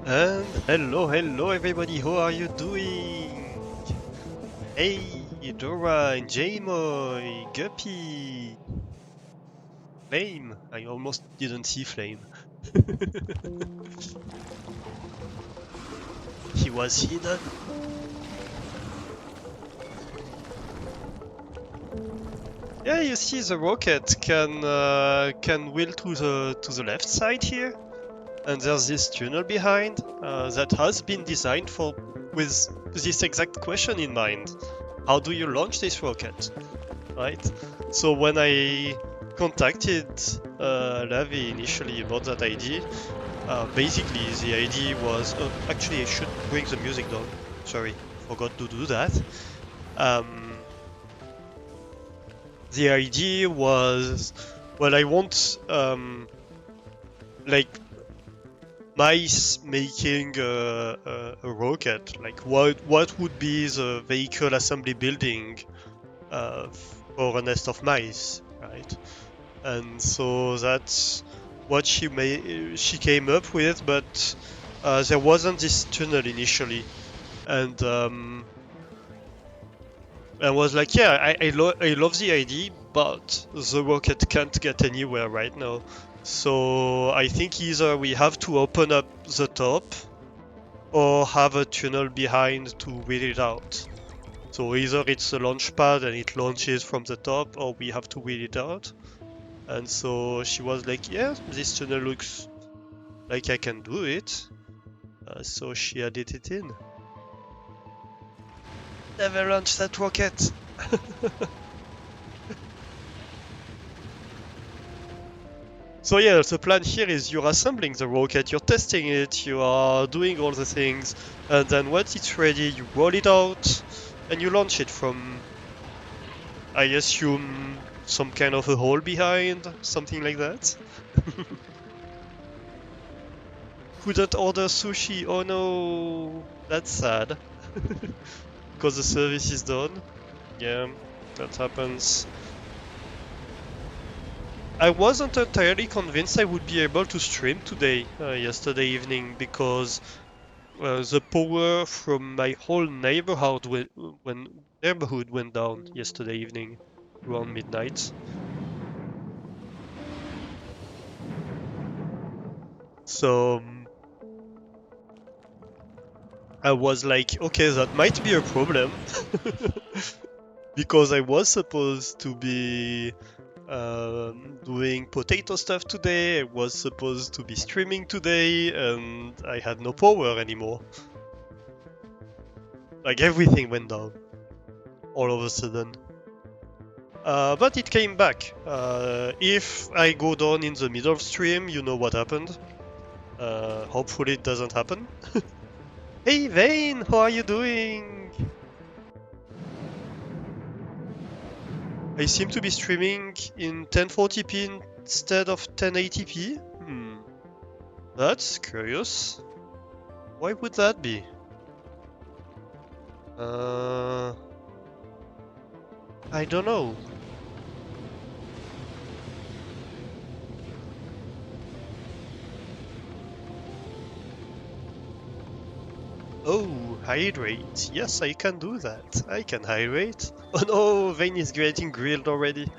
And hello everybody, how are you doing? Hey, Dora and Jamoy, Guppy, Flame. I almost didn't see Flame. He was hidden. Yeah, you see the rocket can wheel to the left side here, and there's this tunnel behind that has been designed for with this exact question in mind. How do you launch this rocket? Right? So when I contacted Lavi initially about that idea, basically the idea was actually I should bring the music down. Sorry, forgot to do that. Um, the idea was, well, I want like mice making a rocket. Like what would be the vehicle assembly building uh, for a nest of mice, right? And so that's what she came up with, but there wasn't this tunnel initially, and I was like, yeah, I love the idea, but the rocket can't get anywhere right now. So I think either we have to open up the top or have a tunnel behind to wheel it out. So either it's a launch pad and it launches from the top, or we have to wheel it out. And so she was like, yeah, this tunnel looks like I can do it. So she added it in. Never launch that rocket! So yeah, the plan here is you're assembling the rocket, you're testing it, you are doing all the things, and then once it's ready, you roll it out, and you launch it from, I assume, some kind of a hole behind, something like that. Couldn't order sushi, oh no, that's sad. Because the service is done. Yeah, that happens. I wasn't entirely convinced I would be able to stream today, yesterday evening, because the power from my whole neighborhood went down yesterday evening around midnight. So I was like, okay, that might be a problem because I was supposed to be doing potato stuff today. I was supposed to be streaming today, and I had no power anymore. Like everything went down all of a sudden. But it came back. If I go down in the middle of stream, you know what happened. Hopefully it doesn't happen. Hey Vane, how are you doing? I seem to be streaming in 1040p instead of 1080p. That's curious. Why would that be? Uh, I don't know. Oh, hydrate. Yes, I can do that. I can hydrate. Oh no, Vane is getting grilled already.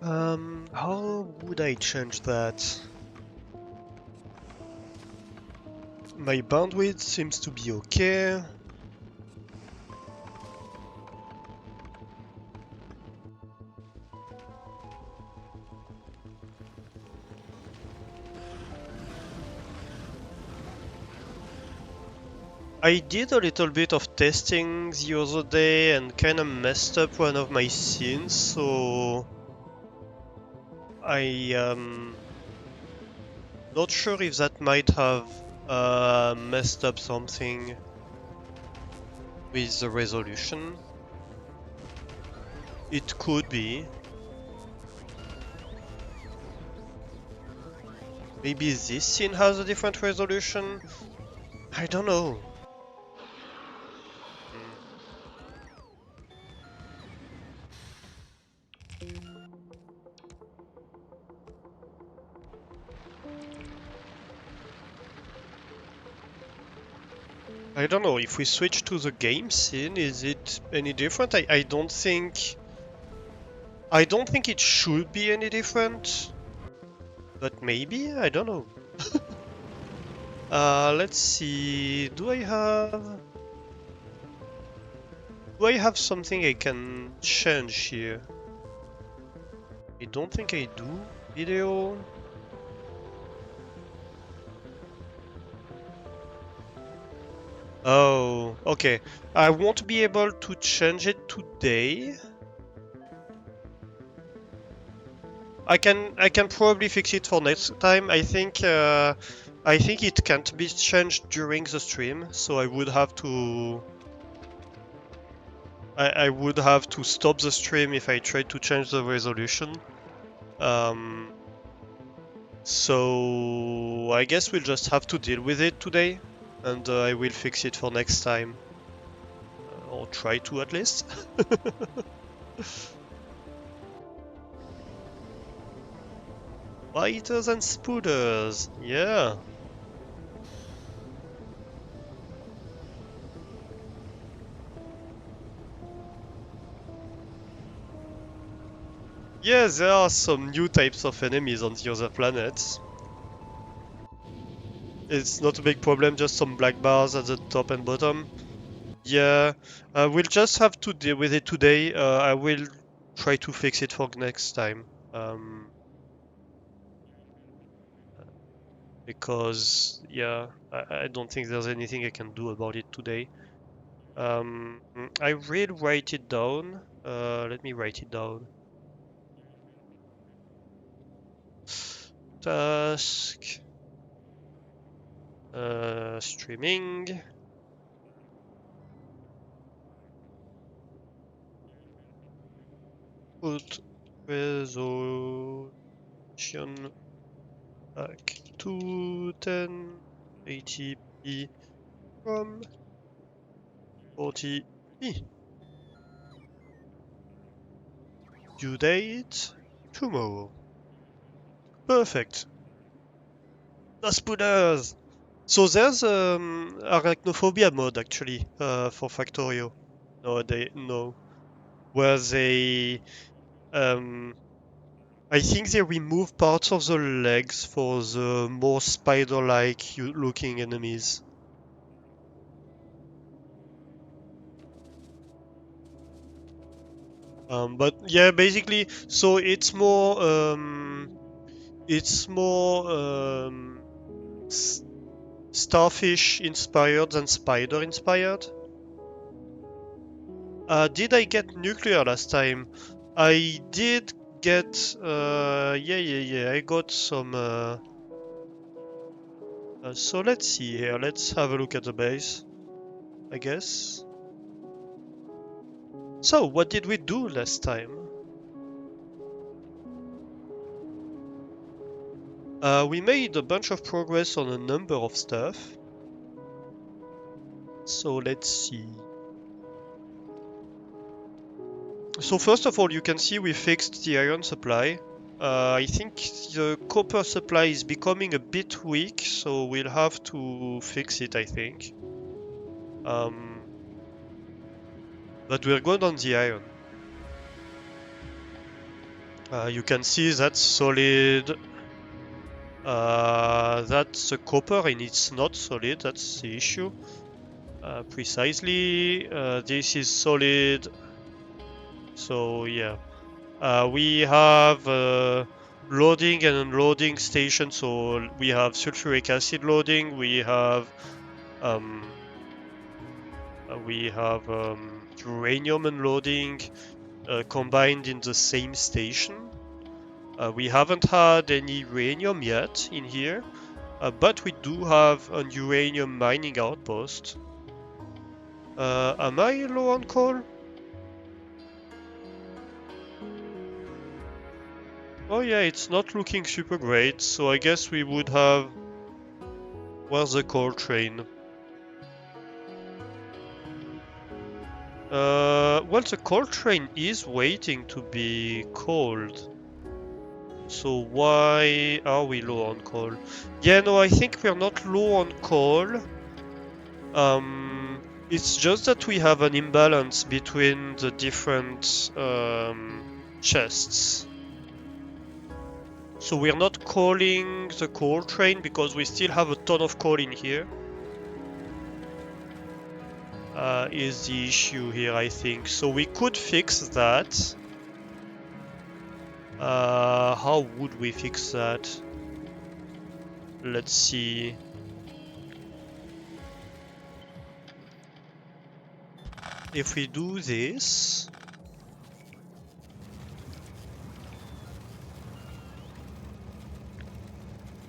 How would I change that? My bandwidth seems to be okay. I did a little bit of testing the other day and kind of messed up one of my scenes, so I not sure if that might have messed up something with the resolution. It could be. Maybe this scene has a different resolution? I don't know. Hmm. I don't know, if we switch to the game scene, is it any different? I don't think... I don't think it should be any different. But maybe? I don't know. Let's see... Do I have something I can change here? I don't think I do. Video... Oh, okay. I won't be able to change it today. I can probably fix it for next time. I think it can't be changed during the stream, so I would have to I would have to stop the stream if I tried to change the resolution. Um, so I guess we'll just have to deal with it today, and I will fix it for next time, or try to at least. Fighters and spooters, yeah. Yeah, there are some new types of enemies on the other planets. It's not a big problem, just some black bars at the top and bottom. Yeah, we'll just have to deal with it today. I will try to fix it for next time. Because, yeah, I don't think there's anything I can do about it today. I will write it down. Let me write it down. Task. Streaming. Put resolution back to 1080p from 40p. Due date tomorrow. Perfect. The spooners! So there's arachnophobia mode actually for Factorio. No, where they I think they remove parts of the legs for the more spider-like looking enemies. But yeah, basically, so it's more starfish inspired than spider inspired. Did I get nuclear last time? I did get, yeah, I got some, so let's see here, let's have a look at the base, I guess. So, what did we do last time? We made a bunch of progress on a number of stuff. So, let's see. So, first of all, you can see we fixed the iron supply. I think the copper supply is becoming a bit weak, so we'll have to fix it, I think. But we're good on the iron. You can see that's solid. That's the copper and it's not solid, that's the issue. Precisely, this is solid. So yeah. We have loading and unloading station, so we have sulfuric acid loading, we have uranium unloading combined in the same station. We haven't had any uranium yet in here, but we do have a uranium mining outpost. Am I low on coal? Oh yeah, it's not looking super great, so I guess we would have... Where's the coal train? Well, the coal train is waiting to be coaled. So why are we low on coal? Yeah, no, I think we're not low on coal. It's just that we have an imbalance between the different chests. So we're not calling the coal train because we still have a ton of coal in here. Is the issue here, I think. So we could fix that. How would we fix that? Let's see. If we do this,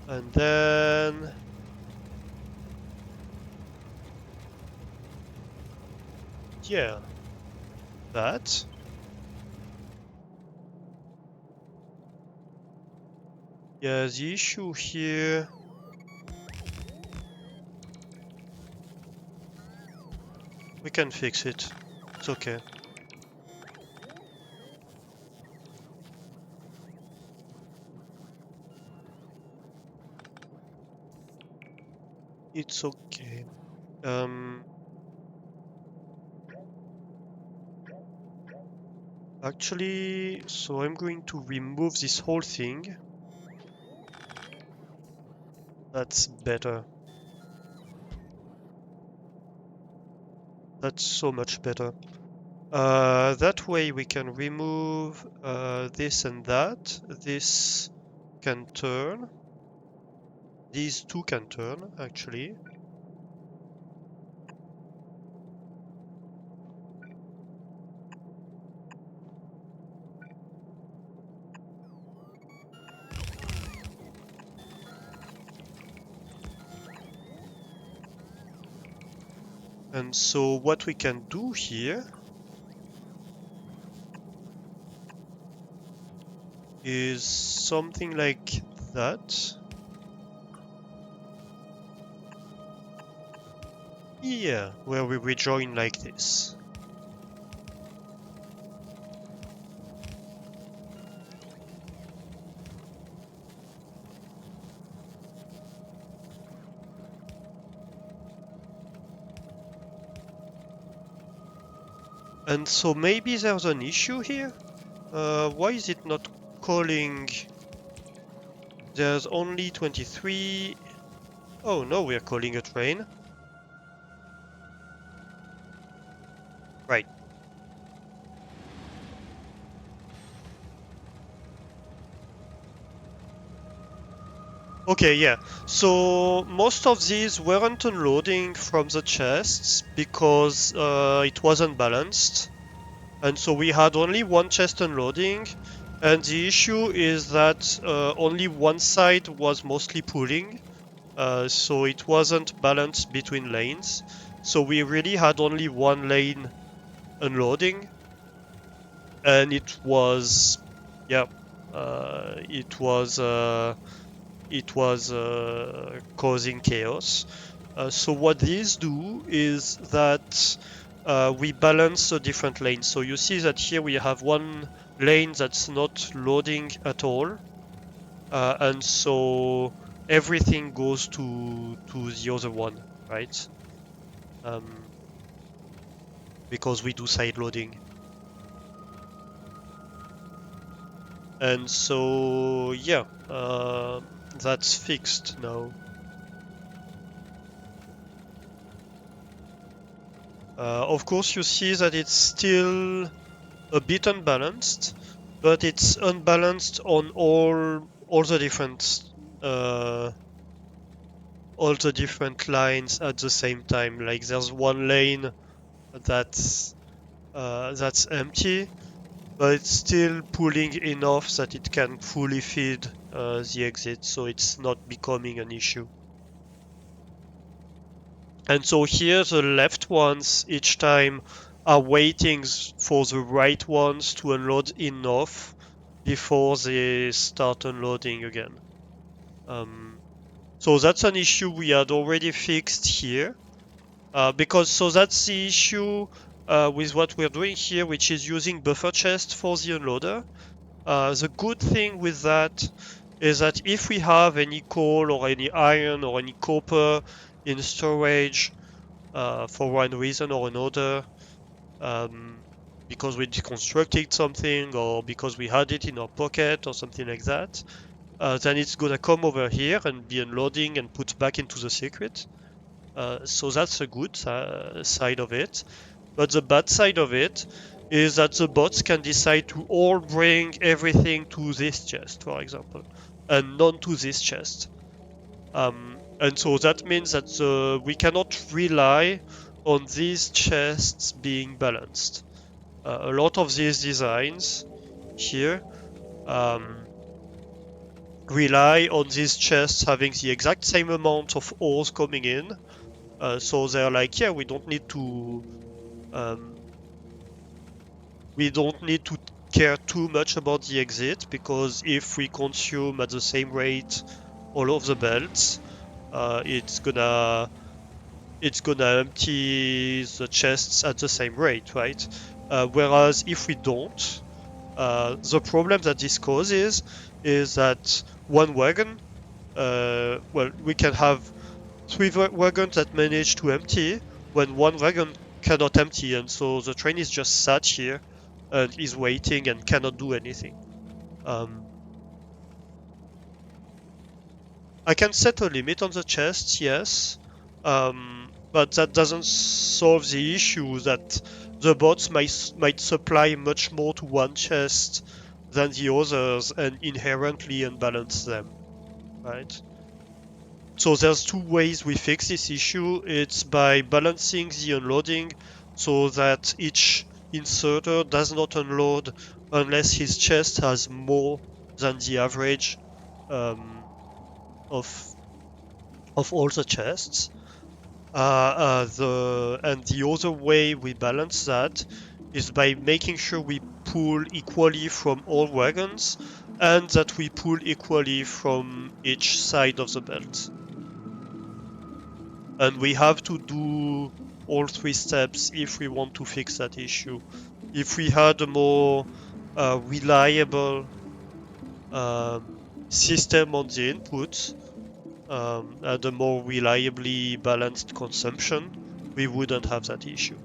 and then yeah, that. Yeah, the issue here. We can fix it. It's okay. It's okay. Actually, so I'm going to remove this whole thing. That's better. That's so much better. That way we can remove this and that. This can turn. These two can turn, actually. And so what we can do here is something like that. Yeah, where we rejoin like this. And so maybe there's an issue here? Why is it not calling? There's only 23. Oh no, we're calling a train. Right. Okay, yeah. So most of these weren't unloading from the chests because it wasn't balanced. And so we had only one chest unloading. And the issue is that only one side was mostly pulling. So it wasn't balanced between lanes. So we really had only one lane unloading. And it was, yeah, it was causing chaos. So what these do is that we balance the different lanes. So you see that here we have one lane that's not loading at all, and so everything goes to the other one, right? Because we do side loading. And so yeah, that's fixed now. Of course, you see that it's still a bit unbalanced, but it's unbalanced on all the different lines at the same time. Like there's one lane that's empty, but it's still pulling enough that it can fully feed the exit, so it's not becoming an issue. And so here the left ones each time are waiting for the right ones to unload enough before they start unloading again. So that's an issue we had already fixed here. Because so that's the issue with what we're doing here, which is using buffer chest for the unloader. The good thing with that is that if we have any coal or any iron or any copper in storage, for one reason or another, because we deconstructed something or because we had it in our pocket or something like that, then it's gonna come over here and be unloading and put back into the circuit. So that's a good side of it. But the bad side of it is that the bots can decide to all bring everything to this chest, for example, and none to this chest. And so that means that we cannot rely on these chests being balanced. A lot of these designs here um, rely on these chests having the exact same amount of ores coming in. So they're like, yeah, um, we don't need to care too much about the exit, because if we consume at the same rate all of the belts, it's gonna empty the chests at the same rate, right? Whereas if we don't, the problem that this causes is that one wagon, well, we can have three wagons that manage to empty when one wagon cannot empty, and so the train is just sat here and is waiting and cannot do anything. Um, I can set a limit on the chests, yes, but that doesn't solve the issue that the bots might supply much more to one chest than the others and inherently unbalance them, right? So there's two ways we fix this issue. It's by balancing the unloading so that each inserter does not unload unless his chest has more than the average um, of all the chests. And the other way we balance that is by making sure we pull equally from all wagons and that we pull equally from each side of the belt. And we have to do all three steps if we want to fix that issue. If we had a more reliable system on the input, and a more reliably balanced consumption, we wouldn't have that issue.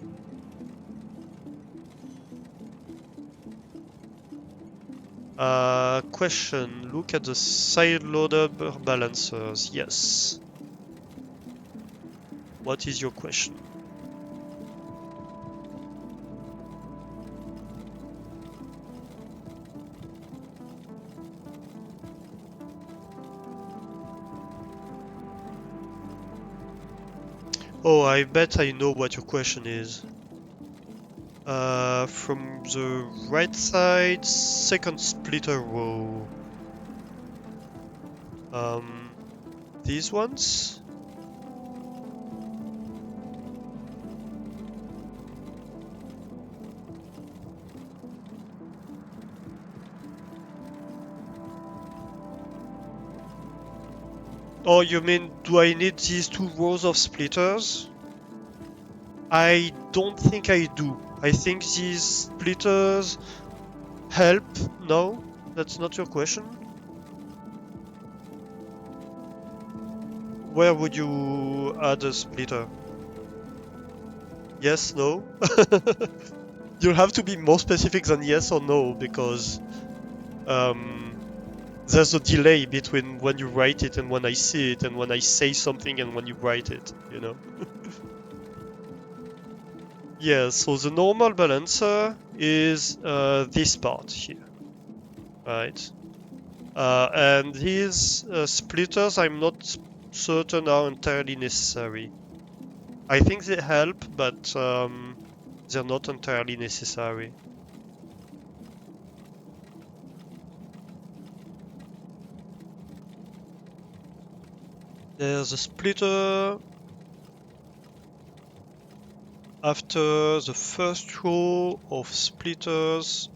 Question, look at the side loader balancers. Yes. What is your question? Oh, I bet I know what your question is. From the right side, second splitter row. These ones? Oh, you mean, do I need these two rows of splitters? I don't think I do. I think these splitters help. No? That's not your question? Where would you add a splitter? Yes, no? You'll have to be more specific than yes or no, because there's a delay between when you write it and when I see it, and when I say something and when you write it, you know? Yeah, so the normal balancer is this part here, right? And these splitters, I'm not certain are entirely necessary. I think they help, but they're not entirely necessary. There's a splitter after the first row of splitters.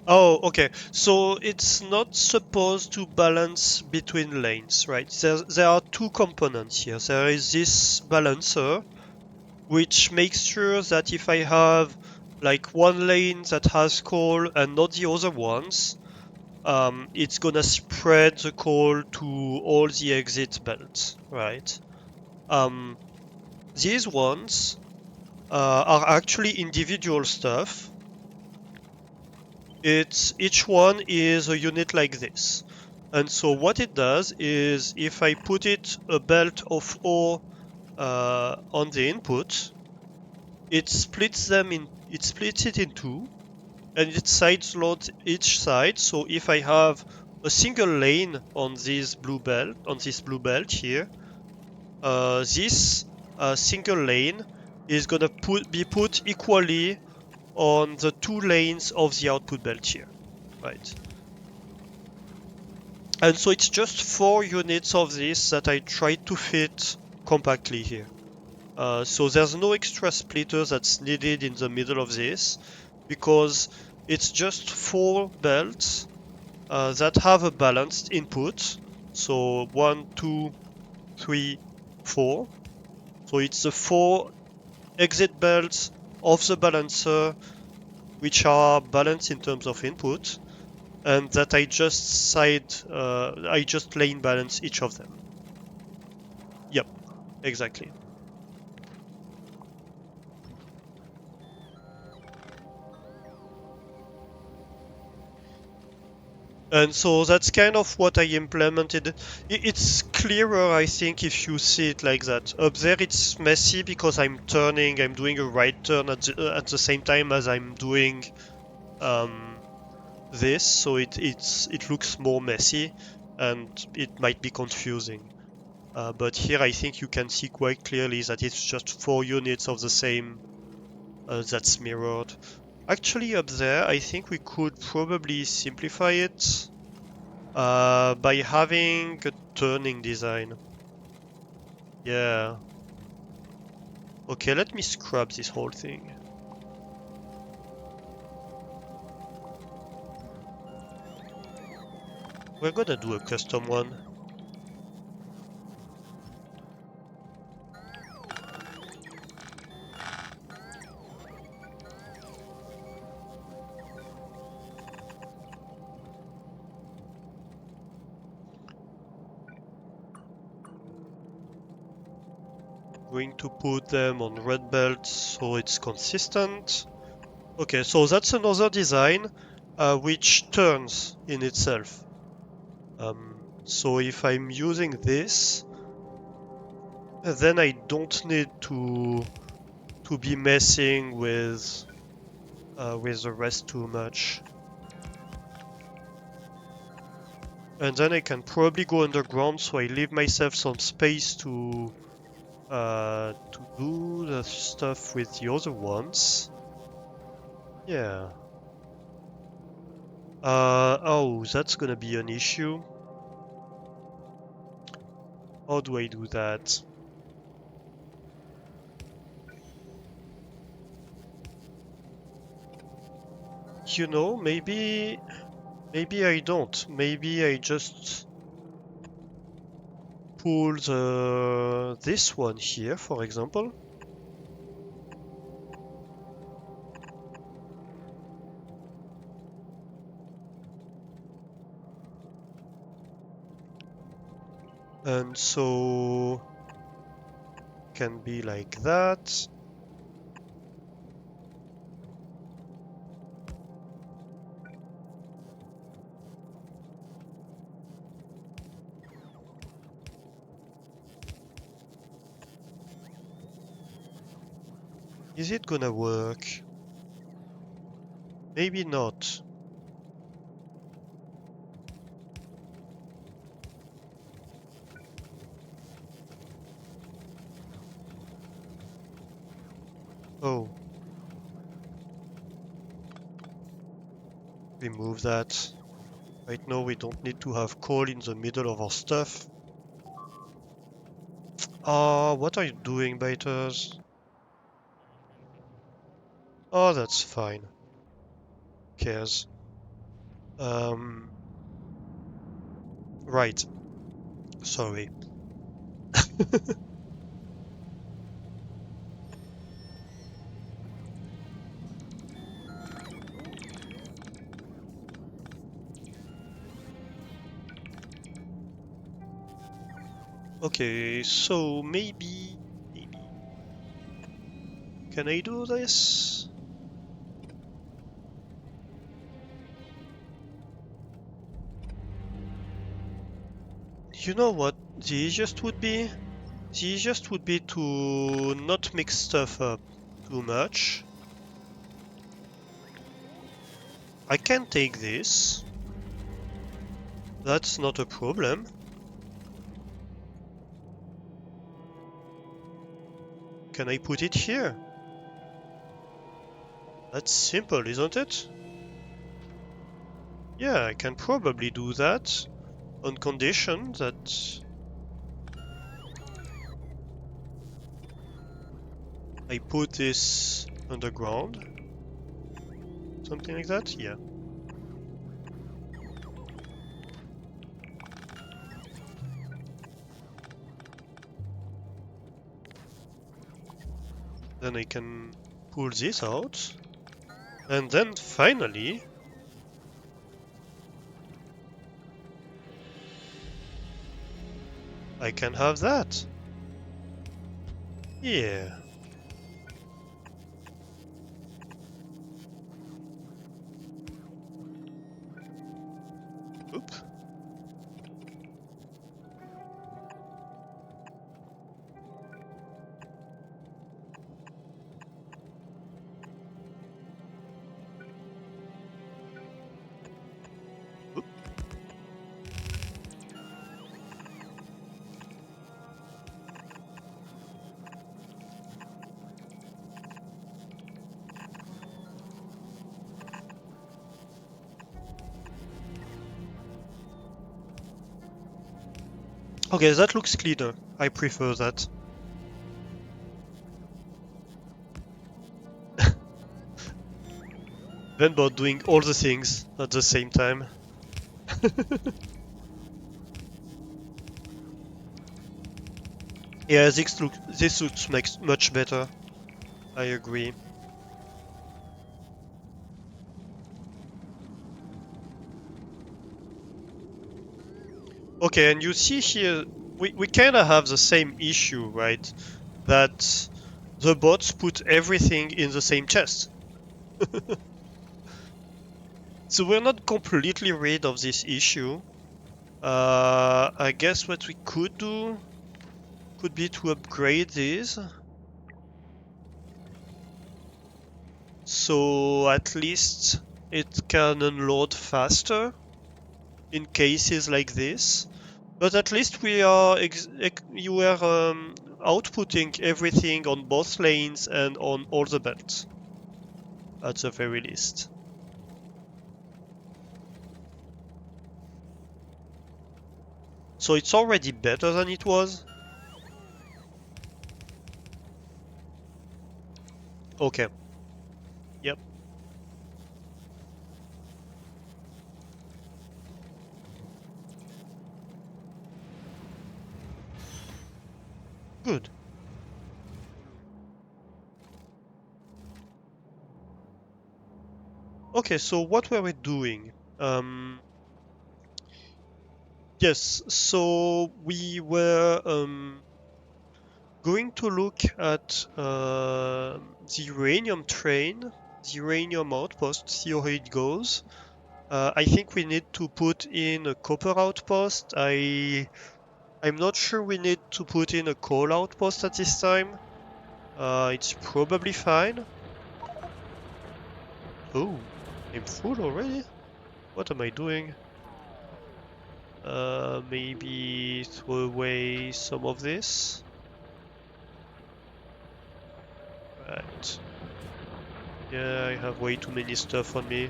Oh, okay. So it's not supposed to balance between lanes, right? There are two components here. There is this balancer, which makes sure that if I have like one lane that has coal and not the other ones, it's gonna spread the coal to all the exit belts, right? These ones are actually individual stuff. Each one is a unit like this. And so what it does is if I put it a belt of ore on the input, it splits it in two, and it sides loads each side. So if I have a single lane on this blue belt here, this single lane is gonna be put equally on the two lanes of the output belt here, right? And so it's just 4 units of this that I tried to fit compactly here. So there's no extra splitter that's needed in the middle of this because it's just 4 belts that have a balanced input. So 1, 2, 3, 4. So it's the 4 exit belts of the balancer which are balanced in terms of input, and that I just lane balance each of them. Yep, exactly. And so that's kind of what I implemented. It's clearer, I think, if you see it like that. Up there it's messy because I'm doing a right turn at the same time as I'm doing this, so it looks more messy and it might be confusing. But here I think you can see quite clearly that it's just 4 units of the same that's mirrored. Actually, up there, I think we could probably simplify it by having a turning design. Yeah. Okay, let me scrub this whole thing. We're gonna do a custom one. Going to put them on red belts so it's consistent. Okay, so that's another design which turns in itself. So if I'm using this, then I don't need to be messing with the rest too much. And then I can probably go underground, so I leave myself some space to do the stuff with the other ones. Yeah. Oh, that's gonna be an issue. How do I do that? You know, maybe I don't. Maybe I just pull this one here, for example. And so can be like that. Is it gonna work? Maybe not. Oh. Remove that. Right now we don't need to have coal in the middle of our stuff. What are you doing, biters? Oh, that's fine. Who cares? Right. Sorry. Okay, so maybe... Can I do this? You know what the easiest would be? The easiest would be to not mix stuff up too much. I can take this. That's not a problem. Can I put it here? That's simple, isn't it? Yeah, I can probably do that on condition that I put this underground. Something like that? Yeah. Then I can pull this out. And then finally, I can have that. Yeah. Oop. Oop. Okay, that looks cleaner. I prefer that. Than about doing all the things at the same time. Yeah, this looks much better. I agree. Okay, and you see here, we kind of have the same issue, right? That the bots put everything in the same chest. So we're not completely rid of this issue. I guess what we could do could be to upgrade these. So at least it can unload faster in cases like this. But at least you are outputting everything on both lanes and on all the belts, at the very least. So it's already better than it was. Okay. Yep. Good. Okay, so what were we doing? Yes, so we were going to look at the uranium train, the uranium outpost, see how it goes. I think we need to put in a copper outpost. I'm not sure we need to put in a coal outpost at this time. It's probably fine. Oh, I'm full already? What am I doing? Maybe throw away some of this. Right. Yeah, I have way too many stuff on me.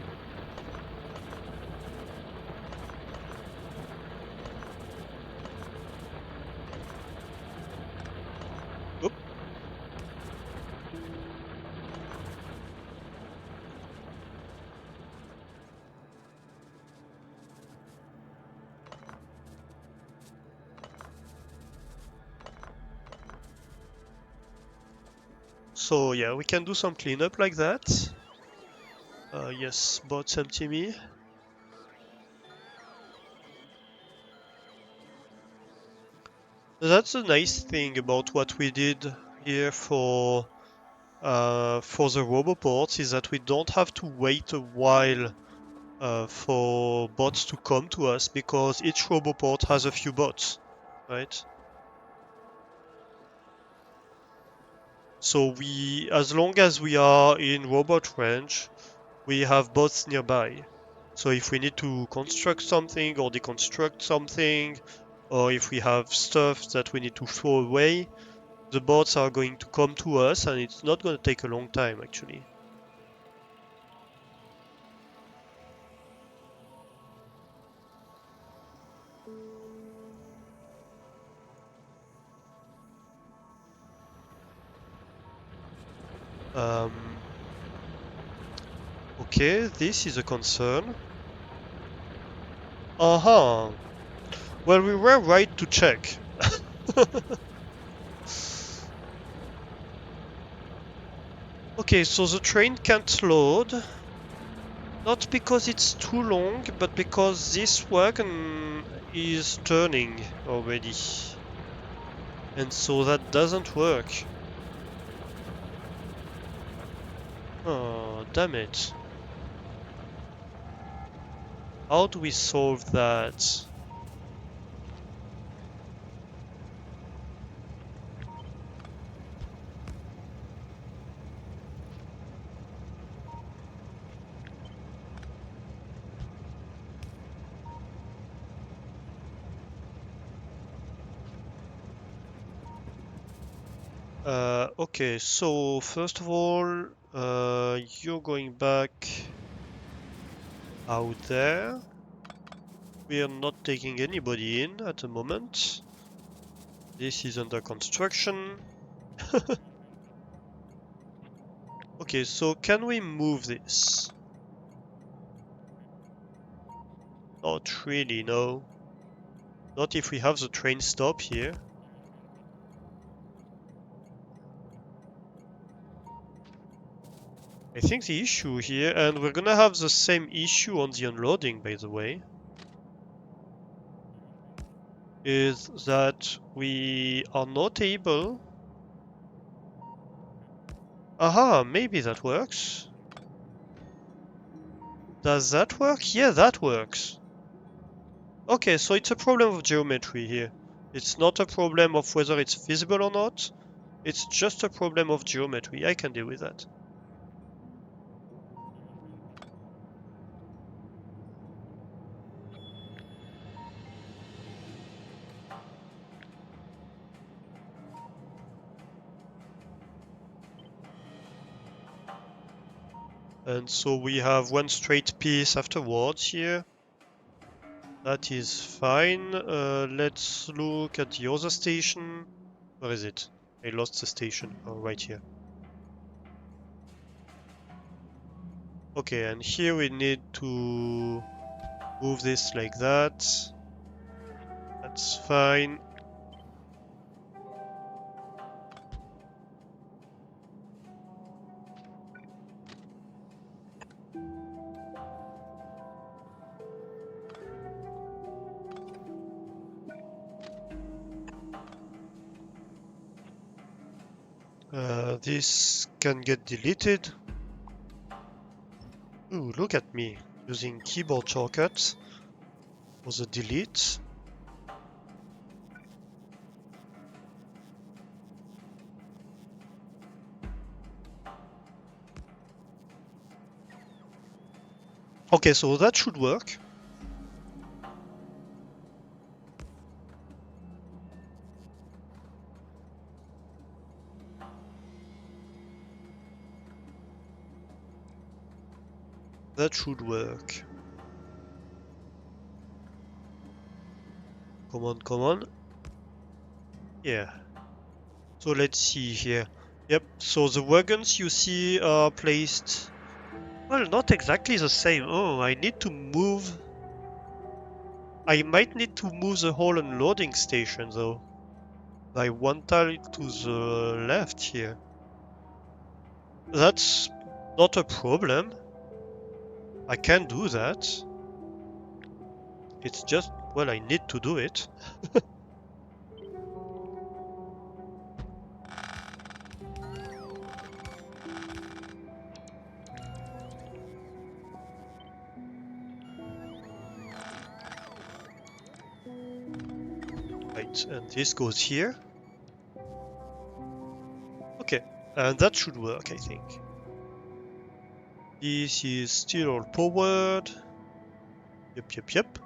Oop. So yeah, we can do some cleanup like that. Yes, bots empty me. That's a nice thing about what we did here for the roboports, is that we don't have to wait a while for bots to come to us, because each roboport has a few bots, right? So as long as we are in robot range, we have bots nearby. So if we need to construct something or deconstruct something, or if we have stuff that we need to throw away, the bots are going to come to us, and it's not going to take a long time, actually. Um, okay, this is a concern. Uh-huh. Well, we were right to check. Okay, so the train can't load. Not because it's too long, but because this wagon is turning already. And so that doesn't work. Oh, damn it. How do we solve that? Okay, so first of all, you're going back out there. We are not taking anybody in at the moment. This is under construction. Okay, so can we move this? Not really, no. Not if we have the train stop here. I think the issue here, and we're gonna have the same issue on the unloading, by the way, is that we are not able... Aha, maybe that works. Does that work? Yeah, that works. Okay, so it's a problem of geometry here. It's not a problem of whether it's feasible or not. It's just a problem of geometry. I can deal with that. And so we have one straight piece afterwards here. That is fine. Let's look at the other station. Where is it? I lost the station. Oh, right here. Okay, and here we need to move this like that. That's fine. This can get deleted. Ooh, look at me, using keyboard shortcuts for the delete. Okay, so that should work. That should work. Come on, come on. Yeah. So let's see here. Yep, so the wagons you see are placed... Well, not exactly the same. Oh, I need to move... I might need to move the whole unloading station, though. By one tile to the left here. That's not a problem. I can do that. It's just, well, I need to do it. Right, and this goes here. Okay, and that should work, I think. This is still all powered. Yep.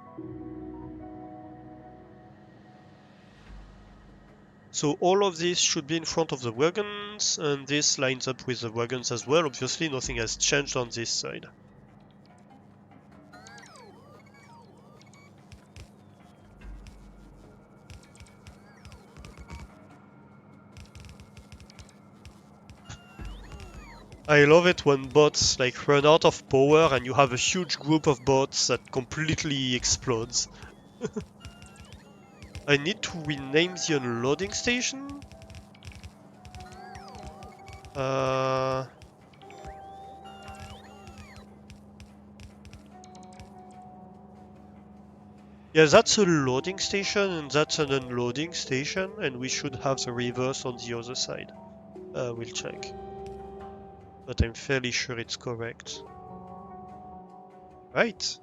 So all of this should be in front of the wagons, and this lines up with the wagons as well. Obviously, nothing has changed on this side. I love it when bots like run out of power and you have a huge group of bots that completely explodes. I need to rename the unloading station. Uh, yeah, that's a loading station and that's an unloading station, and we should have the reverse on the other side. We'll check. But I'm fairly sure it's correct. Right.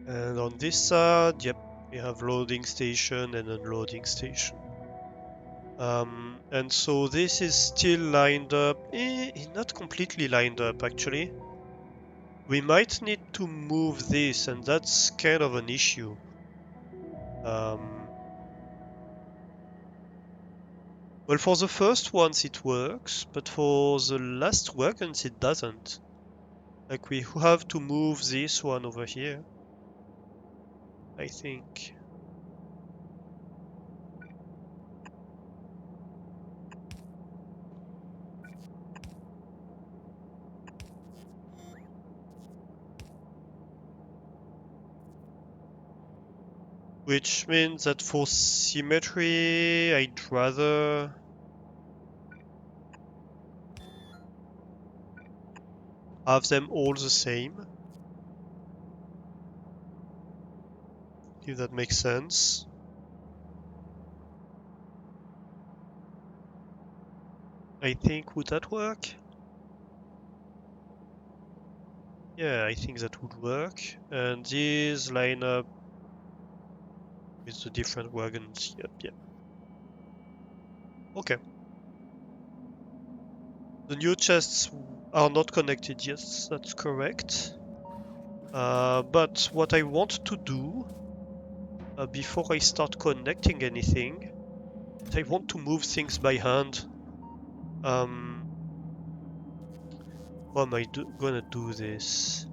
And on this side, yep, we have loading station and unloading station. And so this is still lined up, not completely lined up actually. We might need to move this, and that's kind of an issue. Well, for the first ones it works, but for the last wagons it doesn't. Like we have to move this one over here, I think. Which means that for symmetry, I'd rather have them all the same, if that makes sense. I think, would that work? Yeah, I think that would work. And these line up with the different wagons. Yep. Okay. The new chests are not connected, yes, that's correct. But what I want to do before I start connecting anything, I want to move things by hand. How am I gonna do this?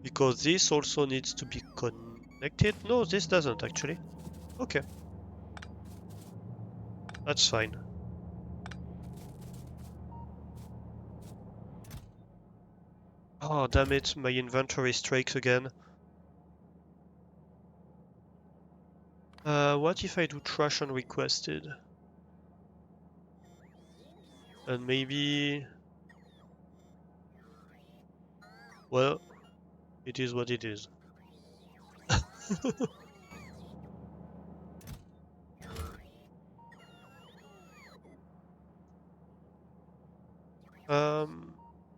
Because this also needs to be connected. No, this doesn't actually. Okay, that's fine. Oh, damn it, my inventory strikes again. What if I do trash unrequested? And maybe... Well, it is what it is.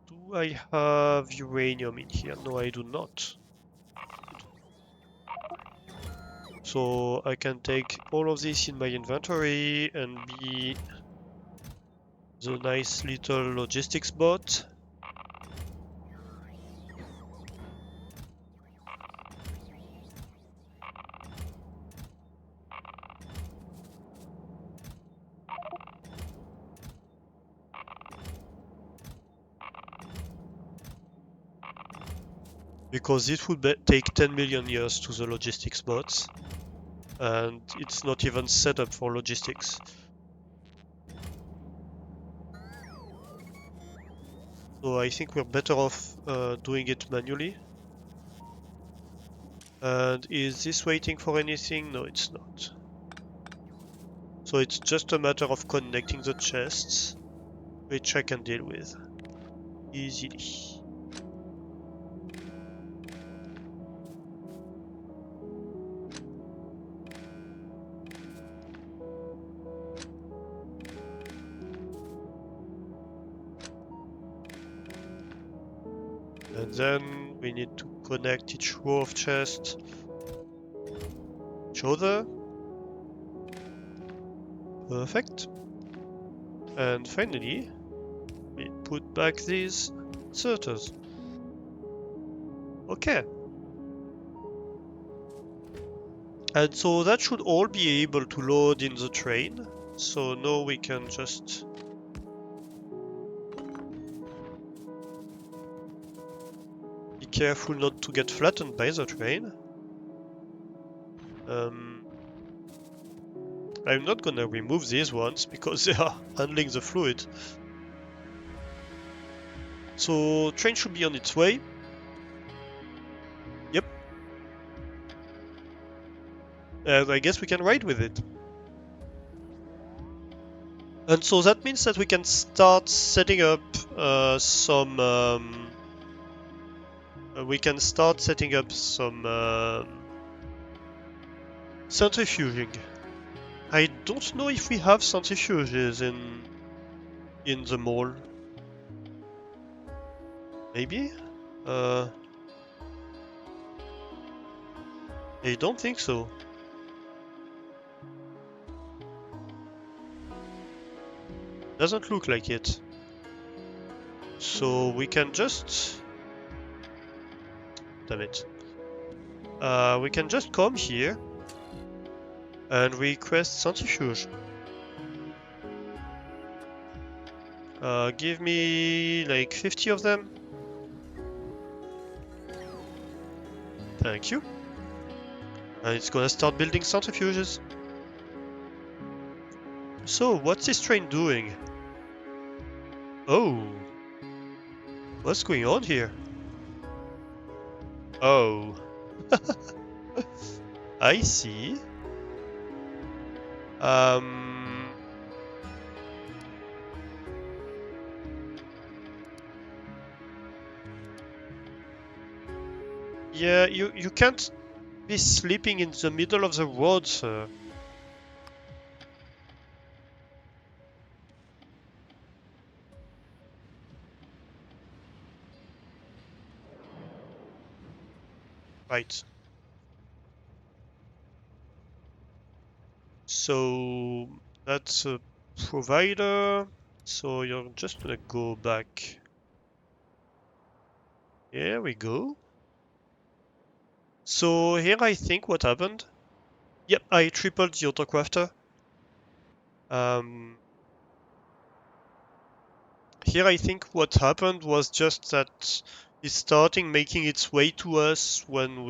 Do I have uranium in here? No, I do not. So I can take all of this in my inventory and be the nice little logistics bot. Because it would take 10 million years to the logistics bots, and it's not even set up for logistics. So I think we're better off doing it manually. And is this waiting for anything? No, it's not. So it's just a matter of connecting the chests, which I can deal with easily. And then We need to connect each row of chests each other. Perfect. And finally, we put back these inserters. Okay. And so that should all be able to load in the train. So now we can just be careful not to get flattened by the train. I'm not gonna remove these ones because they are handling the fluid. So train should be on its way. Yep. And I guess we can ride with it. And so that means that we can start setting up some centrifuging. I don't know if we have centrifuges in the mall. Maybe? I don't think so. Doesn't look like it. So we can just... Damn it. We can just come here and request centrifuge. Give me like 50 of them. Thank you. And it's gonna start building centrifuges. So, what's this train doing? Oh. What's going on here? Oh. I see. Yeah, you can't be sleeping in the middle of the road, sir. Right. So that's a provider. So you're just gonna go back. Here we go. So here I think what happened. Yep, I tripled the autocrafter. Here I think what happened was just that it's starting making its way to us when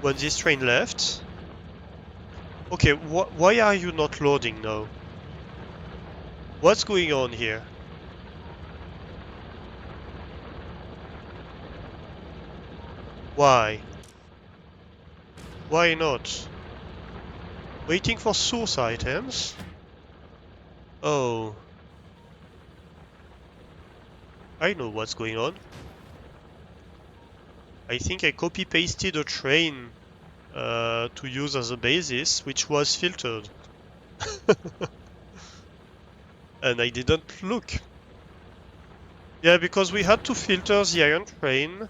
this train left. Okay, why are you not loading now? What's going on here? Why? Why not? Waiting for source items? Oh. I know what's going on. I think I copy-pasted a train to use as a basis, which was filtered. And I didn't look. Yeah, because we had to filter the iron train.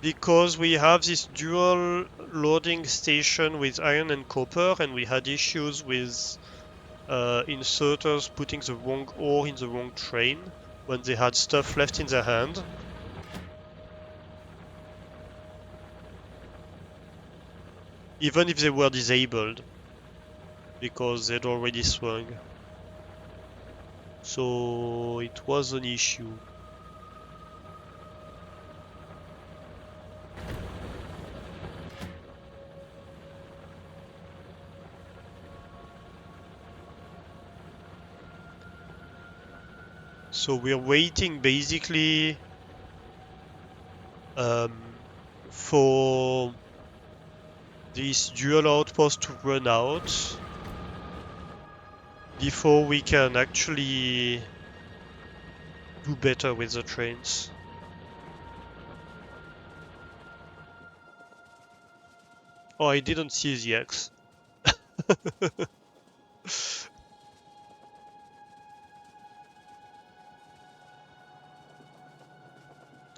Because we have this dual loading station with iron and copper, and we had issues with inserters putting the wrong ore in the wrong train when they had stuff left in their hand. Even if they were disabled, because they'd already swung. So it was an issue. So we're waiting basically for this dual outpost to run out before we can actually do better with the trains. Oh, I didn't see the X.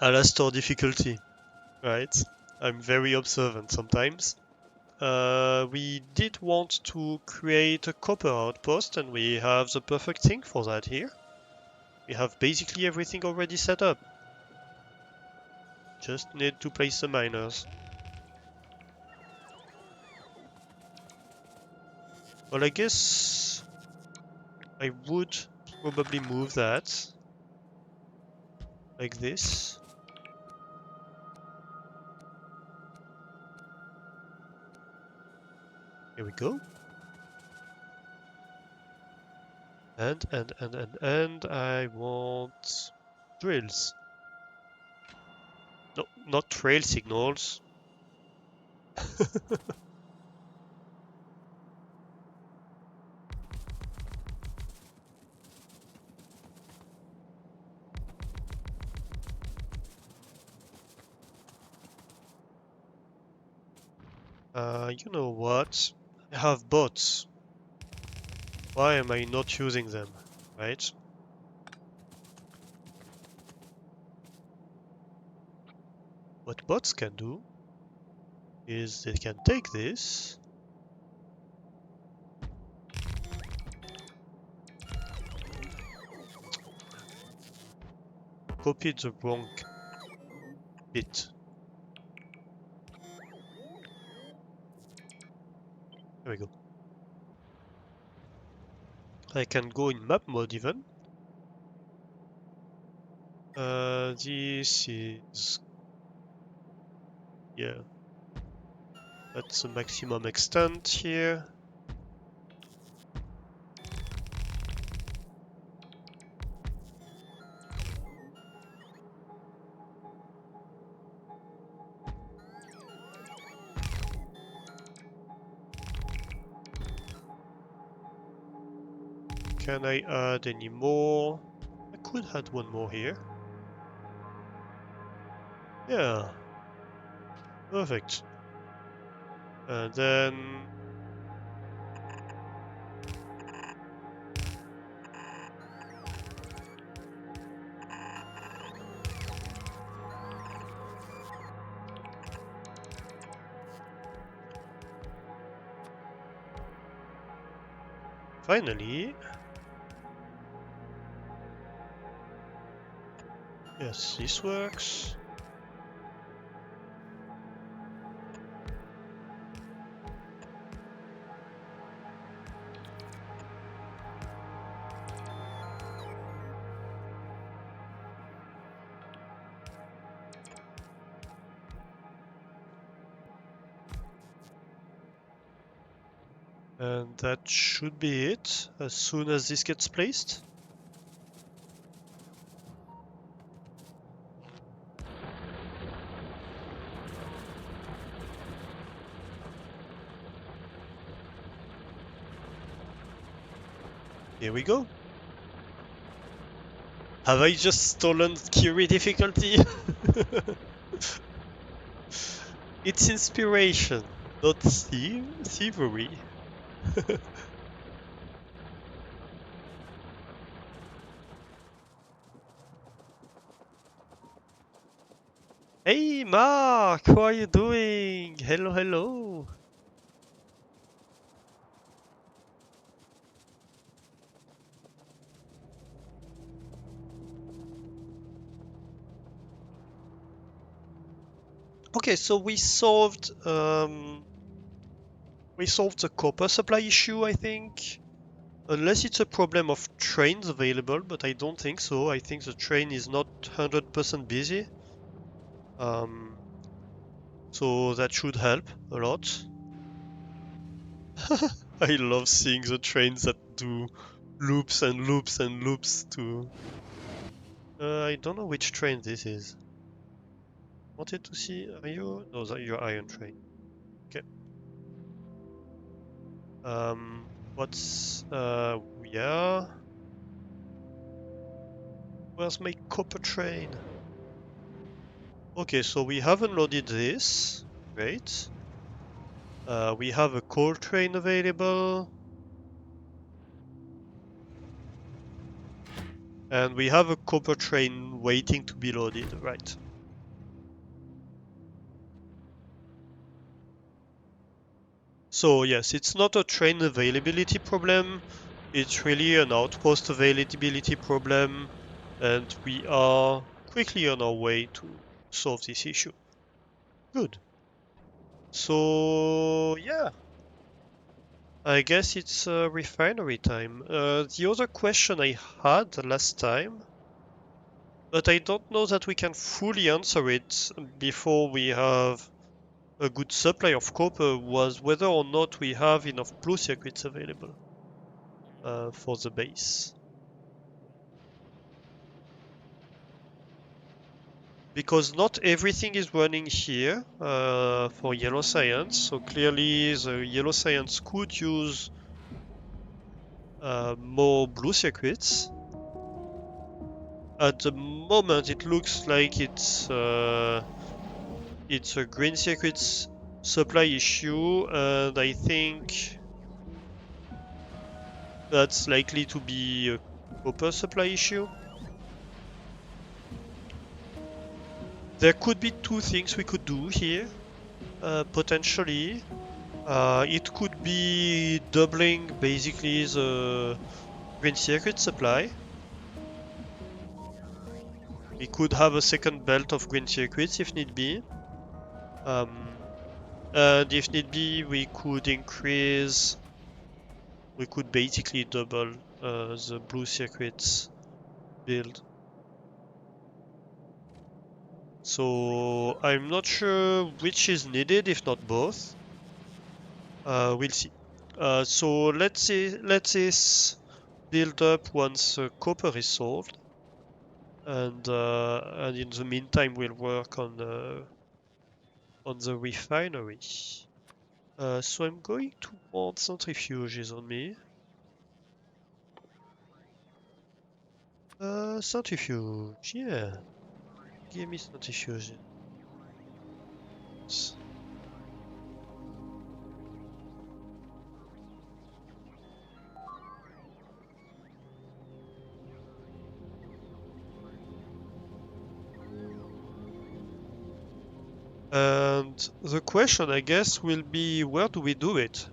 Alastor difficulty, right? I'm very observant sometimes. We did want to create a copper outpost, and we have the perfect thing for that here. We have basically everything already set up. Just need to place the miners. Well, I guess I would probably move that like this. Here we go. And I want drills. No, not trail signals. You know what? I have bots. Why am I not using them, right? What bots can do is they can take this, copy the wrong bit. There we go. I can go in map mode even. This is... yeah. That's the maximum extent here. Can I add any more? I could add one more here. Yeah. Perfect. And then... finally... yes, this works. And that should be it as soon as this gets placed. Here we go. Have I just stolen Curie difficulty? It's inspiration, not thievery. Hey Mark, how are you doing? Hello, hello. Okay, so we solved the copper supply issue, I think. Unless it's a problem of trains available, but I don't think so. I think the train is not 100% busy. So that should help a lot. I love seeing the trains that do loops and loops and loops too. I don't know which train this is. Wanted to see, are you? No, that your iron train. Okay. What's, yeah. Where's my copper train? Okay, so we have unloaded this. Great. We have a coal train available. And we have a copper train waiting to be loaded, right? So yes, it's not a train availability problem. It's really an outpost availability problem, and we are quickly on our way to solve this issue. Good. So yeah, I guess it's refinery time. The other question I had last time, but I don't know that we can fully answer it before we have a good supply of copper, was whether or not we have enough blue circuits available for the base. Because not everything is running here for yellow science, so clearly the yellow science could use more blue circuits. At the moment, it looks like it's a green circuits supply issue, and I think that's likely to be a copper supply issue. There could be two things we could do here, potentially. It could be doubling basically the green circuit supply. We could have a second belt of green circuits if need be. Um, and if need be, we could basically double the blue circuits build. So I'm not sure which is needed, if not both. We'll see. So let's this build up once copper is solved, and in the meantime we'll work on the refinery. So I'm going to want centrifuges on me. Centrifuge, yeah. Give me centrifuges. And the question, I guess, will be where do we do it?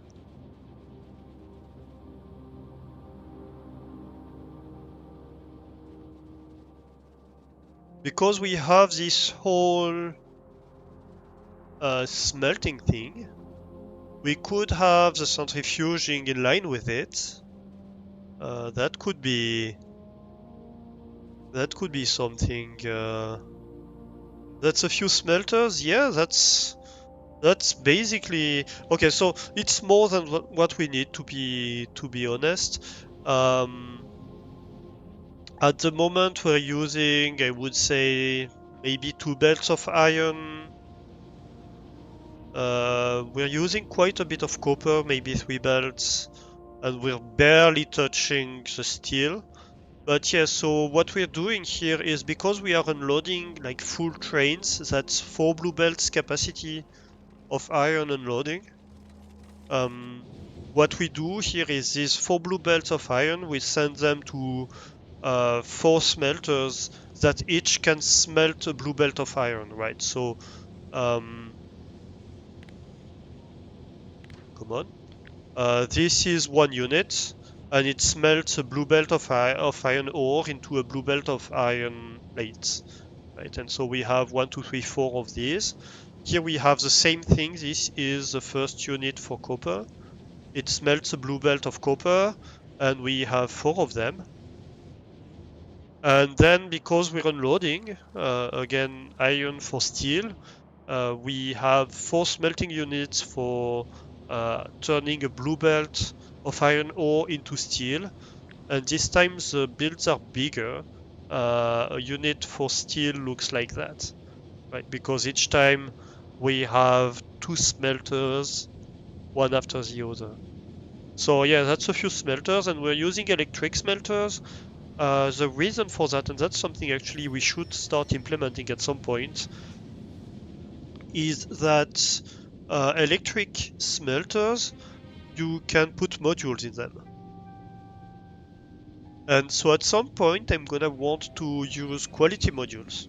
Because we have this whole smelting thing, we could have the centrifuging in line with it. That could be something. That's a few smelters. Yeah, that's basically okay. So it's more than what we need to be honest. At the moment we're using, I would say, maybe 2 belts of iron. We're using quite a bit of copper, maybe 3 belts, and we're barely touching the steel. But yeah, so what we're doing here is because we are unloading like full trains, that's 4 blue belts capacity of iron unloading. What we do here is these 4 blue belts of iron, we send them to 4 smelters that each can smelt a blue belt of iron, right? So, um, come on. This is one unit, and it smelts a blue belt of iron ore into a blue belt of iron plates, right? And so we have 1, 2, 3, 4 of these. Here we have the same thing. This is the first unit for copper. It smelts a blue belt of copper, and we have 4 of them. And then because we're unloading, again, iron for steel, we have 4 smelting units for turning a blue belt of iron ore into steel. And this time the builds are bigger. A unit for steel looks like that, right? Because each time we have 2 smelters, one after the other. So yeah, that's a few smelters, and we're using electric smelters. The reason for that, and that's something actually we should start implementing at some point, is that electric smelters, you can put modules in them. And so at some point, I'm gonna want to use quality modules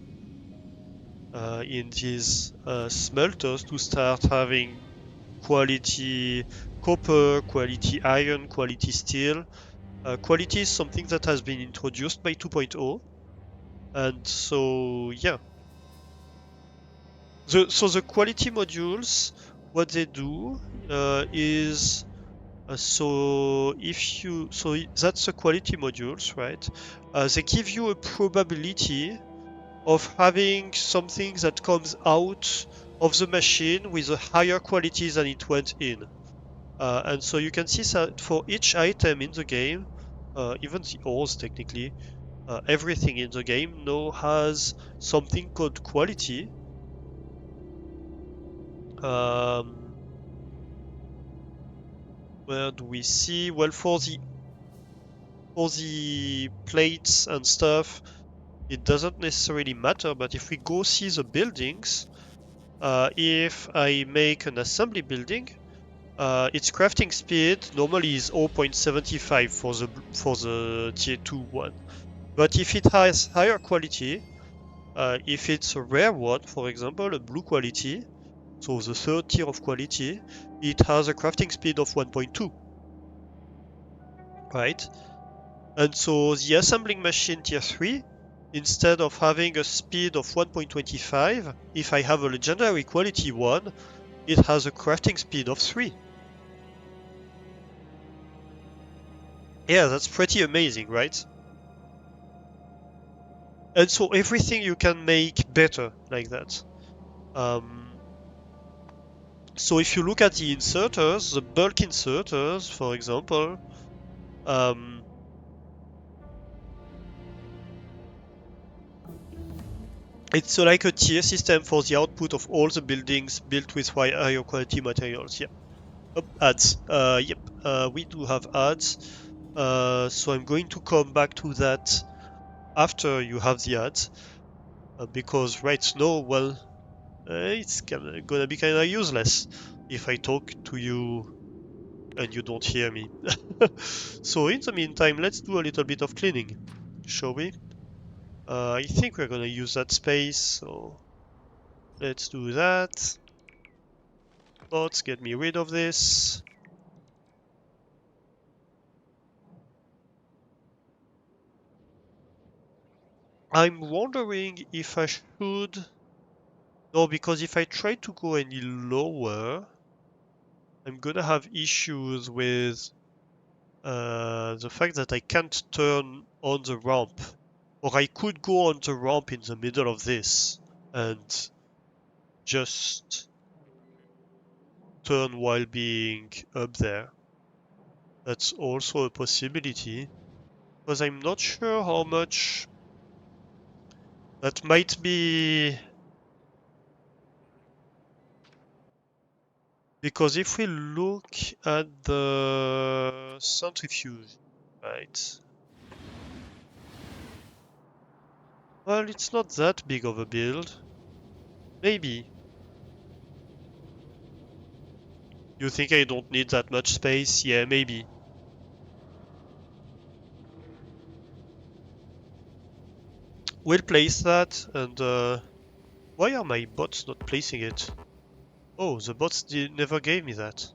in these smelters to start having quality copper, quality iron, quality steel. Quality is something that has been introduced by 2.0, and so yeah. So the quality modules, what they do is that's the quality modules, right? They give you a probability of having something that comes out of the machine with a higher quality than it went in. And so you can see that for each item in the game, even the ores technically, everything in the game now has something called quality. Um, where do we see? Well, for the plates and stuff, it doesn't necessarily matter. But if we go see the buildings, if I make an assembly building, its crafting speed normally is 0.75 for the tier 2 one. But if it has higher quality, if it's a rare one, for example, a blue quality, so the third tier of quality, it has a crafting speed of 1.2, right? And so the assembling machine tier 3, instead of having a speed of 1.25, if I have a legendary quality one, it has a crafting speed of 3. Yeah, that's pretty amazing, right? And so everything you can make better like that. Um, so if you look at the inserters, the bulk inserters, for example, um, it's like a tier system for the output of all the buildings built with higher quality materials. Yeah. Oh, ads. Yep. We do have ads. So I'm going to come back to that after you have the ads, because right now, well, it's gonna be kind of useless if I talk to you and you don't hear me. So in the meantime, let's do a little bit of cleaning, shall we? I think we're gonna use that space, so let's do that. Let's get me rid of this. I'm wondering if I should... No, because if I try to go any lower, I'm gonna have issues with the fact that I can't turn on the ramp. Or I could go on the ramp in the middle of this and just turn while being up there. That's also a possibility, because I'm not sure how much that might be. Because if we look at the centrifuge, right? Well, it's not that big of a build. Maybe. You think I don't need that much space? Yeah, maybe. We'll place that, and why are my bots not placing it? Oh, the bots never gave me that.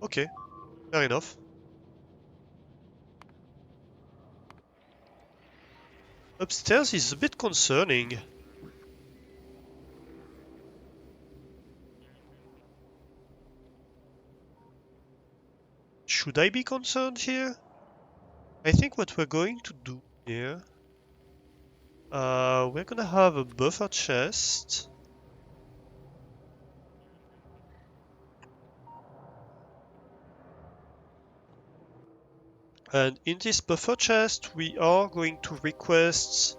Okay, fair enough. Upstairs is a bit concerning. Should I be concerned here? I think what we're going to do here, we're gonna have a buffer chest. And in this buffer chest, we are going to request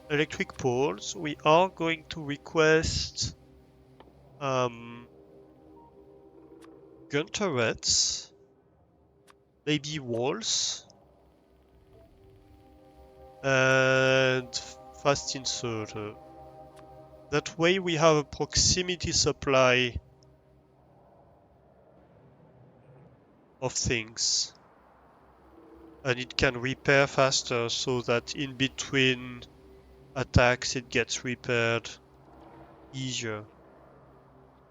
electric poles. We are going to request gun turrets, maybe walls, and fast inserter. That way we have a proximity supply of things. And it can repair faster so that in between attacks it gets repaired easier.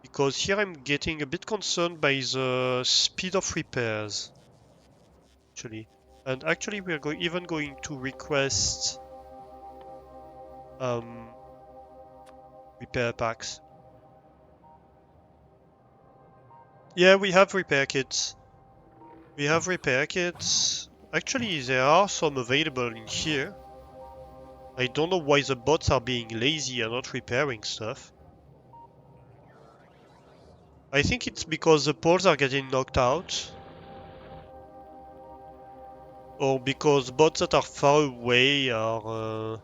because here I'm getting a bit concerned by the speed of repairs, actually. And actually we're even going to request repair packs. Yeah, we have repair kits. We have repair kits. Actually, there are some available in here. I don't know why the bots are being lazy and not repairing stuff. I think it's because the poles are getting knocked out. Or because bots that are far away are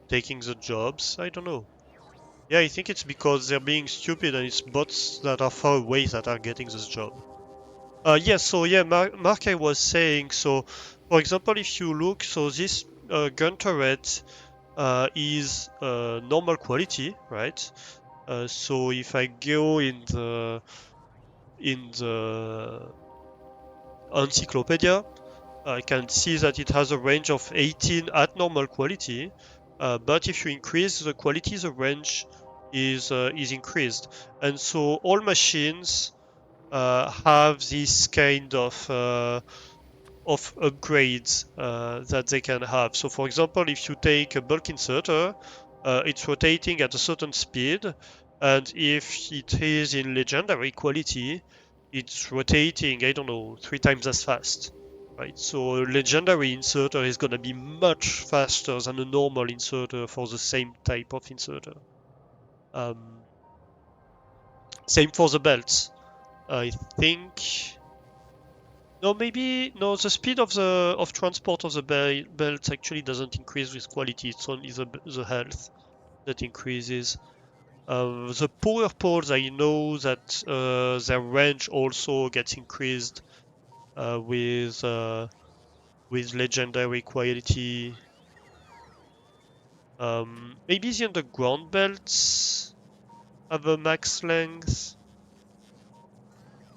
taking the jobs. I don't know. Yeah, I think it's because they're being stupid and it's bots that are far away that are getting this job. Yes, so yeah, Mark, I was saying, so for example, if you look, so this gun turret is normal quality, right? So if I go in the encyclopedia, I can see that it has a range of 18 at normal quality. But if you increase the quality, the range is increased, and so all machines have this kind of upgrades that they can have. So for example, if you take a bulk inserter, it's rotating at a certain speed, and if it is in legendary quality, it's rotating, I don't know, 3 times as fast. Right, so a legendary inserter is gonna be much faster than a normal inserter for the same type of inserter. Um, Same for the belts. I think no, maybe no. The speed of the transport of the belt actually doesn't increase with quality. It's only the health that increases. The power poles, I know that their range also gets increased uh, with uh, with legendary quality. Maybe the underground belts have a max length.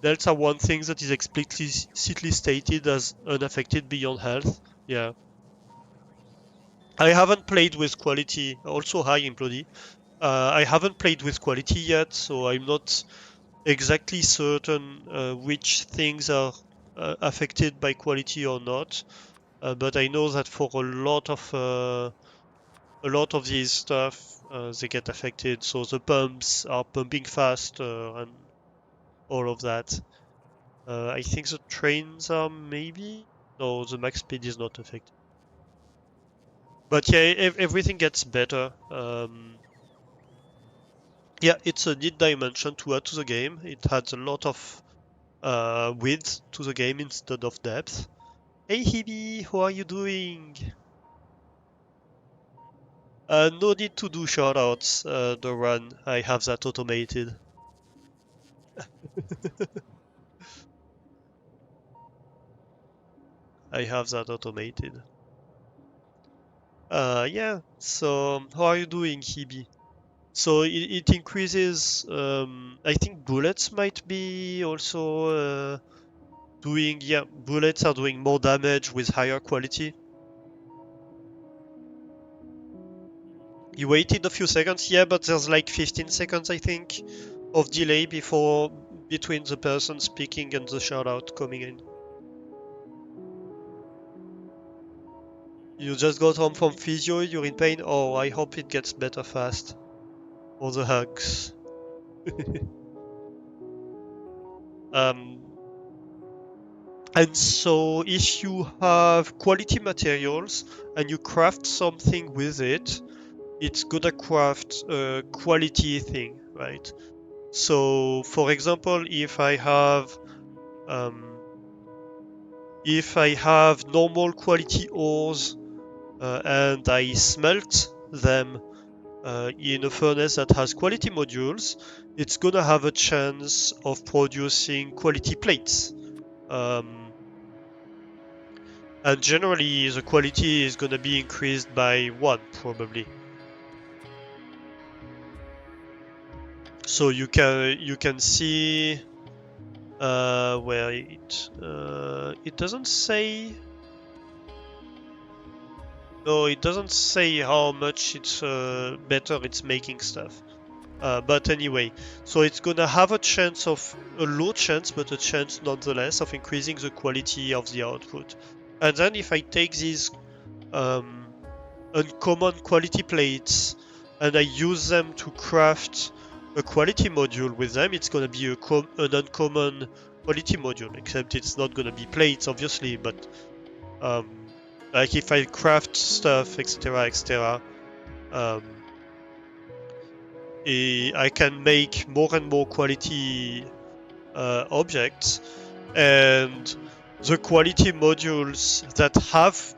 Delts are one thing that is explicitly stated as unaffected beyond health. Yeah. I haven't played with quality, also high in Bloody. I haven't played with quality yet, so I'm not exactly certain which things are affected by quality or not. But I know that for a lot of these stuff, they get affected. So the pumps are pumping faster and all of that. I think the trains are maybe no, the max speed is not affected. But yeah, everything gets better. Yeah, it's a neat dimension to add to the game. It adds a lot of width to the game instead of depth. Hey Hebe, how are you doing? No need to do shoutouts, the run. I have that automated. I have that automated. Yeah, so how are you doing, Hebe? So it increases, I think bullets might be also yeah, bullets are doing more damage with higher quality. You waited a few seconds, yeah, but there's like 15 seconds, I think, of delay between the person speaking and the shoutout coming in. You just got home from physio, you're in pain. Oh, I hope it gets better fast. All the hugs. um, and so, if you have quality materials and you craft something with it, it's gonna craft a quality thing, right? So, for example, um, if I have normal quality ores and I smelt them in a furnace that has quality modules, it's gonna have a chance of producing quality plates. Um, and generally, the quality is gonna be increased by 1, probably. So you can see where it doesn't say. No, it doesn't say how much it's better it's making stuff. But anyway, so it's gonna have a chance of a low chance, but a chance nonetheless of increasing the quality of the output. And then if I take these um, uncommon quality plates and I use them to craft a quality module with them, it's gonna be an uncommon quality module, except it's not gonna be plates, obviously, but like if I craft stuff, etc., etc., I can make more and more quality objects, and the quality modules that have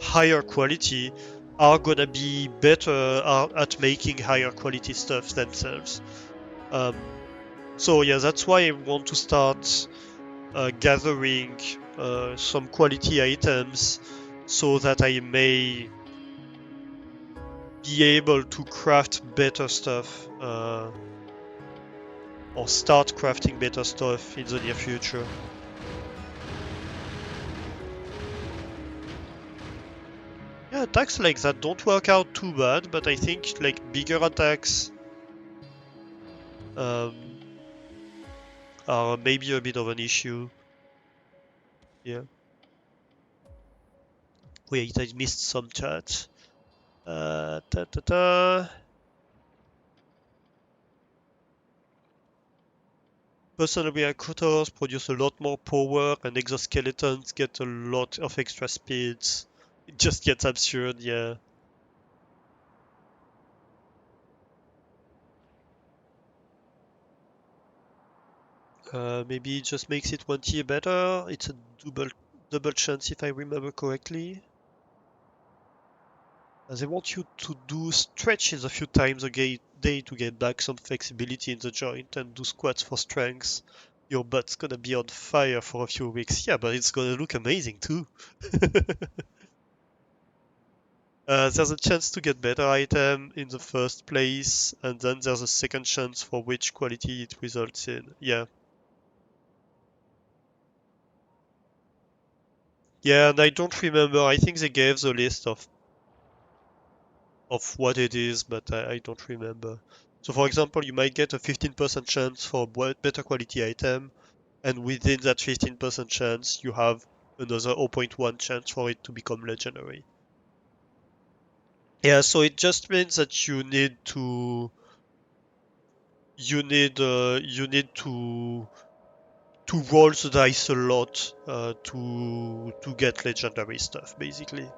higher quality are gonna be better at making higher quality stuff themselves. Um, so yeah, that's why I want to start gathering some quality items so that I may be able to craft better stuff or start crafting better stuff in the near future. Yeah, attacks like that don't work out too bad, but I think like bigger attacks um, are maybe a bit of an issue. Yeah. Wait, I missed some chat. Ta ta ta. Personal reactors produce a lot more power, and exoskeletons get a lot of extra speeds. It just gets absurd, yeah. Maybe it just makes it 1 tier better. It's a double chance if I remember correctly. They want you to do stretches a few times a day to get back some flexibility in the joint and do squats for strength. Your butt's gonna be on fire for a few weeks. Yeah, but it's gonna look amazing too. There's a chance to get better item in the first place, and then there's a second chance for which quality it results in. Yeah. Yeah, and I don't remember. I think they gave the list of what it is, but I don't remember. So for example, you might get a 15% chance for better quality item, and within that 15% chance, you have another 0.1 chance for it to become legendary. Yeah, so it just means that you need to roll the dice a lot to get legendary stuff, basically.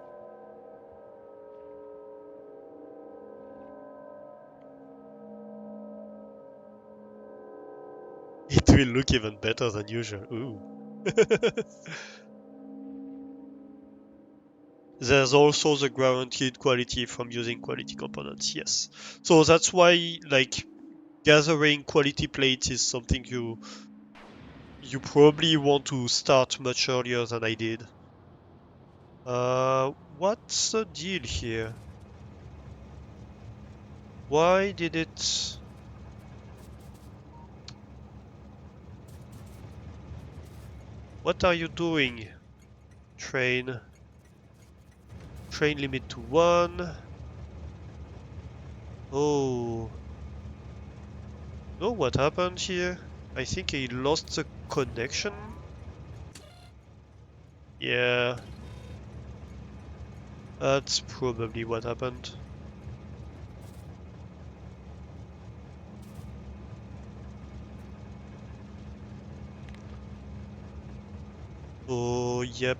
It will look even better than usual. Ooh. There's also the guaranteed quality from using quality components, yes. So that's why, like, gathering quality plates is something you probably want to start much earlier than I did. What's the deal here? Why did it... What are you doing? Train. Train limit to 1. Oh. No, what happened here? I think he lost the connection. Yeah, that's probably what happened. Oh, yep.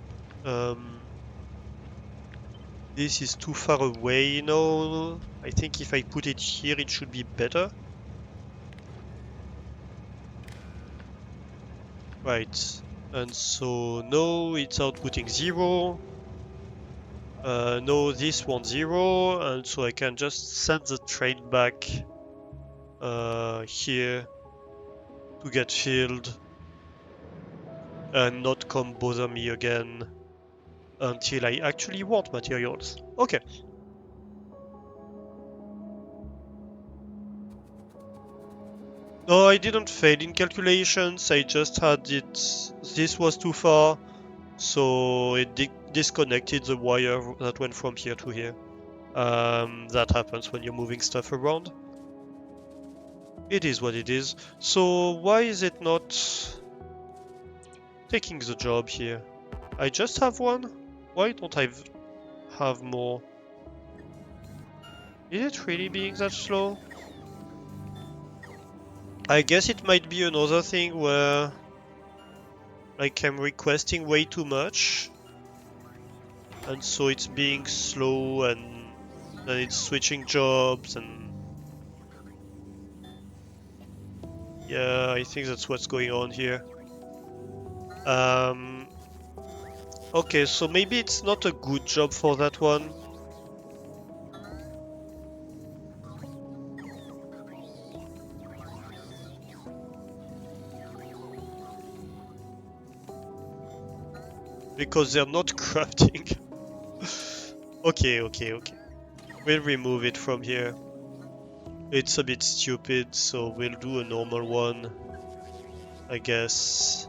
This is too far away now. I think if I put it here, it should be better. Right. And so no, it's outputting 0. No, this one 0, and so I can just send the train back here to get filled and not come bother me again until I actually want materials. Okay. No, I didn't fail in calculations, I just had it... This was too far, so it disconnected the wire that went from here to here. That happens when you're moving stuff around. It is what it is. So why is it not taking the job here? I just have one? Why don't I have more? Is it really being that slow? I guess it might be another thing where like I'm requesting way too much and so it's being slow and then it's switching jobs and yeah, I think that's what's going on here. Um, okay, so maybe it's not a good job for that one. Because they're not crafting. Okay. We'll remove it from here. It's a bit stupid, so we'll do a normal one, I guess.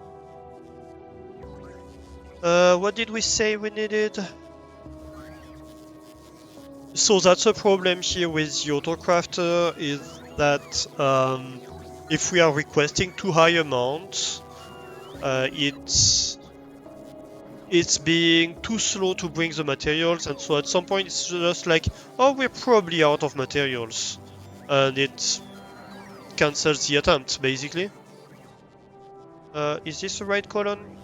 What did we say we needed? So that's a problem here with the autocrafter is that if we are requesting too high amounts, it's being too slow to bring the materials, and so at some point it's just like, oh, we're probably out of materials, and it cancels the attempt basically. Is this the right column?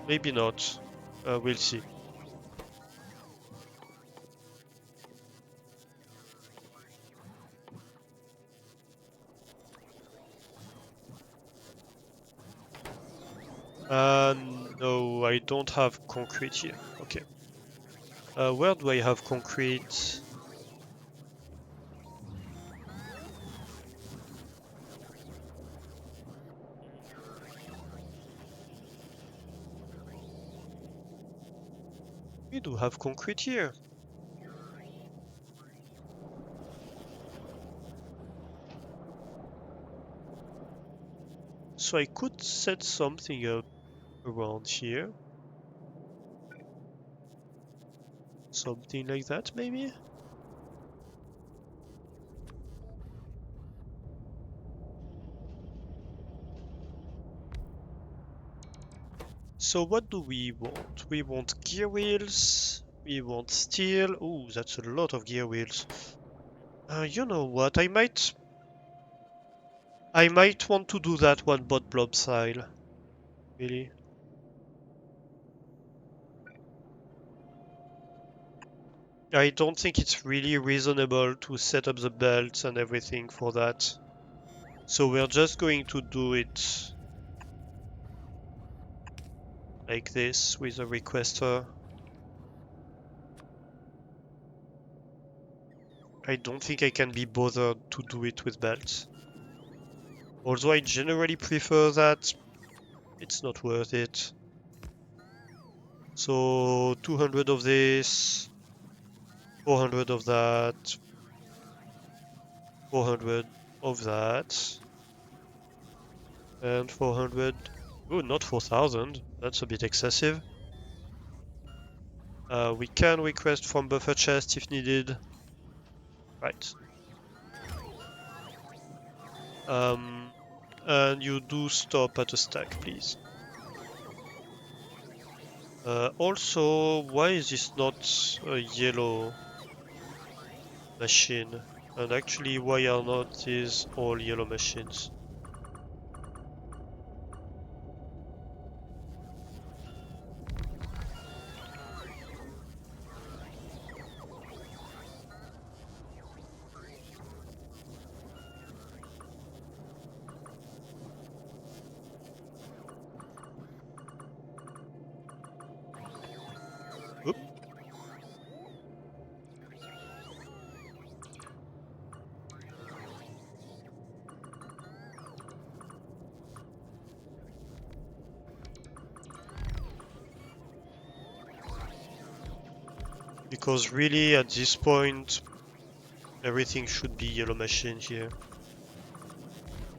Maybe not. We'll see. Uh, no, I don't have concrete here. Okay. Where do I have concrete? We do have concrete here. So I could set something up around here. Something like that, maybe? So what do we want? We want gear wheels. We want steel. Oh, that's a lot of gear wheels. You know what? I might want to do that one bot blob style. Really? I don't think it's really reasonable to set up the belts and everything for that. So we're just going to do it like this with a requester. I don't think I can be bothered to do it with belts. Although I generally prefer that, it's not worth it. So 200 of this, 400 of that, 400 of that, and 400. Oh, not 4,000. That's a bit excessive. We can request from buffer chest if needed. Right. And you do stop at a stack, please. Also, why is this not a yellow machine? And actually, why are not these all yellow machines? Oop. Because really, at this point, everything should be yellow machine here.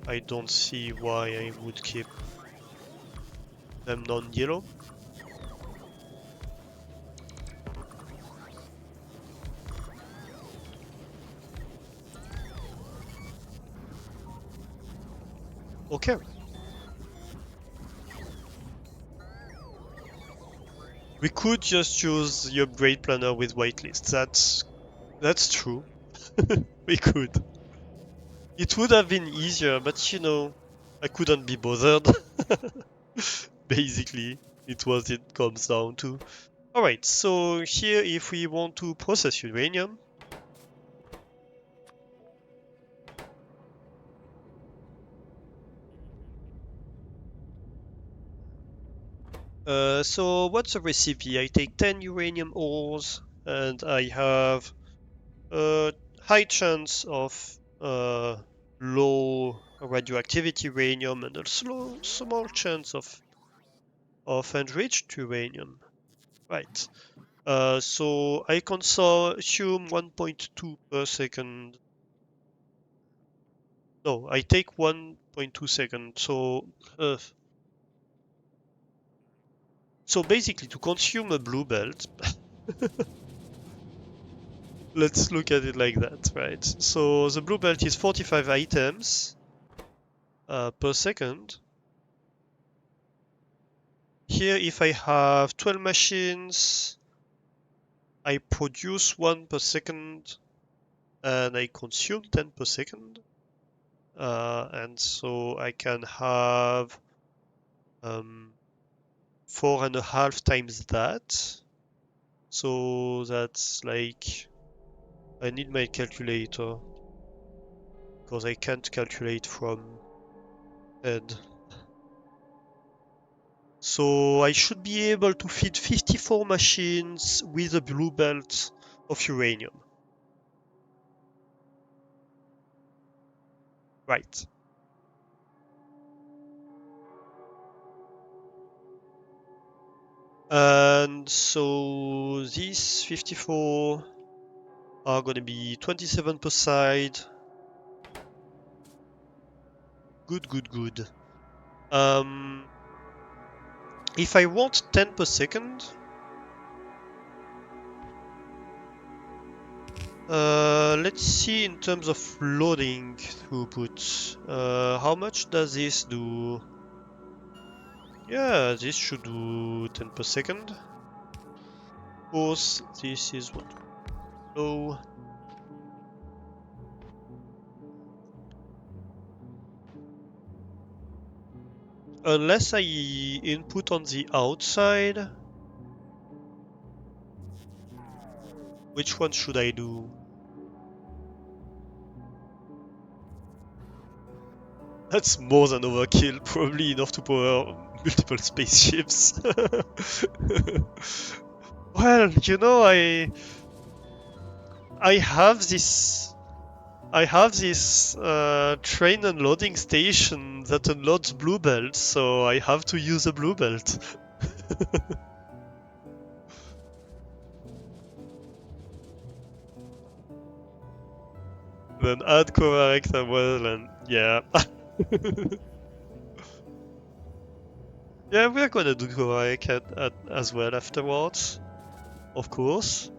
I don't see why I would keep them non-yellow. Okay. We could just use the upgrade planner with whitelist. That's true. We could. It would have been easier, but you know, I couldn't be bothered. Basically, it comes down to. Alright, so here if we want to process uranium, so what's the recipe? I take 10 uranium ores and I have a high chance of low radioactivity uranium and a small chance of enriched uranium. Right. So I consume 1.2 per second. No, I take 1.2 seconds. So basically, to consume a blue belt, let's look at it like that, right? So the blue belt is 45 items per second. Here, if I have 12 machines, I produce 1 per second and I consume 10 per second. And so I can have 4.5 times that. So that's like, I need my calculator because I can't calculate from head. So I should be able to feed 54 machines with a blue belt of uranium. Right. And so these 54 are going to be 27 per side. Good, good, good. If I want 10 per second, let's see in terms of loading throughput. How much does this do? Yeah, this should do 10 per second. Of course, this is what we know. Unless I input on the outside, which one should I do? That's more than overkill, probably enough to power multiple spaceships. Well, you know, I have this train unloading station that unloads blue belts, so I have to use a blue belt. Then add correct as well, and yeah. Yeah, we're gonna do correct as well afterwards, of course.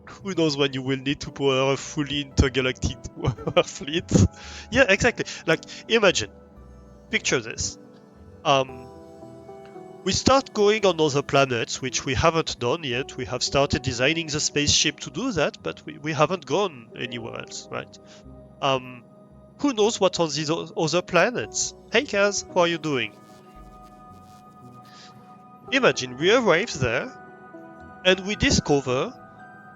Who knows when you will need to power a fully intergalactic fleet? Yeah, exactly. Like, imagine, picture this. We start going on other planets, which we haven't done yet. We have started designing the spaceship to do that, but we haven't gone anywhere else, right? Who knows what's on these other planets? Hey Kaz, how are you doing? Imagine we arrive there and we discover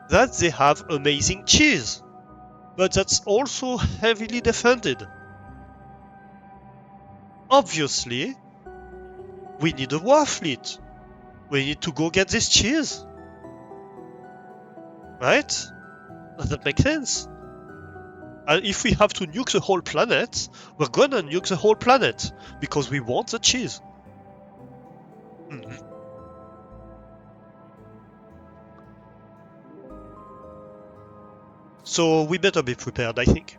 that they have amazing cheese, but that's also heavily defended. Obviously, we need a war fleet. We need to go get this cheese. Right? Does that make sense? And if we have to nuke the whole planet, we're gonna nuke the whole planet because we want the cheese. Mhm. So we better be prepared, I think.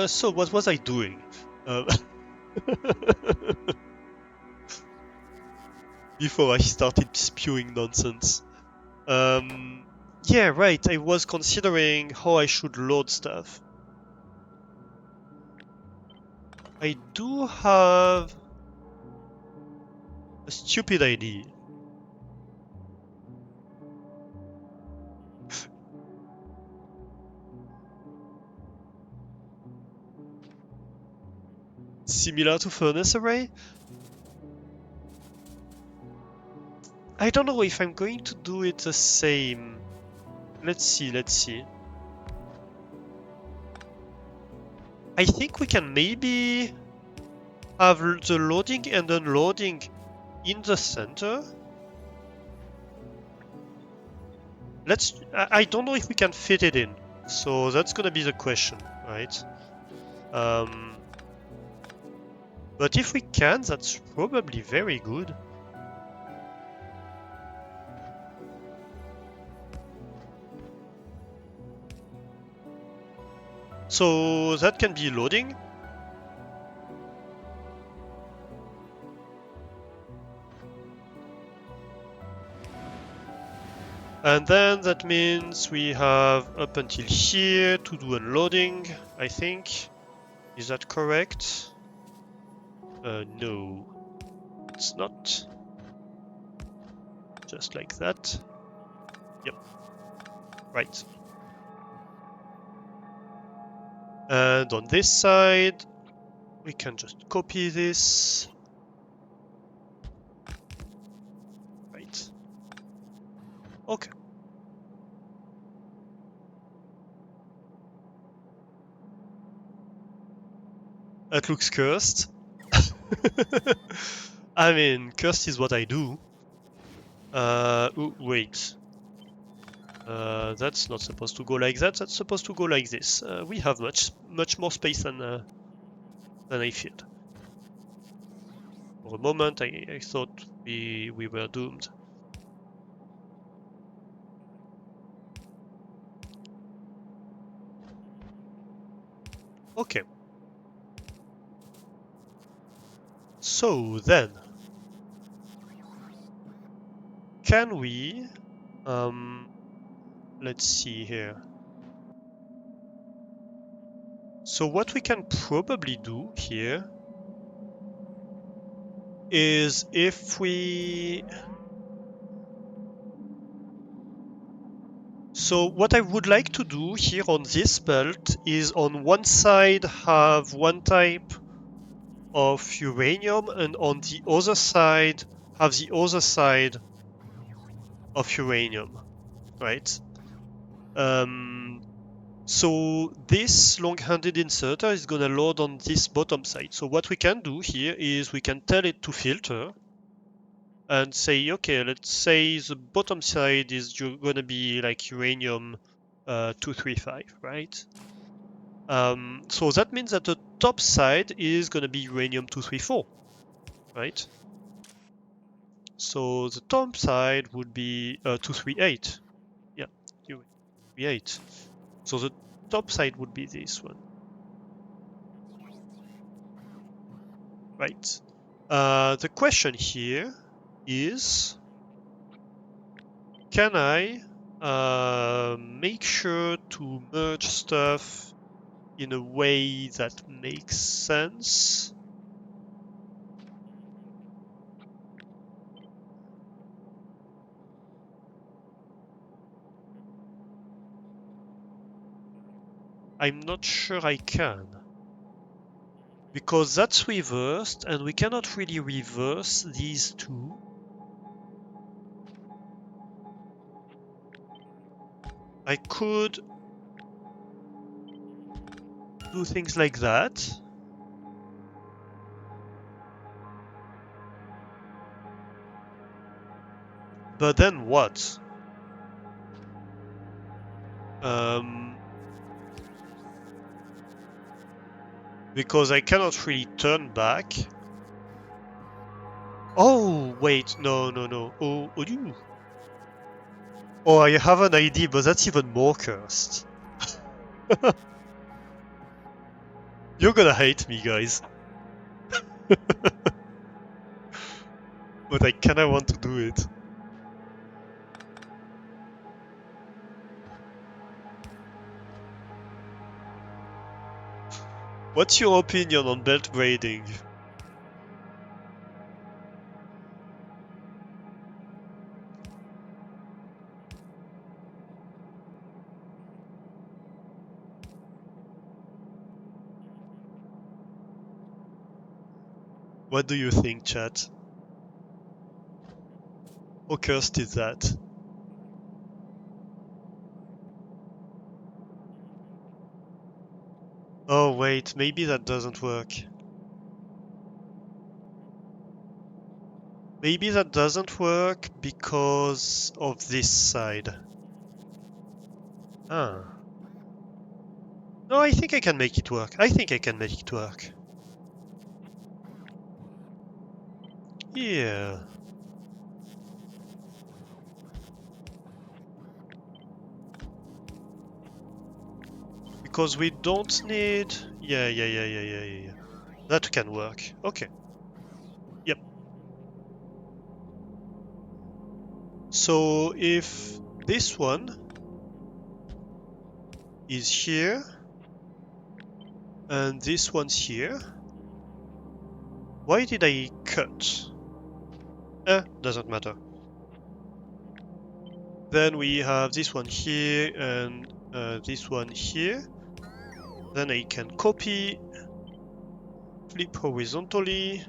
So what was I doing? Uh, before I started spewing nonsense. Yeah, right, I was considering how I should load stuff. I do have a stupid idea. Similar to furnace array? I don't know if I'm going to do it the same. Let's see. I think we can maybe have the loading and unloading in the center. I don't know if we can fit it in. So that's gonna be the question, right? But if we can, that's probably very good. So that can be loading. And then that means we have up until here to do unloading, I think. Is that correct? No, it's not. Just like that. Yep, right. And on this side, we can just copy this. Right. Okay. That looks cursed. I mean, cursed is what I do. Ooh, wait. That's not supposed to go like that. That's supposed to go like this. We have much more space than I feared. For a moment, I thought we were doomed. Okay. So then, can we? Let's see here. So what we can probably do here is if we... So what I would like to do here on this belt is on one side have one type of uranium and on the other side have the other side of uranium, right? So this long-handed inserter is gonna load on this bottom side. So what we can do here is we can tell it to filter and say, okay, let's say the bottom side is gonna be like uranium 235, right? So that means that the top side is gonna be uranium 234, right? So the top side would be 238. Yeah, 238. So the top side would be this one. Right. The question here is, can I make sure to merge stuff in a way that makes sense? I'm not sure I can. Because that's reversed, and we cannot really reverse these two. I could do things like that. But then what? Because I cannot really turn back. Oh, wait, no. Oh, you. Oh, I have an idea, but that's even more cursed. You're gonna hate me, guys. But I kinda want to do it. What's your opinion on belt braiding? What do you think, chat? How cursed is that? Oh wait, maybe that doesn't work. Maybe that doesn't work because of this side. Ah. No, I think I can make it work. I think I can make it work. Yeah. Because we don't need... Yeah. That can work. Okay. Yep. So if this one is here and this one's here, why did I cut? Doesn't matter. Then we have this one here and this one here. Then I can copy, flip horizontally,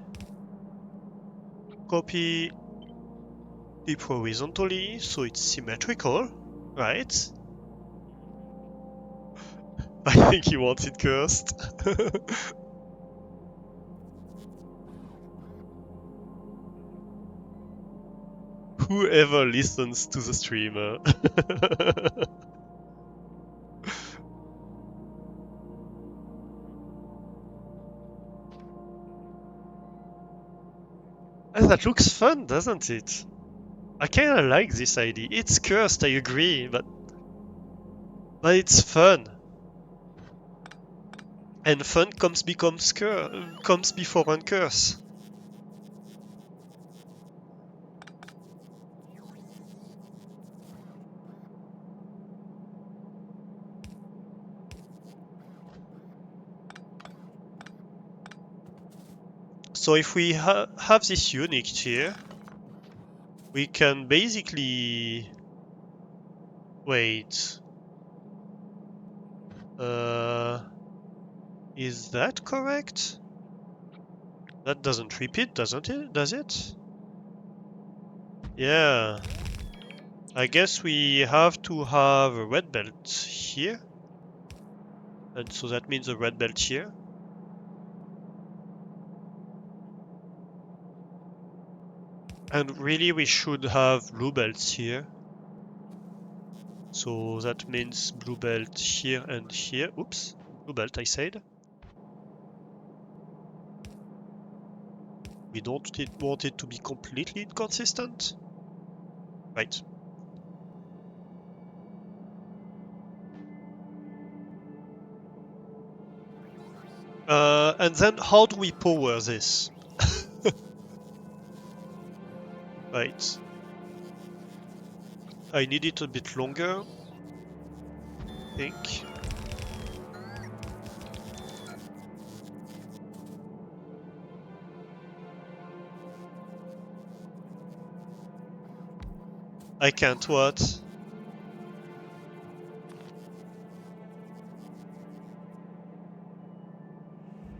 copy, flip horizontally, so it's symmetrical, right? I think he wants it cursed. Whoever listens to the streamer. And that looks fun, doesn't it? I kinda like this idea. It's cursed, I agree, but it's fun. And fun comes before uncurse. So if we have this unit here, we can basically... Wait. Is that correct? That doesn't repeat, doesn't it? Does it? Yeah. I guess we have to have a red belt here. And so that means a red belt here. And really we should have blue belts here. So that means blue belt here and here. Oops, blue belt I said. We don't want it to be completely inconsistent. Right. And then how do we power this? Right. I need it a bit longer, I think. I can't what?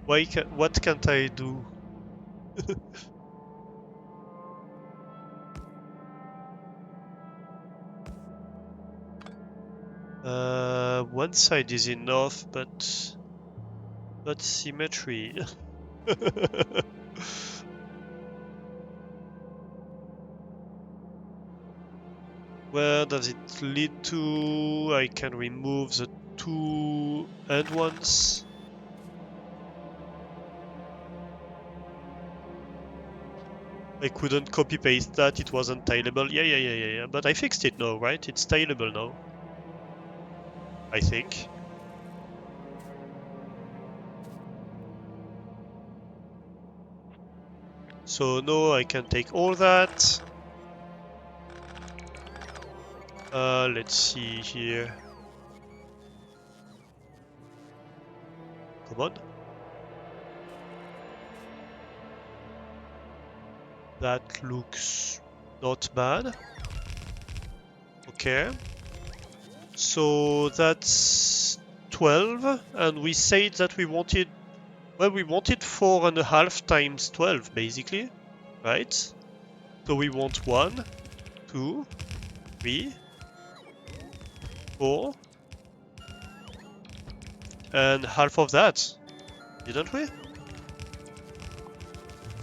What can't I do? One side is enough, but not symmetry. Where does it lead to? I can remove the two end ones. I couldn't copy paste that, it wasn't tileable. Yeah. But I fixed it now, right? It's tileable now. I think. So no, I can take all that. Let's see here. Come on. That looks not bad. Okay. So that's 12, and we said that we wanted, well, we wanted 4.5 times 12, basically, right? So we want 1, 2, 3, 4, and half of that, didn't we?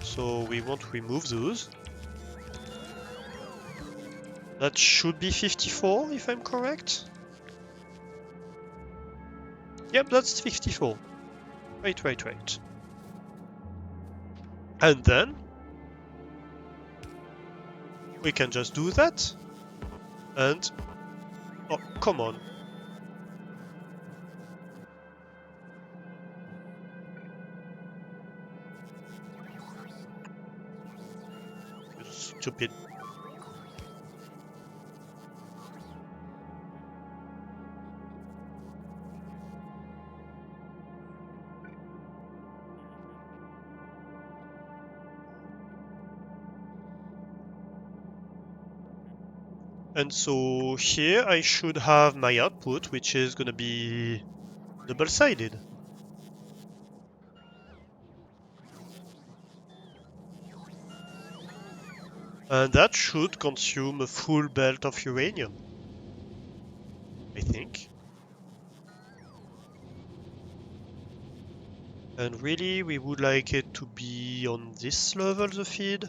So we want to remove those. That should be 54, if I'm correct. Yep, that's 54. Right. And then we can just do that. And oh, come on. You stupid. And so here I should have my output, which is gonna be double-sided. And that should consume a full belt of uranium, I think. And really, we would like it to be on this level, the feed.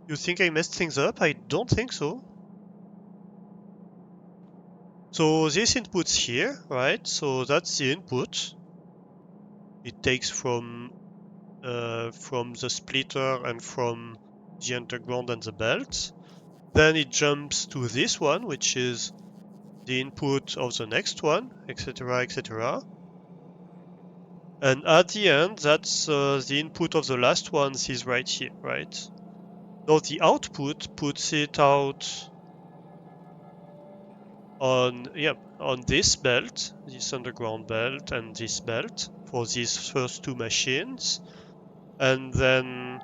You think I messed things up? I don't think so. So this input's here, right? So that's the input. It takes from the splitter and from the underground and the belt. Then it jumps to this one, which is the input of the next one, etc., etc. And at the end, that's the input of the last one is right here, right? Now the output puts it out on, on this belt, this underground belt and this belt for these first two machines, and then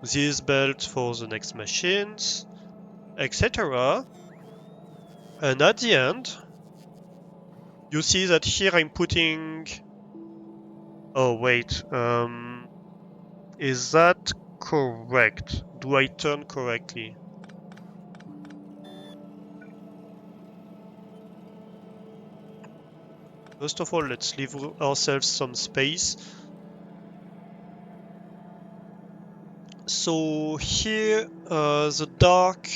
this belt for the next machines, etc. And at the end, you see that here I'm putting... Oh, wait. Is that correct? Do I turn correctly? First of all, let's leave ourselves some space. So here, the dark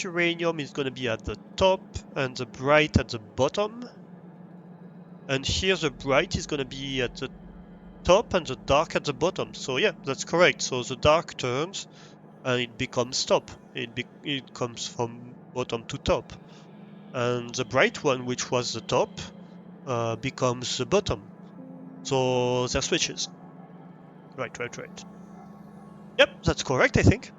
uranium is going to be at the top and the bright at the bottom. And here the bright is going to be at the top and the dark at the bottom. So yeah, that's correct. So the dark turns and it becomes top. It comes from bottom to top. And the bright one, which was the top, becomes the bottom. So they're switches. Right. Yep, that's correct, I think.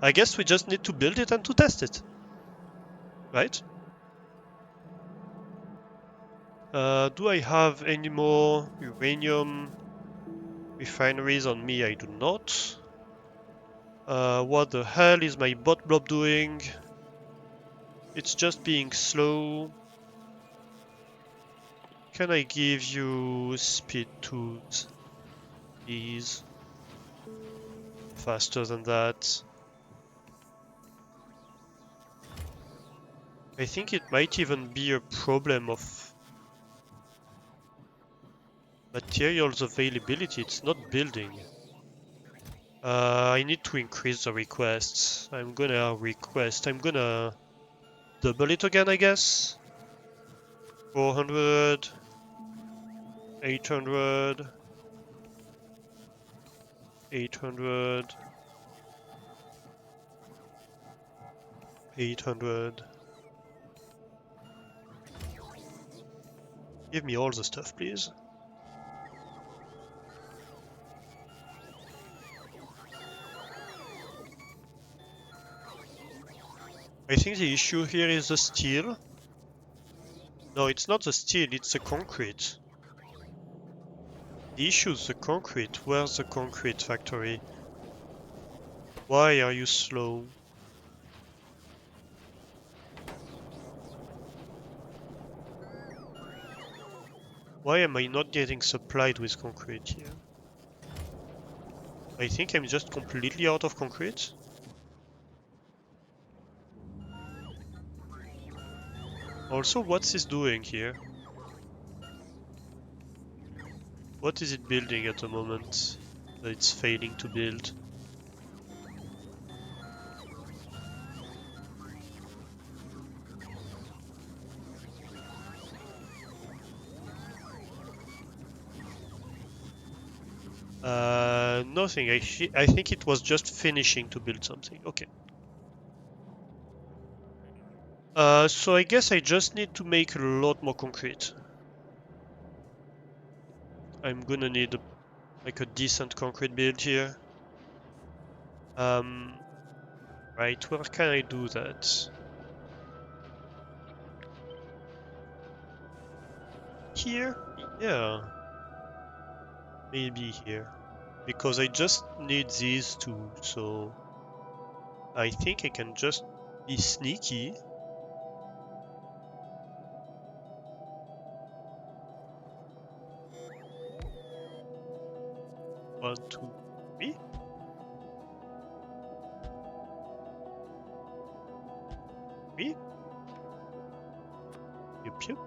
I guess we just need to build it and to test it. Right? Do I have any more uranium refineries on me? I do not. What the hell is my bot blob doing? It's just being slow. Can I give you speed 2s, please? Faster than that. I think it might even be a problem of materials availability. It's not building. I need to increase the requests. I'm gonna double it again, I guess. 400, 800, 800, 800. Give me all the stuff, please. I think the issue here is the steel. No, it's not the steel, it's the concrete. The issue is the concrete. Where's the concrete factory? Why are you slow? Why am I not getting supplied with concrete here? I think I'm just completely out of concrete. Also, what's this doing here? What is it building at the moment that it's failing to build? Nothing. I think it was just finishing to build something. Okay. So I guess I just need to make a lot more concrete. I'm gonna need like a decent concrete build here. Right, where can I do that? Here? Yeah. Maybe here. Because I just need these two, so I think I can just be sneaky. One, two, three. Three. Yup, yup.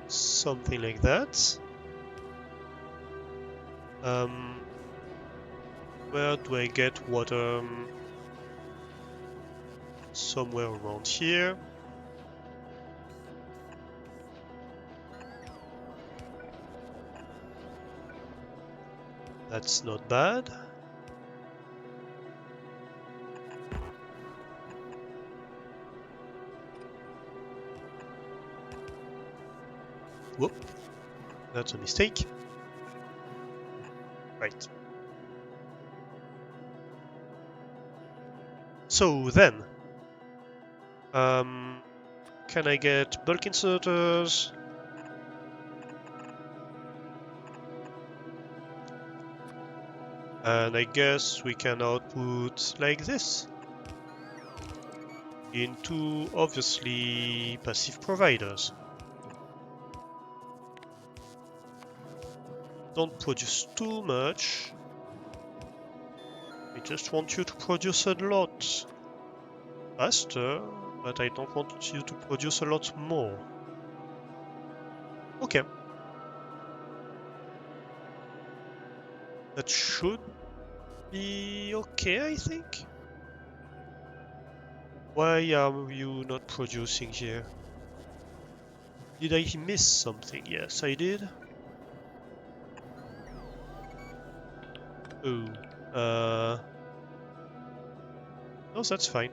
Something like that. Where do I get water? Somewhere around here. That's not bad. Whoop. That's a mistake. Right. So then, can I get bulk inserters? And I guess we can output like this into obviously passive providers. Don't produce too much. I just want you to produce a lot faster, but I don't want you to produce a lot more. Okay. That should be okay, I think. Why are you not producing here? Did I miss something? Yes, I did. Oh, no, that's fine.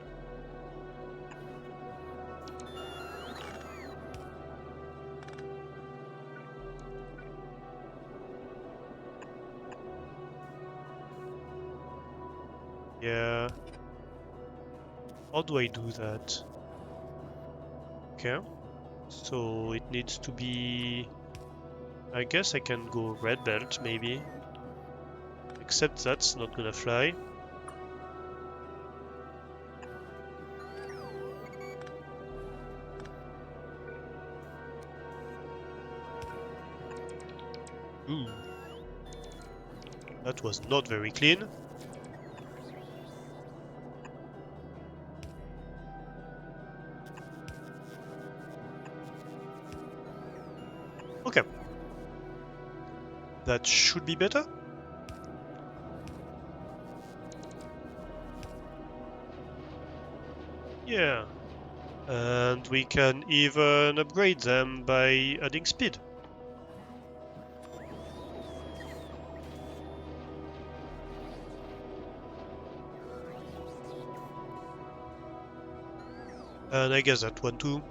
Yeah. How do I do that? Okay. So it needs to be... I guess I can go red belt, maybe. Except that's not gonna fly. Ooh. That was not very clean. Okay. That should be better. Yeah. And we can even upgrade them by adding speed. And I guess that one too.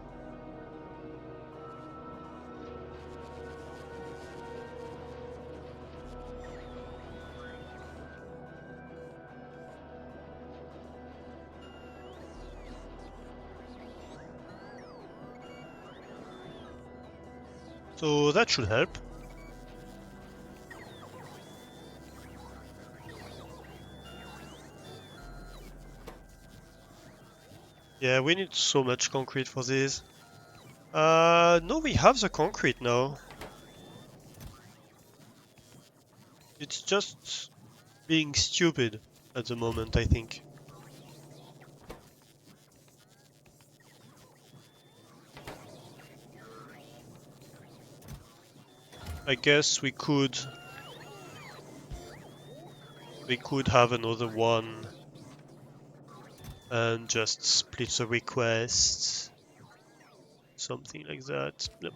So that should help. Yeah, we need so much concrete for this. No, we have the concrete now. It's just being stupid at the moment, I think. I guess we could have another one and just split the requests. Something like that. Yep.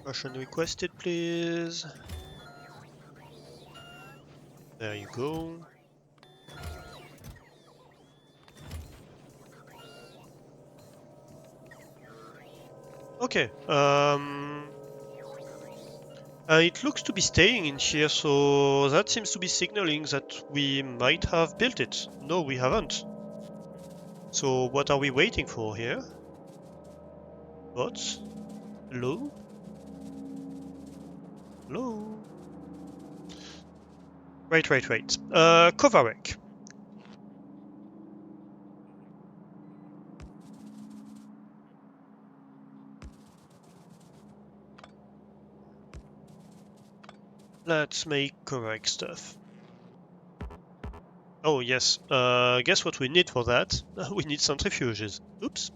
Russian requested, please. There you go. Okay. It looks to be staying in here, so that seems to be signaling that we might have built it. No, we haven't. So what are we waiting for here? What? Hello? Hello? Right. Cover wreck. Let's make correct stuff. Oh yes, guess what we need for that? We need centrifuges. Oops.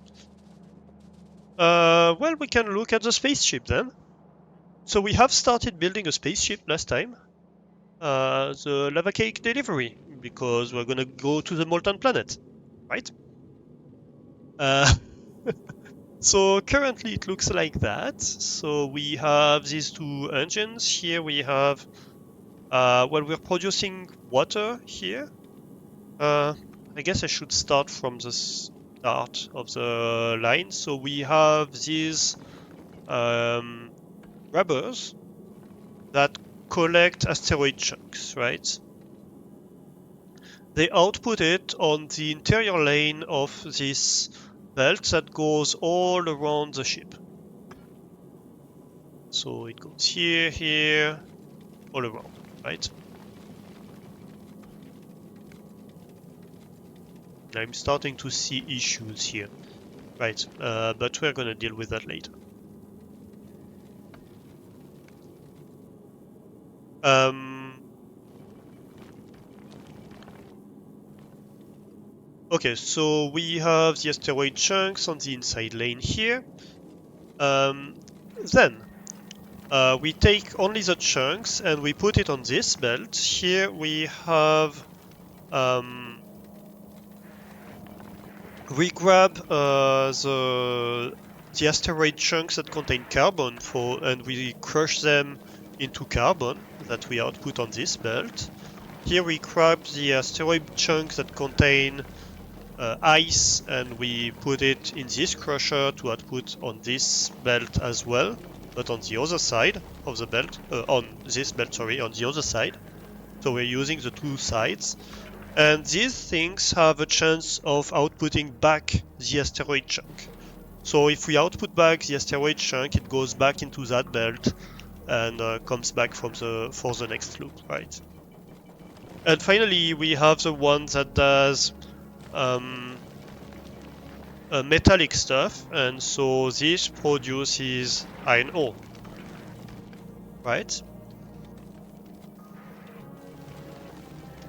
Well, we can look at the spaceship then. So we have started building a spaceship last time. The lava cake delivery, because we're gonna go to the molten planet, right? Uh, so currently it looks like that. So we have these two engines. Here we have, well, we're producing water here. I guess I should start from the start of the line. So we have these rubbers that collect asteroid chunks, right? They output it on the interior lane of this belt that goes all around the ship. So it goes here, all around, right? I'm starting to see issues here. Right, but we're gonna deal with that later. Okay, so we have the asteroid chunks on the inside lane here. Then we take only the chunks and we put it on this belt. Here we have we grab the asteroid chunks that contain carbon and we crush them into carbon that we output on this belt. Here we grab the asteroid chunks that contain ice and we put it in this crusher to output on this belt as well, but on the other side of the belt, on the other side. So we're using the two sides. And these things have a chance of outputting back the asteroid chunk. So if we output back the asteroid chunk, it goes back into that belt and comes back for the next loop, right? And finally, we have the one that does metallic stuff, and so this produces iron ore, right?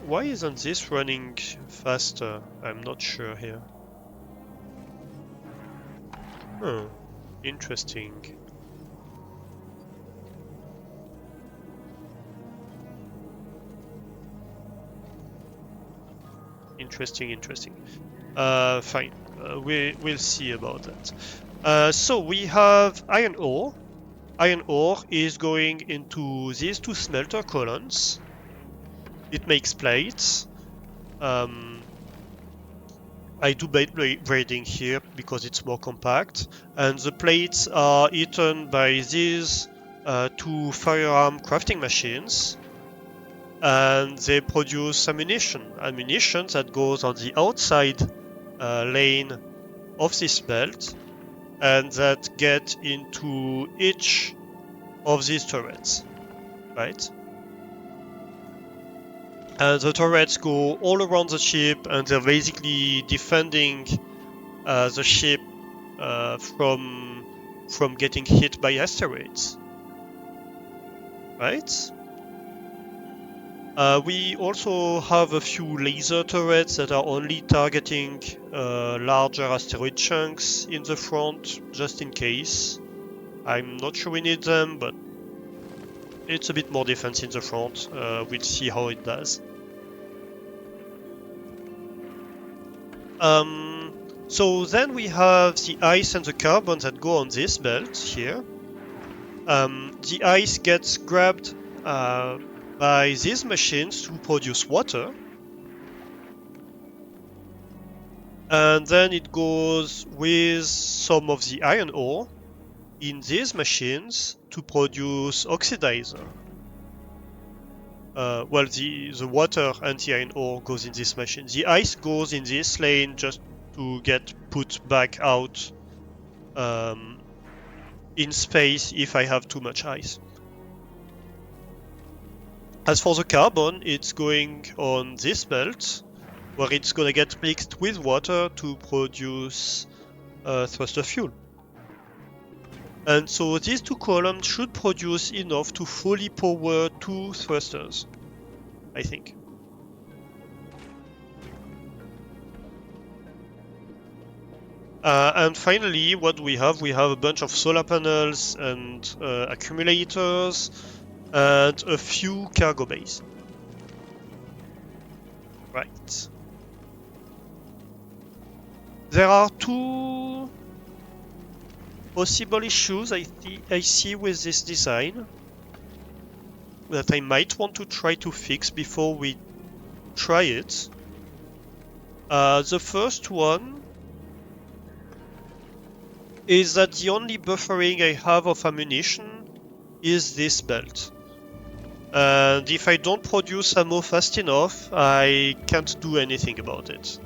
why isn't this running faster? I'm not sure here. Hmm, interesting. Interesting. Fine. We'll see about that. So we have iron ore. Iron ore is going into these two smelter columns. It makes plates. I do braiding here because it's more compact, and the plates are eaten by these two firearm crafting machines, and they produce ammunition that goes on the outside lane of this belt, and that get into each of these turrets, right? And the turrets go all around the ship, and they're basically defending the ship from getting hit by asteroids, right? We also have a few laser turrets that are only targeting larger asteroid chunks in the front, just in case. I'm not sure we need them, but it's a bit more defense in the front. We'll see how it does. So then we have the ice and the carbon that go on this belt here. The ice gets grabbed by these machines to produce water, and then it goes with some of the iron ore in these machines to produce oxidizer. Well, the water and the iron ore goes in this machine. The ice goes in this lane just to get put back out in space if I have too much ice. As for the carbon, it's going on this belt, where it's gonna get mixed with water to produce thruster fuel. And so these two columns should produce enough to fully power two thrusters, I think. And finally, what we have a bunch of solar panels and accumulators and a few cargo bays. Right. There are two possible issues I see with this design that I might want to try to fix before we try it. The first one is that the only buffering I have of ammunition is this belt. And if I don't produce ammo fast enough, I can't do anything about it.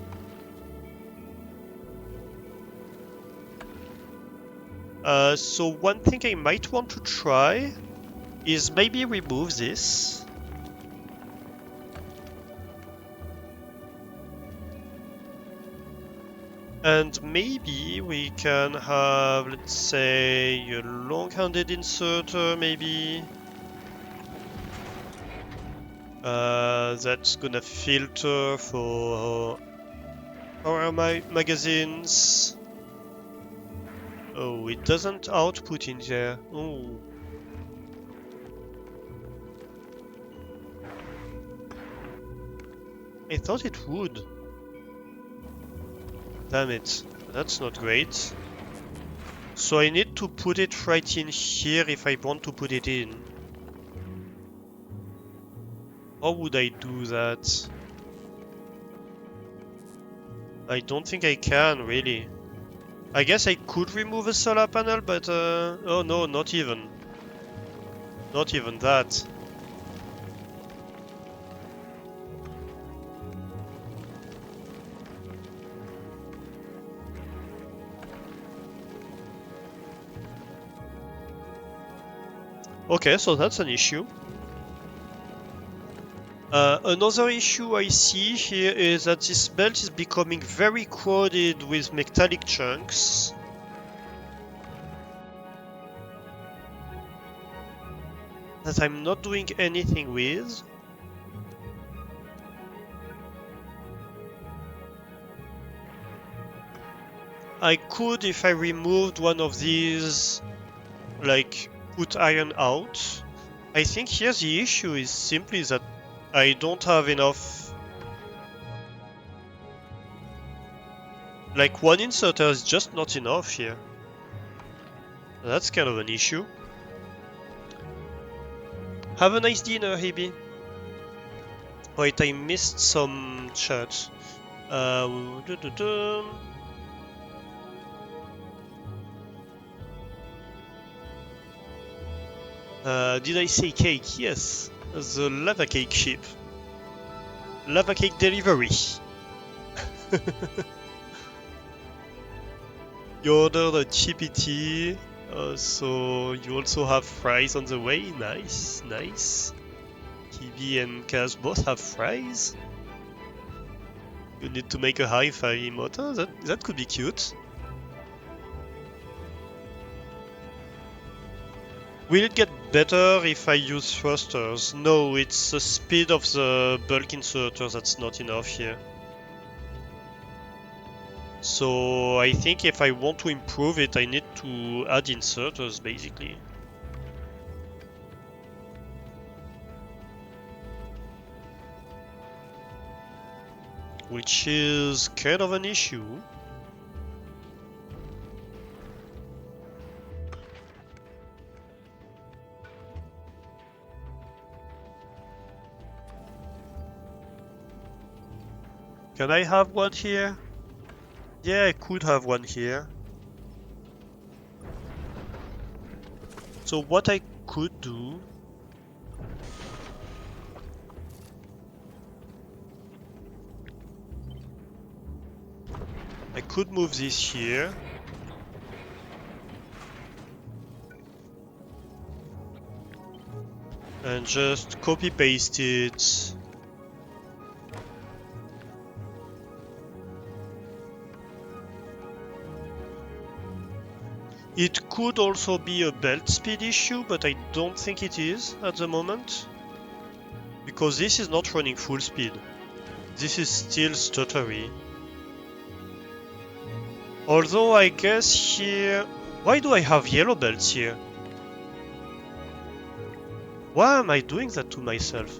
So one thing I might want to try is maybe remove this. And maybe we can have, let's say, a long-handed inserter, maybe. That's gonna filter for our magazines. Oh, it doesn't output in there. Oh. I thought it would. Damn it, that's not great. So I need to put it right in here if I want to put it in. How would I do that? I don't think I can, really. I guess I could remove a solar panel, but oh no, not even. Not even that. Okay, so that's an issue. Another issue I see here is that this belt is becoming very crowded with metallic chunks. That I'm not doing anything with. I could, if I removed one of these, like, put iron out. I think here the issue is simply that I don't have enough. Like, one inserter is just not enough here. That's kind of an issue. Have a nice dinner, Hebe. Wait, I missed some chat. Doo-doo-doo. Did I say cake? Yes. The lava cake ship. Lava cake delivery. You ordered a chippy tea, so you also have fries on the way. Nice, nice. Kiwi and Kaz both have fries. You need to make a hi-fi emote. That could be cute. Will it get better if I use thrusters? No, it's the speed of the bulk inserter that's not enough here. So I think if I want to improve it, I need to add inserters basically. Which is kind of an issue. Can I have one here? Yeah, I could have one here. So what I could do... I could move this here. And just copy paste it. It could also be a belt speed issue, but I don't think it is at the moment. Because this is not running full speed. This is still stuttery. Although I guess here... Why do I have yellow belts here? Why am I doing that to myself?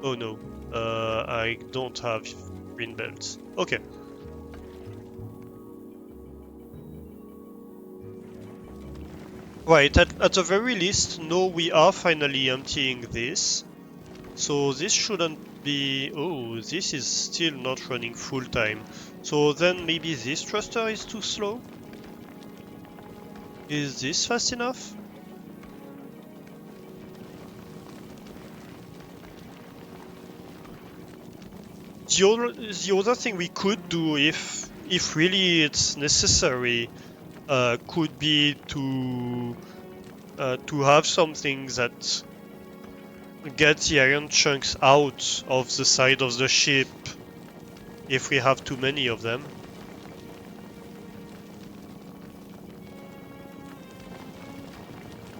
Oh no, I don't have green belts. Okay. Right, at the very least, no, we are finally emptying this. So this shouldn't be... Oh, this is still not running full time. So then maybe this thruster is too slow? Is this fast enough? The other thing we could do, if really it's necessary, could be to have something that gets the iron chunks out of the side of the ship if we have too many of them.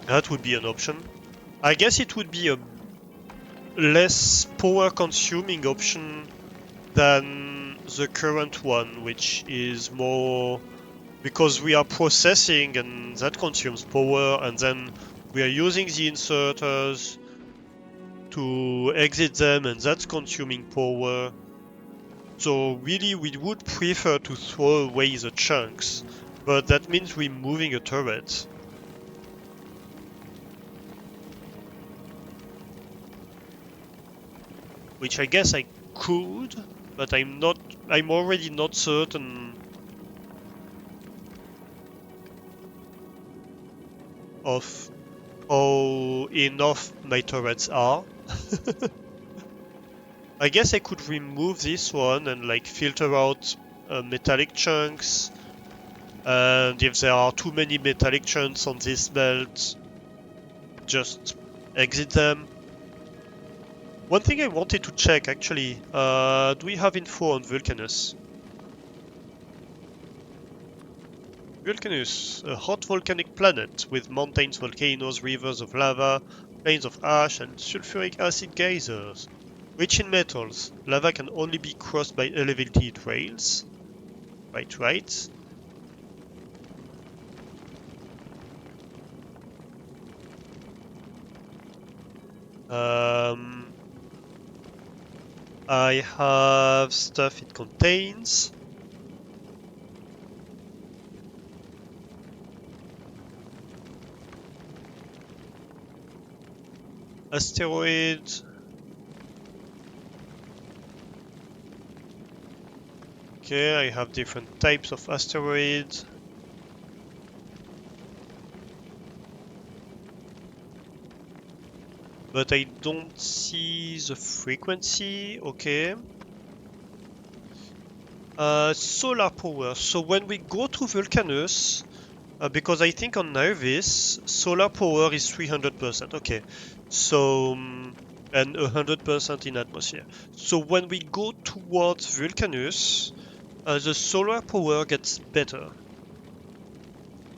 That would be an option. I guess it would be a less power consuming option than the current one, which is more because we are processing and that consumes power, and then we are using the inserters to exit them and that's consuming power. So really we would prefer to throw away the chunks, but that means we're moving a turret. Which I guess I could, but I'm already not certain of how enough my turrets are. I guess I could remove this one and like filter out metallic chunks, and if there are too many metallic chunks on this belt, just exit them. One thing I wanted to check actually, do we have info on Vulcanus? Vulcanus, a hot volcanic planet with mountains, volcanoes, rivers of lava, plains of ash, and sulfuric acid geysers. Rich in metals. Lava can only be crossed by elevated rails. Right. I have stuff it contains. Asteroid. Okay, I have different types of asteroids. But I don't see the frequency. Okay. Solar power. So when we go to Vulcanus, because I think on Nervis, solar power is 300%. Okay. So, and 100% in atmosphere. So when we go towards Vulcanus, the solar power gets better.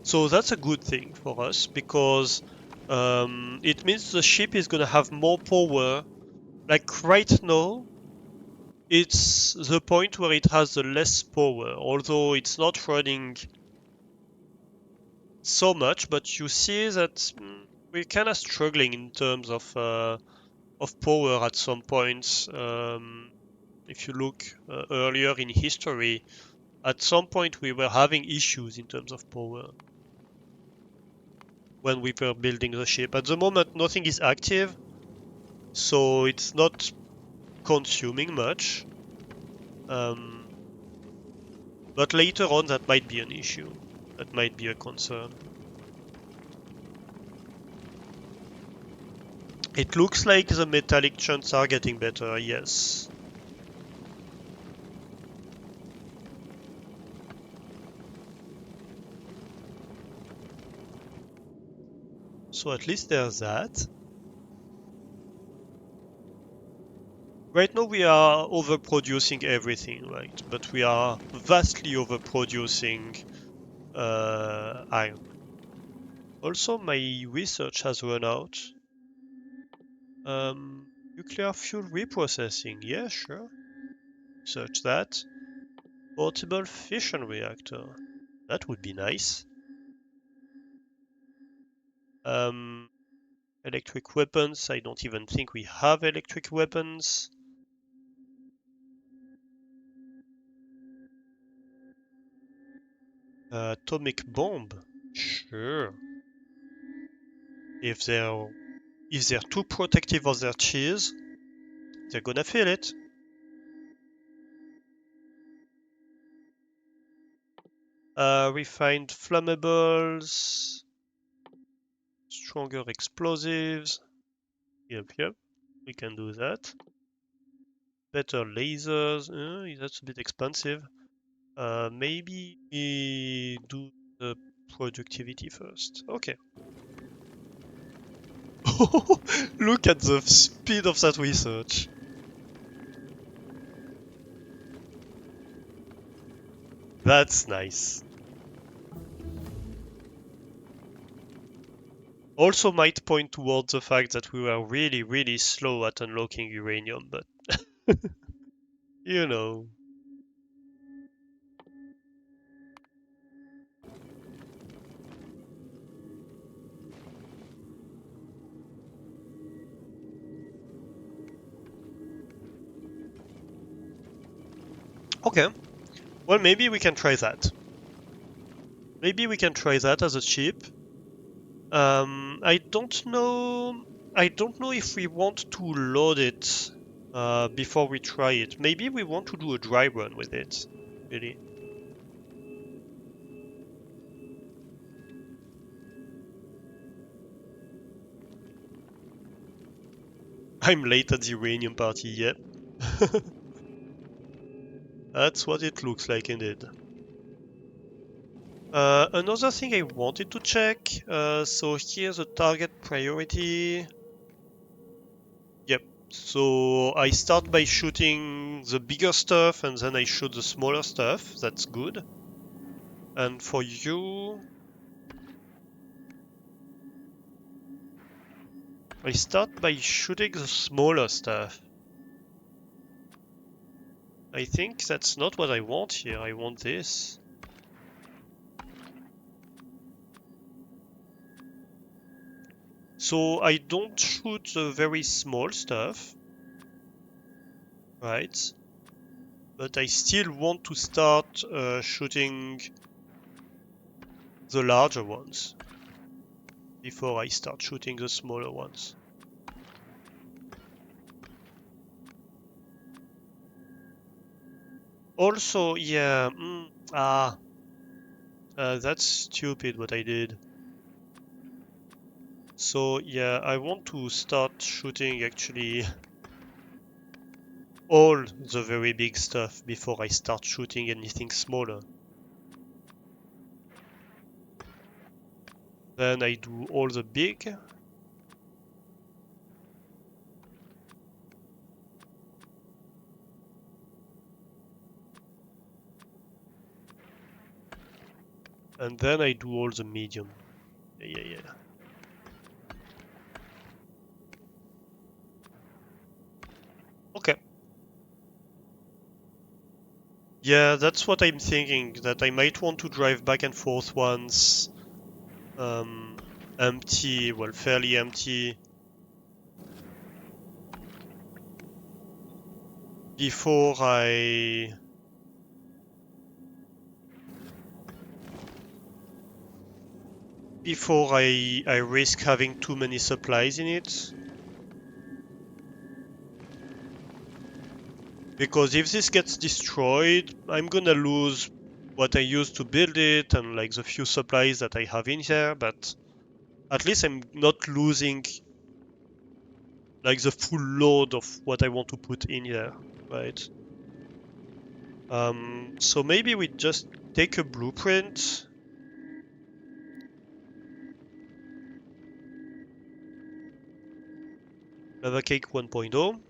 So that's a good thing for us because it means the ship is going to have more power. Like right now, it's the point where it has the less power, although it's not running so much, but you see that we're kind of struggling in terms of power at some points. If you look earlier in history, at some point we were having issues in terms of power when we were building the ship. At the moment, nothing is active, so it's not consuming much. Um, but later on, that might be an issue. That might be a concern. It looks like the metallic chunks are getting better, yes. So at least there's that. Right now we are overproducing everything, right? But we are vastly overproducing iron. Also, my research has run out. Nuclear fuel reprocessing, yeah, sure. Search that. Portable fission reactor. That would be nice. Um, Electric weapons. I don't even think we have electric weapons. Atomic bomb. Sure. If they're too protective of their cheese, they're gonna feel it. Refined flammables. Stronger explosives. Yep. We can do that. Better lasers. That's a bit expensive. Maybe we do the productivity first. Okay. Look at the speed of that research. That's nice. Also might point towards the fact that we were really, really slow at unlocking uranium, but you know. Okay. Well, maybe we can try that. Maybe we can try that as a chip. I don't know. I don't know if we want to load it before we try it. Maybe we want to do a dry run with it. Really. I'm late at the uranium party, yep. That's what it looks like indeed. Another thing I wanted to check, so here's a target priority. Yep, so I start by shooting the bigger stuff and then I shoot the smaller stuff, that's good. And for you, I start by shooting the smaller stuff. I think that's not what I want here. I want this. So I don't shoot the very small stuff, right? But I still want to start shooting the larger ones before I start shooting the smaller ones. Also, yeah, that's stupid what I did. So yeah, I want to start shooting actually all the very big stuff before I start shooting anything smaller. Then I do all the big. And then I do all the medium. Yeah. Okay. Yeah, that's what I'm thinking, that I might want to drive back and forth once empty, well, fairly empty, before I risk having too many supplies in it. Because if this gets destroyed, I'm gonna lose what I used to build it and like the few supplies that I have in here, but at least I'm not losing like the full load of what I want to put in here, right? So maybe we just take a blueprint. Lava Cake 1.0.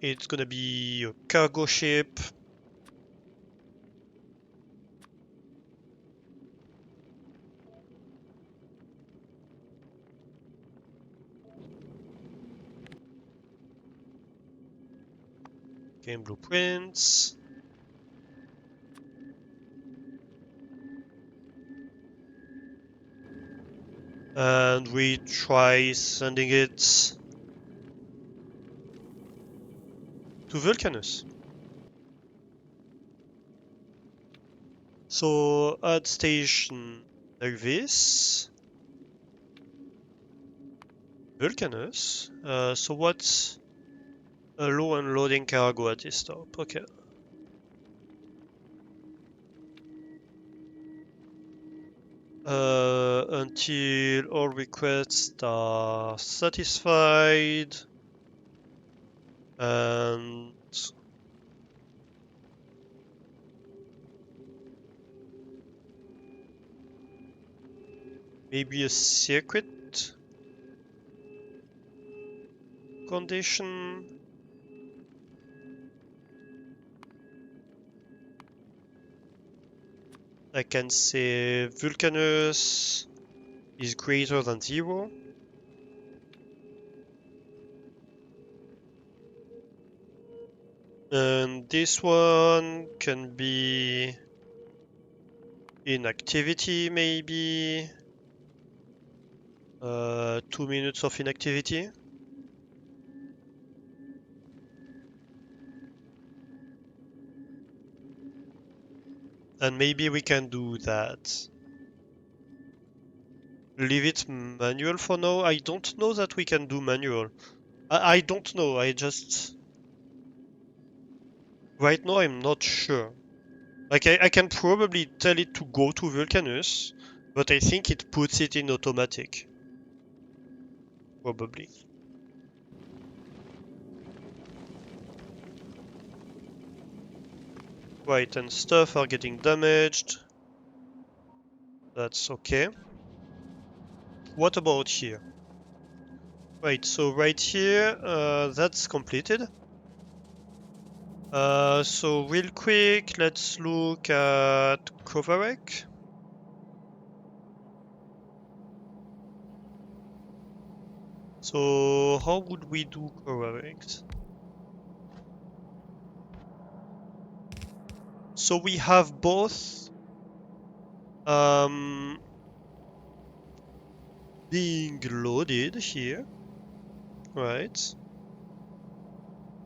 It's gonna be a cargo ship. Game blueprints. And we try sending it to Vulcanus. So add station like this. Vulcanus. So what's a low unloading cargo at this stop? Okay. Until all requests are satisfied. And maybe a secret condition. I can say Vulcanus is greater than 0. And this one can be inactivity maybe. 2 minutes of inactivity. And maybe we can do that. Leave it manual for now. I don't know that we can do manual. I don't know. Right now I'm not sure. Like I can probably tell it to go to Vulcanus, but I think it puts it in automatic. Probably. Right, and stuff are getting damaged. That's okay. What about here? Right, so right here, that's completed. So real quick, let's look at Kovarek. So how would we do correct? So we have both being loaded here, right?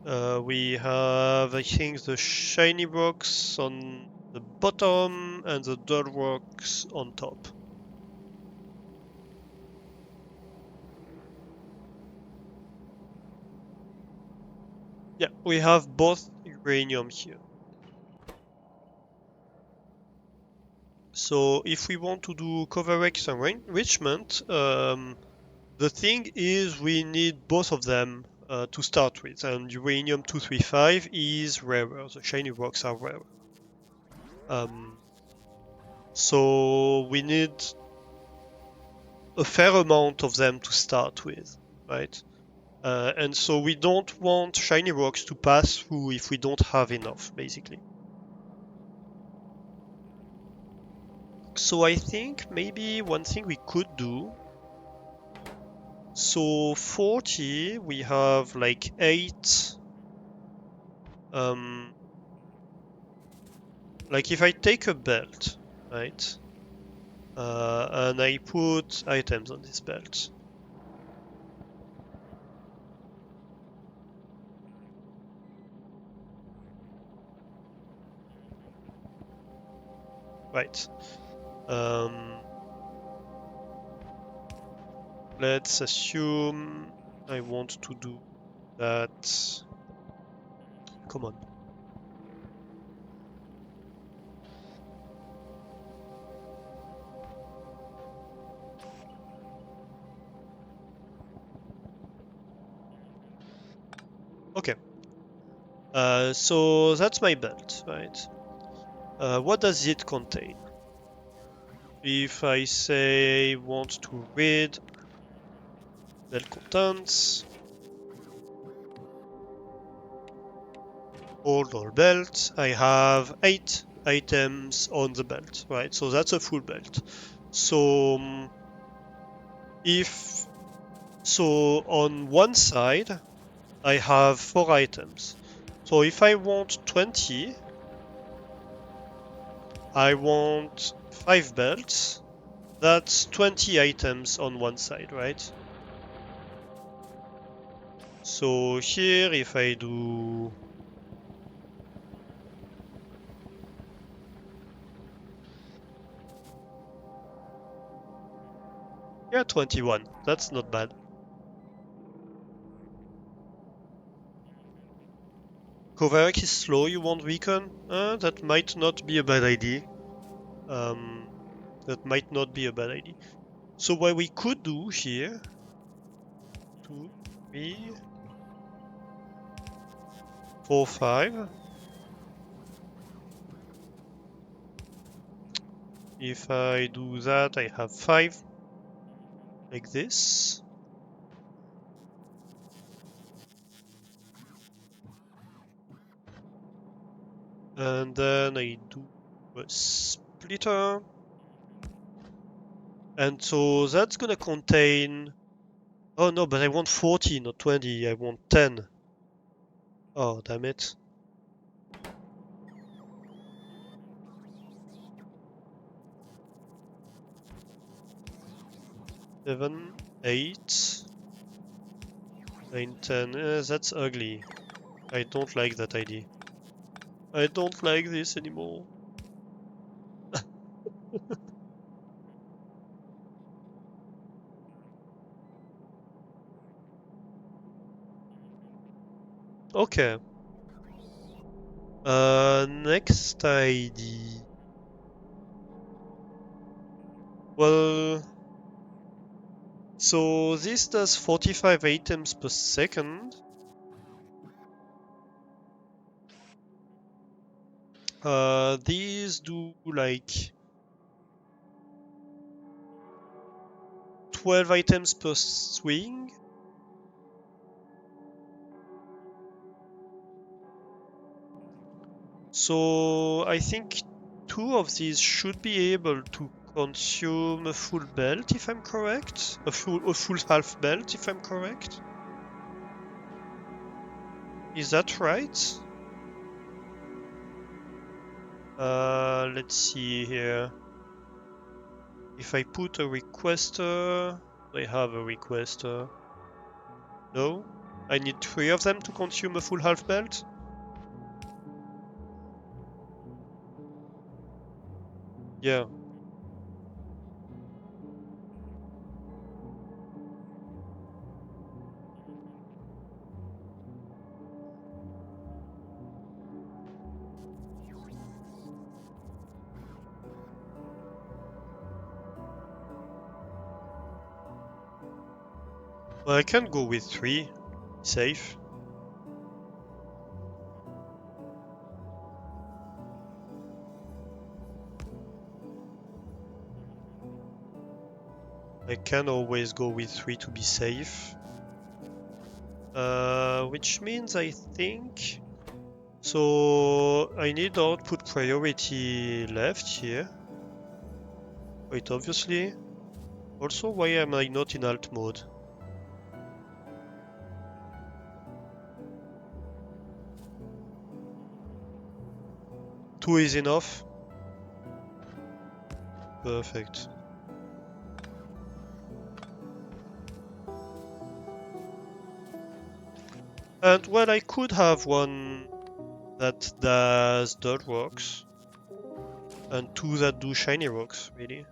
We have, I think, the shiny rocks on the bottom and the dull rocks on top. Yeah, we have both uranium here. So if we want to do Covarex enrichment, the thing is we need both of them to start with, and uranium 235 is rarer. The shiny rocks are rarer. So we need a fair amount of them to start with, right? And so we don't want shiny rocks to pass through if we don't have enough, basically. So I think maybe one thing we could do. So 40, we have like 8. Like if I take a belt, right? And I put items on this belt. Right. Let's assume I want to do that. Come on. Okay. So that's my belt, right? What does it contain? If I say want to read belt contents, hold all belt, I have 8 items on the belt, right? So that's a full belt. So if so on one side I have 4 items. So if I want 20, I want 5 belts. That's 20 items on one side, right? So here if I do yeah, 21. That's not bad. Kovac is slow, you want recon? That might not be a bad idea. Um, that might not be a bad idea. So what we could do here, 2, 3, 4, 5. If I do that, I have 5, like this. And then I do a splitter. And so that's gonna contain... Oh no, but I want 40, not 20. I want 10. Oh, damn it. 7, 8, 9, 10. That's ugly. I don't like that idea. I don't like this anymore. Okay. Next ID. Well, so this does 45 items per second. These do like 12 items per swing. So I think 2 of these should be able to consume a full belt, if I'm correct. A full half belt, if I'm correct. Is that right? Let's see here. If I put a requester, I have a requester. No? I need 3 of them to consume a full half belt? Yeah. Well, I can go with 3. Safe. I can always go with 3 to be safe. Which means I think... So I need output priority left here. Quite obviously. Also, why am I not in alt mode? Two is enough? Perfect. And well, I could have one that does dirt rocks. And 2 that do shiny rocks, really.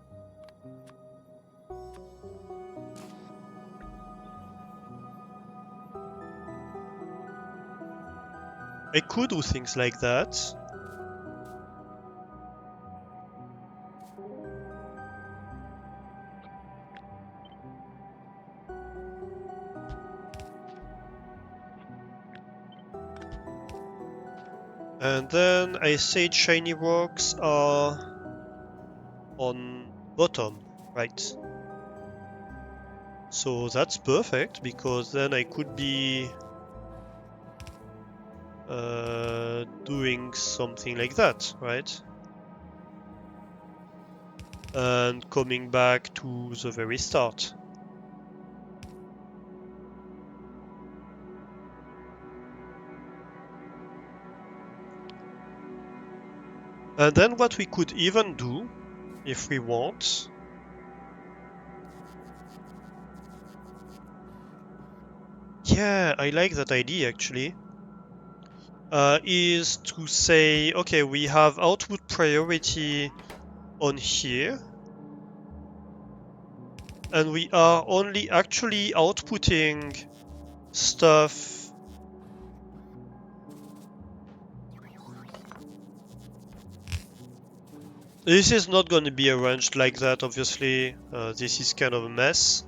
I could do things like that. And then I said shiny rocks are on bottom, right? So that's perfect, because then I could be doing something like that, right? And coming back to the very start. And then what we could even do, if we want, yeah, I like that idea actually, is to say, okay, we have output priority on here, and we are only actually outputting stuff This is not going to be arranged like that, obviously. This is kind of a mess.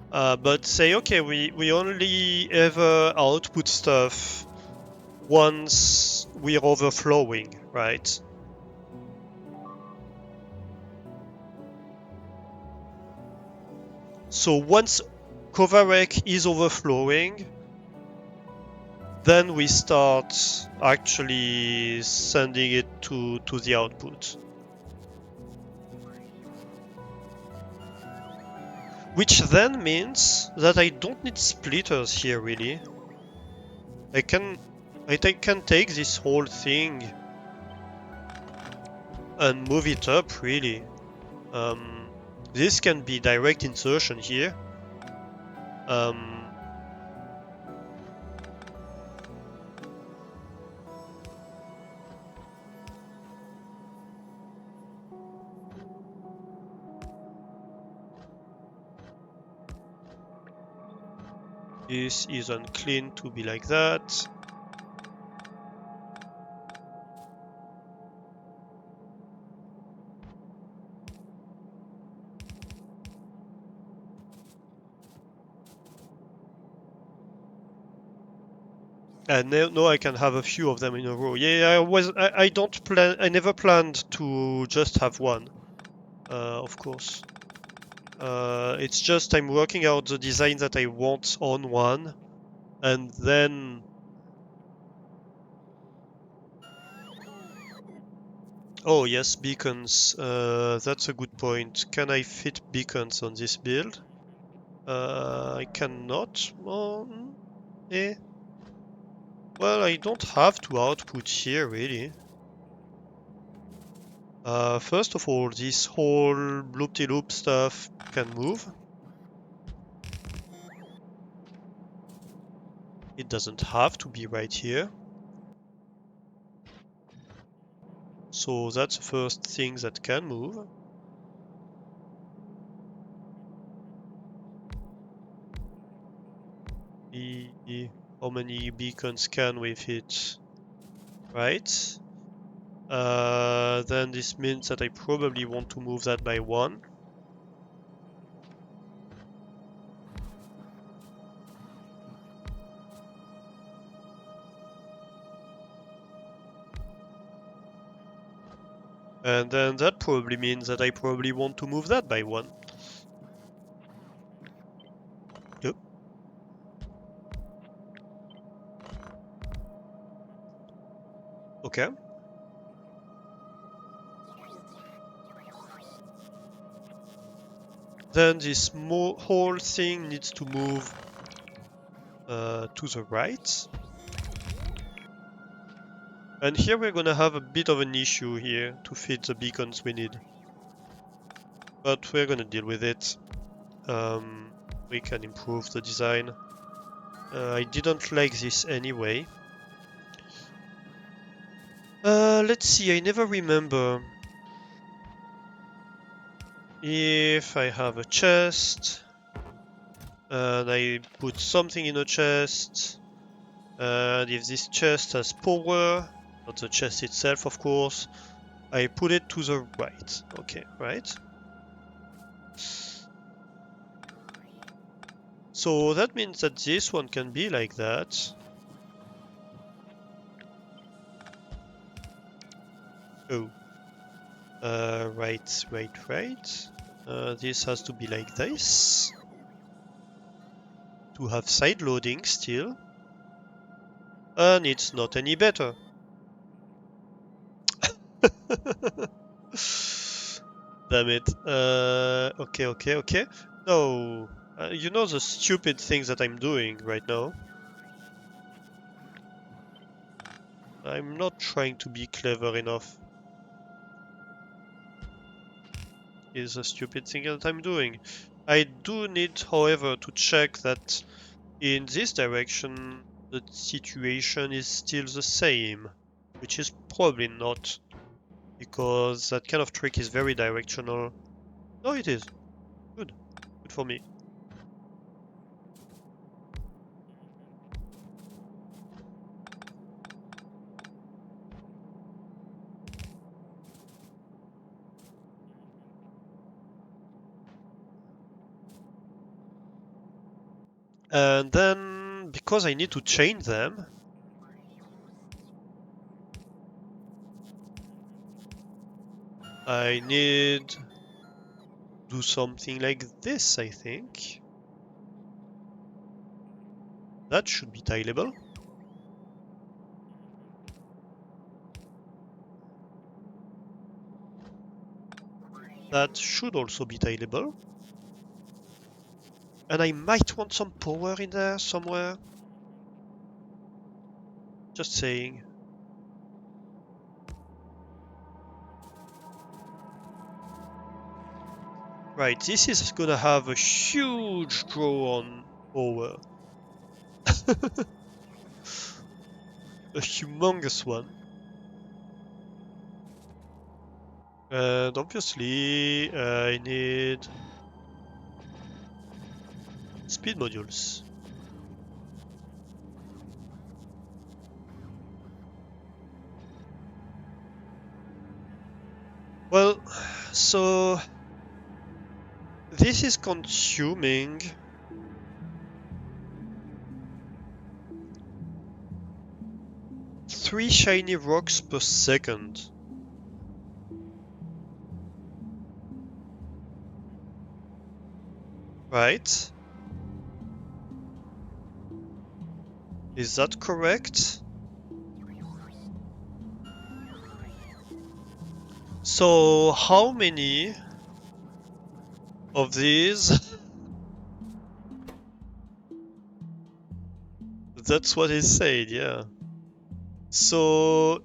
But say, okay, we only ever output stuff once we're overflowing, right? So once Kovarek is overflowing, then we start actually sending it to the output. Which then means that I don't need splitters here, really. I can take this whole thing and move it up, really. This can be direct insertion here. This is unclean to be like that. And now I can have a few of them in a row. Yeah, I never planned to just have one, of course. It's just I'm working out the design that I want on one, and then Oh yes, beacons. That's a good point. Can I fit beacons on this build? I cannot. Eh. Well, I don't have to output here really. First of all, this whole loop-de-loop stuff can move. It doesn't have to be right here. So that's the first thing that can move. How many beacons can we fit? Right. Then this means that I probably want to move that by one. And then that probably means that I probably want to move that by one. Yep. Okay. Then this whole thing needs to move to the right. And here we're gonna have a bit of an issue here to fit the beacons we need. But we're gonna deal with it. We can improve the design. I didn't like this anyway. Let's see, I never remember if I have a chest and I put something in a chest, and if this chest has power, not the chest itself of course, I put it to the right. Okay, right. So that means that this one can be like that. Oh. Right. This has to be like this. To have side loading still. And it's not any better. Damn it. Okay. No. You know the stupid things that I'm doing right now? I'm not trying to be clever enough. Is a stupid thing that I'm doing. I do need, however, to check that in this direction the situation is still the same, which is probably not, because that kind of trick is very directional. No, it is. Good. Good for me. And then, because I need to chain them, I need to do something like this, I think. That should be tileable. That should also be tileable. And I might want some power in there somewhere. Just saying. Right, this is gonna have a huge draw on power. A humongous one. And obviously, I need speed modules. Well, so this is consuming three shiny rocks per second. Right? Is that correct? So how many of these? That's what it said, yeah. So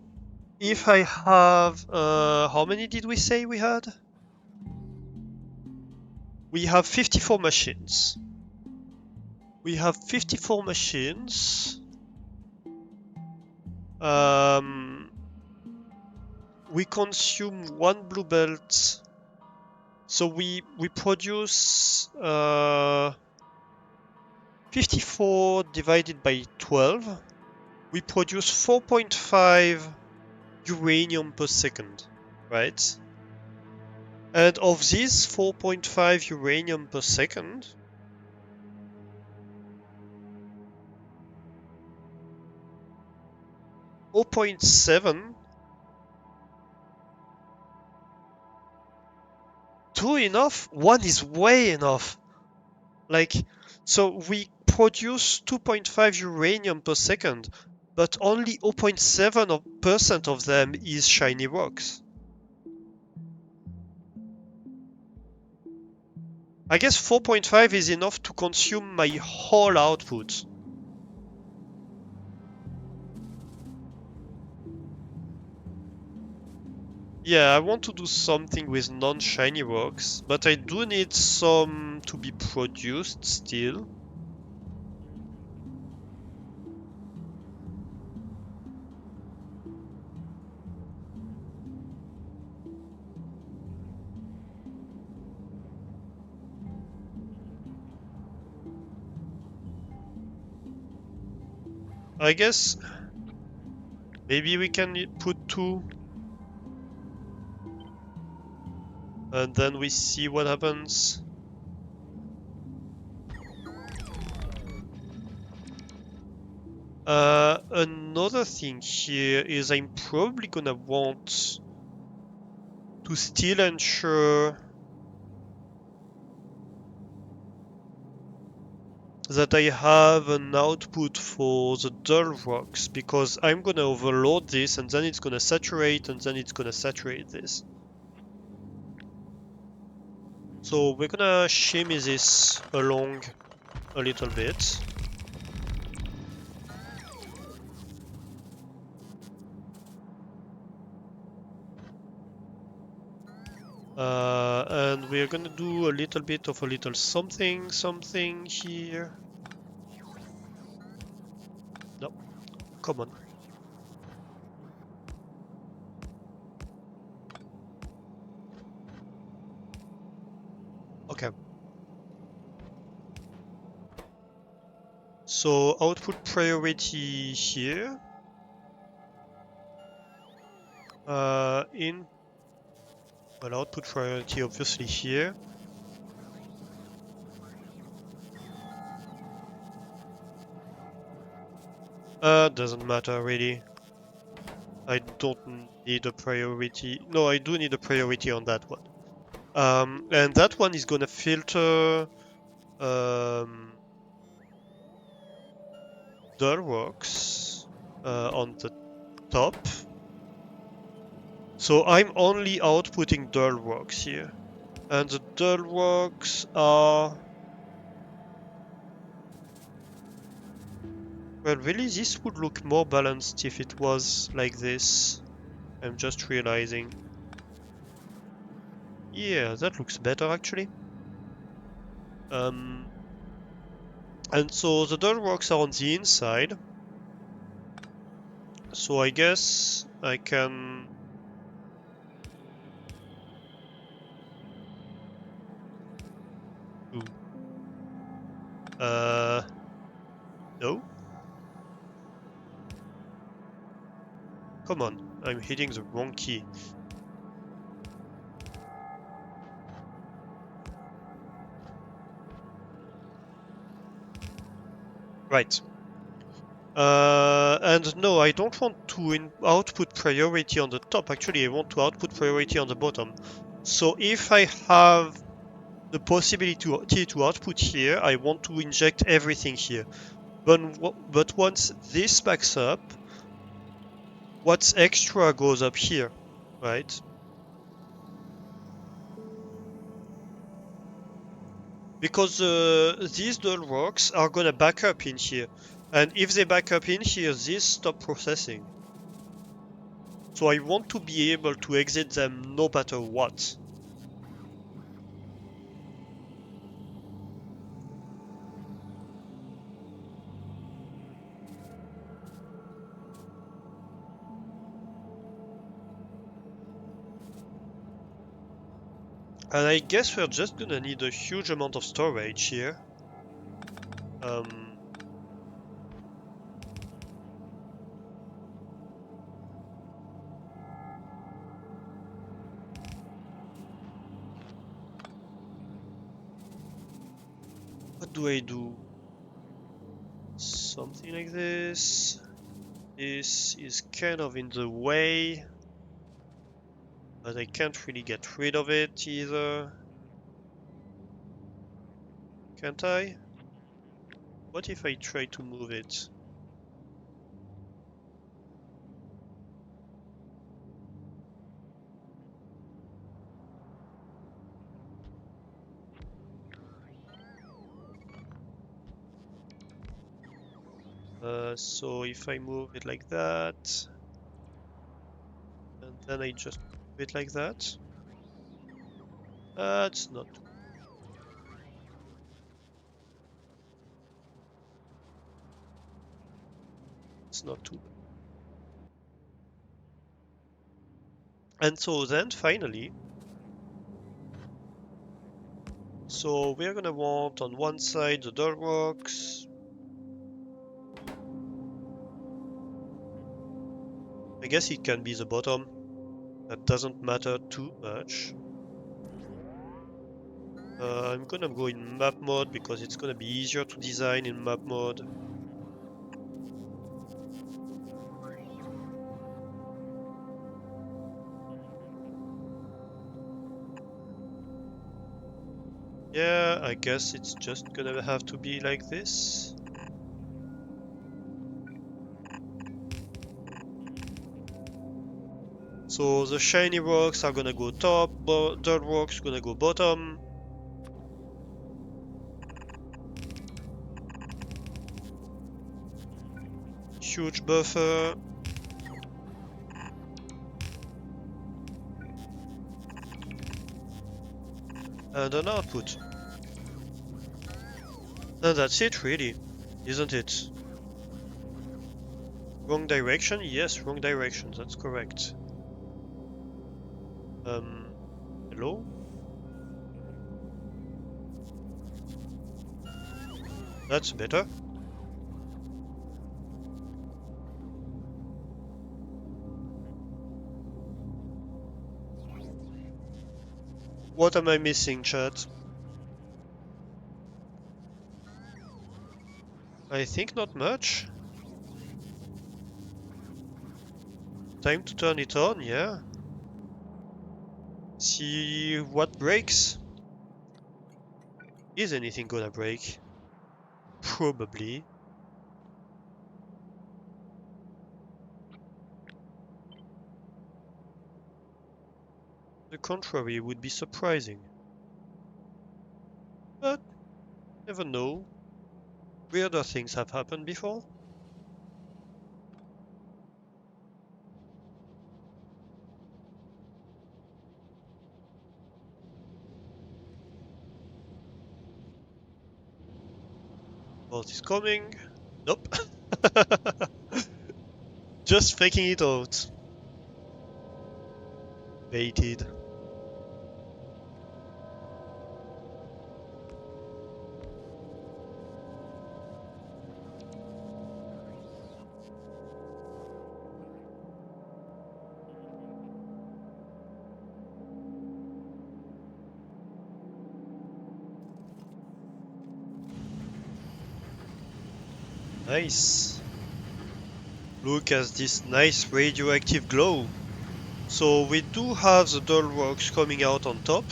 if I have, how many did we say we had? We have 54 machines. We have 54 machines. We consume one blue belt. So we produce 54 divided by 12. We produce 4.5 uranium per second, right? And of this 4.5 uranium per second, 0.7, two enough? One is way enough. Like, so we produce 2.5 uranium per second, but only 0.7% of them is shiny rocks. I guess 4.5 is enough to consume my whole output. Yeah, I want to do something with non-shiny rocks, but I do need some to be produced still. I guess maybe we can put 2 and then we see what happens. Another thing here is I'm probably gonna want to still ensure that I have an output for the dull rocks, because I'm gonna overload this and then it's gonna saturate and then it's gonna saturate this. So we're gonna shimmy this along a little bit. And we're gonna do a little bit of a little something here. No, come on. Okay. So output priority here. Well, output priority obviously here. Doesn't matter really. I don't need a priority. No, I do need a priority on that one. And that one is gonna filter dull rocks on the top. So I'm only outputting dull rocks here. And the dull rocks are... Well, really, this would look more balanced if it was like this. I'm just realizing. Yeah, that looks better actually. And so the dull rocks are on the inside. So I guess I can... Ooh. No? Come on, I'm hitting the wrong key. Right. And no, I don't want to output priority on the top. Actually, I want to output priority on the bottom. So if I have the possibility to output here, I want to inject everything here. But once this backs up, what's extra goes up here, right? Because these dual rocks are gonna back up in here. And if they back up in here, these stop processing. So I want to be able to exit them no matter what. And I guess we're just gonna need a huge amount of storage here. What do I do? Something like this. This is kind of in the way, but I can't really get rid of it either. Can't I? What if I try to move it? So if I move it like that, and then I just move it like that, it's not. It's not too bad. And so then finally, so we're gonna want on one side the dirt rocks. I guess it can be the bottom. That doesn't matter too much. I'm gonna go in map mode because it's gonna be easier to design in map mode. Yeah, I guess it's just gonna have to be like this. So the shiny rocks are gonna go top, dirt rocks gonna go bottom. Huge buffer. And an output. And that's it really, isn't it? Wrong direction? Yes, wrong direction, that's correct. Hello? That's better. What am I missing, chat? I think not much. Time to turn it on, yeah. See what breaks. Is anything gonna break? Probably. The contrary would be surprising. But never know. Weirder things have happened before. Bolt is coming. Nope. Just faking it out. Baited. Nice. Look at this nice radioactive glow. So we do have the dull rocks coming out on top.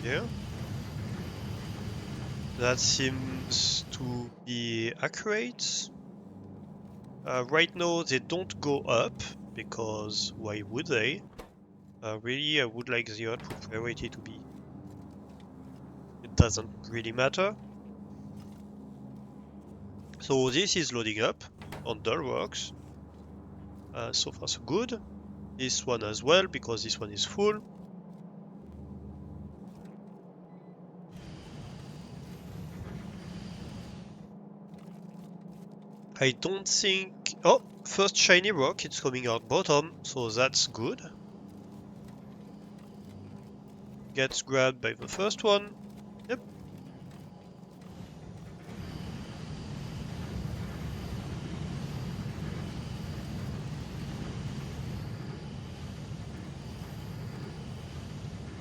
Yeah. That seems to be accurate. Right now they don't go up, because why would they? Really, I would like the output priority to be doesn't really matter. So this is loading up on Dullworks. So far so good. This one as well, because this one is full. I don't think... Oh, first shiny rock, it's coming out bottom, so that's good. Gets grabbed by the first one. Yep.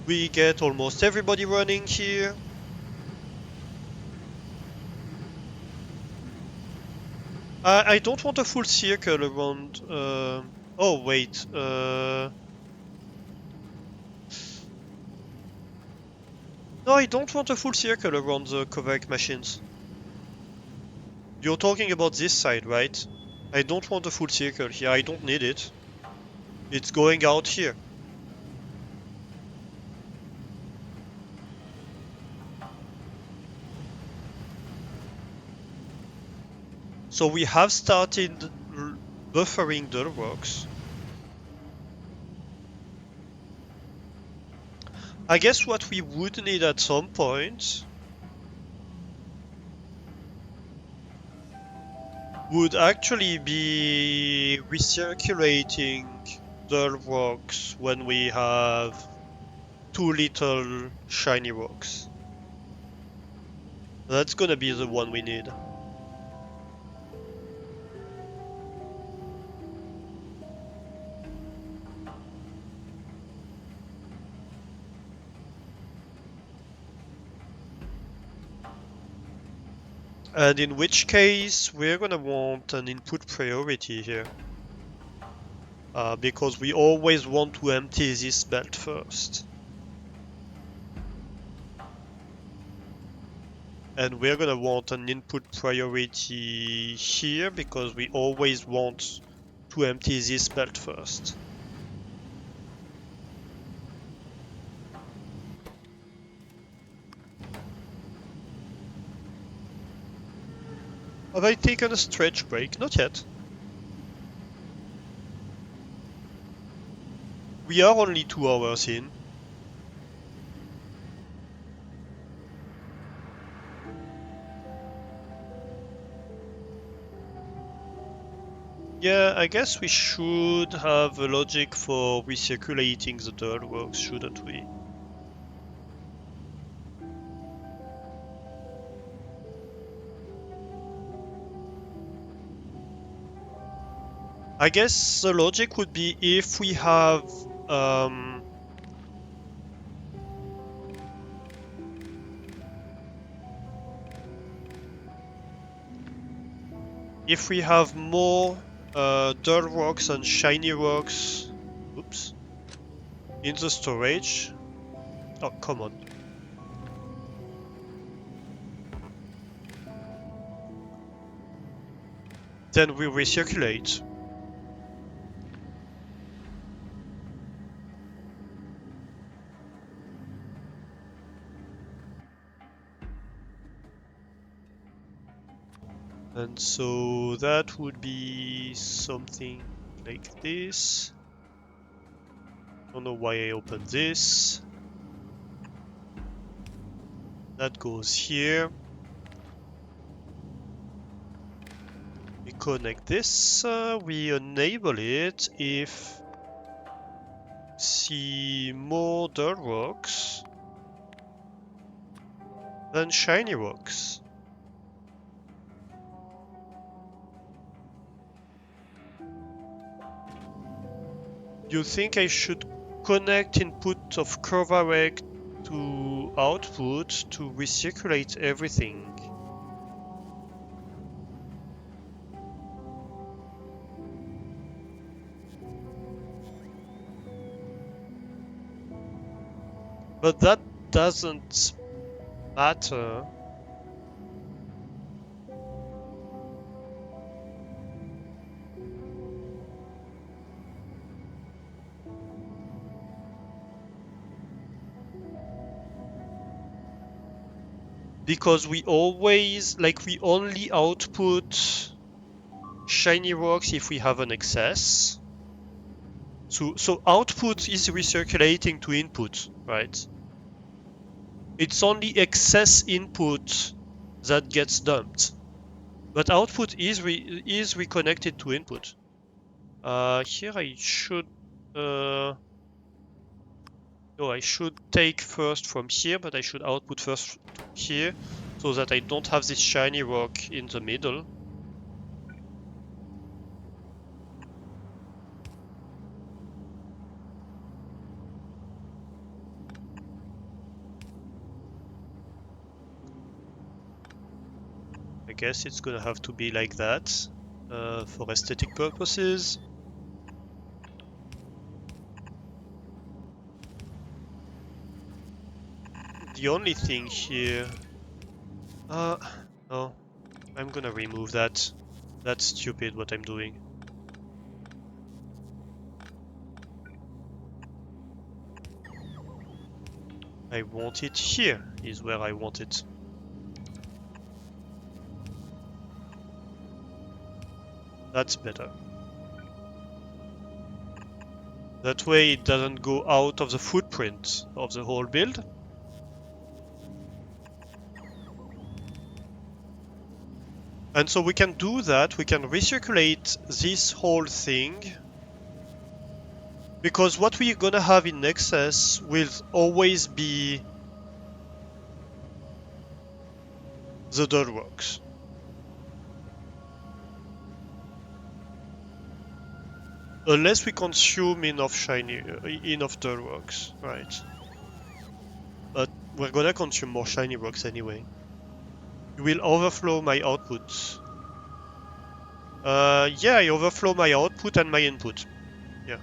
We get almost everybody running here. I don't want a full circle around... Oh, wait. No, I don't want a full circle around the Kovac machines. You're talking about this side, right? I don't want a full circle here. I don't need it. It's going out here. So we have started buffering the rocks. I guess what we would need at some point would actually be recirculating the rocks when we have too little shiny rocks. That's gonna be the one we need. And in which case, we're gonna want an input priority here. Because we always want to empty this belt first. And we're gonna want an input priority here because we always want to empty this belt first. Have I taken a stretch break? Not yet. We are only 2 hours in. Yeah, I guess we should have a logic for recirculating the dirt works, shouldn't we? I guess the logic would be if we have more dull rocks and shiny rocks, oops, in the storage. Oh, come on. Then we recirculate. And so that would be something like this. Don't know why I opened this. That goes here. We connect this, we enable it if see more dirt rocks than shiny rocks. You think I should connect input of Kovarek to output to recirculate everything? But that doesn't matter. because we always, like, we only output shiny rocks if we have an excess. So output is recirculating to input, right? It's only excess input that gets dumped, but output is reconnected to input. Here I should no, I should take first from here, but I should output first here so that I don't have this shiny rock in the middle. I guess it's gonna have to be like that for aesthetic purposes. The only thing here... no, I'm gonna remove that. That's stupid what I'm doing. I want it here, is where I want it. That's better. That way it doesn't go out of the footprint of the whole build. And so we can do that, we can recirculate this whole thing, because what we're gonna have in excess will always be the dirt rocks. Unless we consume enough enough dirt rocks, right? But we're gonna consume more shiny rocks anyway. You will overflow my output. Yeah, I overflow my output and my input. Yeah.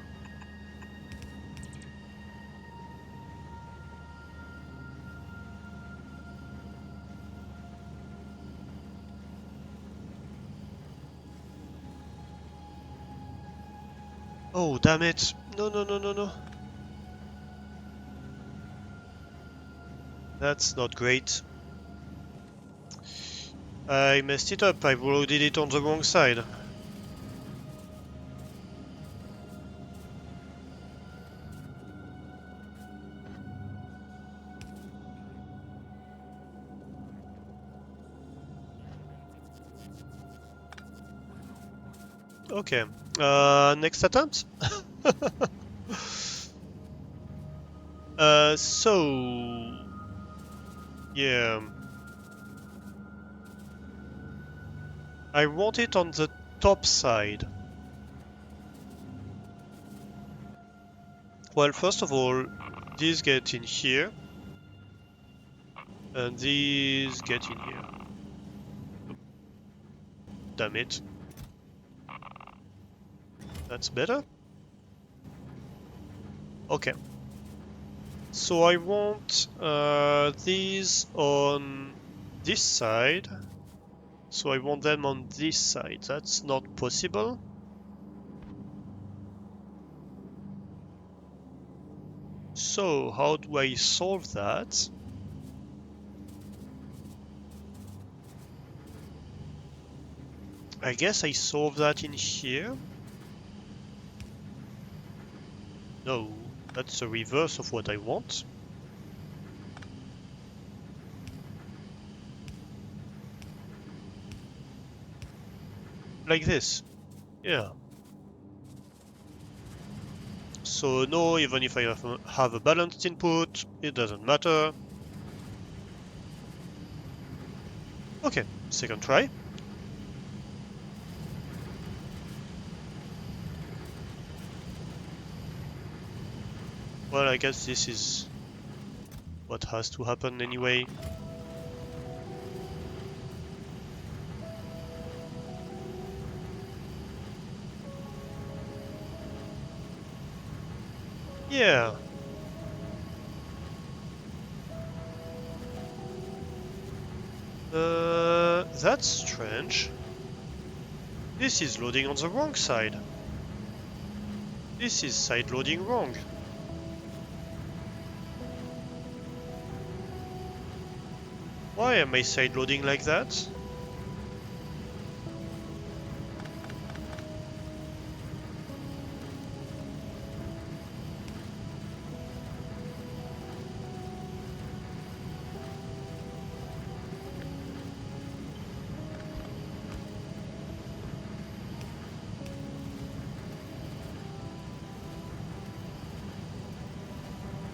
Oh, damn it. No, no, no, no, no. That's not great. I messed it up. I loaded it on the wrong side. Okay. Next attempt? So... Yeah. I want it on the top side. Well, first of all, these get in here. And these get in here. Damn it. That's better? Okay. So I want these on this side. So I want them on this side. That's not possible. So how do I solve that? I guess I solve that in here. No, that's the reverse of what I want. Like this. Yeah. So no, even if I have a balanced input, it doesn't matter. Okay, second try. Well, I guess this is what has to happen anyway. Yeah. That's strange. This is loading on the wrong side. This is side loading wrong. Why am I side loading like that?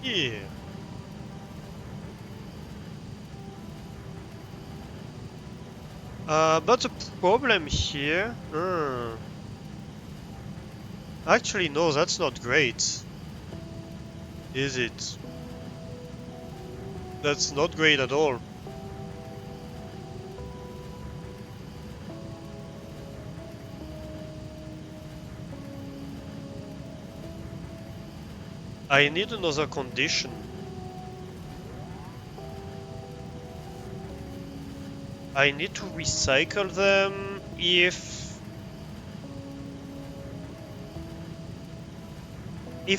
Yeah. But the problem here... Actually, no, that's not great. Is it? That's not great at all. I need another condition. I need to recycle them if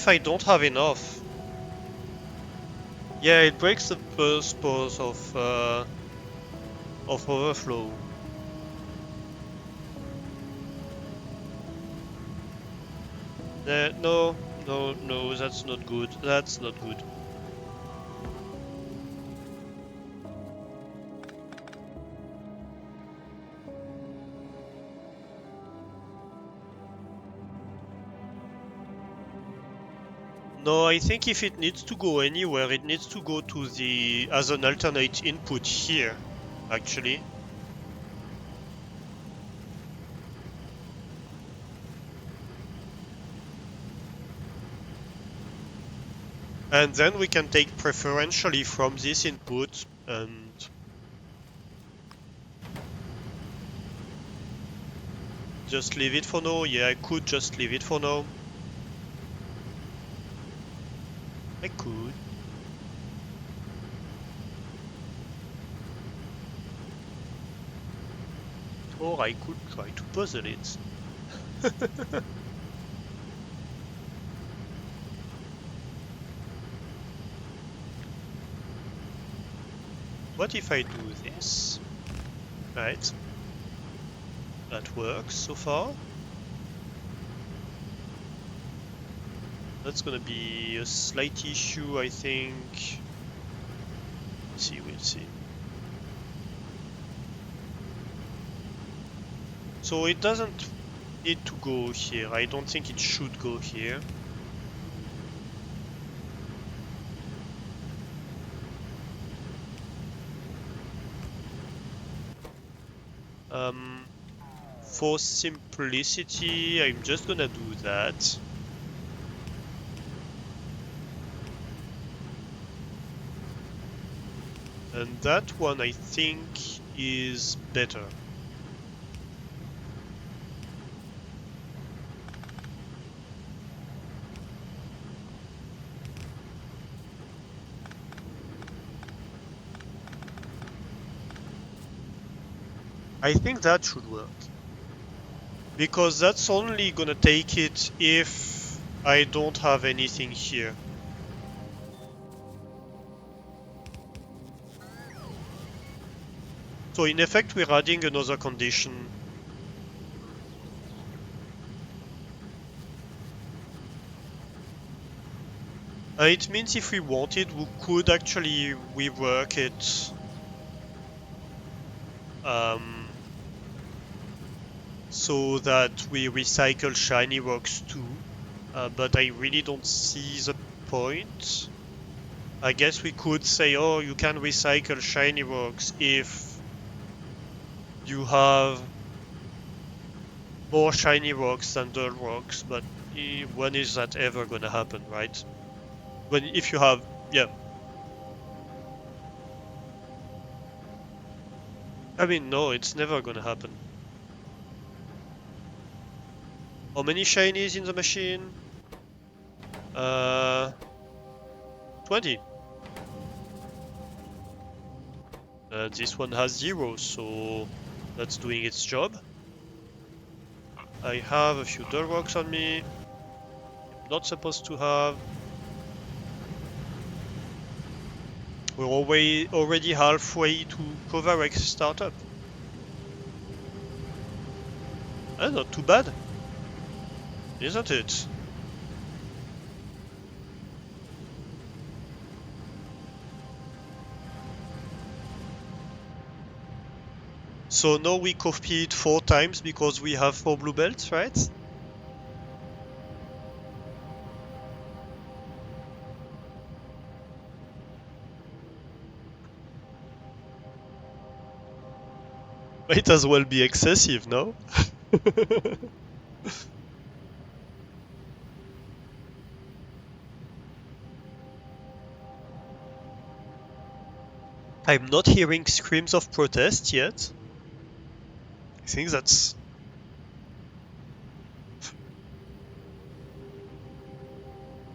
I don't have enough. Yeah, it breaks the purpose of overflow. No, no, no, that's not good. That's not good. No, I think if it needs to go anywhere, it needs to go to the as an alternate input here, actually. And then we can take preferentially from this input and just leave it for now. Yeah, I could just leave it for now. I could. Or I could try to puzzle it. What if I do this? Right. That works so far. That's gonna be a slight issue, I think. We'll see. So it doesn't need to go here. I don't think it should go here. For simplicity, I'm just gonna do that. And that one I think is better. I think that should work. Because that's only gonna take it if I don't have anything here. So in effect we're adding another condition. It means if we wanted, we could actually rework it so that we recycle shiny rocks too. But I really don't see the point. I guess we could say, oh, you can recycle shiny rocks if you have more shiny rocks than dull rocks, but when is that ever gonna happen, right? If you have, yeah. I mean, no, it's never gonna happen. How many shinies in the machine? 20. This one has 0, so that's doing its job. I have a few dull rocks on me. I'm not supposed to have. We're already halfway to Kovarex startup. Not too bad, isn't it? So now we copy it 4 times because we have 4 blue belts, right? Might as well be excessive, no? I'm not hearing screams of protest yet. I think that's...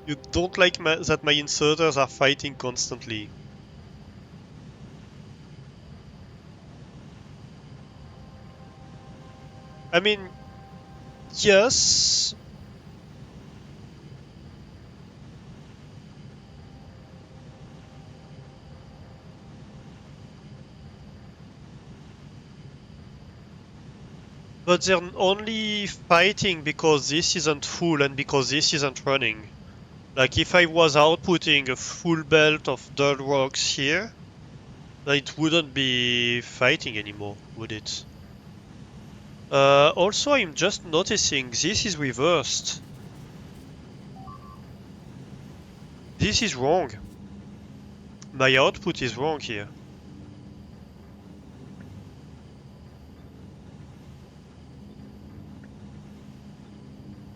You don't like that my inserters are fighting constantly. I mean, yes, but they're only fighting because this isn't full and because this isn't running. Like if I was outputting a full belt of dirt rocks here, it wouldn't be fighting anymore, would it? Also, I'm just noticing this is reversed. This is wrong. My output is wrong here.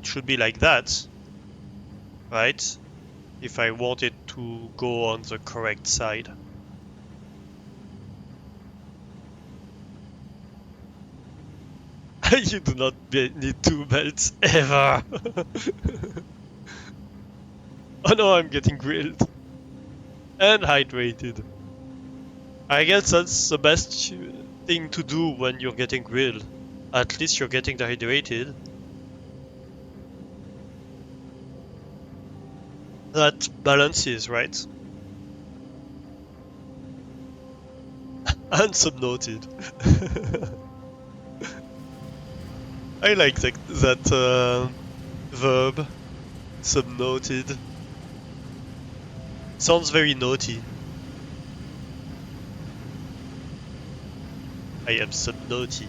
It should be like that, right? If I want it to go on the correct side. You do not need 2 belts ever! Oh no, I'm getting grilled. And hydrated. I guess that's the best thing to do when you're getting grilled. At least you're getting dehydrated. That balances, right? And subnoted. I like that verb. Subnoted. Sounds very naughty. I am subnaughty.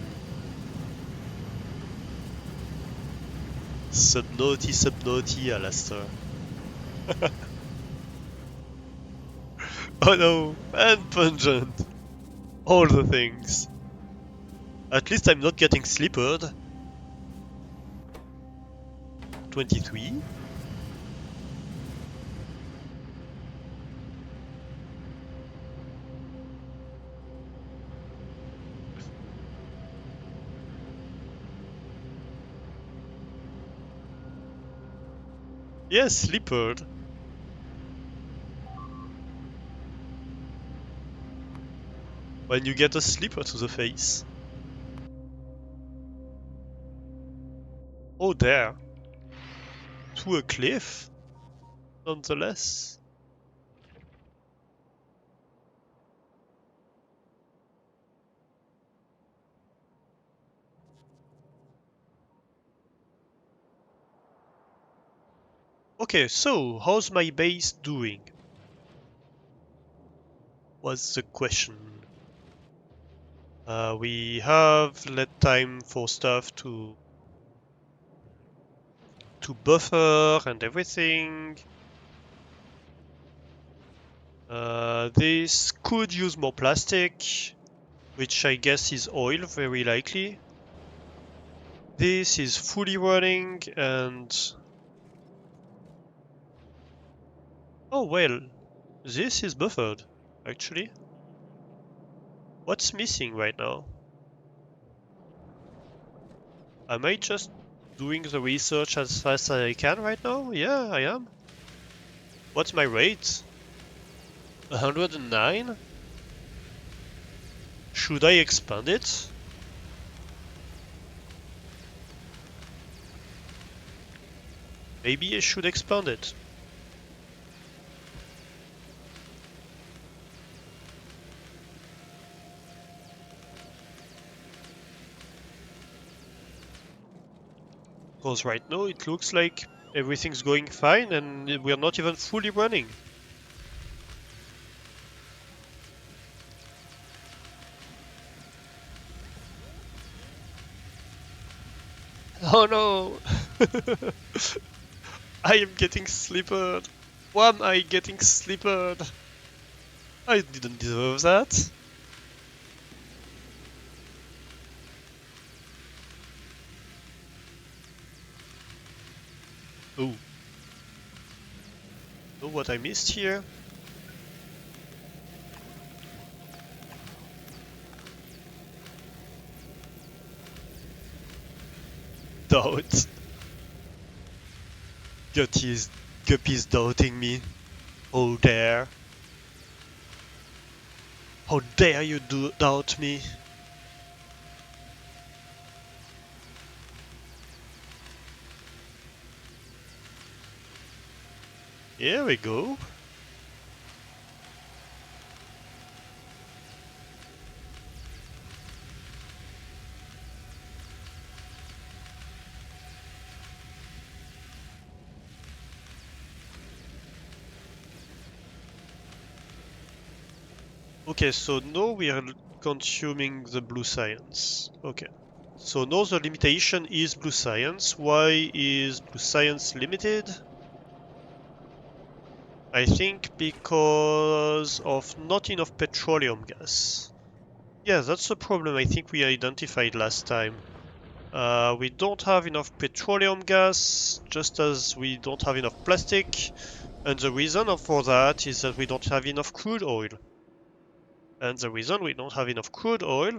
Subnaughty, Alastair. Oh no, and pungent. All the things. At least I'm not getting slippered. 23? Yes, slippered. When you get a slipper to the face. Oh, there. To a cliff, nonetheless. Okay, so how's my base doing? Was the question. We have let time for stuff to buffer and everything. This could use more plastic, which I guess is oil, very likely. This is fully running and... Oh well, this is buffered, actually. What's missing right now? Am I just doing the research as fast as I can right now? Yeah, I am. What's my rate? 109? Should I expand it? Maybe I should expand it. Because right now it looks like everything's going fine and we're not even fully running. Oh no! I am getting slippered! Why am I getting slippered? I didn't deserve that. Oh, know what I missed here? Doubt. Guppy's, Guppy's doubting me. Oh dare. How dare you doubt me? Here we go. Okay, so now we are consuming the blue science. Okay. So now the limitation is blue science. Why is blue science limited? I think because of not enough petroleum gas. Yeah, that's the problem I think we identified last time. We don't have enough petroleum gas, just as we don't have enough plastic. And the reason for that is that we don't have enough crude oil. And the reason we don't have enough crude oil,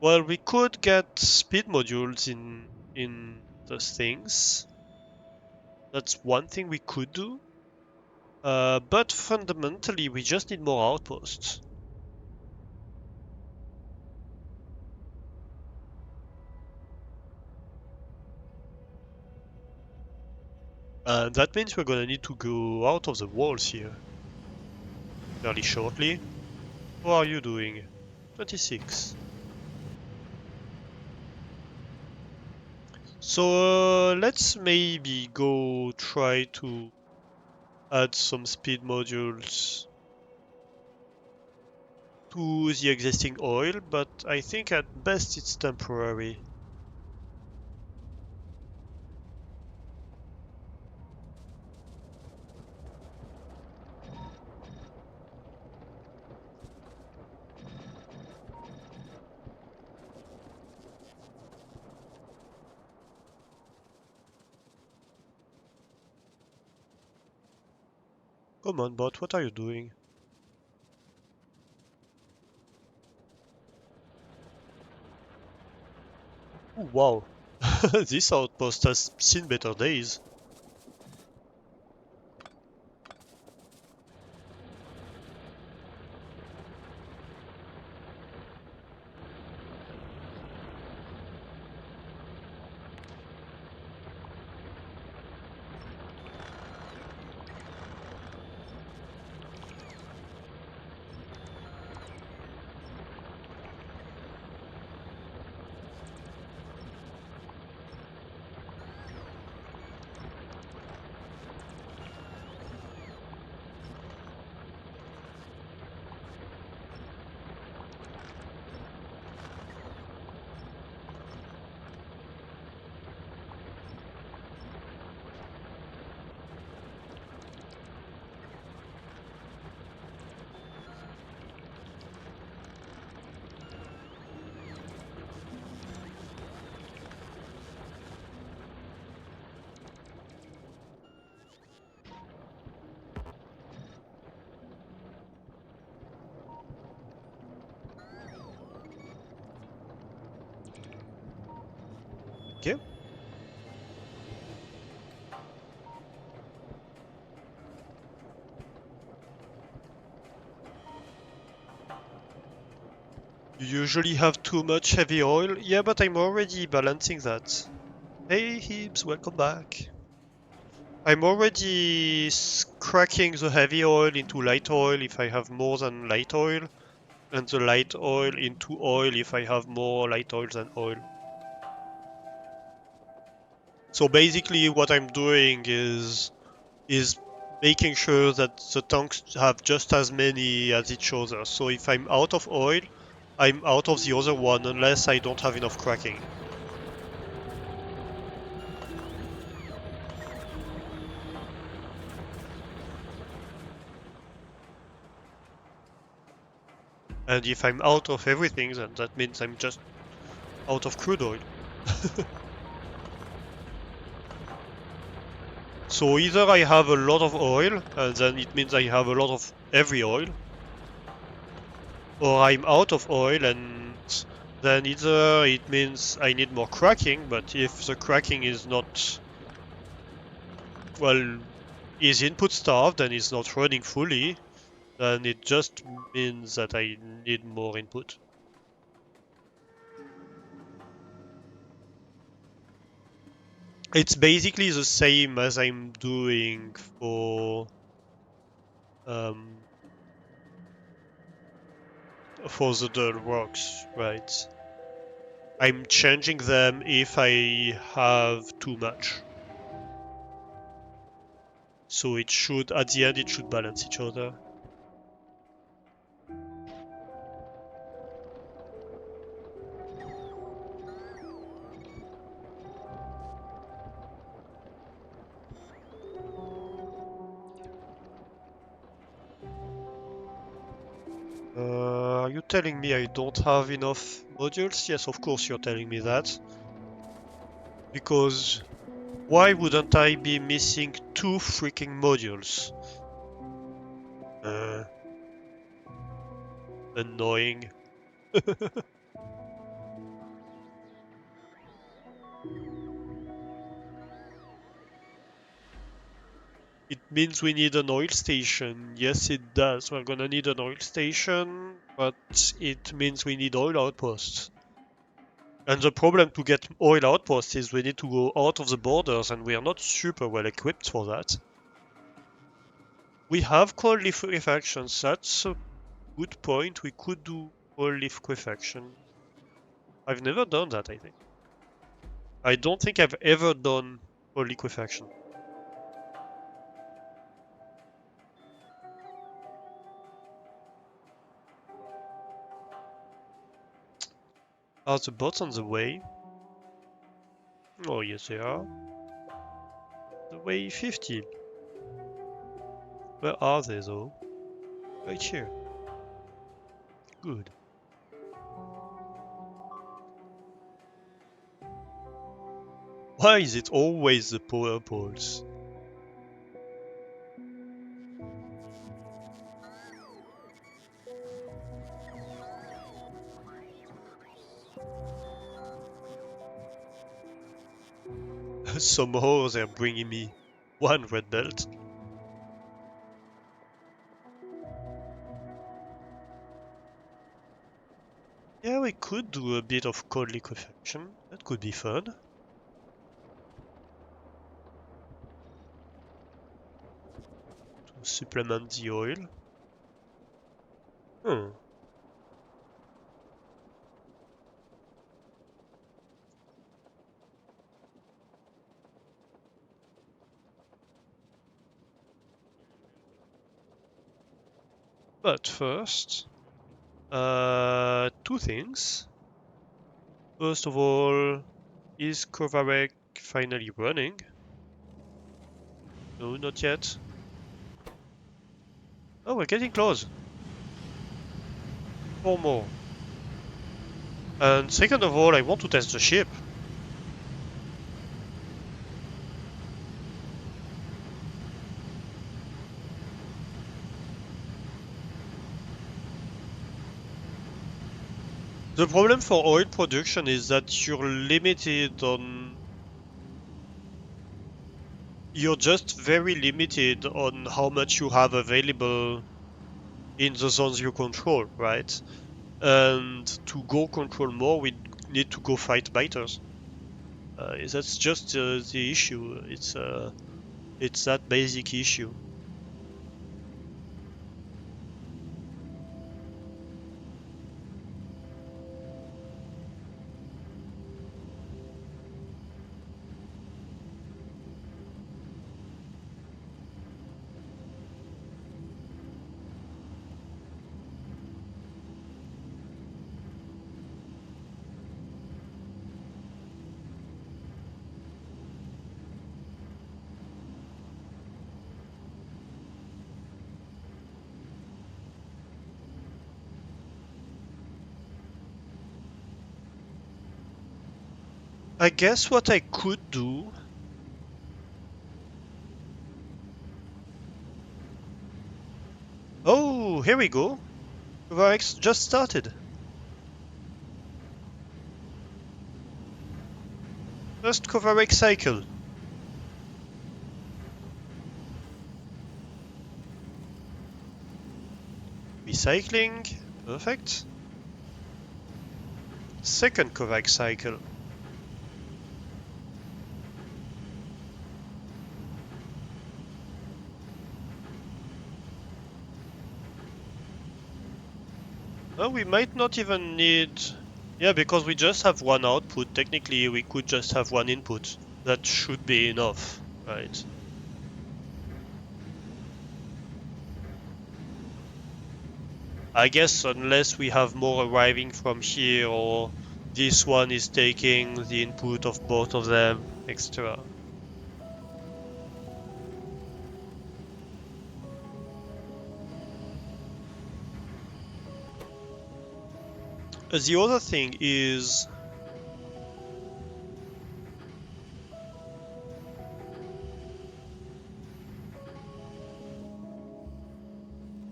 well, we could get speed modules in those things. That's one thing we could do. But fundamentally, we just need more outposts. And that means we're gonna need to go out of the walls here fairly shortly. How are you doing? 26. So let's maybe go try to add some speed modules to the existing oil, but I think at best it's temporary. Come on, bot, what are you doing? Oh, wow. This outpost has seen better days. Okay. You usually have too much heavy oil. Yeah, but I'm already balancing that. Hey, Hibs, welcome back. I'm already cracking the heavy oil into light oil if I have more than light oil, and the light oil into oil if I have more light oil than oil. So basically what I'm doing is making sure that the tanks have just as many as each other. So if I'm out of oil, I'm out of the other one unless I don't have enough cracking. And if I'm out of everything, then that means I'm just out of crude oil. So either I have a lot of oil, and then it means I have a lot of every oil, or I'm out of oil, and then either it means I need more cracking, but if the cracking is not, well, is input starved and is not running fully, then it just means that I need more input. It's basically the same as I'm doing um, for the dull rocks, right? I'm changing them if I have too much. So it should, at the end, it should balance each other. Are you telling me I don't have enough modules? Yes, of course you're telling me that. Because why wouldn't I be missing two freaking modules? Uh, Annoying. It means we need an oil station. Yes, it does. We're gonna need an oil station, but it means we need oil outposts. And the problem to get oil outposts is we need to go out of the borders, and we are not super well equipped for that. We have cold liquefactions. That's a good point. We could do cold liquefaction. I've never done that, I think. I don't think I've ever done cold liquefaction. Are the bots on the way? Oh, yes, they are. The way 50. Where are they, though? Right here. Good. Why is it always the power poles? Somehow they're bringing me one red belt. Yeah, we could do a bit of cold liquefaction. That could be fun. To supplement the oil. Hmm. But first, two things. First of all, is Kovarek finally running? No, not yet. Oh, we're getting close. Four more. And second of all, I want to test the ship. The problem for oil production is that you're just very limited on how much you have available in the zones you control, right? And to go control more, we need to go fight biters. That's just the issue. It's that basic issue. I guess what I could do... Oh, here we go. Cover X just started. First Cover X cycle. Recycling. Perfect. Second Cover X cycle. Oh, we might not even need... Yeah, because we just have one output. Technically, we could just have one input. That should be enough, right? I guess unless we have more arriving from here or this one is taking the input of both of them, etc. The other thing is...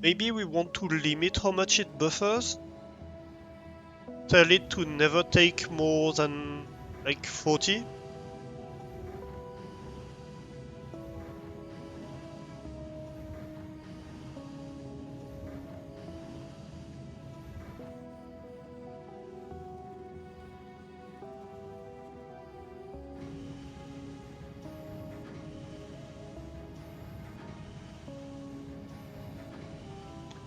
Maybe we want to limit how much it buffers? Tell it to never take more than like 40?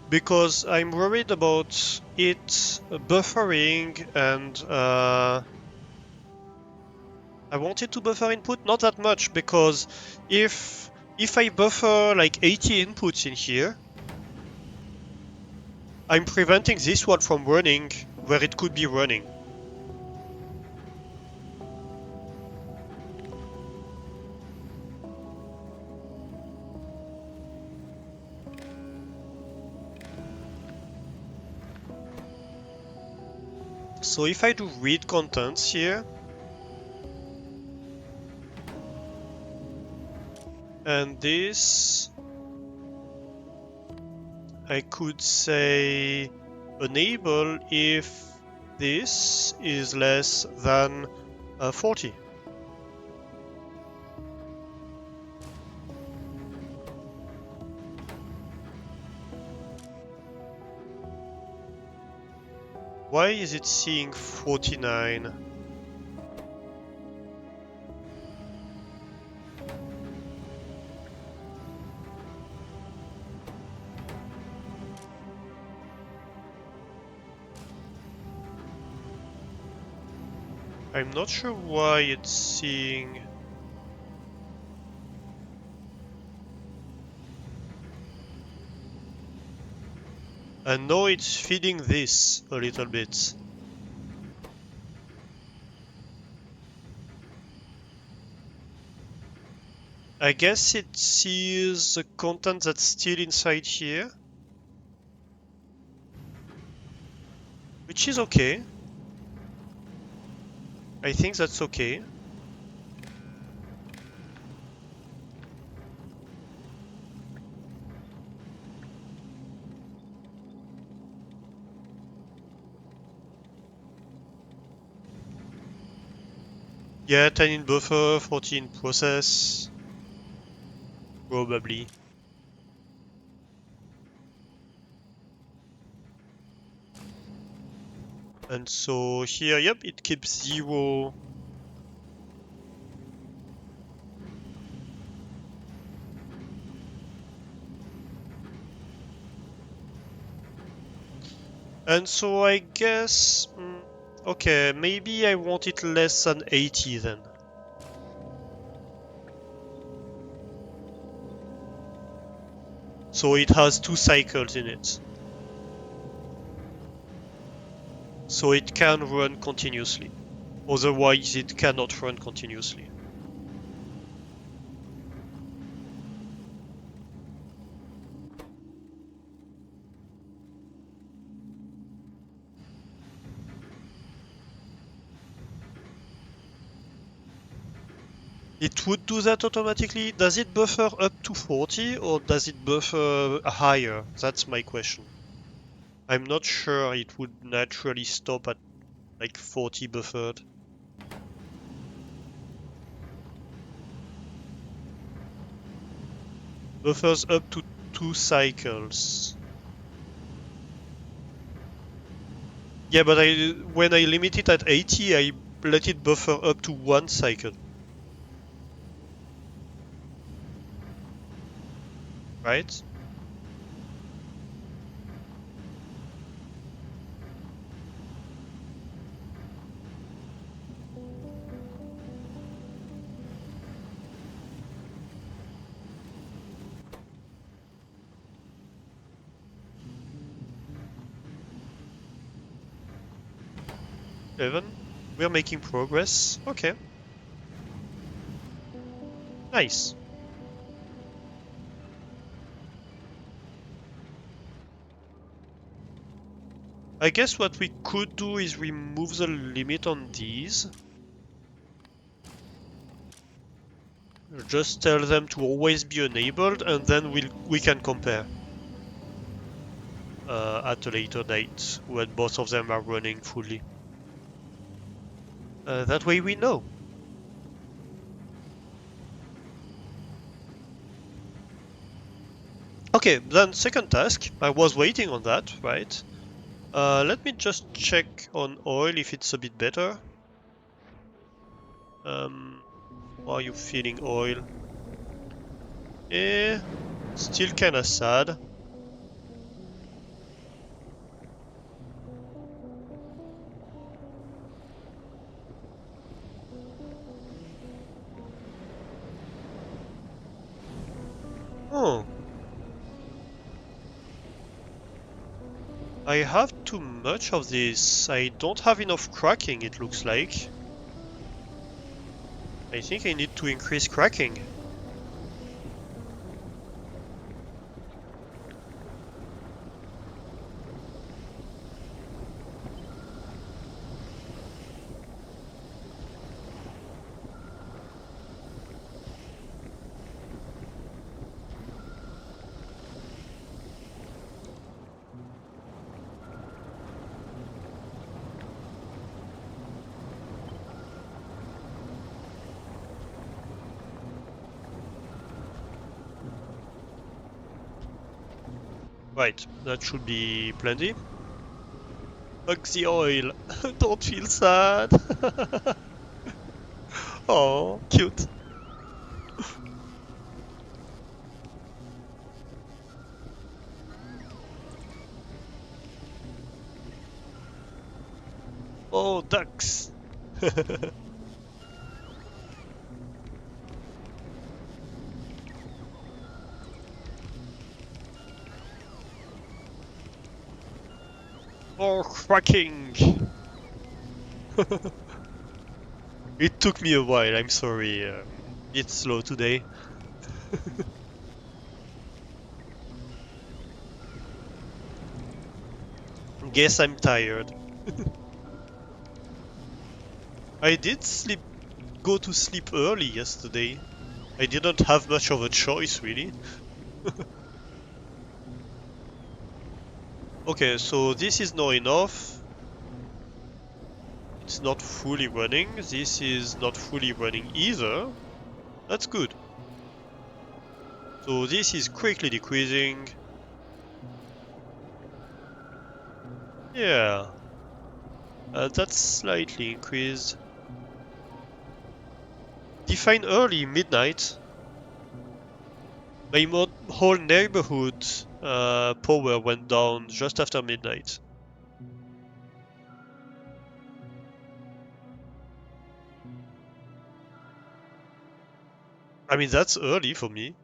Because I'm worried about it buffering and I want it to buffer input, not that much, because if I buffer like 80 inputs in here, I'm preventing this one from running where it could be running. So if I do read contents here, and this, I could say enable if this is less than 40. Why is it seeing 49? I'm not sure why it's seeing... And now it's feeding this a little bit. I guess it sees the content that's still inside here, which is okay. I think that's okay. Yeah, 10 in buffer, 14 process. Probably. And so here, yep, it keeps 0. And so I guess... okay, maybe I want it less than 80 then. So it has 2 cycles in it. So it can run continuously. Otherwise it cannot run continuously. It would do that automatically. Does it buffer up to 40 or does it buffer higher? That's my question. I'm not sure it would naturally stop at like 40 buffered. Buffers up to 2 cycles. Yeah, but when I limit it at 80, I let it buffer up to 1 cycle. Right? 7. We're making progress. Okay. Nice. I guess what we could do is remove the limit on these. Just tell them to always be enabled and then we can compare at a later date when both of them are running fully. That way we know. Okay, then second task. I was waiting on that, right? Let me just check on oil if it's a bit better. How are you feeling oil? Eh, still kinda sad. Oh, I have too much of this. I don't have enough cracking, it looks like. I think I need to increase cracking. Right, that should be plenty. Hug the oil. Don't feel sad. Oh, cute. Oh, ducks. More cracking. It took me a while, I'm sorry. It's slow today. Guess I'm tired. I did go to sleep early yesterday. I didn't have much of a choice, really. Okay, so this is not enough. It's not fully running. This is not fully running either. That's good. So this is quickly decreasing. Yeah. That's slightly increased. Define early, midnight. My whole neighborhood power went down just after midnight. I mean, that's early for me.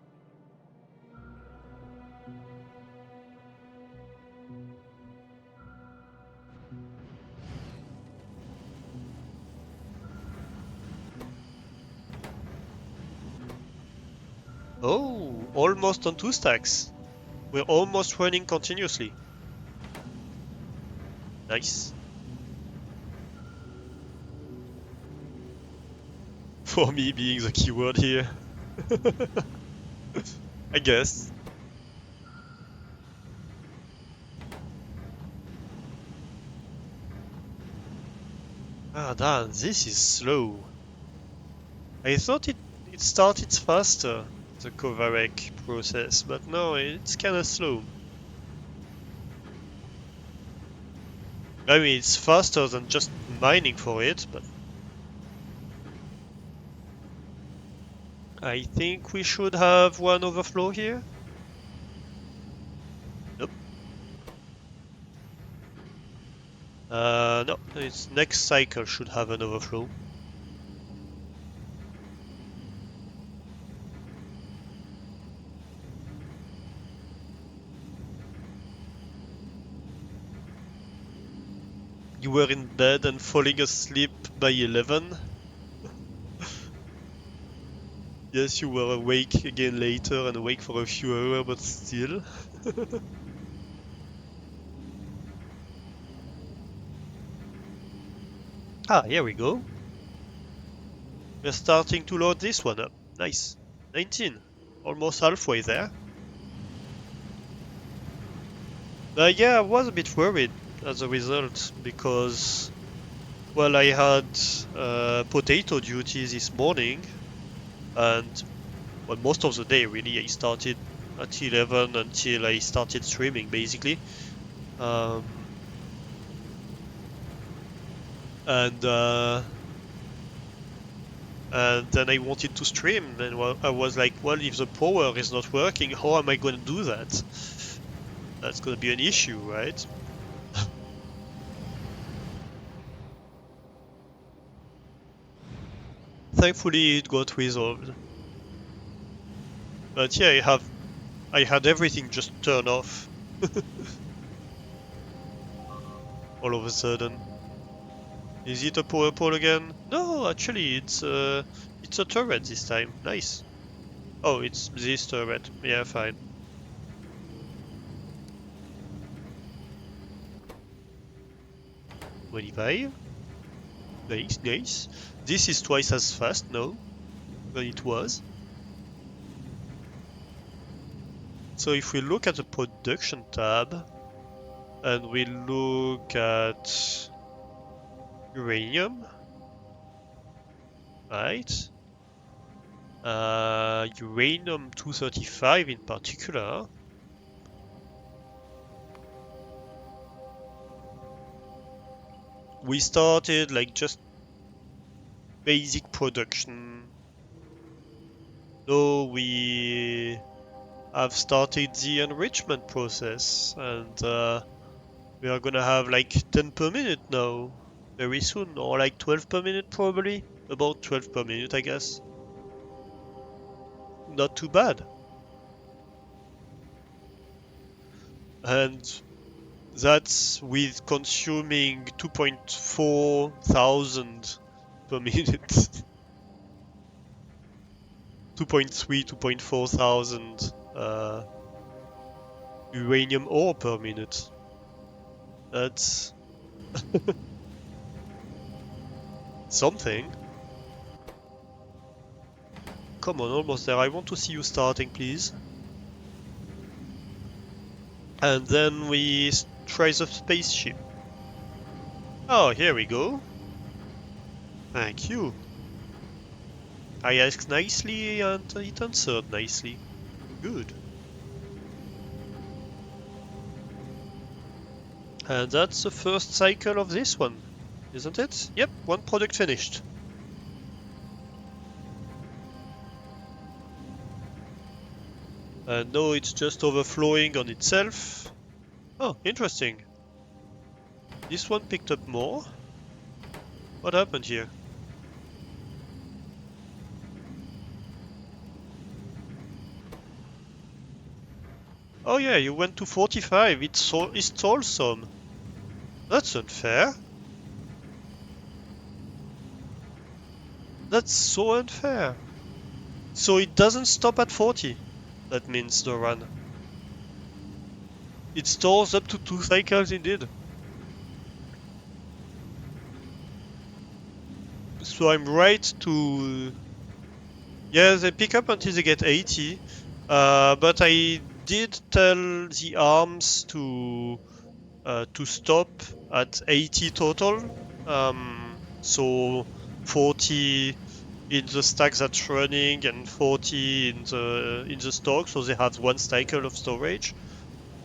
Oh, almost on 2 stacks. We're almost running continuously. Nice. for me being the keyword here. I guess. Ah, damn, this is slow. I thought it started faster, the Kovarek process, but no, it's kinda slow. I mean, it's faster than just mining for it, but I think we should have one overflow here. Nope. No, its next cycle should have an overflow. You were in bed and falling asleep by 11? Yes, you were awake again later and awake for a few hours, but still. Ah, here we go. We're starting to load this one up. Nice. 19. Almost halfway there. Yeah, I was a bit worried as a result because, well, I had potato duty this morning and, well, most of the day really. I started at 11 until I started streaming basically. Um, and then I wanted to stream, and well, I was like, well, if the power is not working, how am I going to do that? That's going to be an issue, right? Thankfully, it got resolved. But yeah, I had everything just turn off all of a sudden. Is it a power pole again? No, actually, it's a turret this time. Nice. Oh, it's this turret. Yeah, fine. 25. Nice, nice. This is twice as fast now than it was. So if we look at the production tab and we look at uranium, right? Uranium 235 in particular. We started like just basic production. Though we have started the enrichment process and we are gonna have like 10 per minute now very soon, or like 12 per minute probably. About 12 per minute, I guess. Not too bad. And that's with consuming 2.4 thousand per minute. 2.3, 2.4 thousand uranium ore per minute. That's something. Come on, almost there. I want to see you starting, please. And then we try the spaceship. Oh, here we go. Thank you. I asked nicely and it answered nicely. Good. And that's the first cycle of this one, isn't it? Yep, one product finished. And now it's just overflowing on itself. Oh, interesting. This one picked up more. What happened here? Oh yeah, you went to 45. It's stole some. That's unfair. That's so unfair. So it doesn't stop at 40. That means the run. It stores up to 2 cycles indeed. So I'm right to Yeah, they pick up until they get 80. But I did tell the arms to stop at 80 total. So 40 in the stack that's running and 40 in the stock, so they have one cycle of storage.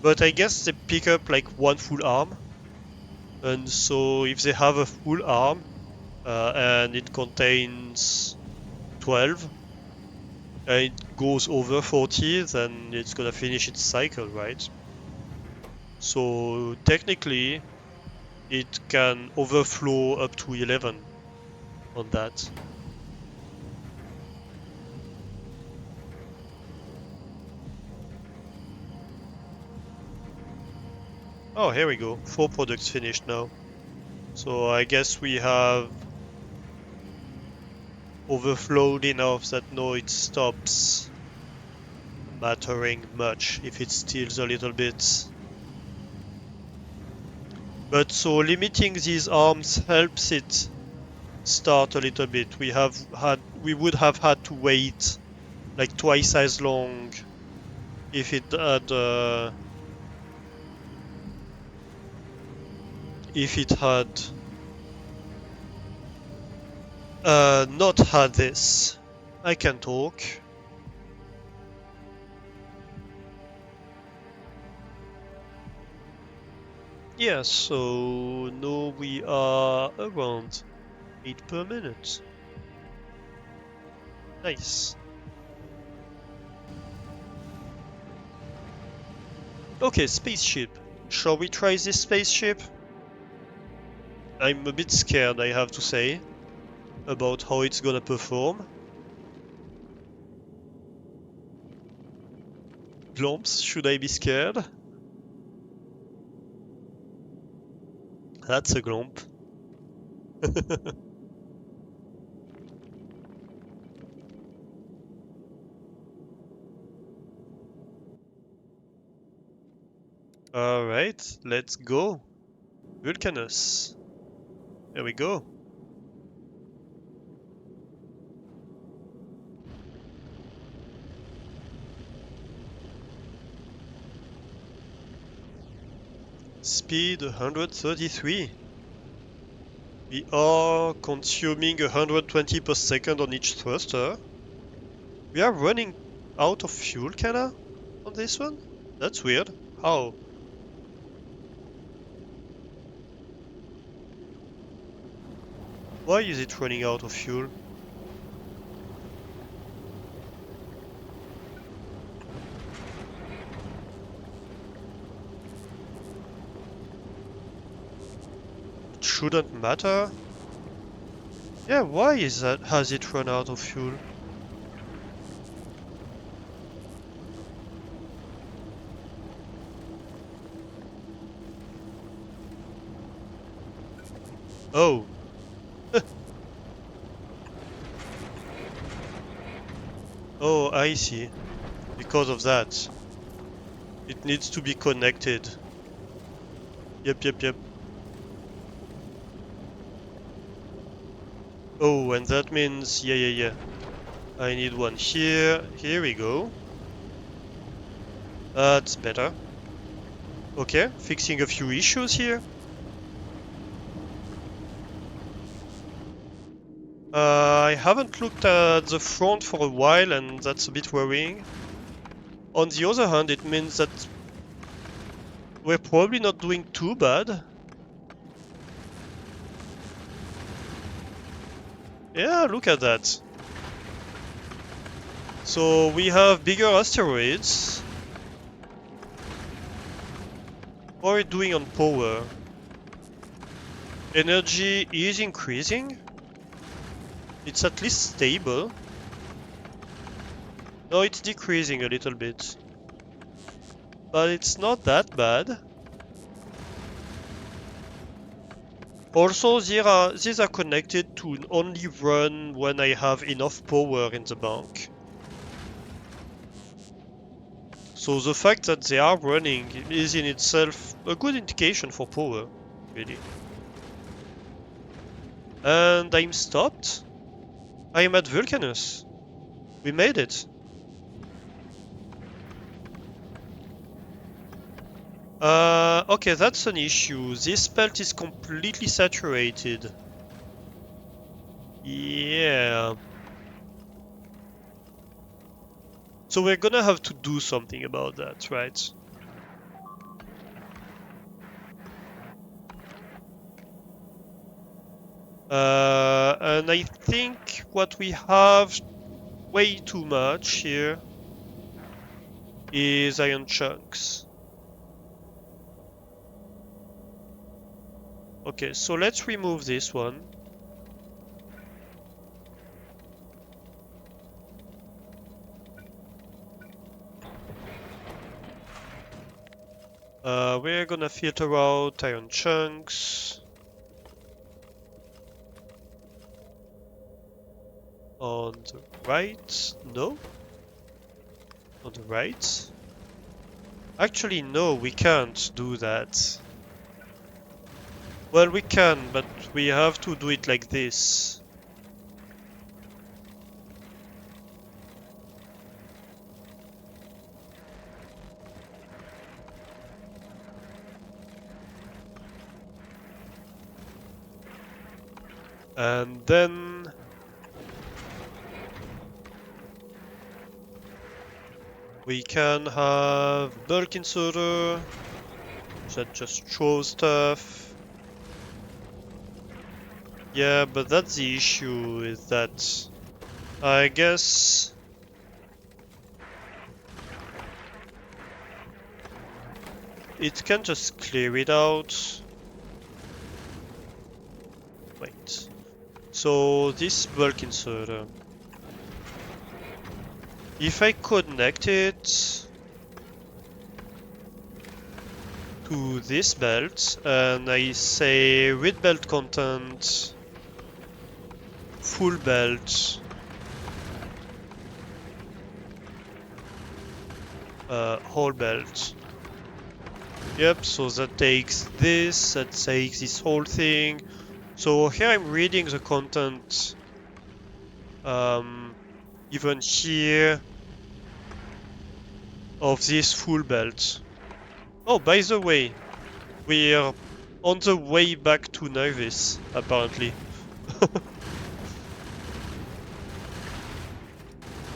But I guess they pick up like one full arm, and so if they have a full arm and it contains 12 and it goes over 40, then it's gonna finish its cycle, right? So technically it can overflow up to 11 on that. Oh, here we go. 4 products finished now. So I guess we have overflowed enough that now it stops mattering much if it steals a little bit. But so limiting these arms helps it start a little bit. We would have had to wait like twice as long if it had not had this. I can talk. Yeah, so now we are around 8 per minute. Nice. Okay, spaceship. Shall we try this spaceship? I'm a bit scared, I have to say, about how it's gonna perform. Glomps, should I be scared? That's a glomp. Alright, let's go. Vulcanus. There we go. Speed 133. We are consuming 120 per second on each thruster. We are running out of fuel, kinda, on this one? That's weird. How? Why is it running out of fuel? It shouldn't matter. Yeah, why is that? Has it run out of fuel? Oh. Oh, I see. Because of that. It needs to be connected. Yep. Oh, and that means... Yeah. I need one here. Here we go. That's better. Okay, fixing a few issues here. I haven't looked at the front for a while, and that's a bit worrying. On the other hand, it means that we're probably not doing too bad. Yeah, look at that. So we have bigger asteroids. What are we doing on power? Energy is increasing. It's at least stable. No, it's decreasing a little bit. But it's not that bad. Also, these are connected to only run when I have enough power in the bank. So the fact that they are running is in itself a good indication for power, really. And I'm stopped? I'm at Vulcanus. We made it. Okay, that's an issue. This belt is completely saturated. Yeah. So we're gonna have to do something about that, right? And I think what we have way too much here is iron chunks. Okay, so let's remove this one. We're gonna filter out iron chunks. On the right? No? On the right? Actually, no, we can't do that. Well, we can, but we have to do it like this. And then we can have bulk inserter that just throws stuff. Yeah, but that's the issue, is that I guess it can just clear it out. Wait. So this bulk inserter, if I connect it to this belt and I say read belt content, full belt, whole belt. Yep, so that takes this, that takes this whole thing. So here I'm reading the content, even here, of this full belt. Oh, by the way, we're on the way back to Nervis, apparently.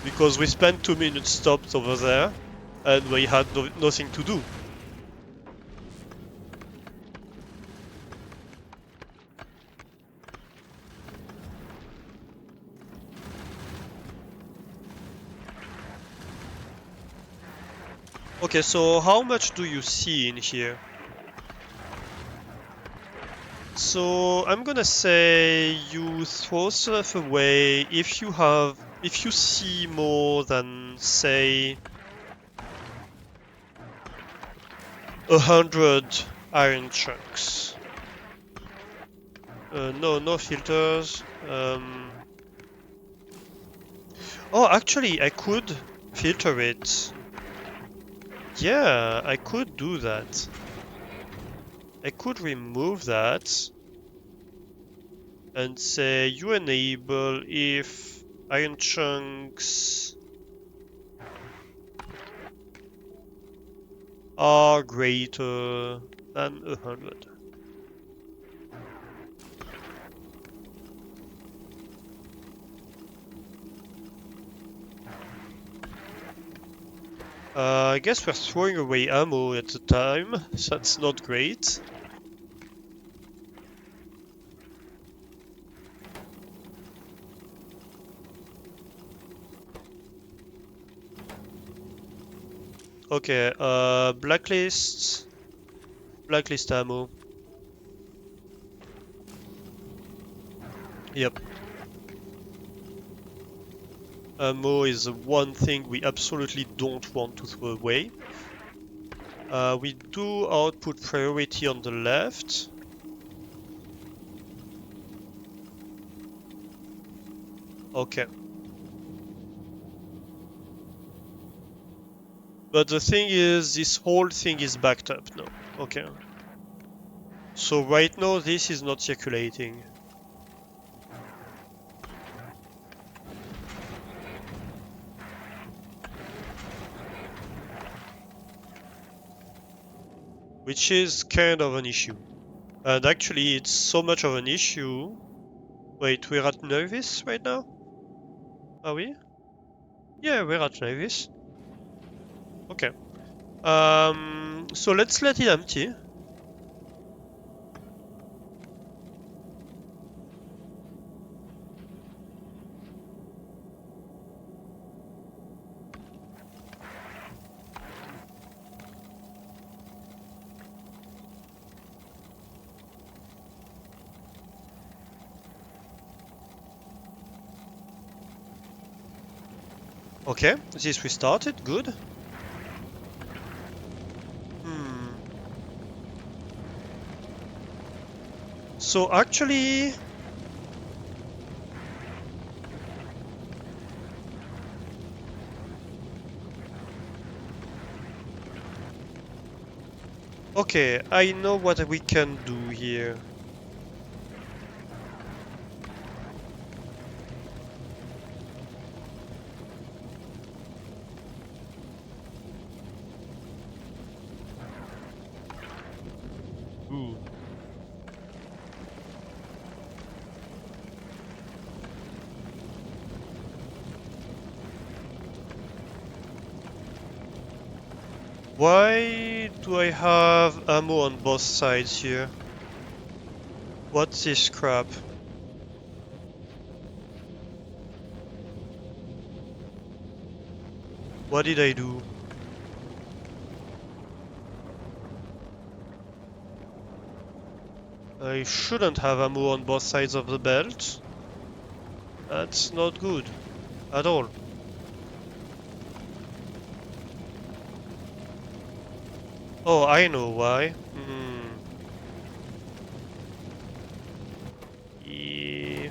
Because we spent 2 minutes stopped over there, and we had nothing to do. Okay, so how much do you see in here? So I'm gonna say you throw stuff away if you see more than, say, 100 iron chunks. No filters. Oh, actually, I could filter it. Yeah, I could do that. I could remove that and say you enable if iron chunks are greater than 100. I guess we're throwing away ammo at the time. That's not great. Okay, blacklist ammo. Yep. Ammo is the one thing we absolutely don't want to throw away. We do output priority on the left. Okay. But the thing is, this whole thing is backed up now. Okay. So right now, this is not circulating. which is kind of an issue. And actually, it's so much of an issue. Wait, we're at Nervis right now? Are we? Yeah, we're at Nervis. Okay. So let's let it empty. Okay, this restarted, good. Hmm. So actually... Okay, I know what we can do here. Ooh. Why do I have ammo on both sides here? What's this crap? What did I do? I shouldn't have ammo on both sides of the belt. That's not good. At all. Oh, I know why. Yeah.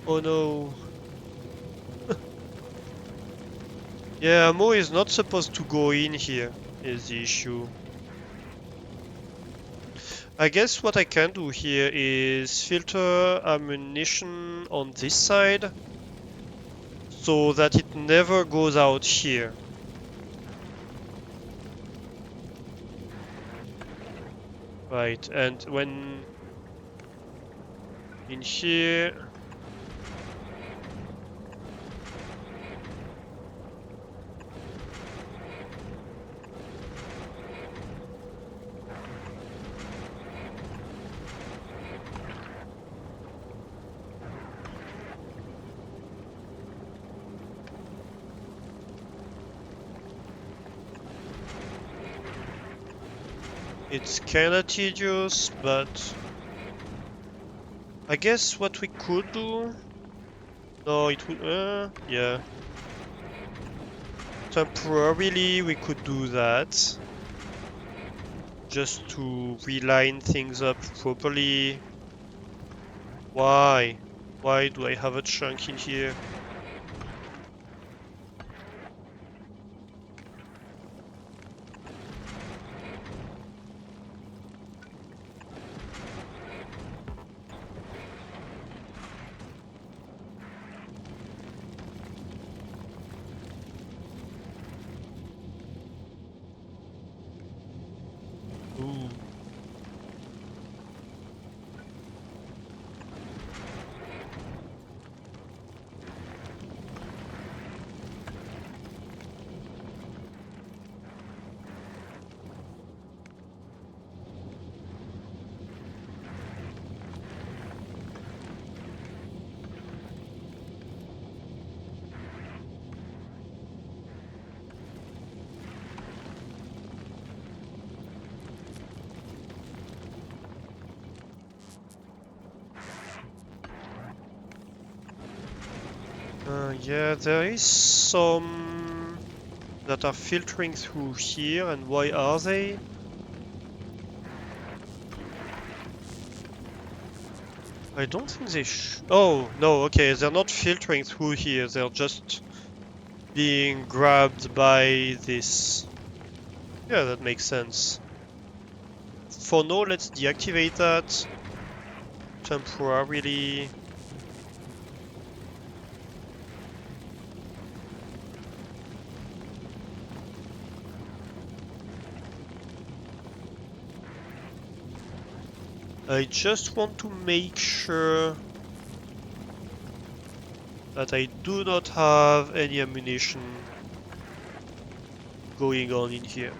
Oh no. Yeah, ammo is not supposed to go in here, is the issue. I guess what I can do here is filter ammunition on this side so that it never goes out here. Right, and when in here... It's kinda tedious, but I guess what we could do... No, it would... yeah. Temporarily we could do that. Just to reline things up properly. Why? Why do I have a chunk in here? Ooh. Yeah, there is some that are filtering through here, and why are they? I don't think they Oh, no, okay, they're not filtering through here, they're just being grabbed by this. Yeah, that makes sense. For now, let's deactivate that temporarily. I just want to make sure that I do not have any ammunition going on in here.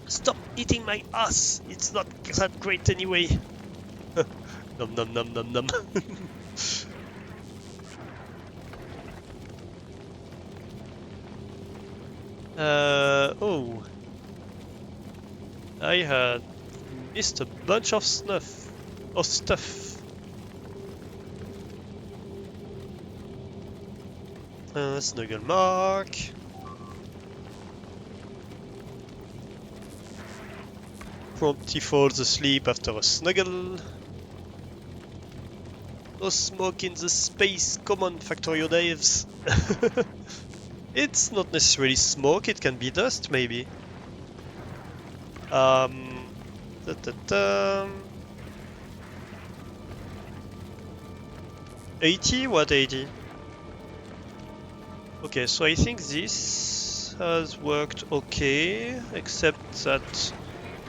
Stop eating my ass! It's not that great anyway. Nom nom nom nom nom. Oh. I had missed a bunch of stuff. Snuggle mark. Promptly falls asleep after a snuggle. No smoke in the space. Come on, Factorio Daves. It's not necessarily smoke, it can be dust, maybe. Da, da, da. 80? What 80? Okay, so I think this has worked okay, except that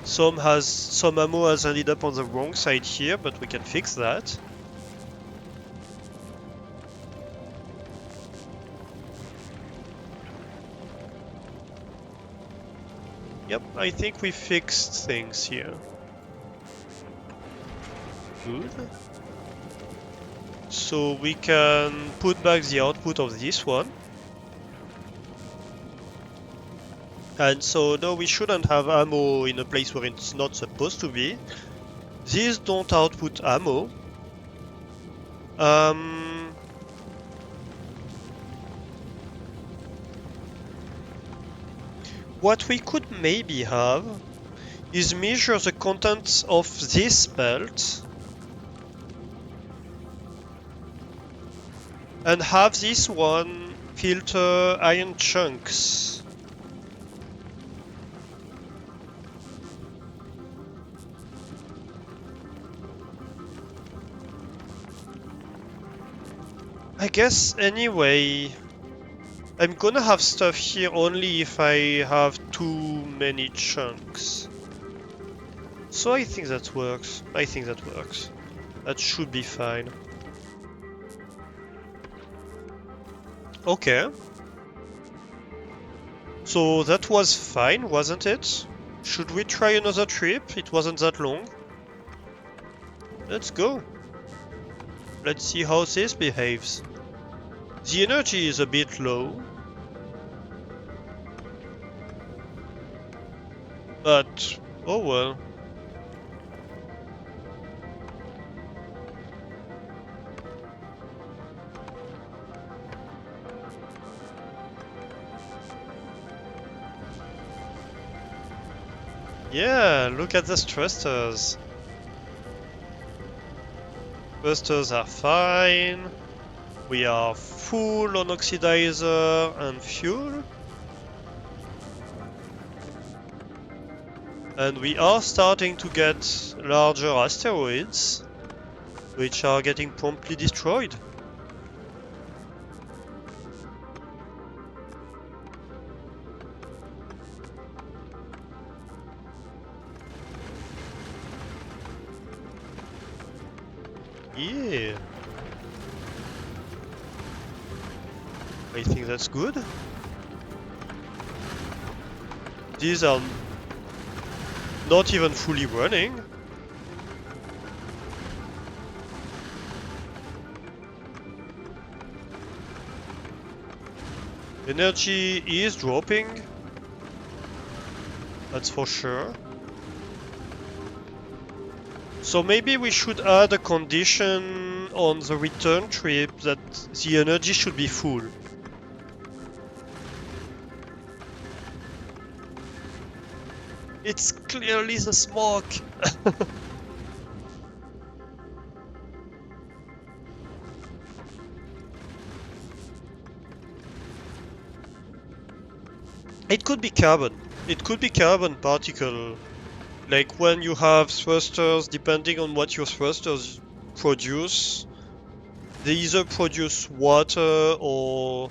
some ammo has ended up on the wrong side here, but we can fix that. Yep, I think we fixed things here. Good. So we can put back the output of this one. And so now we shouldn't have ammo in a place where it's not supposed to be. These don't output ammo. What we could maybe have is measure the contents of this belt and have this one filter iron chunks. I guess anyway, I'm gonna have stuff here only if I have too many chunks. So I think that works. That should be fine. Okay. So that was fine, wasn't it? Should we try another trip? It wasn't that long. Let's go. Let's see how this behaves. The energy is a bit low. But, oh well. Yeah, look at the thrusters. Thrusters are fine. We are full on oxidizer and fuel. And we are starting to get larger asteroids, which are getting promptly destroyed. Yeah. I think that's good. These are not even fully running. Energy is dropping. That's for sure. So maybe we should add a condition on the return trip that the energy should be full. It's clearly the smoke! It could be carbon. It could be carbon particle. Like when you have thrusters, depending on what your thrusters produce, they either produce water or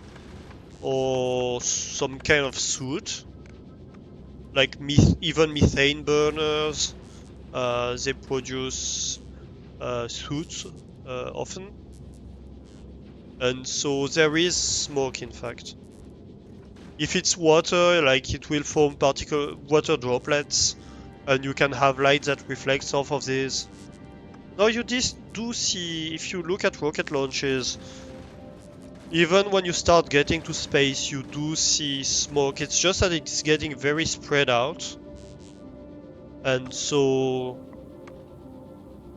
some kind of soot. like even methane burners. They produce soot often, and so there is smoke. In fact, if it's water, like it will form particle water droplets, and you can have light that reflects off of these. Now you do see, if you look at rocket launches, even when you start getting to space, you do see smoke. It's just that it's getting very spread out, and so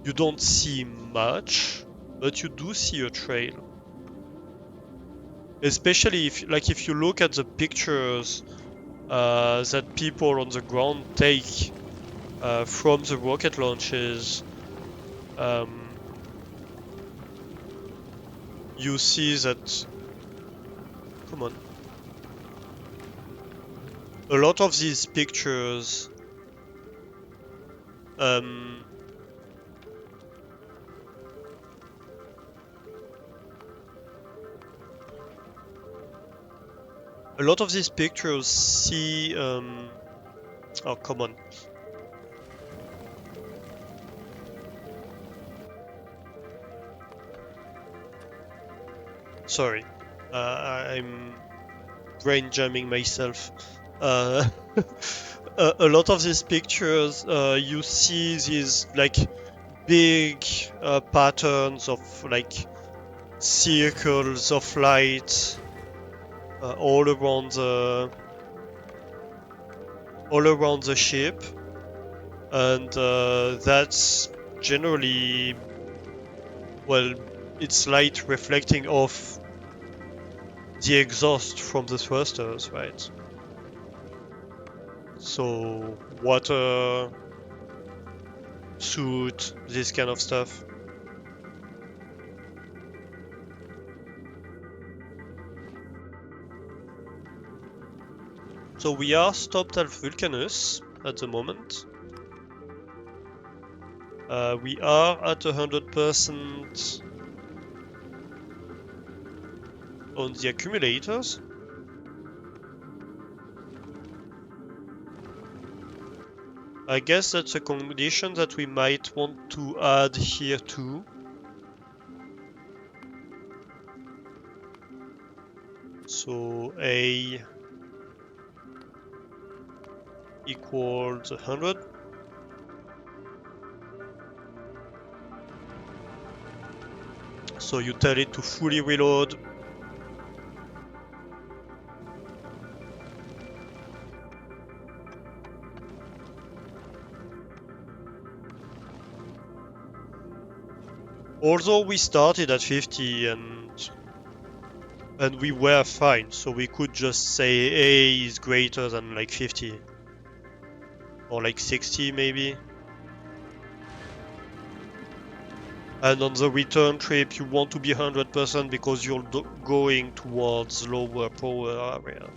you don't see much, but you do see a trail. Especially if you look at the pictures that people on the ground take from the rocket launches, um, you see that. Come on. A lot of these pictures, um, see. Oh, come on. Sorry, I'm brain jamming myself. Uh, a lot of these pictures, you see these like big patterns of like circles of light all around the ship, and that's generally, well, it's light reflecting off the exhaust from the thrusters, right? So water, soot, this kind of stuff. So we are stopped at Vulcanus at the moment. We are at 100% on the accumulators. I guess that's a condition that we might want to add here too. So A equals 100. So you tell it to fully reload. Although we started at 50 and we were fine, so we could just say A is greater than like 50 or like 60 maybe. And on the return trip, you want to be 100% because you're going towards lower power area.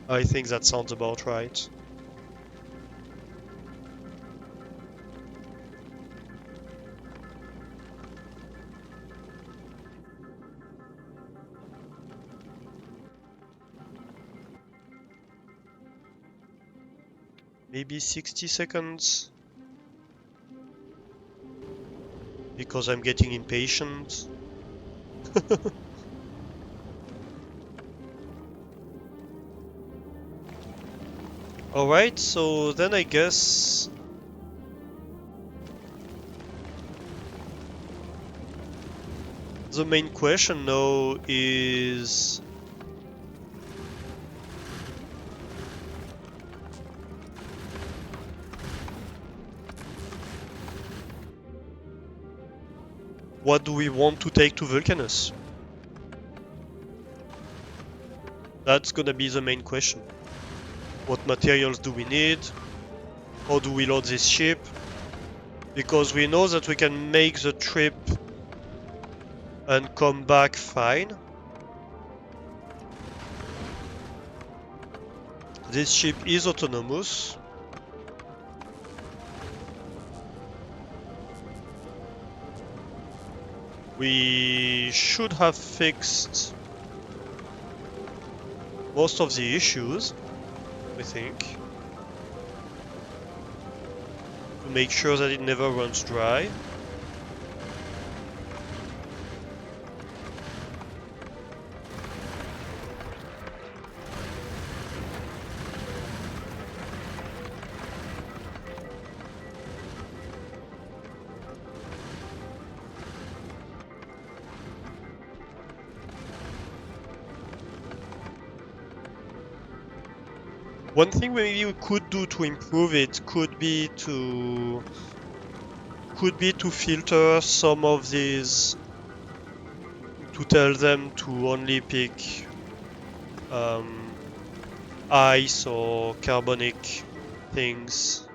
I think that sounds about right. Maybe 60 seconds? Because I'm getting impatient. Alright, so then I guess the main question now is what do we want to take to Vulcanus? That's gonna be the main question. What materials do we need? How do we load this ship? Because we know that we can make the trip and come back fine. This ship is autonomous. We should have fixed most of the issues, I think. to make sure that it never runs dry. One thing maybe we could do to improve it could be to filter some of these, to tell them to only pick ice or carbonic things.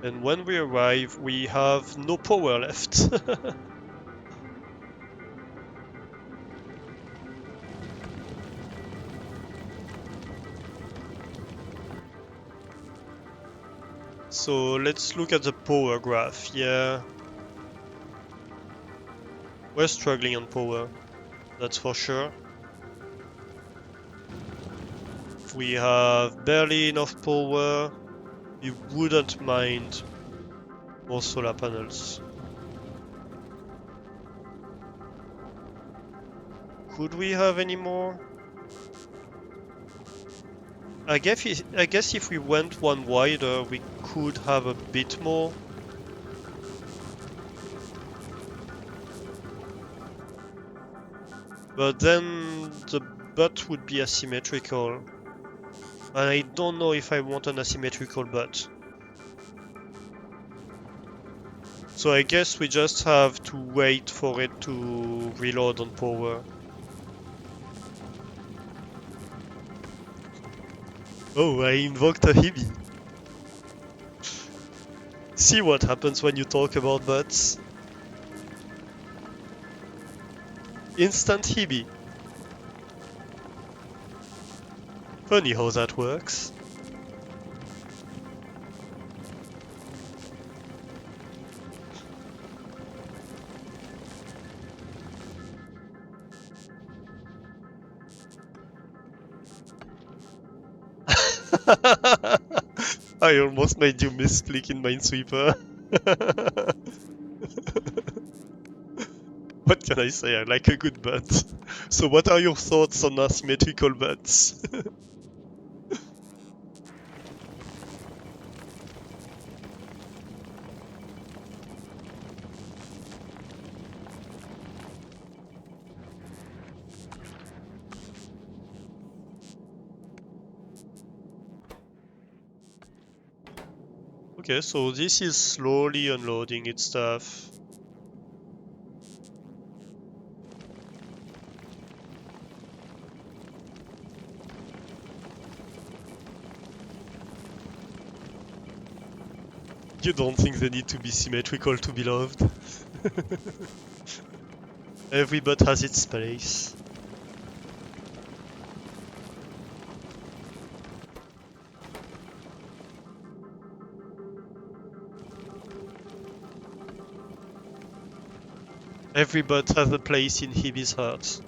And when we arrive, we have no power left. So let's look at the power graph. Yeah, we're struggling on power, that's for sure. If we have barely enough power, we wouldn't mind more solar panels. Could we have any more? I guess if we went one wider, we could have a bit more. But then the butt would be asymmetrical. And I don't know if I want an asymmetrical butt. So I guess we just have to wait for it to reload on power. Oh, I invoked a Hebe. See what happens when you talk about butts. Instant Hebe. Funny how that works. I almost made you misclick in Minesweeper. What can I say? I like a good butt. So what are your thoughts on asymmetrical butts? Okay, so this is slowly unloading its stuff. You don't think they need to be symmetrical to be loved? Every butt has its place. Every butt has a place in Hebe's heart.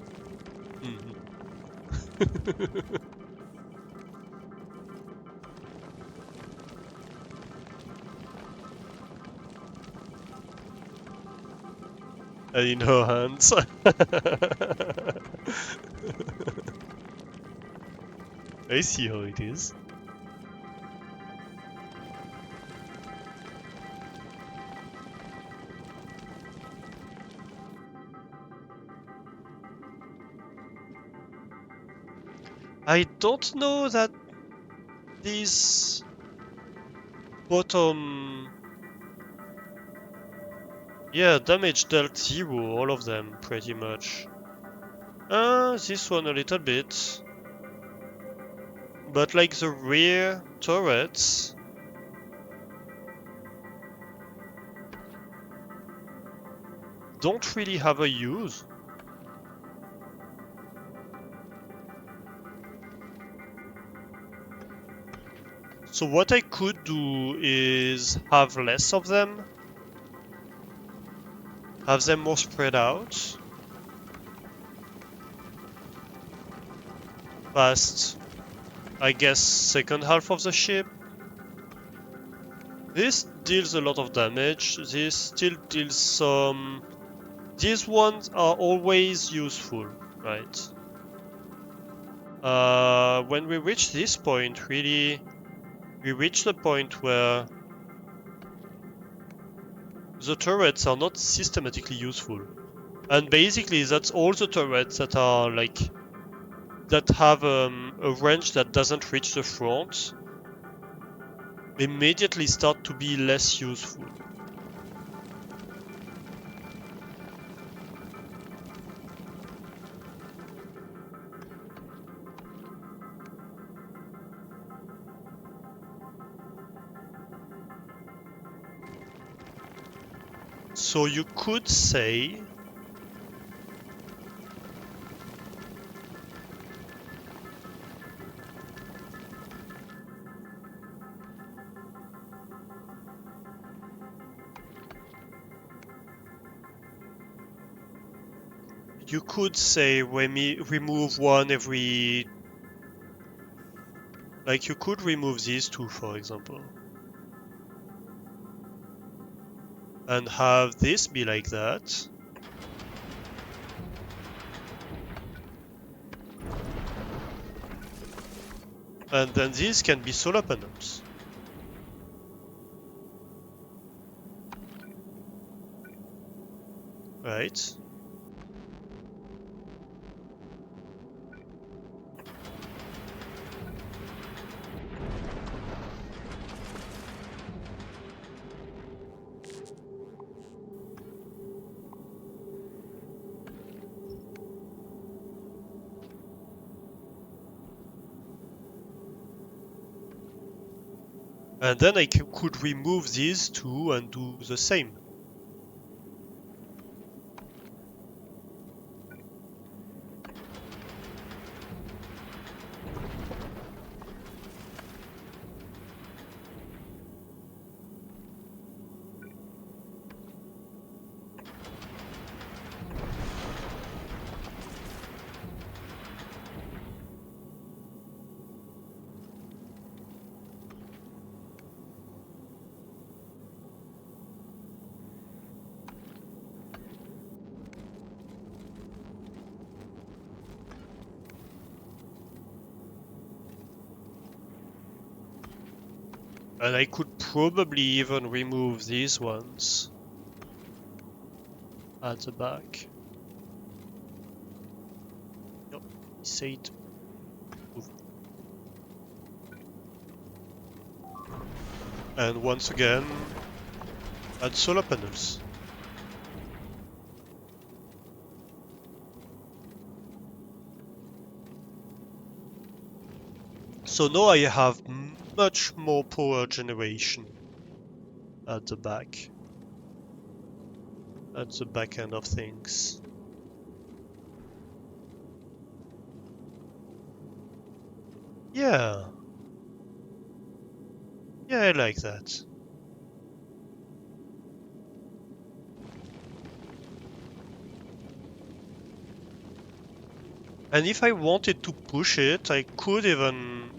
And in her hands. I see how it is. I don't know that these bottom... Yeah, damage dealt 0, all of them, pretty much. This one a little bit. But like the rear turrets... don't really have a use. So what I could do is have less of them. Have them more spread out. Past, I guess, second half of the ship. This deals a lot of damage. This still deals some... These ones are always useful, right? When we reach this point, really, we reach the point where the turrets are not systematically useful. And basically, that's all the turrets that are like... that have a range that doesn't reach the front immediately start to be less useful. So you could say remove one every... Like you could remove these two, for example. And have this be like that. And then these can be solar panels. Right? And then I could remove these two and do the same. And I could probably even remove these ones at the back. Nope, say it. And once again, add solar panels. So now I have much more power generation at the back end of things. Yeah. Yeah, I like that. And if I wanted to push it, I could even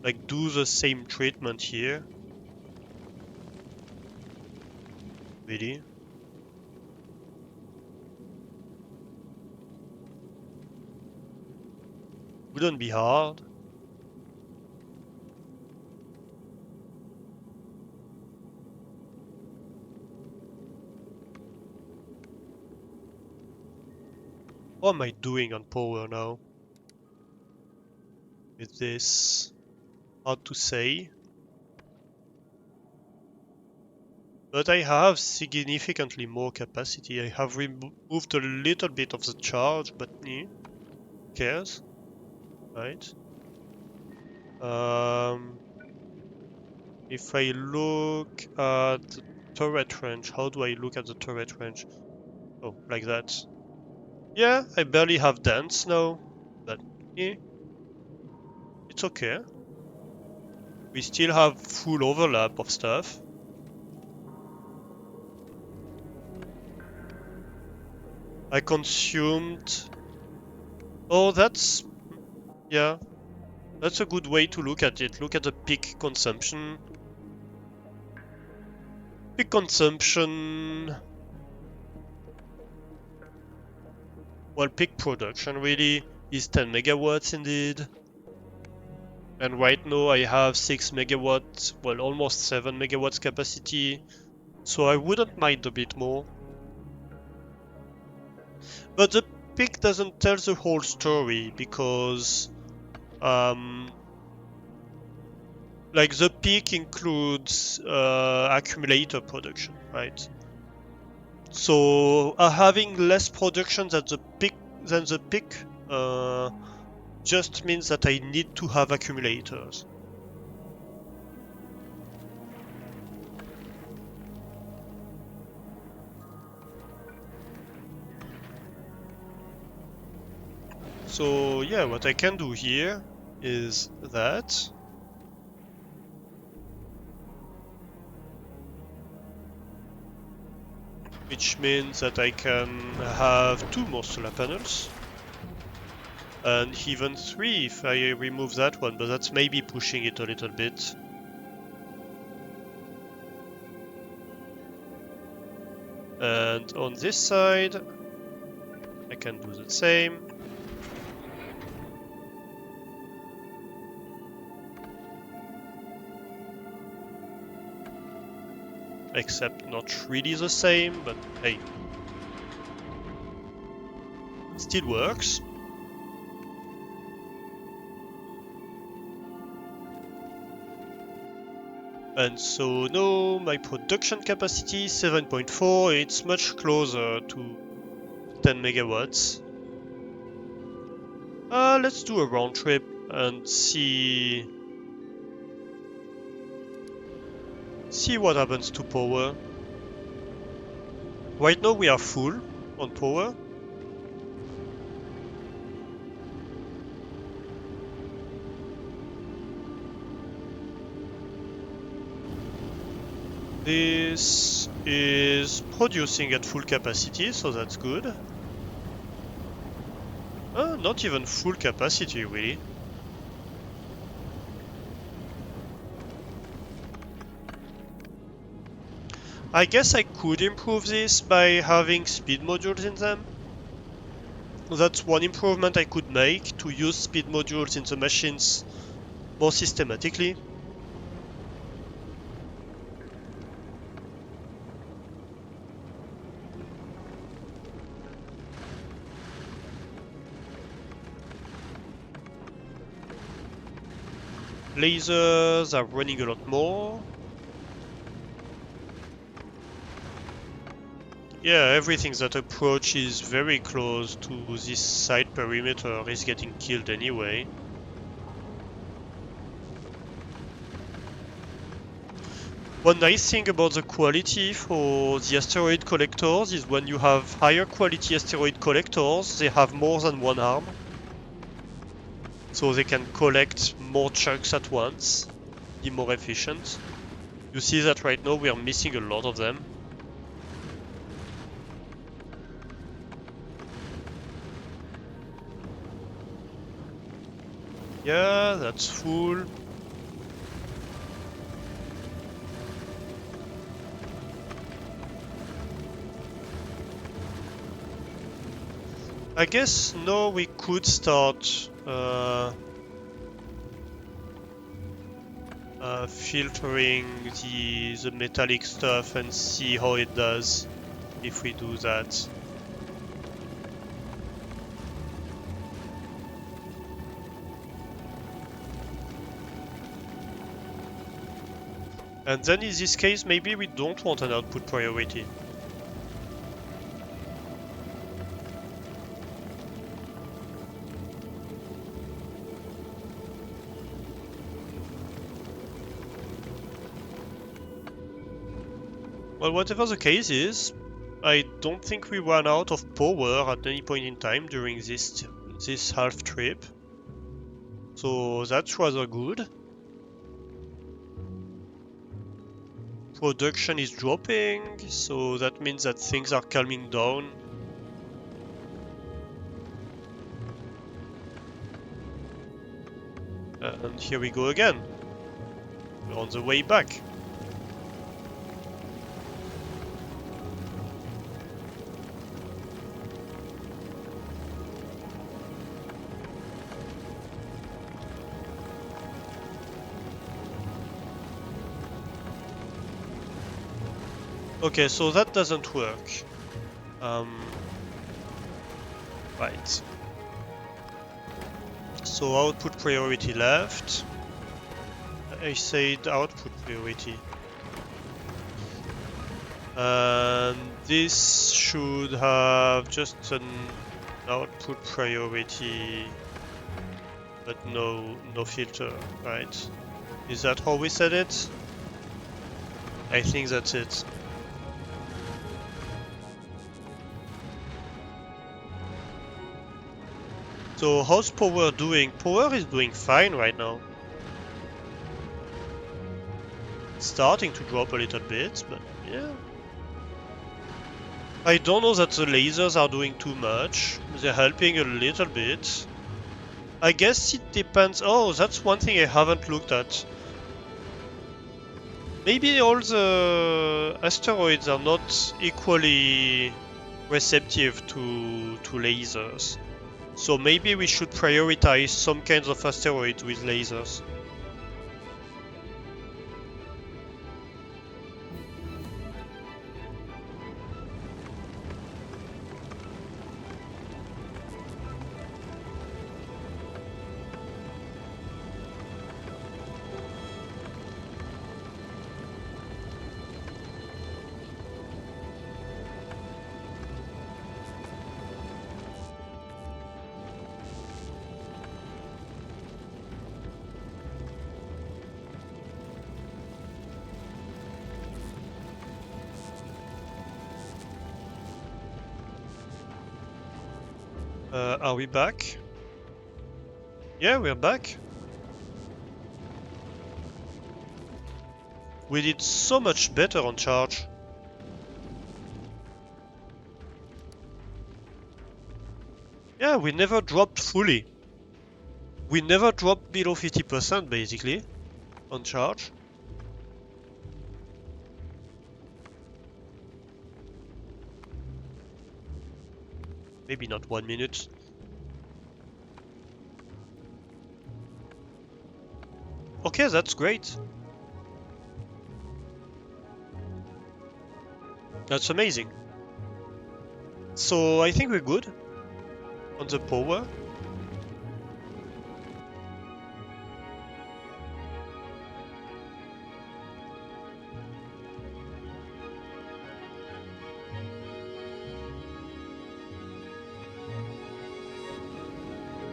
like do the same treatment here. Really? Wouldn't be hard. What am I doing on power now? With this? Hard to say. But I have significantly more capacity. I have removed a little bit of the charge, but who cares? Right? If I look at the turret range, how do I look at the turret range? Oh, like that. Yeah, I barely have dents now, but it's okay. We still have full overlap of stuff. I consumed... Oh, that's... Yeah, that's a good way to look at it. Look at the peak consumption. Peak consumption... Well, peak production really is 10 megawatts indeed. And right now I have 6 megawatts, well almost 7 megawatts capacity, so I wouldn't mind a bit more. But the peak doesn't tell the whole story because like the peak includes accumulator production, right? So having less production than the peak just means that I need to have accumulators. So yeah, what I can do here is that. Which means that I can have 2 more solar panels. And even 3 if I remove that one, but that's maybe pushing it a little bit. And on this side, I can do the same. Except not really the same, but hey. Still works. And so now my production capacity is 7.4, it's much closer to 10 megawatts. Let's do a round trip and see what happens to power. Right now we are full on power. This is producing at full capacity, so that's good. Not even full capacity, really. I guess I could improve this by having speed modules in them. That's one improvement I could make, to use speed modules in the machines more systematically. Lasers are running a lot more. Yeah, everything that approaches very close to this side perimeter is getting killed anyway. One nice thing about the quality for the asteroid collectors is when you have higher quality asteroid collectors, they have more than one arm. So they can collect more chunks at once, be more efficient. You see that right now we are missing a lot of them. Yeah, that's full. I guess now we could start filtering the metallic stuff and see how it does if we do that. And then in this case, maybe we don't want an output priority. Well, whatever the case is, I don't think we ran out of power at any point in time during this half trip. So that's rather good. Production is dropping, so that means that things are calming down. And here we go again. We're on the way back. Okay, so that doesn't work. Right. So output priority left. I said output priority. And this should have just an output priority, but no filter, right? Is that how we said it? I think that's it. So how's power doing? Power is doing fine right now. It's starting to drop a little bit, but yeah. I don't know that the lasers are doing too much. They're helping a little bit. I guess it depends. Oh, that's one thing I haven't looked at. Maybe all the asteroids are not equally receptive to lasers. So maybe we should prioritize some kinds of asteroids with lasers. Are we back? Yeah, we're back. We did so much better on charge. Yeah, we never dropped fully. We never dropped below 50% basically on charge. Maybe not 1 minute. Okay, that's great. That's amazing. So I think we're good on the power.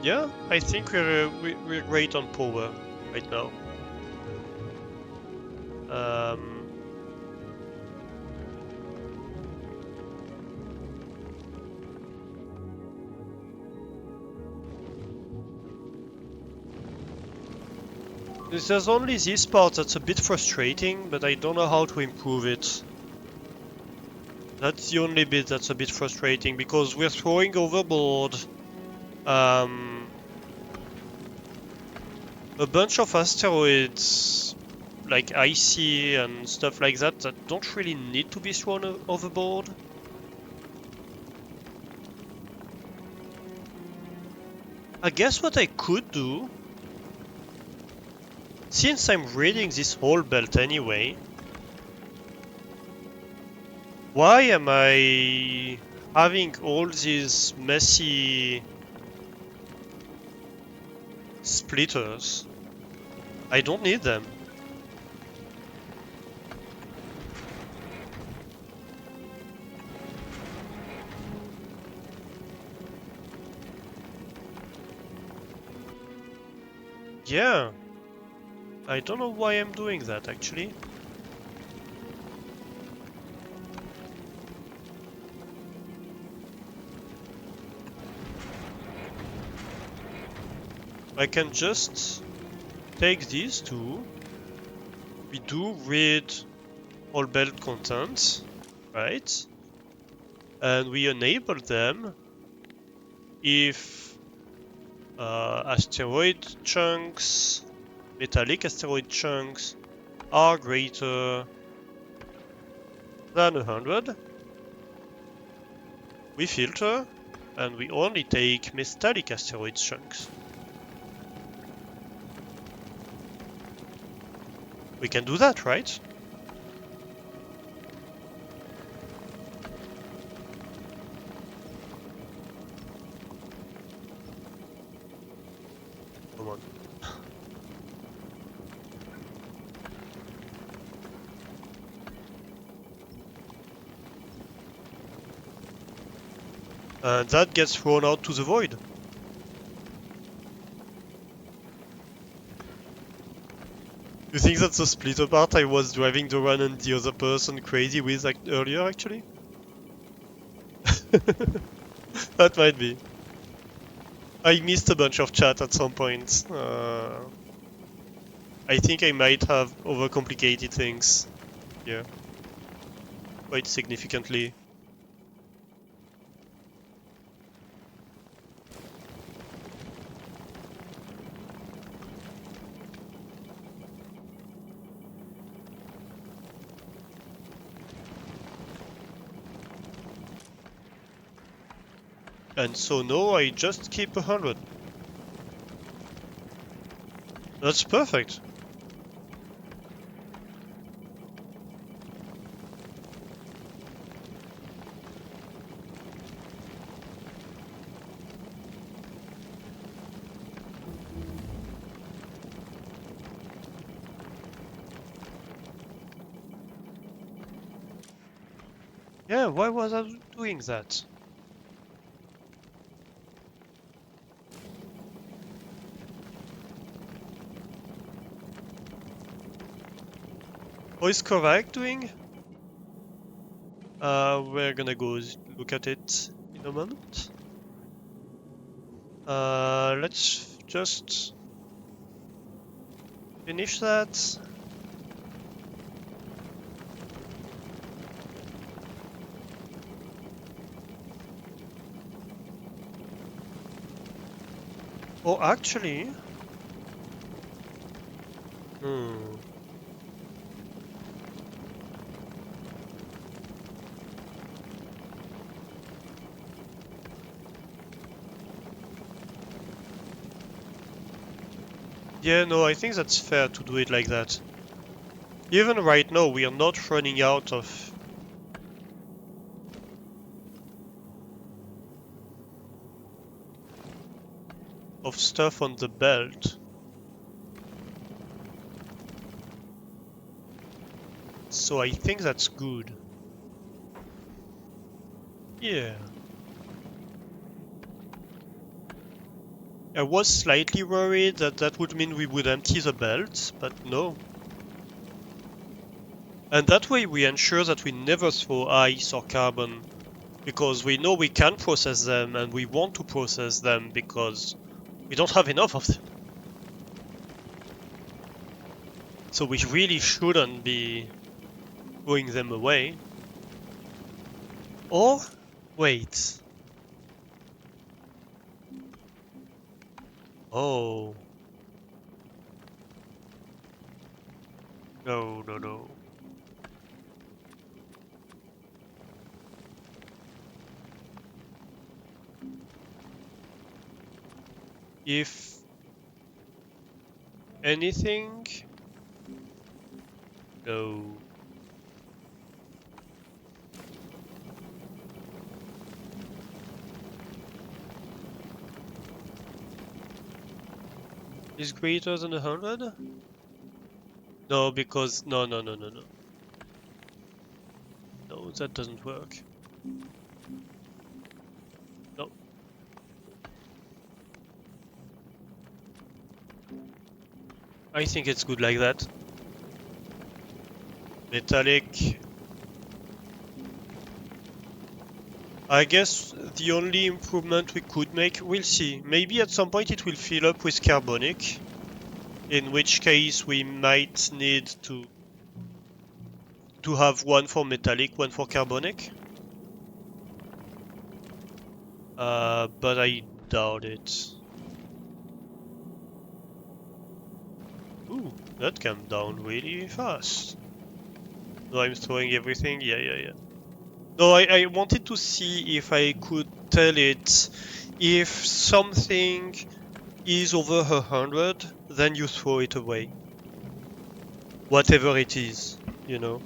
Yeah, I think we're great on power right now. Um, there's only this part that's a bit frustrating, but I don't know how to improve it. That's the only bit that's a bit frustrating because we're throwing overboard um, a bunch of asteroids like icy and stuff like that that don't really need to be thrown overboard. I guess what I could do, since I'm reading this whole belt anyway, why am I having all these messy splitters? I don't need them. Yeah, I don't know why I'm doing that actually. I can just take these two. We do read all belt contents, right? And we enable them if asteroid chunks, metallic asteroid chunks are greater than 100. We filter and we only take metallic asteroid chunks. We can do that, right? And that gets thrown out to the void. You think that's the split apart I was driving the one and the other person crazy with earlier, actually? That might be. I missed a bunch of chat at some point. I think I might have overcomplicated things here quite significantly. And so no, I just keep 100. That's perfect. Yeah, why was I doing that? What is Kovac doing? We're gonna go look at it in a moment. Let's just finish that. Oh, actually... Hmm. Yeah, no, I think that's fair to do it like that. Even right now, we are not running out of stuff on the belt. So I think that's good. Yeah. I was slightly worried that that would mean we would empty the belt, but no. And that way we ensure that we never throw ice or carbon, because we know we can process them and we want to process them because we don't have enough of them. So we really shouldn't be throwing them away. Or, wait. Oh. No, no, no. If anything... No. Is greater than 100? No, because... No, no, no, no, no. No, that doesn't work. No. I think it's good like that. Metallic. I guess the only improvement we could make, we'll see. Maybe at some point it will fill up with carbonic, in which case we might need to have one for metallic, one for carbonic. But I doubt it. Ooh, that came down really fast. No, I'm throwing everything. Yeah, yeah, yeah. No, I wanted to see if I could tell it if something is over 100, then you throw it away. Whatever it is, you know.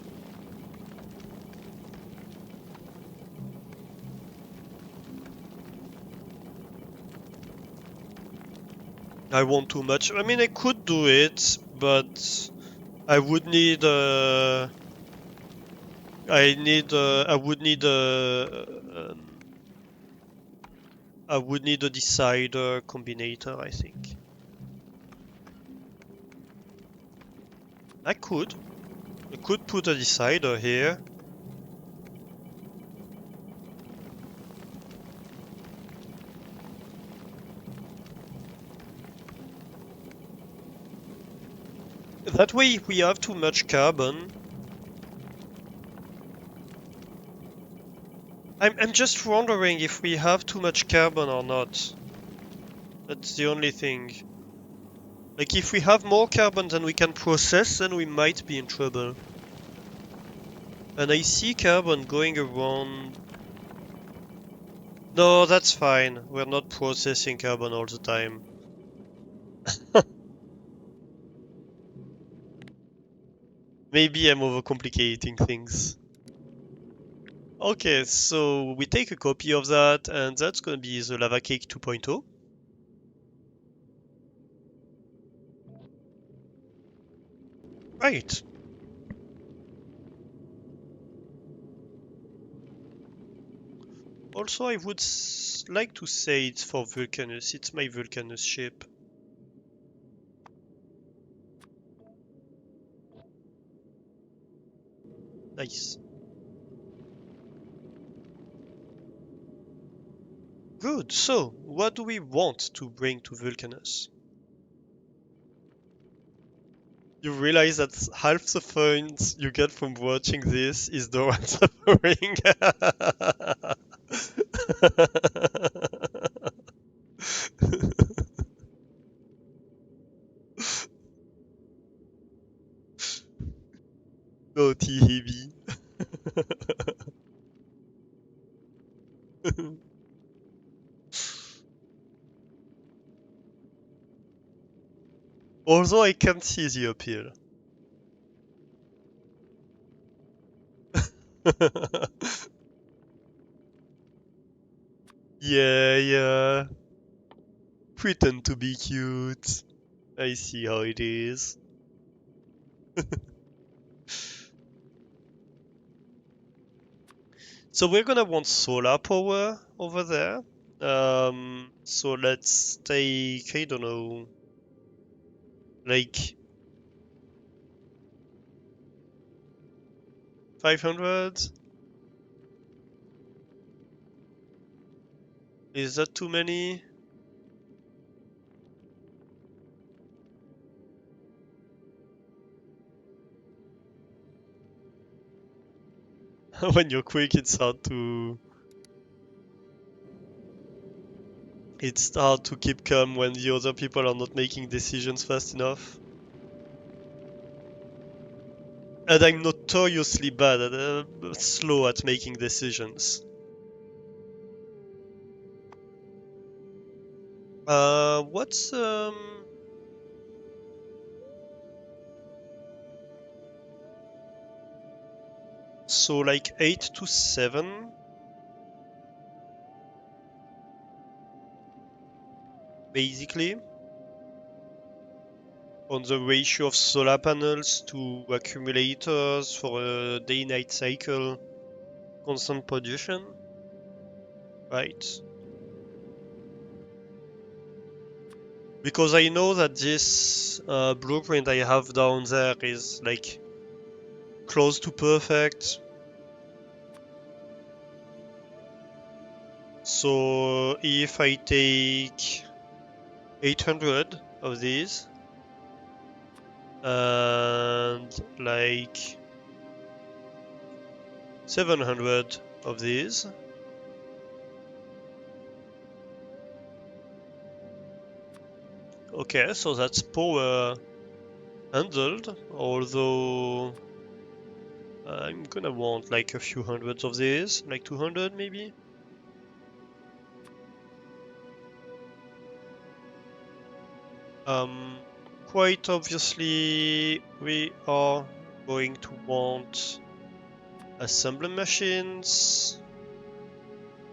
I want too much. I mean, I could do it, but I would need I would need I would need a decider combinator, I think. I could put a decider here. That way, if we have too much carbon, I'm just wondering if we have too much carbon or not. That's the only thing. Like, if we have more carbon than we can process, then we might be in trouble. And I see carbon going around. No, that's fine. We're not processing carbon all the time. Maybe I'm overcomplicating things. Okay, so we take a copy of that, and that's gonna be the Lava Cake 2.0. Right. Also, I would like to say it's for Vulcanus. It's my Vulcanus ship. Nice. Good. So, what do we want to bring to Vulcanus? You realize that half the fun you get from watching this is the one suffering. Naughty heavy. Although I can't see the appeal. Yeah, yeah. Pretend to be cute. I see how it is. So we're gonna want solar power over there. So let's take, I don't know, like 500? Is that too many? When you're quick, it's hard to keep calm when the other people are not making decisions fast enough. And I'm notoriously bad at slow at making decisions. What's so like 8 to 7 basically on the ratio of solar panels to accumulators for a day-night cycle constant production, right? Because I know that this blueprint I have down there is like close to perfect. So if I take 800 of these and like 700 of these, okay, so that's power handled, although I'm gonna want like a few hundreds of these, like 200 maybe. Quite obviously, we are going to want assembly machines,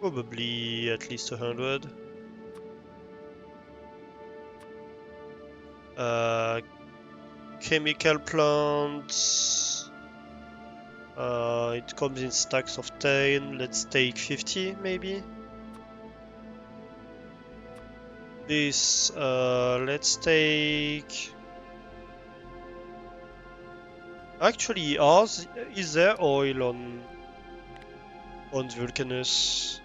probably at least 100. Uh, chemical plants. It comes in stacks of 10. Let's take 50 maybe. this. Let's take. Actually, is there oil on Vulcanus?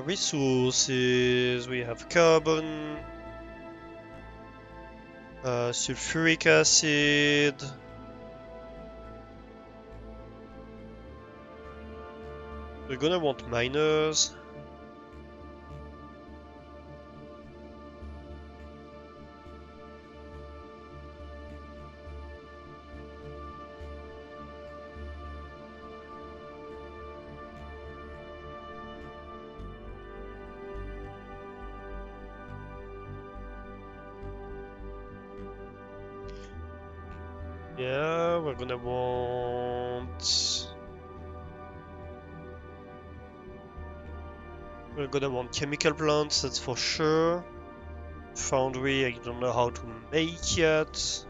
Resources. We have carbon, sulfuric acid. We're gonna want miners. Yeah, we're gonna want. We're gonna want chemical plants, that's for sure. Foundry, I don't know how to make yet.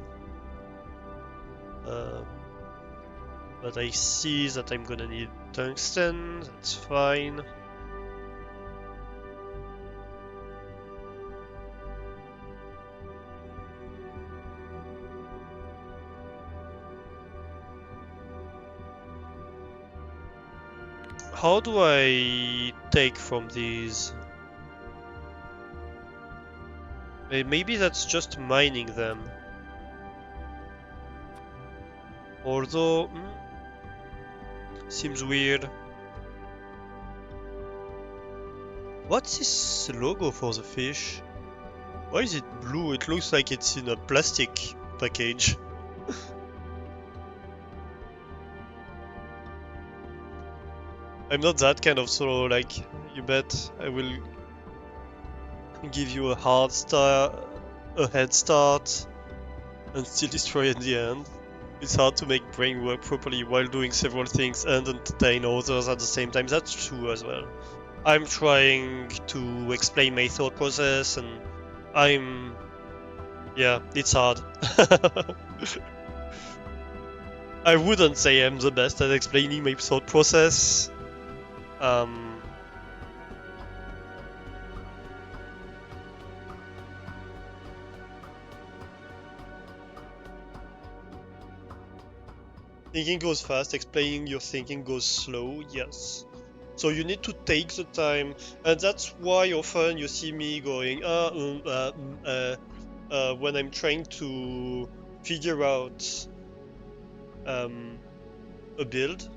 But I see that I'm gonna need tungsten, that's fine. How do I take from these? Maybe that's just mining them. Although, seems weird. What's this logo for the fish? Why is it blue? It looks like it's in a plastic package. I'm not that kind of solo, like, you bet I will give you a head start, and still destroy in the end. It's hard to make brain work properly while doing several things and entertain others at the same time. That's true as well. I'm trying to explain my thought process, and yeah, it's hard. I wouldn't say I'm the best at explaining my thought process. Thinking goes fast, explaining your thinking goes slow, yes. So you need to take the time, and that's why often you see me going, when I'm trying to figure out a build.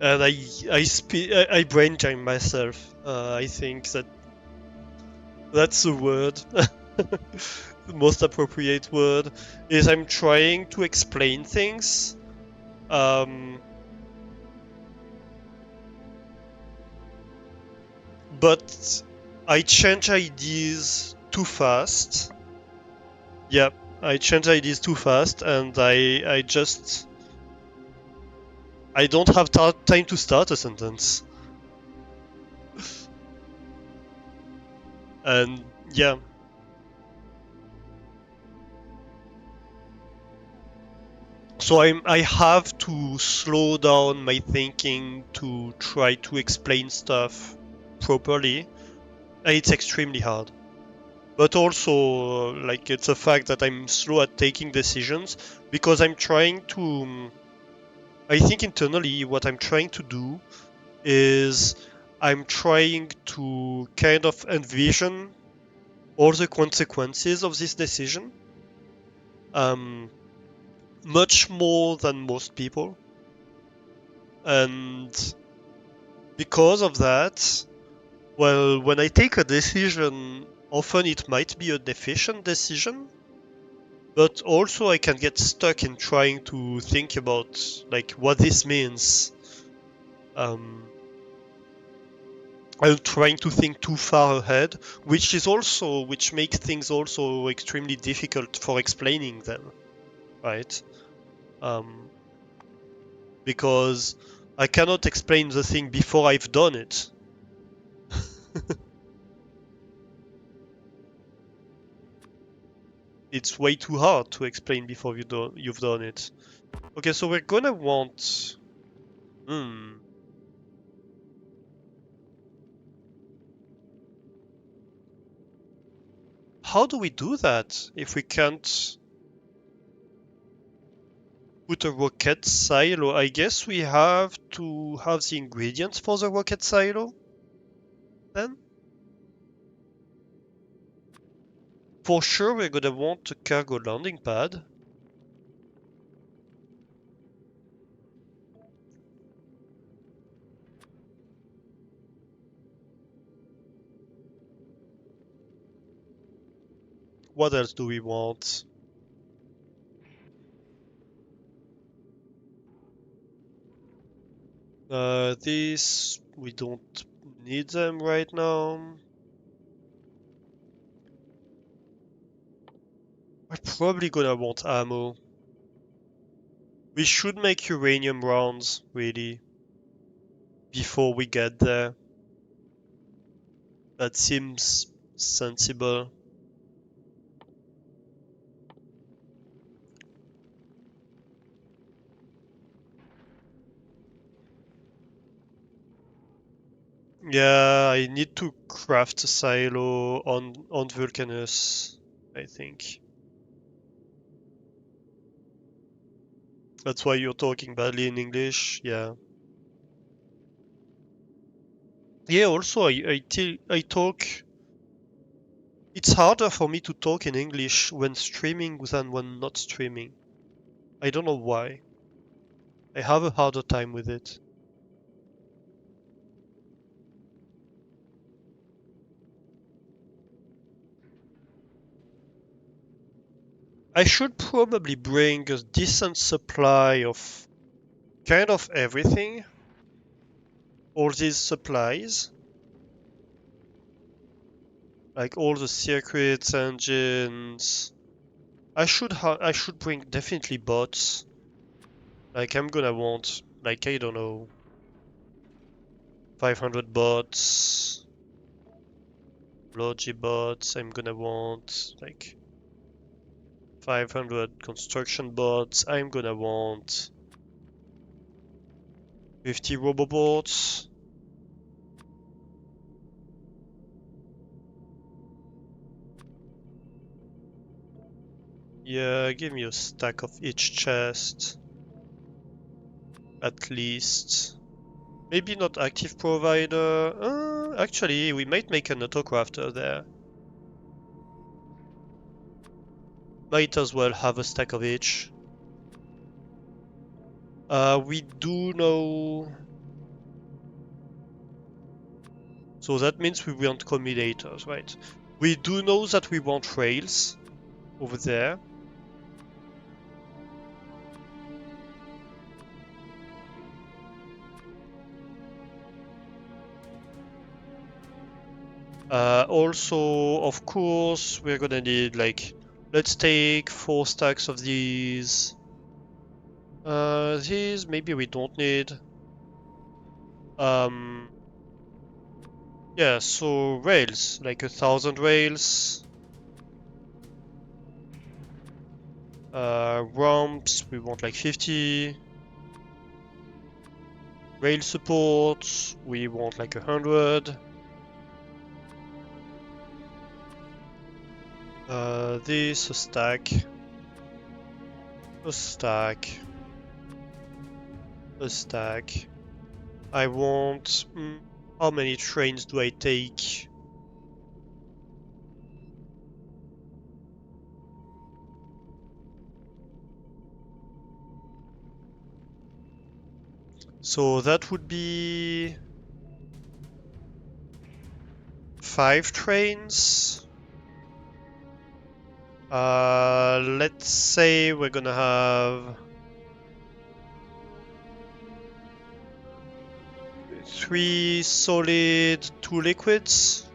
And I brain jam myself. I think that's the word. The most appropriate word is I'm trying to explain things. But I change ideas too fast. Yeah, I change ideas too fast, and I don't have time to start a sentence. And yeah. So I have to slow down my thinking to try to explain stuff properly, and it's extremely hard. But also, like, it's a fact that I'm slow at taking decisions because I'm trying to. I think internally, what I'm trying to do is I'm trying to kind of envision all the consequences of this decision, much more than most people. And because of that, well, when I take a decision, often it might be a deficient decision, but also I can get stuck in trying to think about like what this means. I'm trying to think too far ahead, which makes things also extremely difficult for explaining them, right? Because I cannot explain the thing before I've done it. It's way too hard to explain before you've done it. Okay, so we're gonna want... Hmm. How do we do that if we can't put a rocket silo? I guess we have to have the ingredients for the rocket silo then? For sure we're gonna want a cargo landing pad. What else do we want? These, we don't need them right now. We're probably gonna want ammo. We should make uranium rounds, really, before we get there. That seems sensible. Yeah, I need to craft a silo on Vulcanus, I think. That's why you're talking badly in English, yeah. Yeah, also I talk... It's harder for me to talk in English when streaming than when not streaming. I don't know why. I have a harder time with it. I should probably bring a decent supply of kind of everything. All these supplies. Like all the circuits, engines. I should bring definitely bots. Like I'm gonna want, like, I don't know, 500 bots, logi bots. I'm gonna want like 500 construction bots. I'm gonna want 50 robobots. Yeah, give me a stack of each chest. At least. Maybe not active provider. Actually, we might make an autocrafter there. Might as well have a stack of each. We do know... So that means we want combinators, right? We do know that we want rails over there. Also, of course, we're gonna need like... Let's take 4 stacks of these. These maybe we don't need. Um, yeah, so rails, like 1,000 rails. Ramps, we want like 50. Rail support, we want like 100. This, a stack. A stack. A stack. I want... how many trains do I take? So that would be... 5 trains. Let's say we're gonna have... 3 solid, 2 liquids.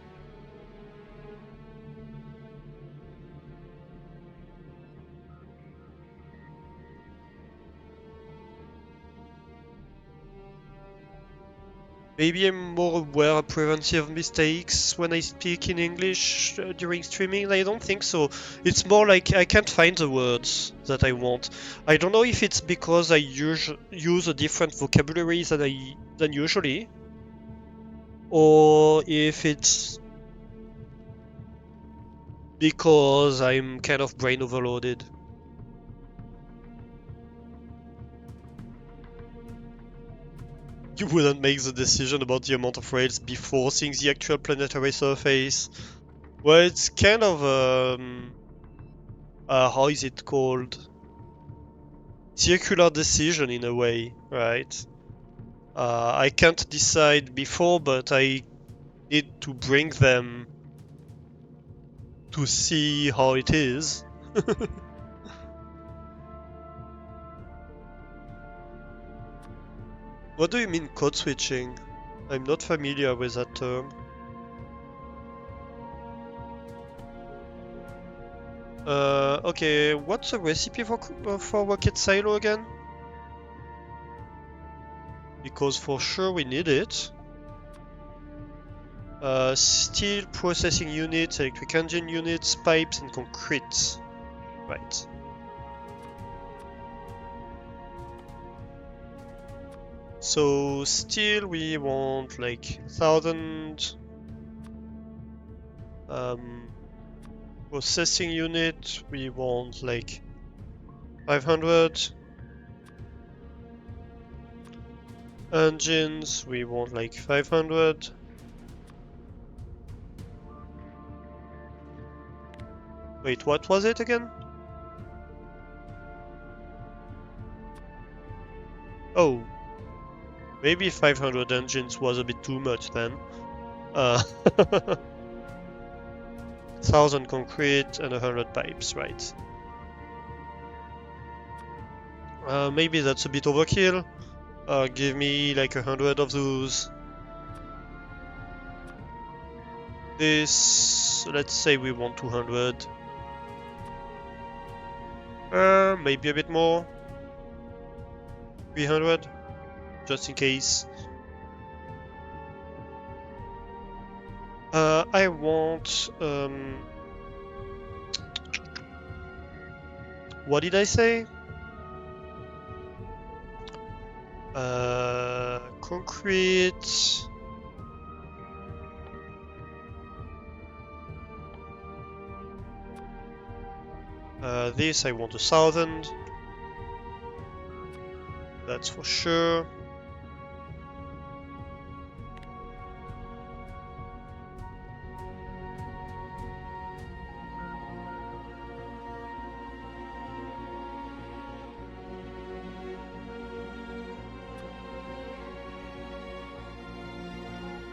Maybe I'm more aware of preventive mistakes when I speak in English during streaming. I don't think so. It's more like I can't find the words that I want. I don't know if it's because I use a different vocabulary than usually, or if it's because I'm kind of brain overloaded. You wouldn't make the decision about the amount of rails before seeing the actual planetary surface. Well, it's kind of how is it called? Circular decision in a way, right? I can't decide before, but I need to bring them to see how it is. What do you mean code switching? I'm not familiar with that term. Okay, what's the recipe for rocket silo again? Because for sure we need it. Steel processing units, electric engine units, pipes, and concrete. Right. So steel we want like 1,000. Processing unit we want like 500. Engines we want like 500. Wait, what was it again? Oh, maybe 500 engines was a bit too much then. 1,000 concrete and 100 pipes, right. Maybe that's a bit overkill. Give me like 100 of those. This, let's say we want 200. Maybe a bit more. 300, just in case. I want... what did I say? Concrete... this I want 1,000. That's for sure.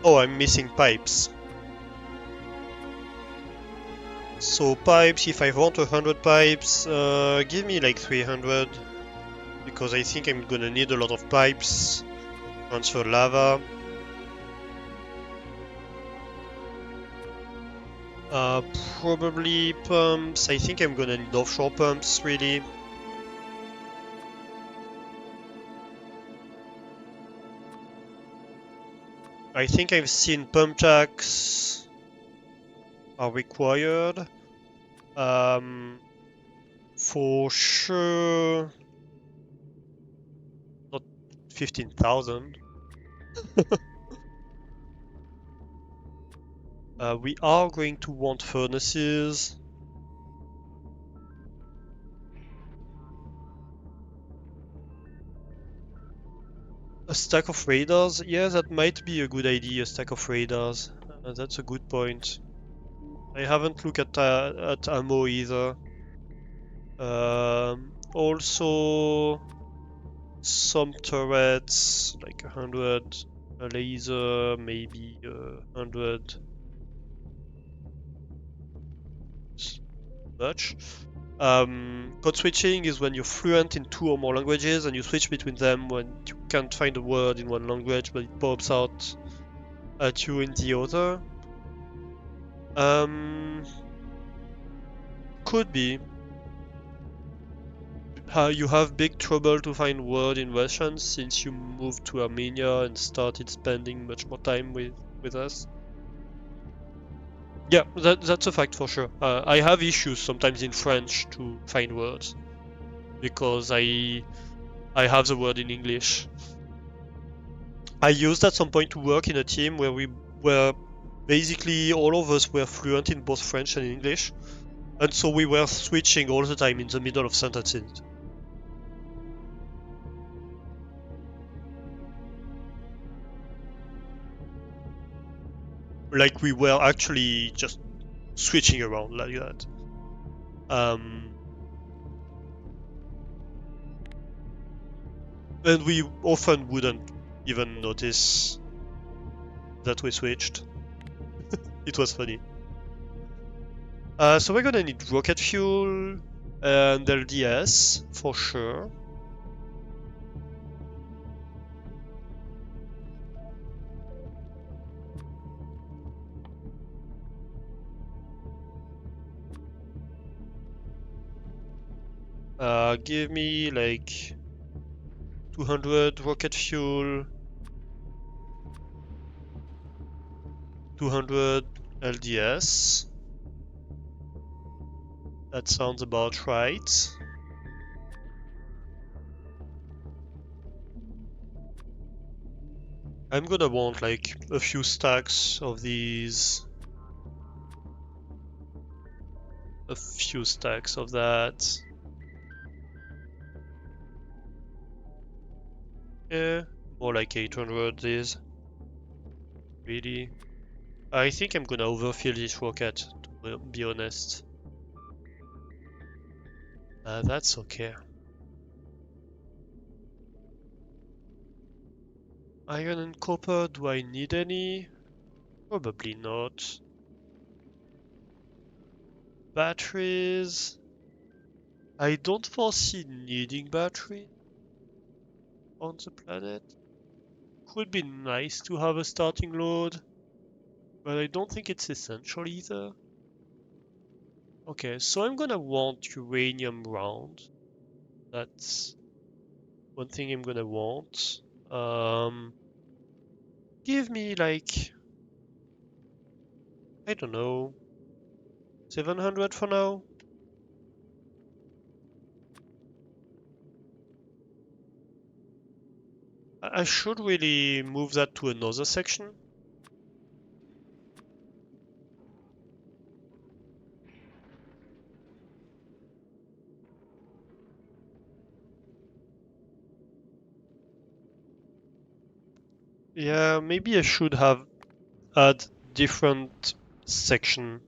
Oh, I'm missing pipes. So pipes, if I want 100 pipes, give me like 300. Because I think I'm gonna need a lot of pipes. Transfer lava. Probably pumps. I think I'm gonna need offshore pumps, really. I think I've seen pump jacks are required. For sure, not 15,000. We are going to want furnaces. A stack of radars? Yeah, that might be a good idea, a stack of radars. That's a good point. I haven't looked at ammo either. Also, some turrets, like 100, a laser, maybe 100. Much. Code switching is when you're fluent in 2 or more languages and you switch between them when you can't find a word in one language but it pops out at you in the other. Could be. You have big trouble to find word in Russian since you moved to Armenia and started spending much more time with us? Yeah, that's a fact for sure. I have issues sometimes in French to find words because I have the word in English. I used at some point to work in a team where we were basically all of us were fluent in both French and English, and so we were switching all the time in the middle of sentences. Like we were actually just switching around like that. Um, and we often wouldn't even notice that we switched. It was funny. So we're gonna need rocket fuel and LDS for sure. Give me like 200 rocket fuel, 200 LDS. That sounds about right. I'm gonna want like a few stacks of these, a few stacks of that. Yeah, more like 800 these. Really? I think I'm gonna overfill this rocket, to be honest. That's okay. Iron and copper, do I need any? Probably not. Batteries. I don't foresee needing battery on the planet. Could be nice to have a starting load, but I don't think it's essential either. Okay, so I'm gonna want uranium round. That's one thing I'm gonna want. Um, Give me like, I don't know, 700 for now. I should really move that to another section. Yeah, maybe I should have add different section.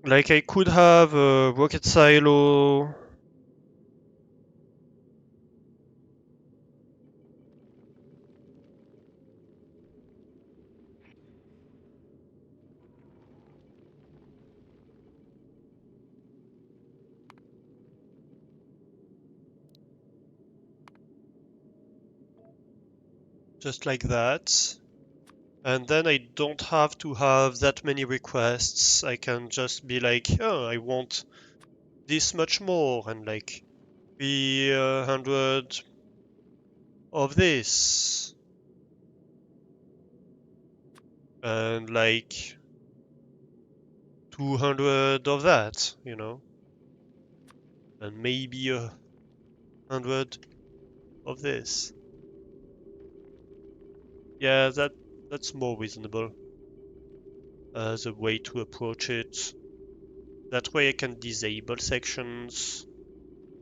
Like I could have a rocket silo. Just like that. And then I don't have to have that many requests. I can just be like, oh, I want this much more, and like 300 of this, and like 200 of that, and maybe 100 of this. Yeah, that's more reasonable as a way to approach it. That way I can disable sections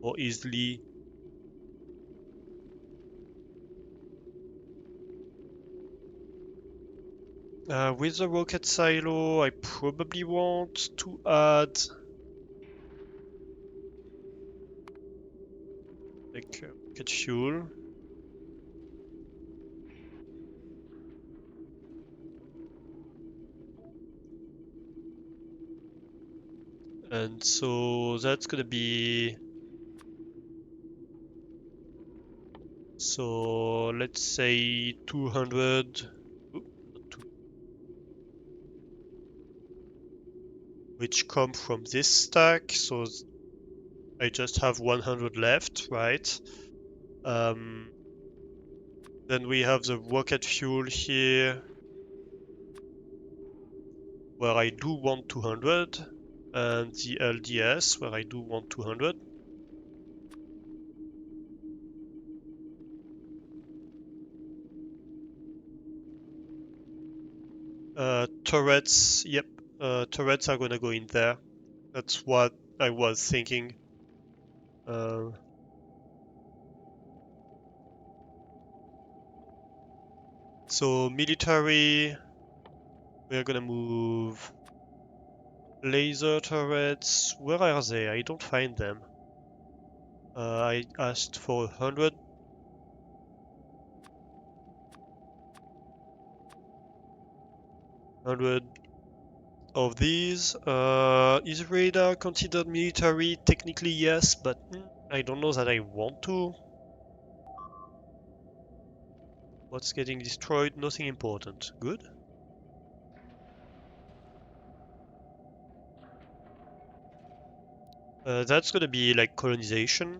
more easily. With the rocket silo, I probably want to add like rocket fuel. And so that's gonna be, so let's say 200. Oop, not two. which come from this stack, so I just have 100 left, right? Then we have the rocket fuel here, where I do want 200, and the LDS, where I do want 200. Turrets, yep, turrets are gonna go in there. That's what I was thinking. So military, we're gonna move laser turrets. Where are they? I don't find them. I asked for 100. 100 of these. Is radar considered military? Technically, yes, but I don't know that I want to. What's getting destroyed? Nothing important. Good. That's gonna be like colonization.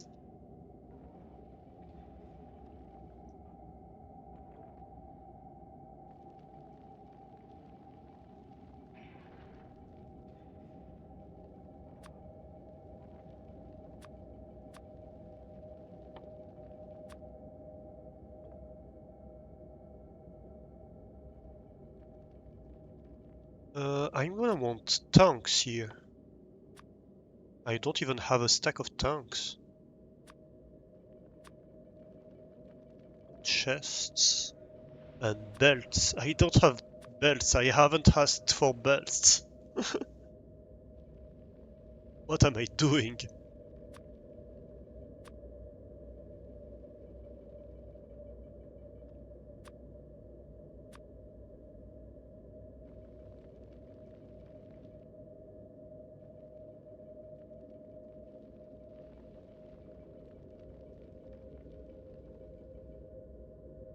I'm gonna want tanks here. I don't even have a stack of tanks. Chests and belts. I don't have belts. I haven't asked for belts. What am I doing?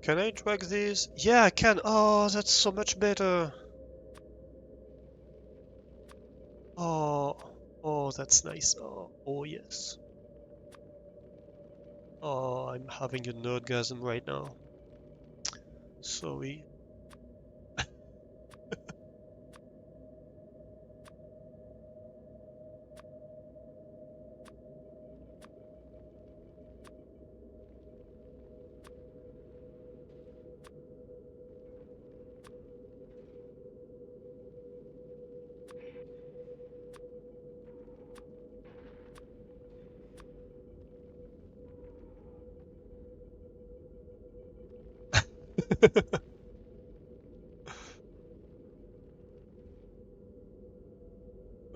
Can I drag this? Yeah, I can. Oh, that's so much better. Oh, oh, that's nice. Oh, yes. Oh, I'm having a nerdgasm right now. Sorry.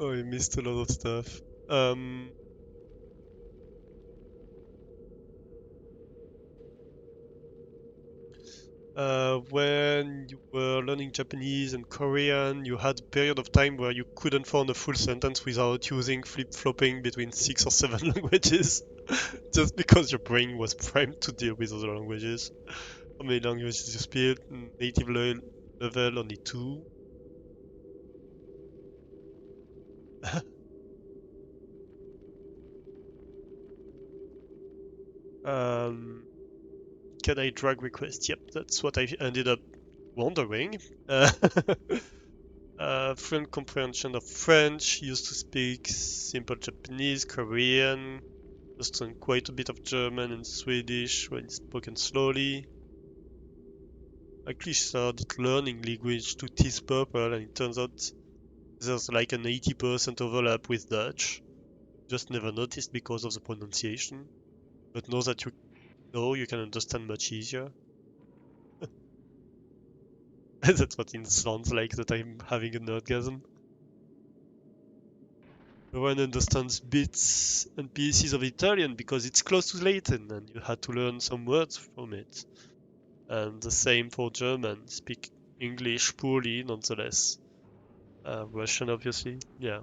Oh, I missed a lot of stuff. When you were learning Japanese and Korean, you had a period of time where you couldn't form a full sentence without using flip-flopping between 6 or 7 languages, just because your brain was primed to deal with other languages. How many languages you speak? Native level only 2. um, can I drag request? Yep, that's what I ended up wondering. Fluent comprehension of French, used to speak simple Japanese, Korean, understand quite a bit of German and Swedish when spoken slowly. Actually started learning language to tease purple, and it turns out there's like an 80% overlap with Dutch. Just never noticed because of the pronunciation. But now that you know, you can understand much easier. That's what it sounds like, that I'm having a nerdgasm. No one understands bits and pieces of Italian because it's close to Latin and you had to learn some words from it. And the same for German. Speak English poorly nonetheless. Russian, obviously. Yeah.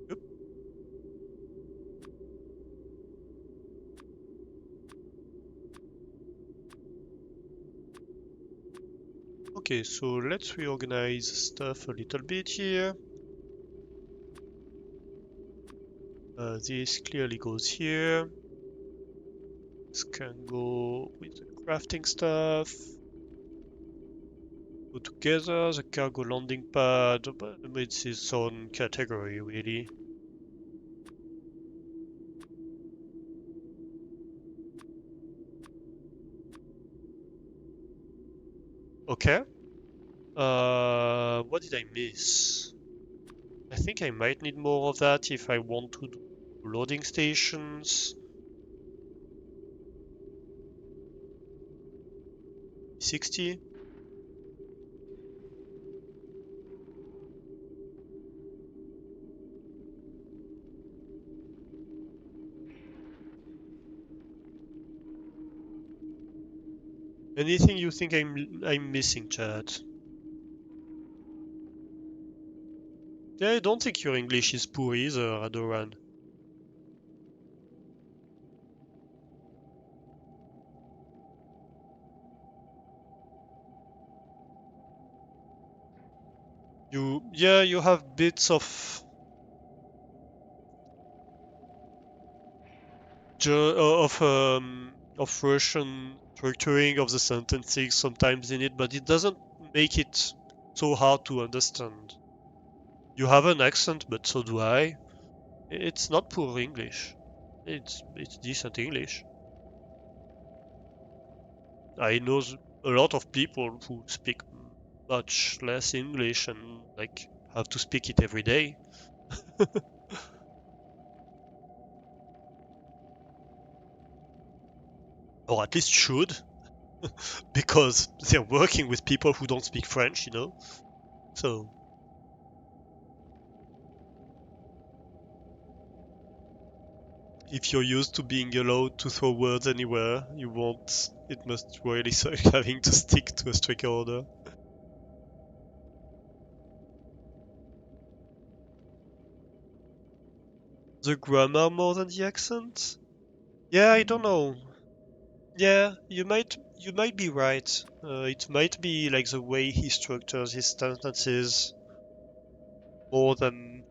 Yep. Okay, so let's reorganize stuff a little bit here. This clearly goes here. This can go with the crafting stuff. Go together. The cargo landing pad, but it's its own category, really. Okay. What did I miss? I think I might need more of that if I want to do loading stations. 60. Anything you think I'm missing, Chad? Yeah, I don't think your English is poor either, Adoran. You have bits of Russian structuring of the sentences sometimes in it, but it doesn't make it so hard to understand. You have an accent, but so do I. It's not poor English. It's decent English. I know a lot of people who speak much less English and like have to speak it every day. Or at least should, because they're working with people who don't speak French, you know? So, if you're used to being allowed to throw words anywhere, it must really suck having to stick to a strict order. The grammar more than the accent? Yeah, I don't know. Yeah, you might be right. It might be like the way he structures his sentences more than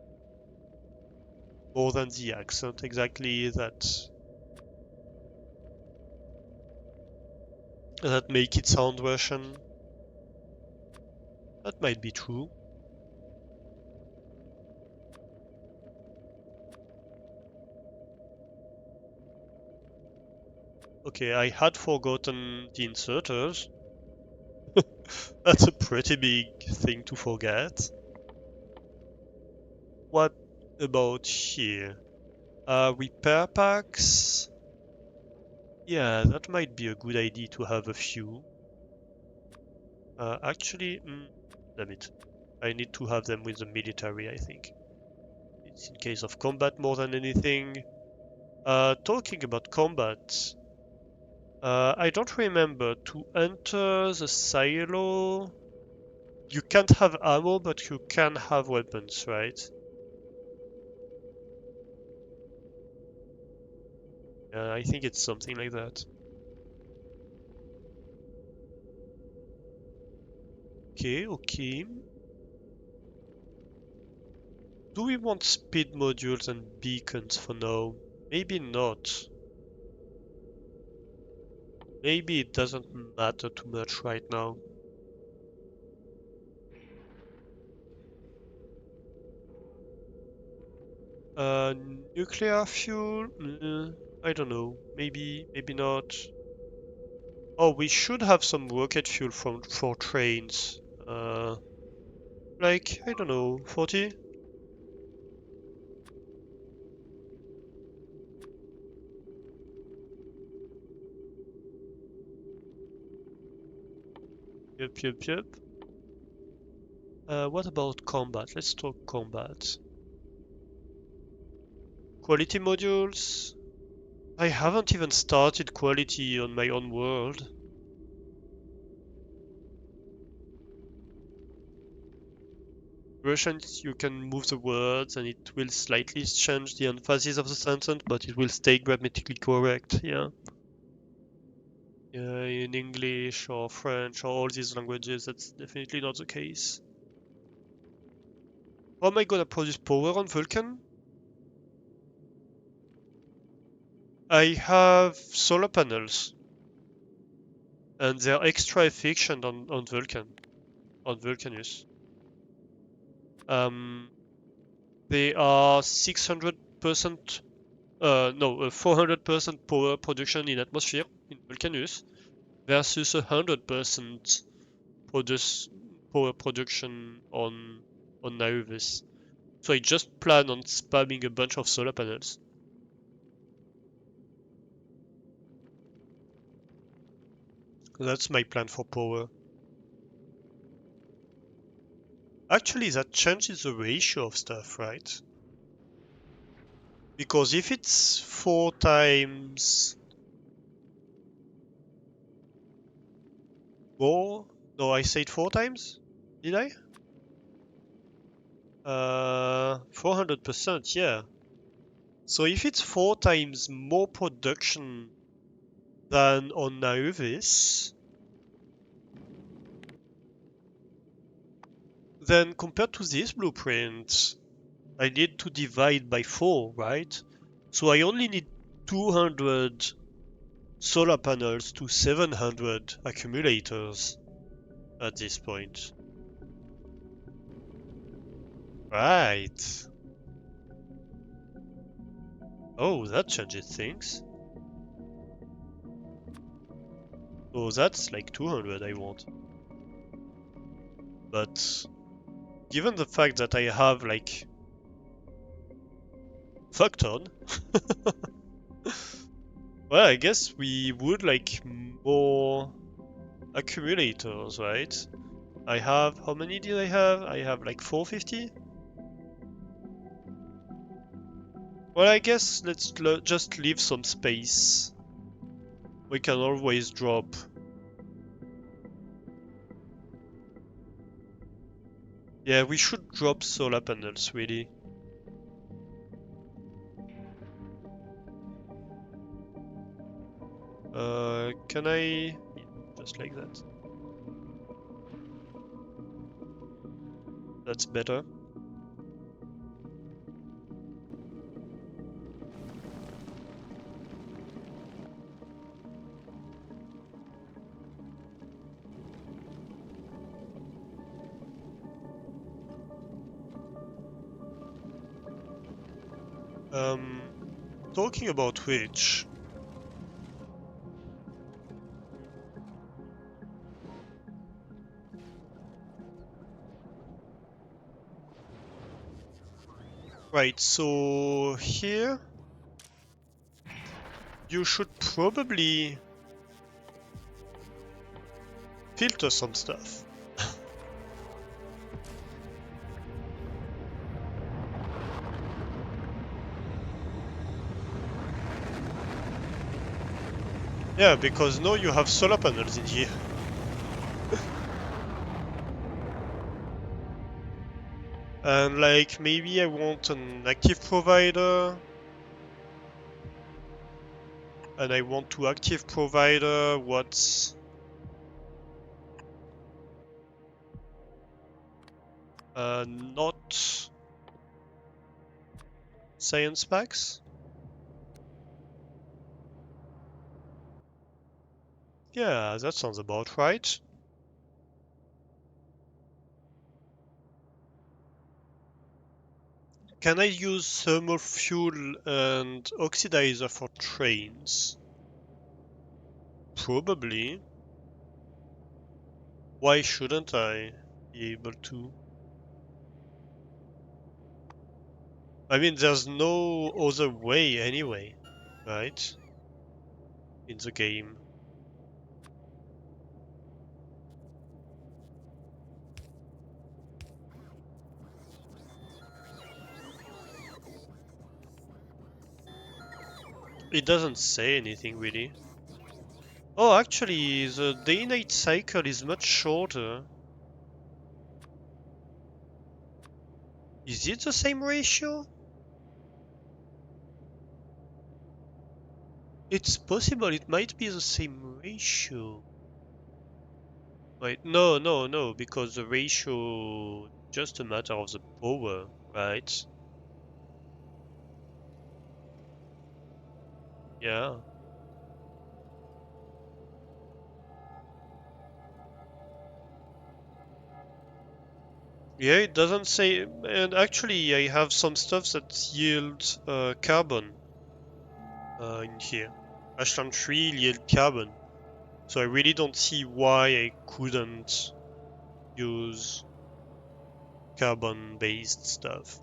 more than the accent exactly that make it sound Russian. That might be true. Okay, I had forgotten the inserters. That's a pretty big thing to forget. What about here? Repair packs? Yeah, that might be a good idea to have a few. Actually, damn it. I need to have them with the military, I think. It's in case of combat more than anything. Talking about combat, I don't remember. To enter the silo, you can't have ammo, but you can have weapons, right? I think it's something like that. Okay, okay. Do we want speed modules and beacons for now? Maybe not. Maybe it doesn't matter too much right now. Uh, Nuclear fuel? I don't know. Maybe not. Oh, we should have some rocket fuel for trains. Like, I don't know, 40? Yep, yep, yep. What about combat? Let's talk combat. Quality modules? I haven't even started quality on my own world. Russians, you can move the words and it will slightly change the emphasis of the sentence, but it will stay grammatically correct, yeah. in English or French or all these languages. That's definitely not the case. How am I gonna produce power on Vulcan? I have solar panels, and they're extra efficient on Vulcan, on Vulcanus. They are 600%, no, 400% power production in atmosphere in Vulcanus versus 100% produce power production on Nauvis. So I just plan on spamming a bunch of solar panels. That's my plan for power. Actually, that changes the ratio of stuff, right? Because if it's 4 times more, no, I said 4 times? Did I? 400%, yeah. So if it's 4 times more production than on Nauvis, then compared to this blueprint, I need to divide by 4, right? So I only need 200 solar panels to 700 accumulators at this point. Right. Oh, that changes things. So that's like 200 I want. But given the fact that I have like fuck ton, well, I guess we would like more accumulators, right? I have, how many did I have? I have like 450? Well, I guess let's just leave some space. We can always drop. Yeah, we should drop solar panels, really. Can I... Yeah, just like that. That's better. Talking about which... Right, so here you should probably filter some stuff. Yeah, because now you have solar panels in here. And like maybe I want an active provider. And I want to active provider what's not science packs. Yeah, that sounds about right. Can I use thermal fuel and oxidizer for trains? Probably. Why shouldn't I be able to? I mean, there's no other way anyway, right? In the game. It doesn't say anything really. Oh, actually, the day-night cycle is much shorter. Is it the same ratio? It's possible it might be the same ratio. Wait, no, because the ratio just a matter of the power, right? Yeah. Yeah, it doesn't say, and actually I have some stuff that yield carbon in here. Ashland 3 yield carbon, so I really don't see why I couldn't use carbon-based stuff.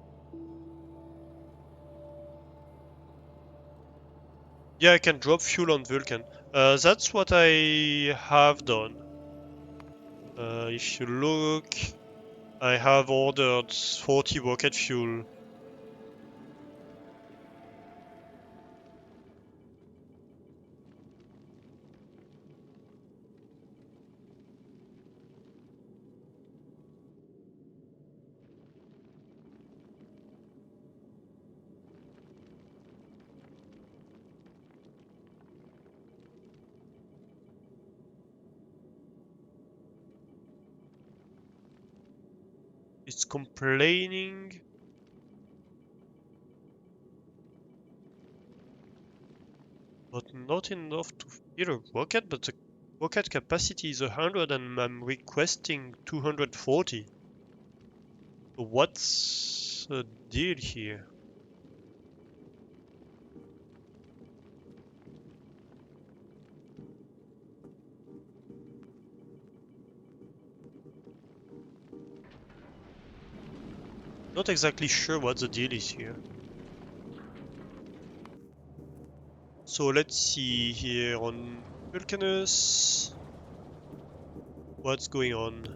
Yeah, I can drop fuel on Vulcan. That's what I have done. If you look, I have ordered 40 rocket fuel. It's complaining. But not enough to fill a rocket, but the rocket capacity is 100 and I'm requesting 240. So what's the deal here? Not exactly sure what the deal is here. So let's see here on Vulcanus. What's going on?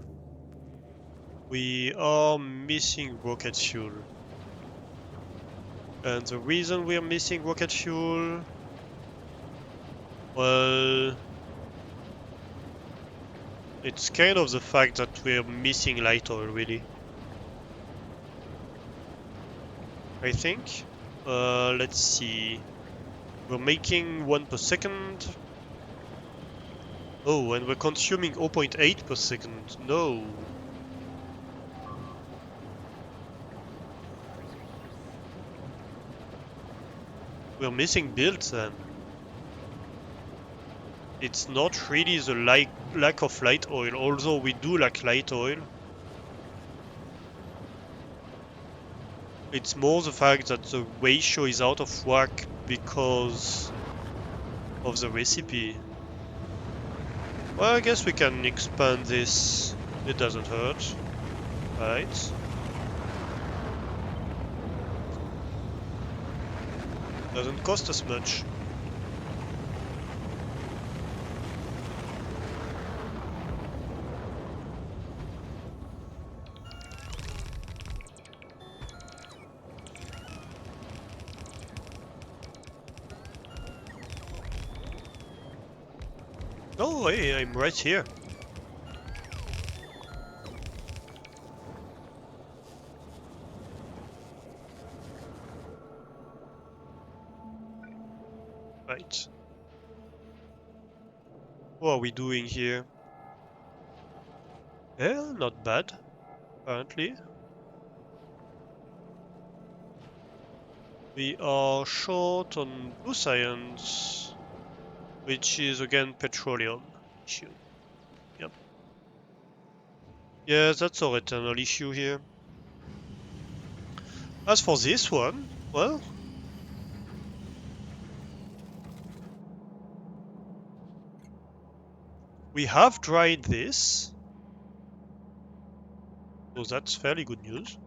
We are missing rocket fuel. And the reason we're missing rocket fuel, well, it's kind of the fact that we're missing light oil, really. I think. Let's see. We're making 1 per second. Oh, and we're consuming 0.8 per second. No. We're missing builds then. It's not really the lack of light oil, although we do lack light oil. It's more the fact that the ratio is out of whack because of the recipe. Well, I guess we can expand this. It doesn't hurt. Right. Doesn't cost us much. Oh, hey, I'm right here. Right. What are we doing here? Yeah, not bad, apparently. We are short on blue science, which is again petroleum issue. Yep. Yeah, that's our eternal issue here. As for this one, well, we have dried this, so that's fairly good news.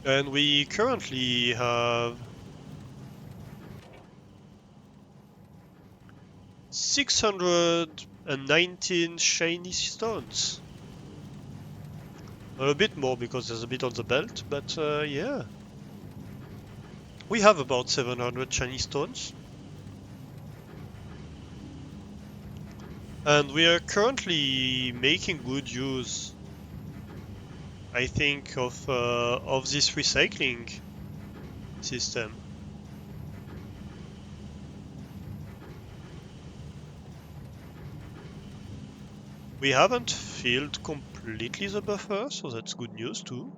And we currently have 619 shiny stones. A bit more because there's a bit on the belt, but yeah. We have about 700 shiny stones. And we are currently making good use I think, of this recycling system. We haven't filled completely the buffer, so that's good news too.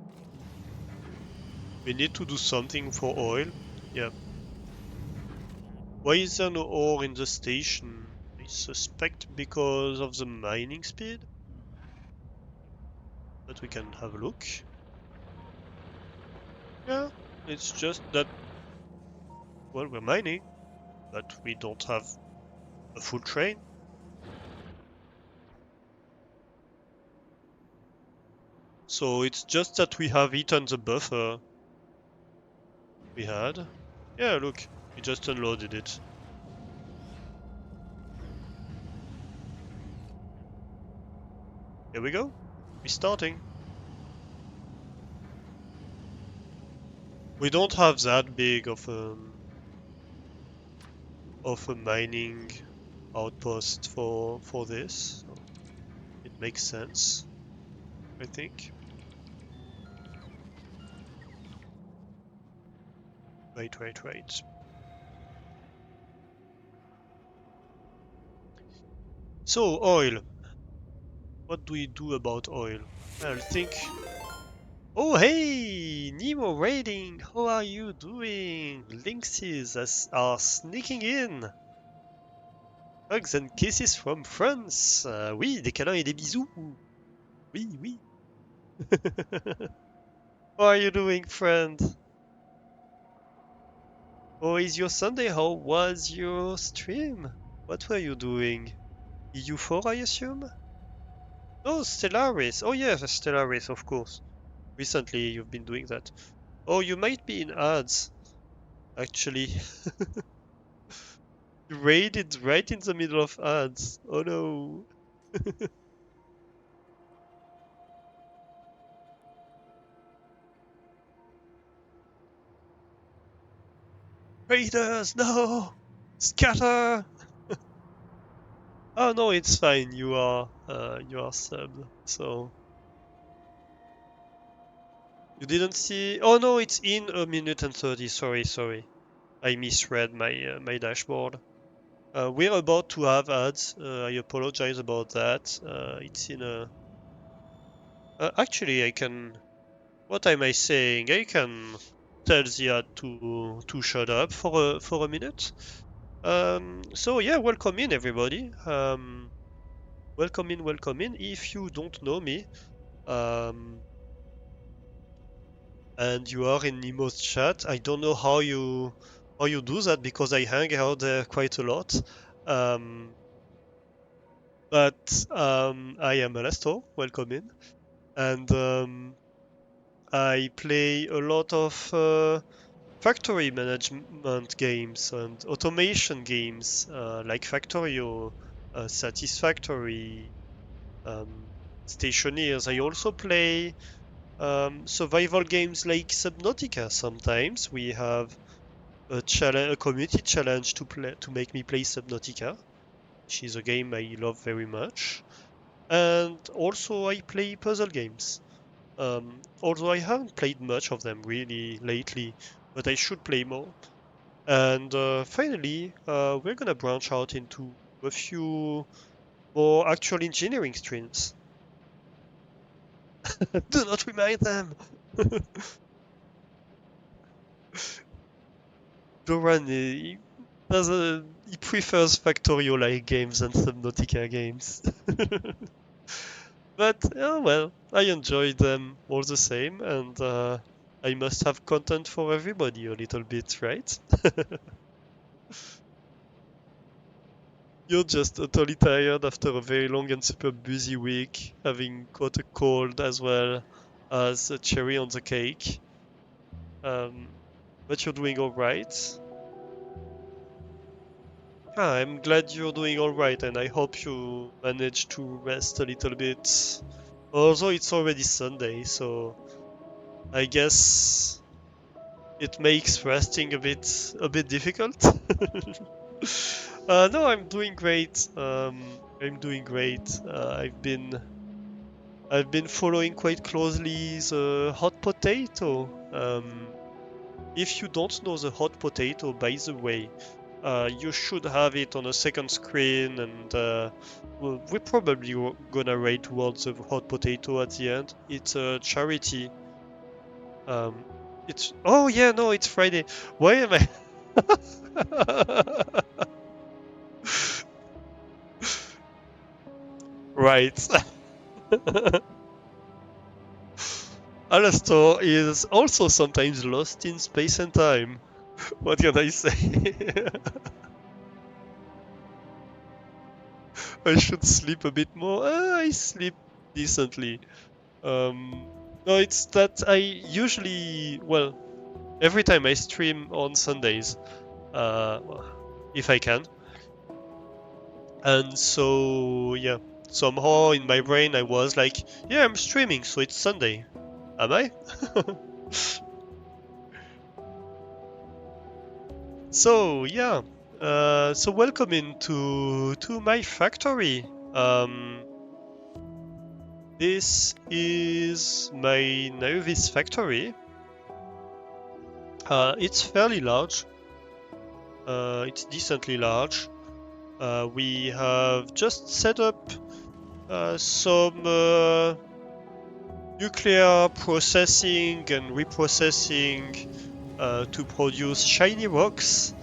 We need to do something for oil. Yeah. Why is there no ore in the station? I suspect because of the mining speed. But we can have a look. Yeah, it's just that, well, we're mining, but we don't have a full train. So it's just that we have eaten the buffer we had. Yeah, look, we just unloaded it. Here we go. Restarting. We don't have that big of a mining outpost for this, so it makes sense, I think. Right. So oil. What do we do about oil? I think. Oh hey, Nemo raiding. How are you doing? Lynxes are sneaking in. Hugs and kisses from France. Oui, des câlins et des bisous. Oui. How are you doing, friend? How is your Sunday? How was your stream? What were you doing? EU4, I assume? Oh, Stellaris. Oh, yeah, Stellaris, of course. Recently, you've been doing that. Oh, you might be in ads, actually. You raided right in the middle of ads. Oh no. Raiders, no! Scatter! Oh no, it's fine. You are subbed. So you didn't see. Oh no, it's in a minute and 30. Sorry. I misread my dashboard. We're about to have ads. I apologize about that. It's in a. Actually, I can. What am I saying? I can tell the ad to shut up for a minute. So yeah, welcome in everybody. Welcome in. If you don't know me, um, and you are in Nemo's chat, I don't know how you do that because I hang out there quite a lot. Um, but I am Alasto. Welcome in, and I play a lot of factory management games and automation games like Factorio, Satisfactory, um, Stationeers. I also play survival games like Subnautica. Sometimes we have a community challenge to make me play Subnautica, which is a game I love very much. And also I play puzzle games. Although I haven't played much of them really lately, but I should play more. And finally, we're gonna branch out into a few more actual engineering streams. Do not remind them! Doran, he prefers Factorio-like games than Subnautica games. But, oh well, I enjoy them all the same, and I must have content for everybody a little bit, right? You're just totally tired after a very long and super busy week, having caught a cold as well as a cherry on the cake. Um, but you're doing all right. I'm glad you're doing all right, and I hope you manage to rest a little bit. Although it's already Sunday, so I guess it makes resting a bit difficult. No, I'm doing great. I'm doing great. I've been following quite closely the hot potato. If you don't know the hot potato, by the way, you should have it on a second screen, and we're probably gonna raid towards the hot potato at the end. It's a charity. It's oh yeah, no, it's Friday. Why am I? Right. Alastor is also sometimes lost in space and time. What can I say? I should sleep a bit more. I sleep decently. No, it's that I usually, well, every time I stream on Sundays, if I can. And so, yeah, somehow in my brain I was like, yeah, I'm streaming, so it's Sunday. Am I? So, yeah. So welcome into my factory. This is my novice factory. It's fairly large. It's decently large. We have just set up some nuclear processing and reprocessing to produce shiny rocks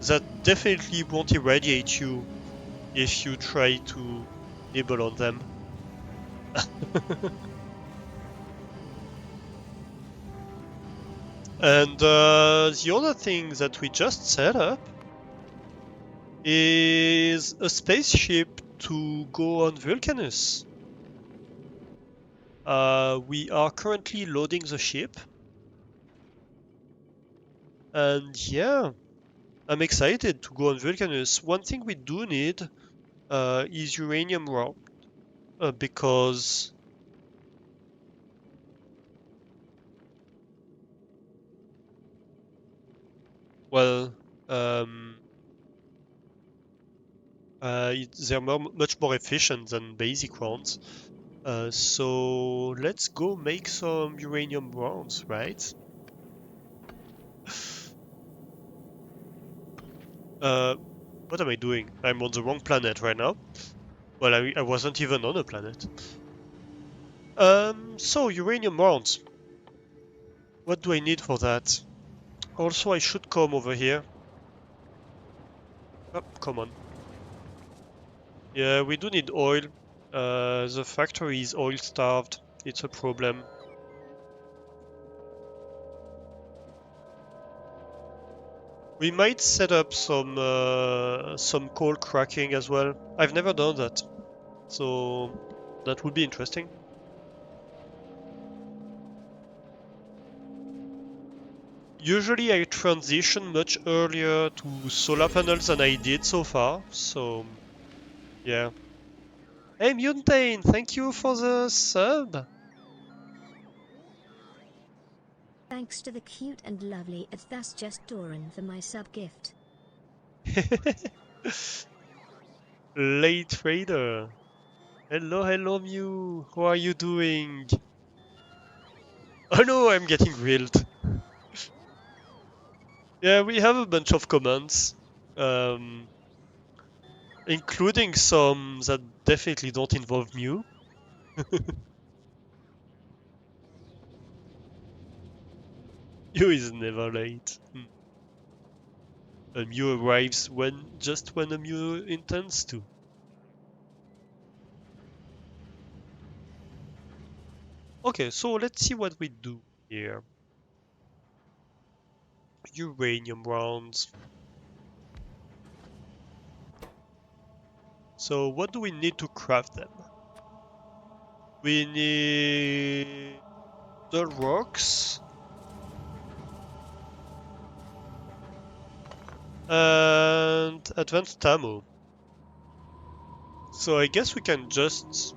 that definitely won't irradiate you if you try to nibble on them. And the other thing that we just set up is a spaceship to go on Vulcanus. We are currently loading the ship. And yeah, I'm excited to go on Vulcanus. One thing we do need is uranium raw, because, well, um, they're much more efficient than basic rounds. So let's go make some uranium rounds, right? What am I doing? I'm on the wrong planet right now. Well, I wasn't even on a planet. So uranium rounds. What do I need for that? Also, I should come over here. Oh, come on. Yeah, we do need oil. The factory is oil starved. It's a problem. We might set up some coal cracking as well. I've never done that, so that would be interesting. Usually I transition much earlier to solar panels than I did so far, so yeah. Hey Mutane, thank you for the sub! Thanks to the cute and lovely that's just Doran for my sub gift. Late Trader! Hello, hello Mew! How are you doing? Oh no, I'm getting grilled. Yeah, we have a bunch of commands. Including some that definitely don't involve Mew. Mew is never late. A Mew arrives just when a Mew intends to. Okay, so let's see what we do here. Uranium rounds. So what do we need to craft them? We need the rocks and advanced ammo. So I guess we can just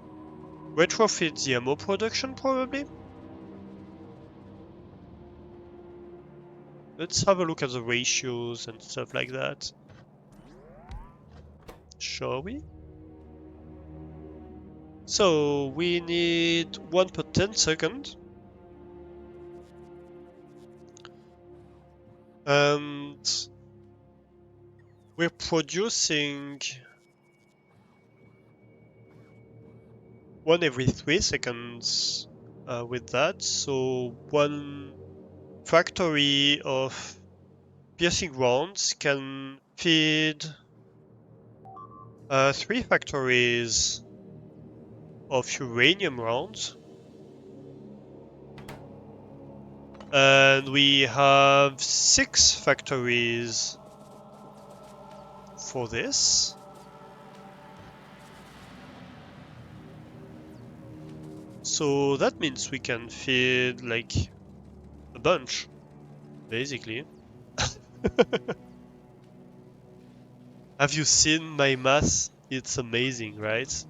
retrofit the ammo production probably. Let's have a look at the ratios and stuff like that. Shall we? So we need 1 per 10 second. And we're producing 1 every 3 seconds with that. So 1 factory of piercing rounds can feed 3 factories of uranium rounds. And we have 6 factories for this. So that means we can feed like a bunch, basically. Have you seen my math? It's amazing, right?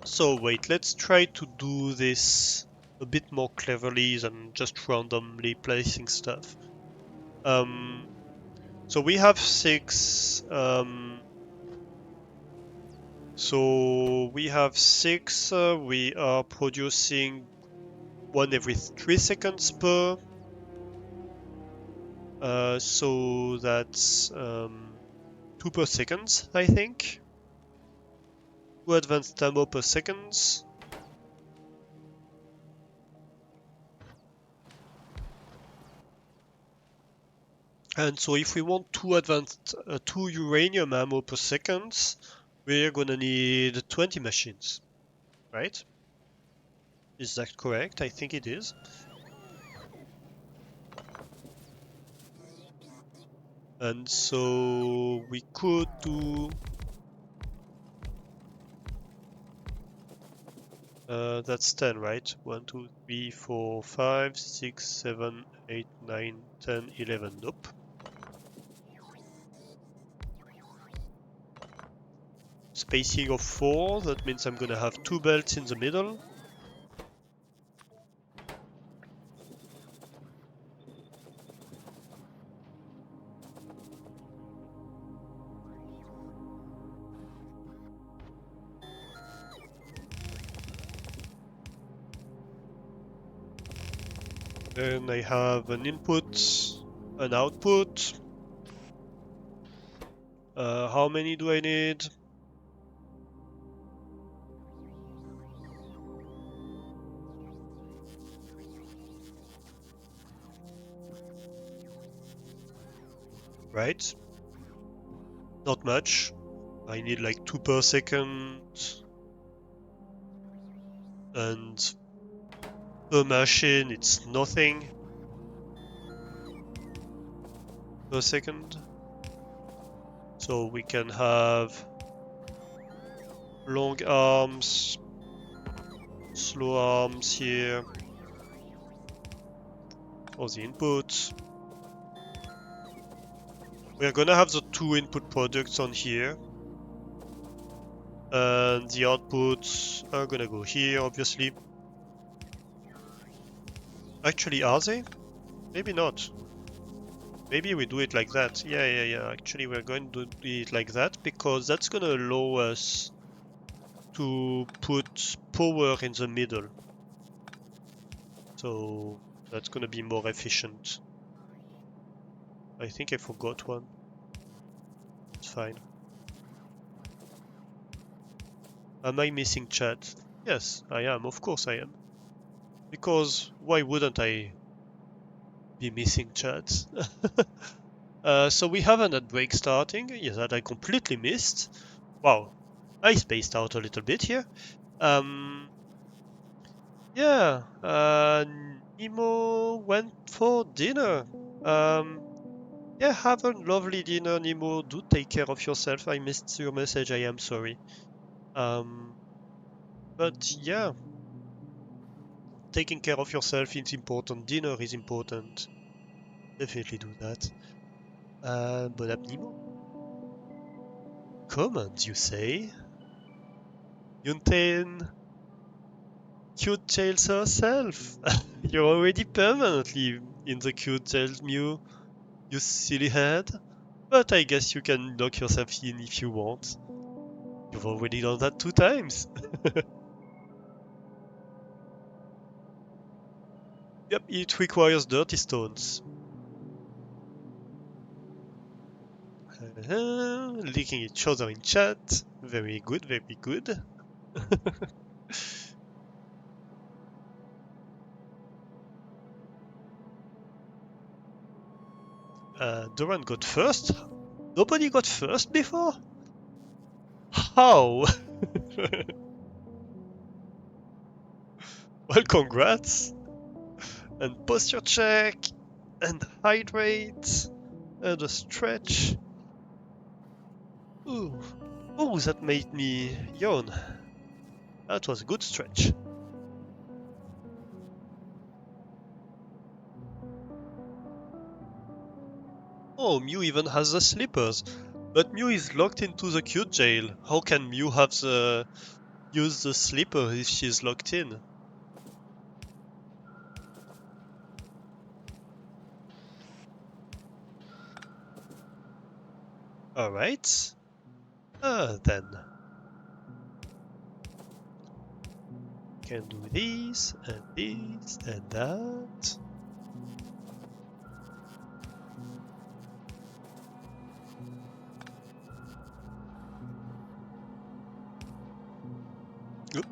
So wait, let's try to do this a bit more cleverly than just randomly placing stuff. So we have 6. So we have 6. We are producing 1 every 3 seconds per. So that's 2 per seconds, I think. 2 advanced ammo per seconds. And so if we want 2 uranium ammo per seconds, we're gonna need 20 machines, right? Is that correct? I think it is. And so we could do that's 10, right? 1, 2, 3, 4, 5, 6, 7, 8, 9, 10, 11. Nope. Spacing of 4, that means I'm gonna have 2 belts in the middle. Then I have an input, an output. How many do I need? Right? Not much. I need like 2 per second. And per machine, it's nothing per second. So we can have long arms, slow arms here for the input. We are gonna have the 2 input products on here. And the outputs are gonna go here, obviously. Actually, are they? Maybe not. Maybe we do it like that. Yeah. Actually, we're going to do it like that because that's gonna allow us to put power in the middle. So that's gonna be more efficient. I think I forgot one. It's fine. Am I missing chat? Yes, I am. Of course I am. Because why wouldn't I be missing chat? So we have an ad break starting. Yes, that I completely missed. Wow, I spaced out a little bit here. Yeah, Nemo went for dinner. Yeah, have a lovely dinner, Nemo. Do take care of yourself. I missed your message. I am sorry. But yeah, taking care of yourself is important. Dinner is important. Definitely do that. But up, Nemo. Comment, you say? Yuntain cute tails herself. You're already permanently in the cute tails, Mew. You silly head. But I guess you can knock yourself in if you want. You've already done that 2 times. Yep, it requires dirty stones. Licking each other in chat. Very good, very good. Doran got first? Nobody got first before? How? Well, congrats! And posture check, and hydrate, and a stretch. Ooh. Oh, that made me yawn. That was a good stretch. Oh, Mew even has the slippers. But Mew is locked into the cute jail. How can Mew have use the slipper if she's locked in? Alright. Then. Can do this, and that. Oop.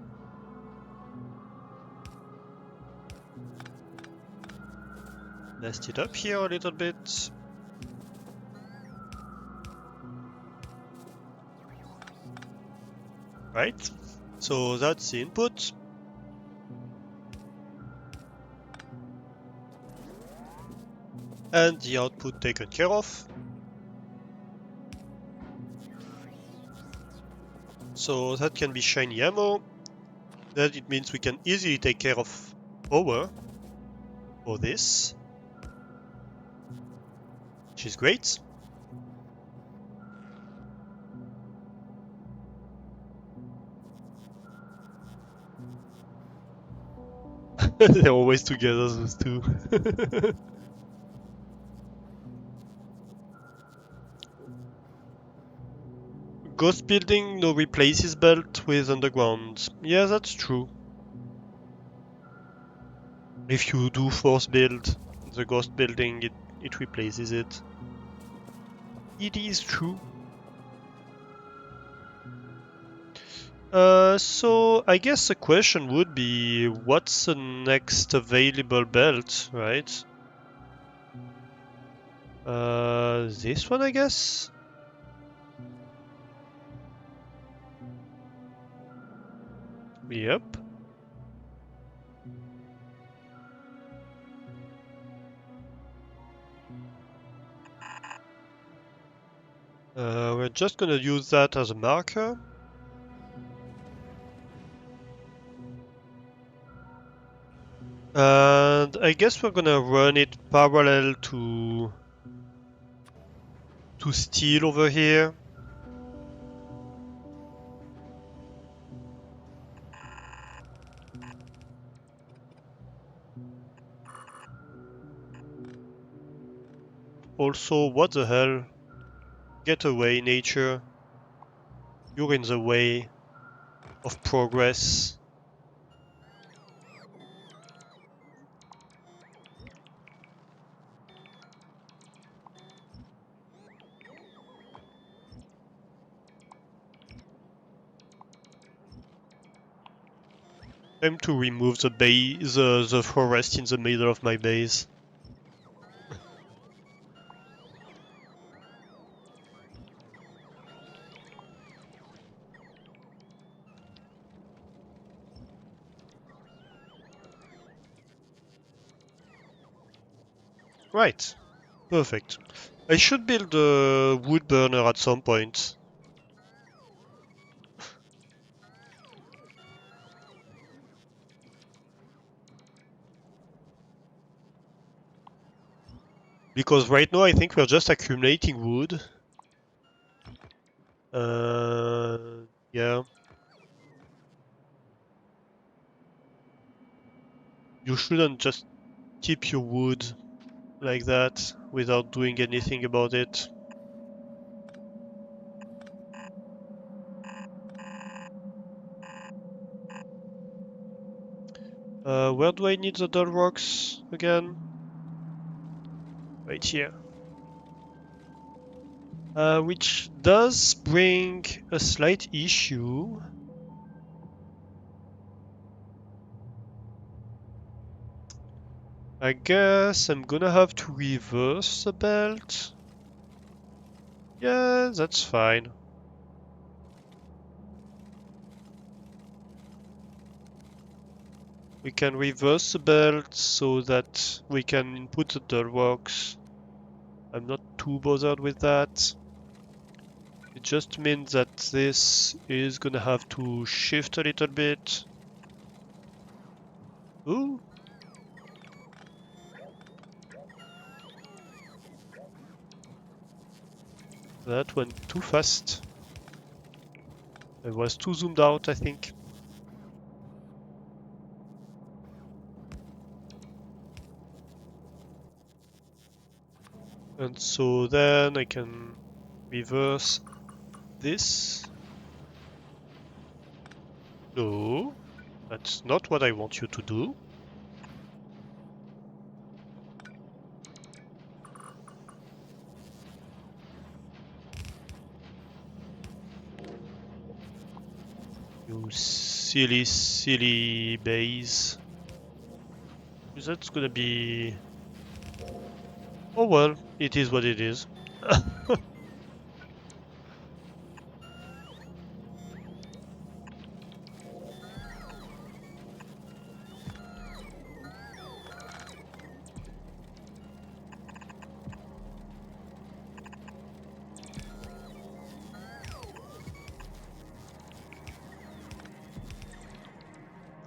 Nest it up here a little bit. Right. So that's the input. And the output taken care of. So that can be shiny ammo. That it means we can easily take care of power for this, which is great. They're always together, those two. Ghost building no replaces belt with underground. Yeah, that's true. If you do force build the ghost building, it replaces it. It is true. So I guess the question would be, what's the next available belt, right? This one, I guess? Yep. We're just gonna use that as a marker. And I guess we're gonna run it parallel to steel over here. Also, what the hell? Get away, nature. You're in the way of progress. Time to remove the forest in the middle of my base. Right. Perfect. I should build a wood burner at some point. Because right now I think we're just accumulating wood. Yeah. You shouldn't just keep your wood like that without doing anything about it. Where do I need the door rocks again? Right here. Which does bring a slight issue. I guess I'm gonna have to reverse the belt. Yeah, that's fine. We can reverse the belt so that we can input the door rocks. I'm not too bothered with that. It just means that this is gonna have to shift a little bit. Ooh. That went too fast. I was too zoomed out, I think. And so then I can reverse this. No, that's not what I want you to do. You silly, silly base. That's gonna be... Oh well, it is what it is.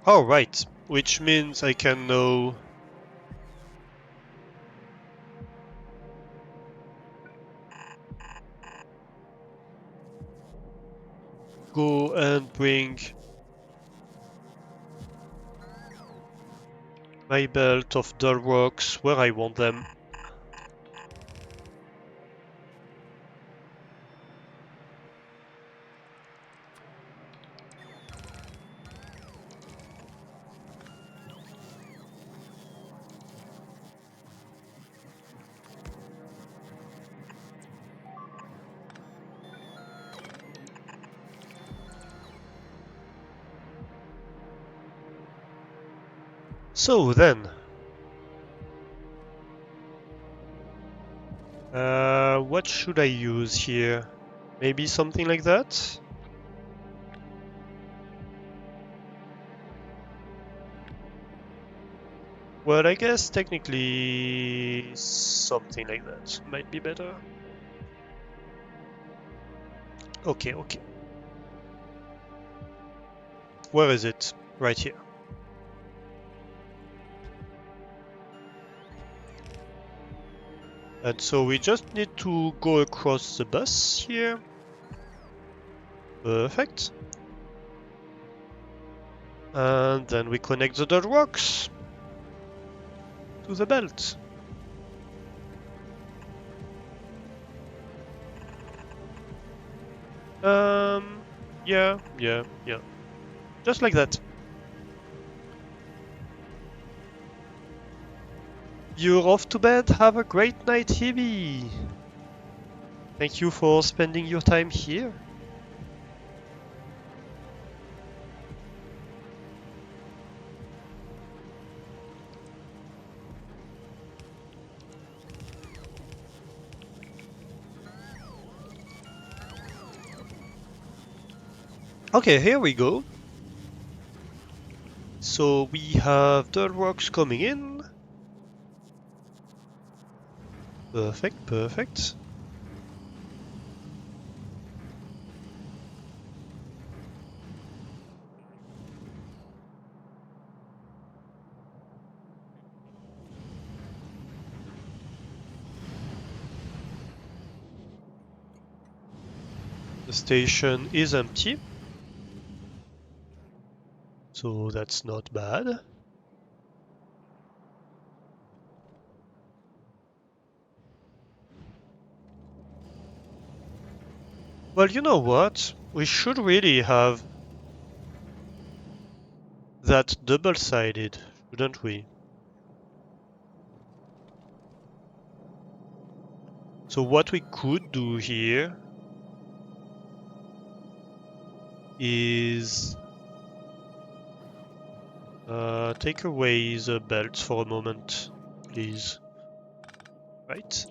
Oh, right. Which means I can now go and bring my belt of dull rocks where I want them. So then, what should I use here? Maybe something like that? Well, I guess technically something like that might be better. Okay, okay. Where is it? Right here. And so we just need to go across the bus here. Perfect. And then we connect the dirt rocks to the belt. Yeah. Just like that. You're off to bed. Have a great night, Hebe. Thank you for spending your time here. Okay, here we go. So we have dirt rocks coming in. Perfect, perfect. The station is empty, so that's not bad. Well, you know what? We should really have that double-sided, shouldn't we? So what we could do here is take away the belts for a moment, please. Right.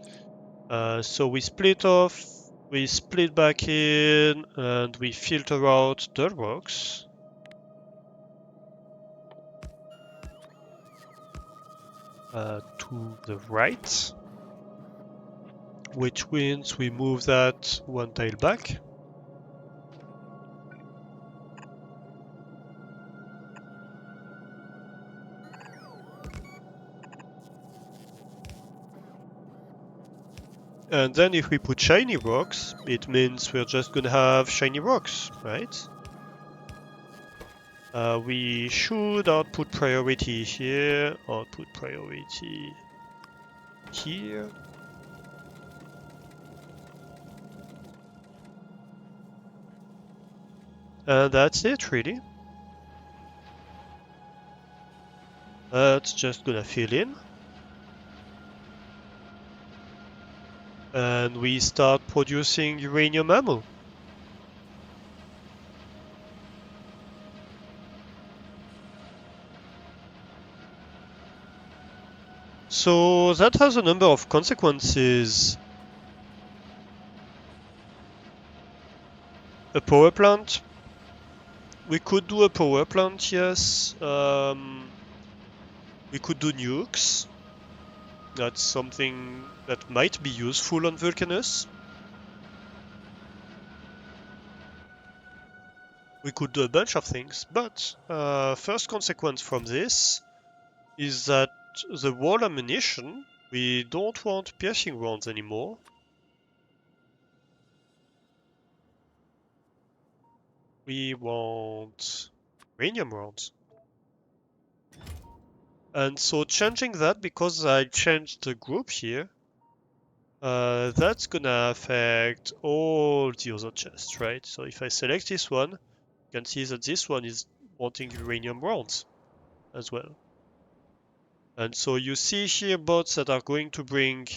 So we split off, we split back in, and we filter out the rocks. To the right, which means we move that one tile back. And then if we put shiny rocks, it means we're just gonna have shiny rocks, right? We should output priority here, output priority here. And that's it, really. That's just gonna fill in. And we start producing uranium ammo. So that has a number of consequences. A power plant. We could do a power plant, yes. We could do nukes. That's something that might be useful on Vulcanus. We could do a bunch of things, but first consequence from this is that the wall ammunition, we don't want piercing rounds anymore. We want uranium rounds. And so changing that, because I changed the group here, that's gonna affect all the other chests, right? So if I select this one, you can see that this one is wanting uranium rounds as well. And so you see here bots that are going to bring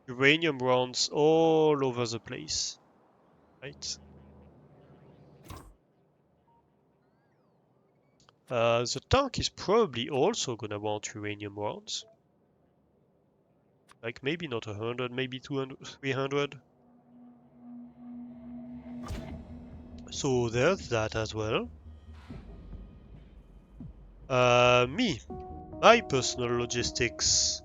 uranium rounds all over the place, right? The tank is probably also gonna want uranium rounds. Like maybe not 100, maybe 200, 300. So there's that as well. My personal logistics.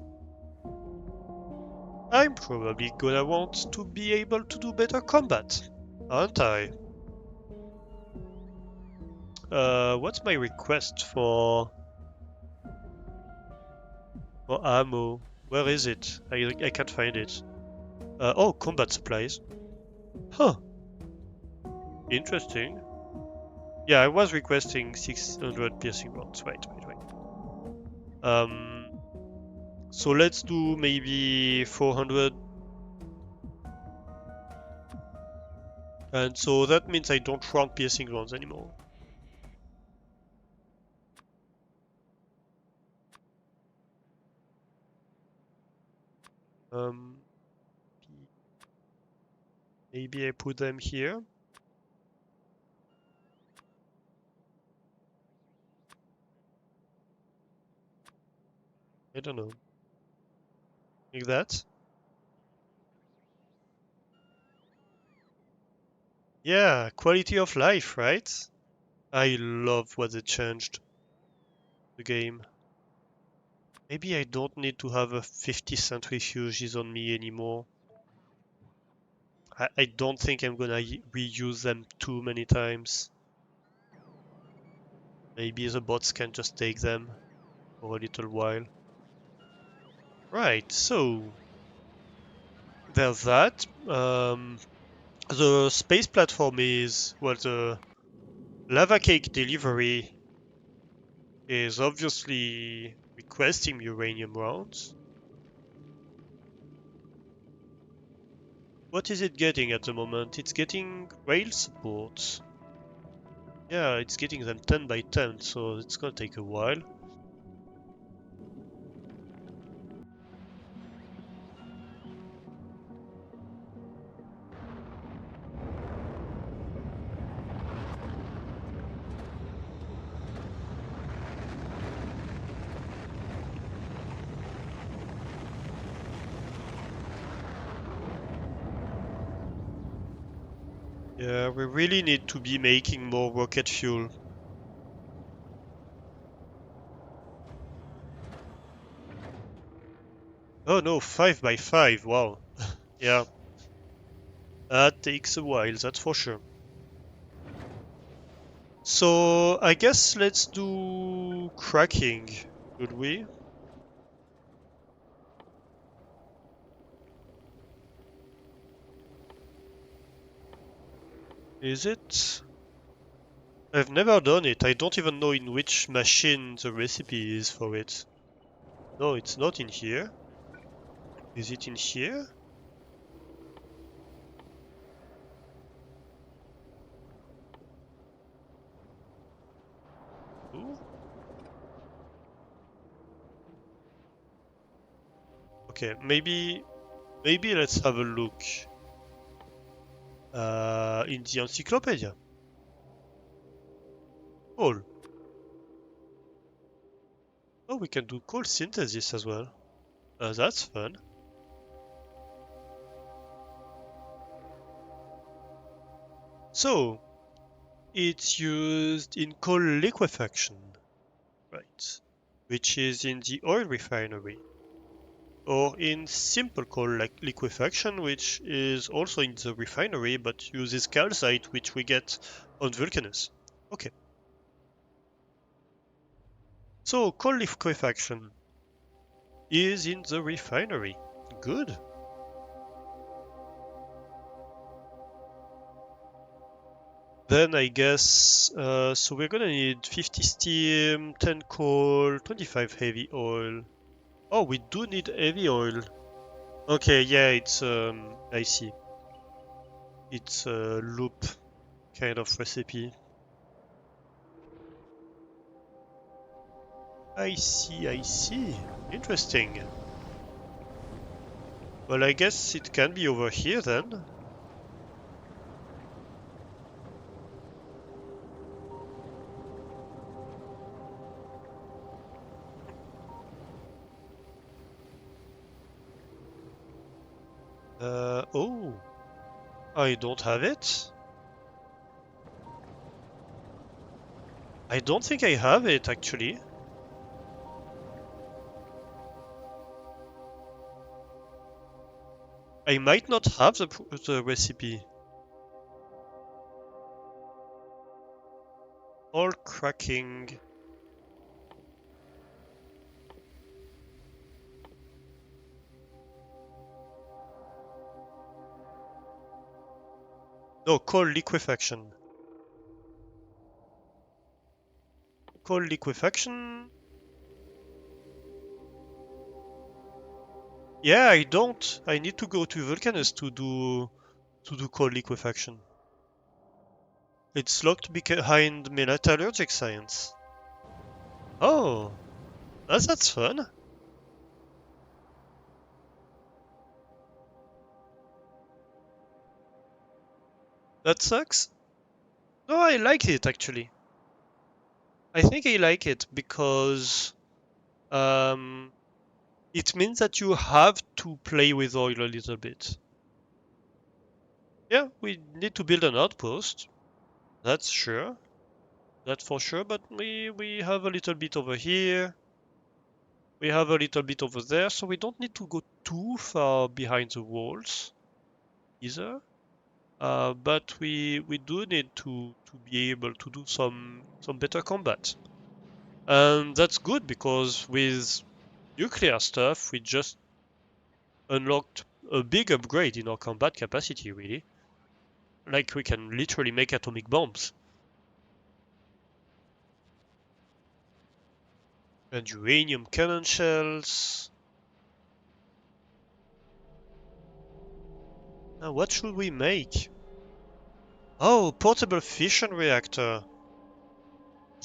I'm probably gonna want to be able to do better combat, aren't I? What's my request for ammo? Where is it? I can't find it. Oh, combat supplies. Huh, interesting. Yeah, I was requesting 600 piercing rounds. Right. Um, so let's do maybe 400. And so that means I don't want piercing rounds anymore. Um, maybe I put them here. I don't know. Like that. Yeah, quality of life, right? I love what they changed the game. Maybe I don't need to have a 50-cent refugees on me anymore. I don't think I'm gonna reuse them too many times. Maybe the bots can just take them for a little while. Right, so there's that. The space platform is, well, the lava cake delivery is obviously requesting uranium rounds. What is it getting at the moment? It's getting rail support. Yeah, it's getting them 10 by 10, so it's gonna take a while. Yeah, we really need to be making more rocket fuel. Oh no, 5 by 5, wow. Yeah, that takes a while, that's for sure. So, I guess let's do cracking, should we? Is it? I've never done it. I don't even know in which machine the recipe is for it. No, it's not in here. Is it in here? Ooh. Okay, maybe let's have a look in the encyclopedia. Coal. Oh, we can do coal synthesis as well. That's fun. So, it's used in coal liquefaction, right? Which is in the oil refinery. Or in simple coal like liquefaction, which is also in the refinery but uses calcite, which we get on Vulcanus. Okay, so coal liquefaction is in the refinery. Good. Then I guess, so we're gonna need 50 steam, 10 coal, 25 heavy oil. Oh, we do need heavy oil. Okay, yeah, I see. It's a loop kind of recipe. I see, I see. Interesting. Well, I guess it can be over here then. Oh, I don't have it. I don't think I have it actually. I might not have the recipe. All cracking. No, coal liquefaction. Coal liquefaction. Yeah, I don't. I need to go to Vulcanus to do coal liquefaction. It's locked behind metallurgic science. Oh, that's fun. That sucks. No, I like it actually. I think I like it because um, it means that you have to play with oil a little bit. Yeah, we need to build an outpost. That's sure. That's for sure. But we have a little bit over here. We have a little bit over there, so we don't need to go too far behind the walls either. But we do need to be able to do some better combat. And that's good because with nuclear stuff, we just unlocked a big upgrade in our combat capacity, really. Like we can literally make atomic bombs. And uranium cannon shells. Now what should we make? Oh, portable fission reactor.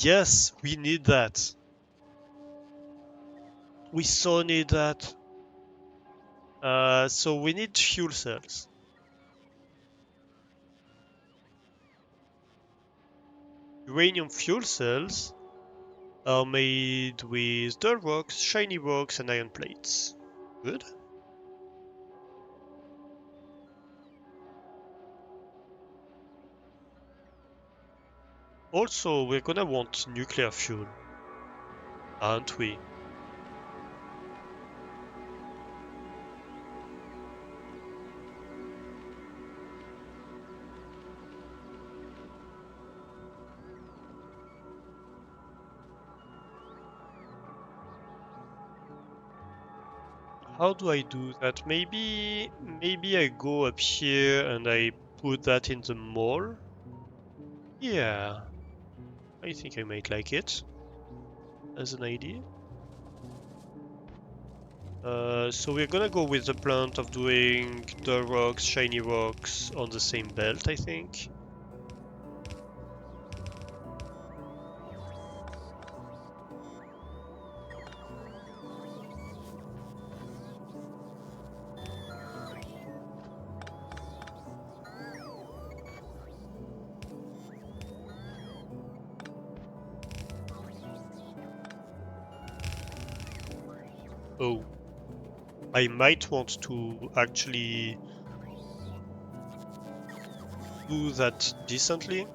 Yes, we need that. We so need that. So we need fuel cells. Uranium fuel cells are made with dull rocks, shiny rocks, and iron plates. Good. Also, we're gonna want nuclear fuel, aren't we? How do I do that? Maybe I go up here and I put that in the mall? Yeah, I think I might like it as an idea. So we're gonna go with the plan of doing the rocks, shiny rocks on the same belt, I think. Oh, I might want to actually do that decently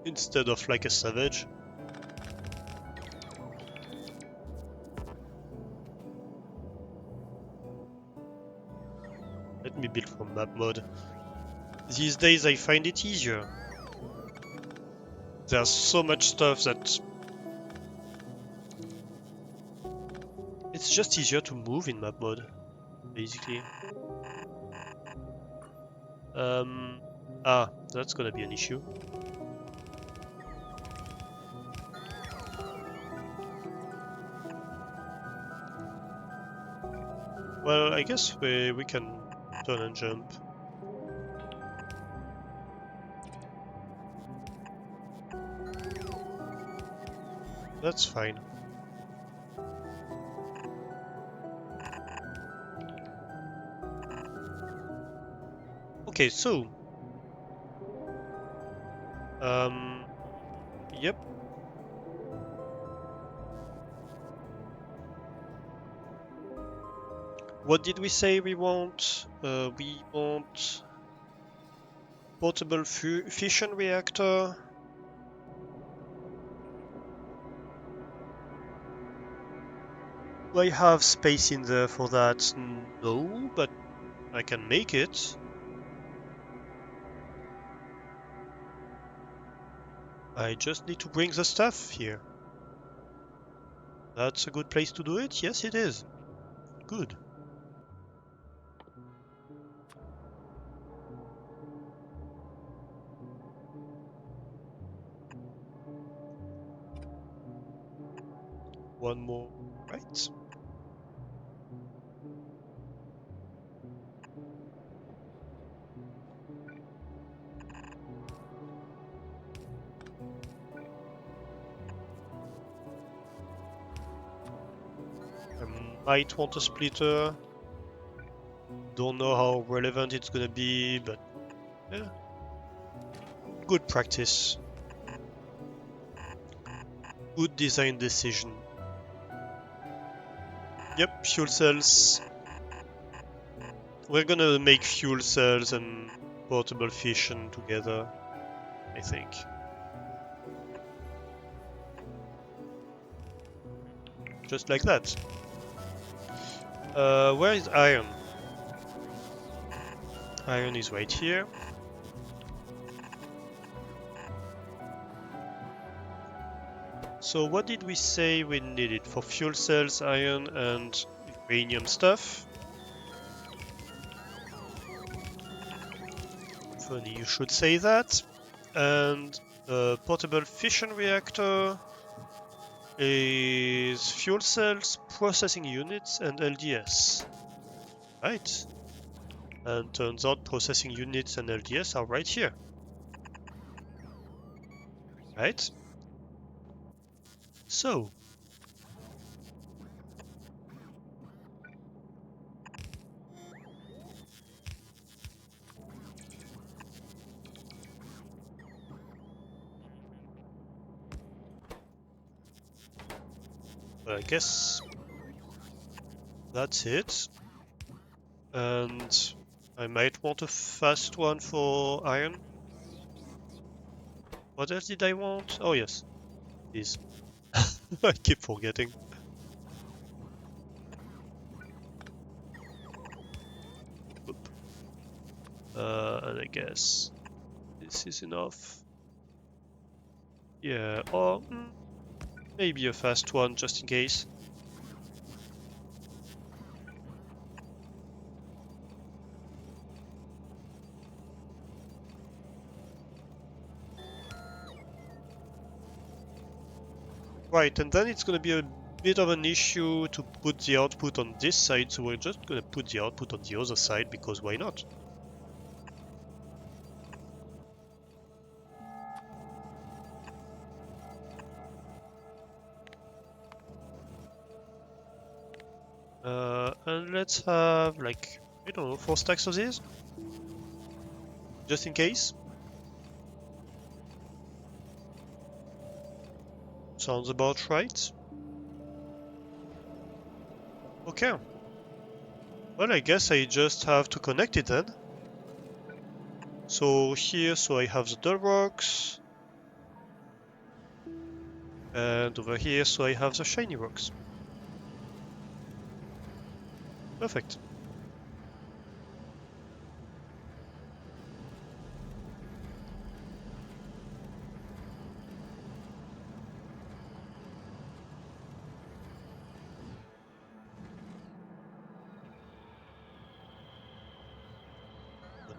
instead of like a savage. Let me build from map mode. These days I find it easier. There's so much stuff that it's just easier to move in map mode, basically. That's gonna be an issue. Well, I guess we can turn and jump. That's fine. Okay, so yep. What did we say we want? We want portable fission reactor. Do I have space in there for that? No, but I can make it. I just need to bring the stuff here. That's a good place to do it? Yes, it is. Good. One more, right? I might want a splitter. Don't know how relevant it's gonna be, but yeah. Good practice. Good design decision. Yep, fuel cells. We're gonna make fuel cells and portable fission together, I think. Just like that. Where is iron? Iron is right here. So what did we say we needed for fuel cells, iron and uranium stuff? Funny, you should say that. And portable fission reactor is fuel cells, processing units, and LDS. Right. And turns out processing units and LDS are right here. Right? So, I guess that's it. And I might want a fast one for iron. What else did I want? Oh yes, these. I keep forgetting. Oop. And I guess this is enough. Yeah, or maybe a fast one just in case. Right, and then it's gonna be a bit of an issue to put the output on this side, so we're just gonna put the output on the other side because why not? And let's have like, I don't know, 4 stacks of these? Just in case? Sounds about right. Okay. Well, I guess I just have to connect it then. So here, so I have the dull rocks. And over here, so I have the shiny rocks. Perfect.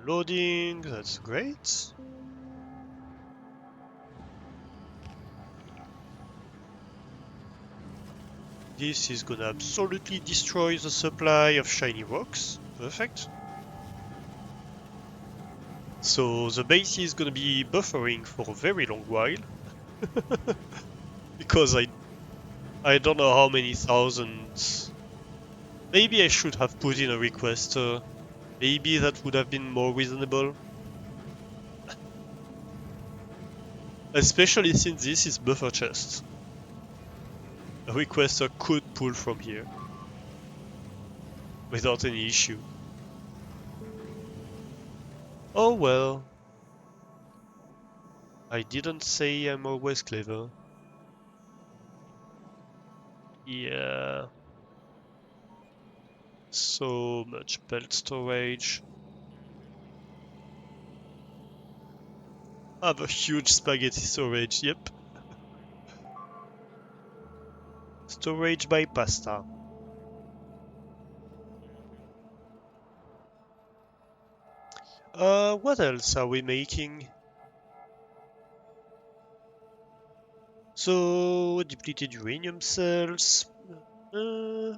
Loading, that's great. This is gonna absolutely destroy the supply of shiny rocks. Perfect. So the base is gonna be buffering for a very long while. Because I don't know how many thousands. Maybe I should have put in a requester. Maybe that would have been more reasonable. Especially since this is buffer chest. A requester could pull from here. Without any issue. Oh well. I didn't say I'm always clever. Yeah. So much belt storage. I have a huge spaghetti storage, yep. Storage by pasta. What else are we making? So, depleted uranium cells. Uh,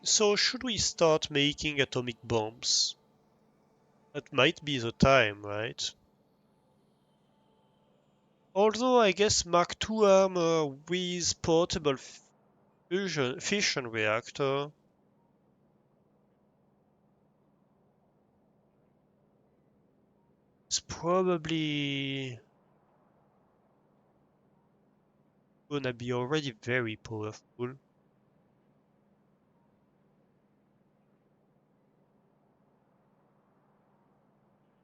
so, should we start making atomic bombs? That might be the time, right? Although I guess Mark II armor with portable fission reactor. It's probably gonna be already very powerful.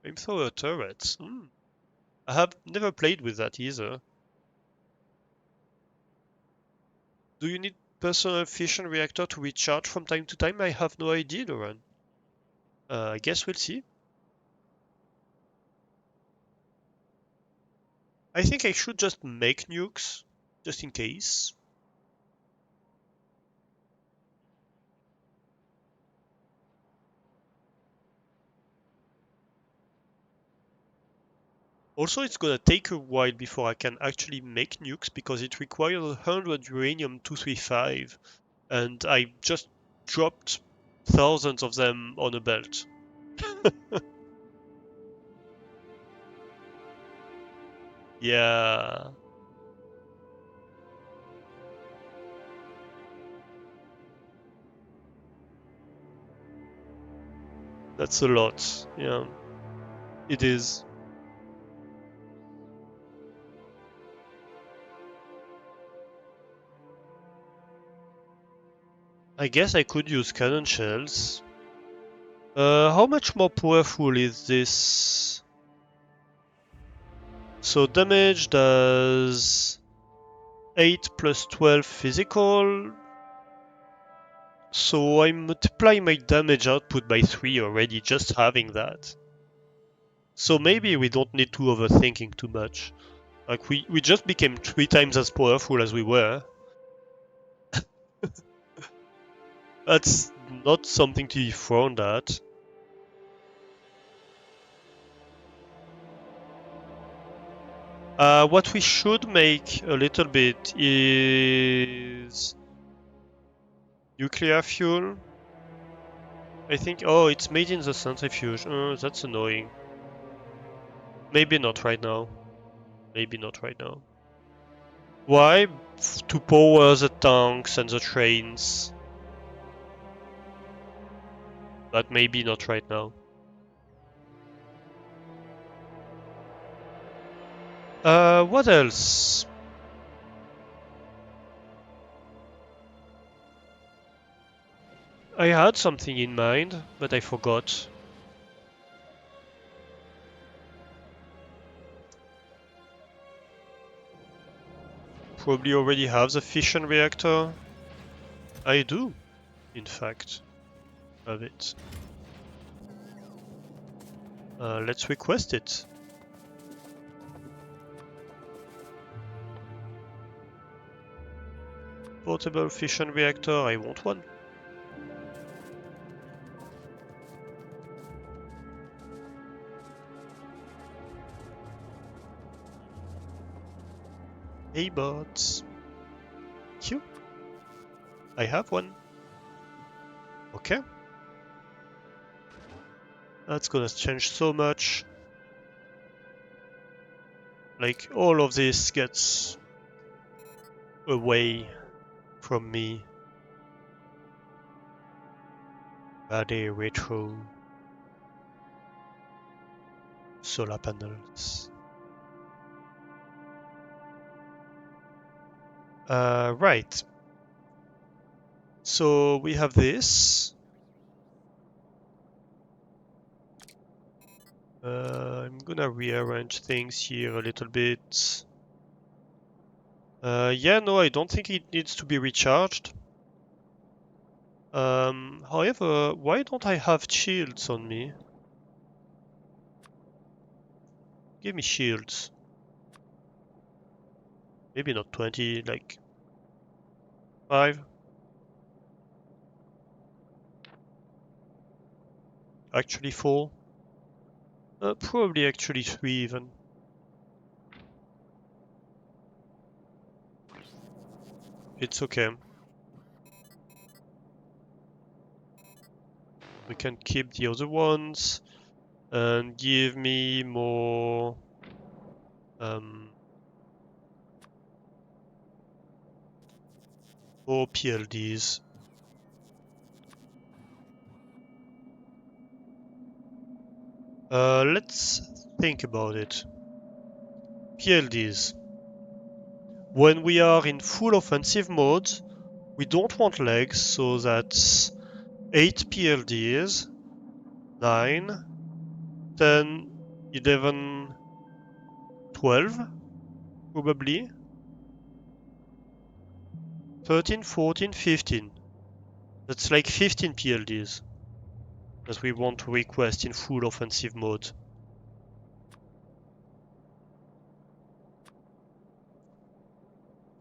Flamethrower turrets. I have never played with that either. Do you need personal fission reactor to recharge from time to time? I have no idea, Doran. I guess we'll see. I think I should just make nukes, just in case. Also, it's gonna take a while before I can actually make nukes because it requires 100 uranium-235, and I just dropped thousands of them on a belt. Yeah. That's a lot. Yeah. It is. I guess I could use cannon shells. How much more powerful is this? So damage does 8 plus 12 physical. So I multiply my damage output by 3 already, just having that. So maybe we don't need to overthinking too much. Like we just became 3 times as powerful as we were. That's not something to be frowned at. What we should make a little bit is nuclear fuel. I think, oh, it's made in the centrifuge. That's annoying. Maybe not right now. Maybe not right now. Why? To power the tanks and the trains. But maybe not right now. What else? I had something in mind, but I forgot. Probably already have the fission reactor. I do, in fact, have it. Let's request it. Portable fission reactor, I want one. Hey bots. Q. I have one. Okay. That's gonna change so much. Like, all of this gets away from me. Body retro. Solar panels. Right. So we have this. I'm gonna rearrange things here a little bit. Yeah, no, I don't think it needs to be recharged. However, why don't I have shields on me? Give me shields. Maybe not 20, like 5. Actually 4. Probably actually 3 even. It's okay. We can keep the other ones and give me more more PLDs. Let's think about it. PLDs. When we are in full offensive mode, we don't want legs, so that's 8 PLDs, 9, 10, 11, 12, probably. 13, 14, 15. That's like 15 PLDs that we want to request in full offensive mode.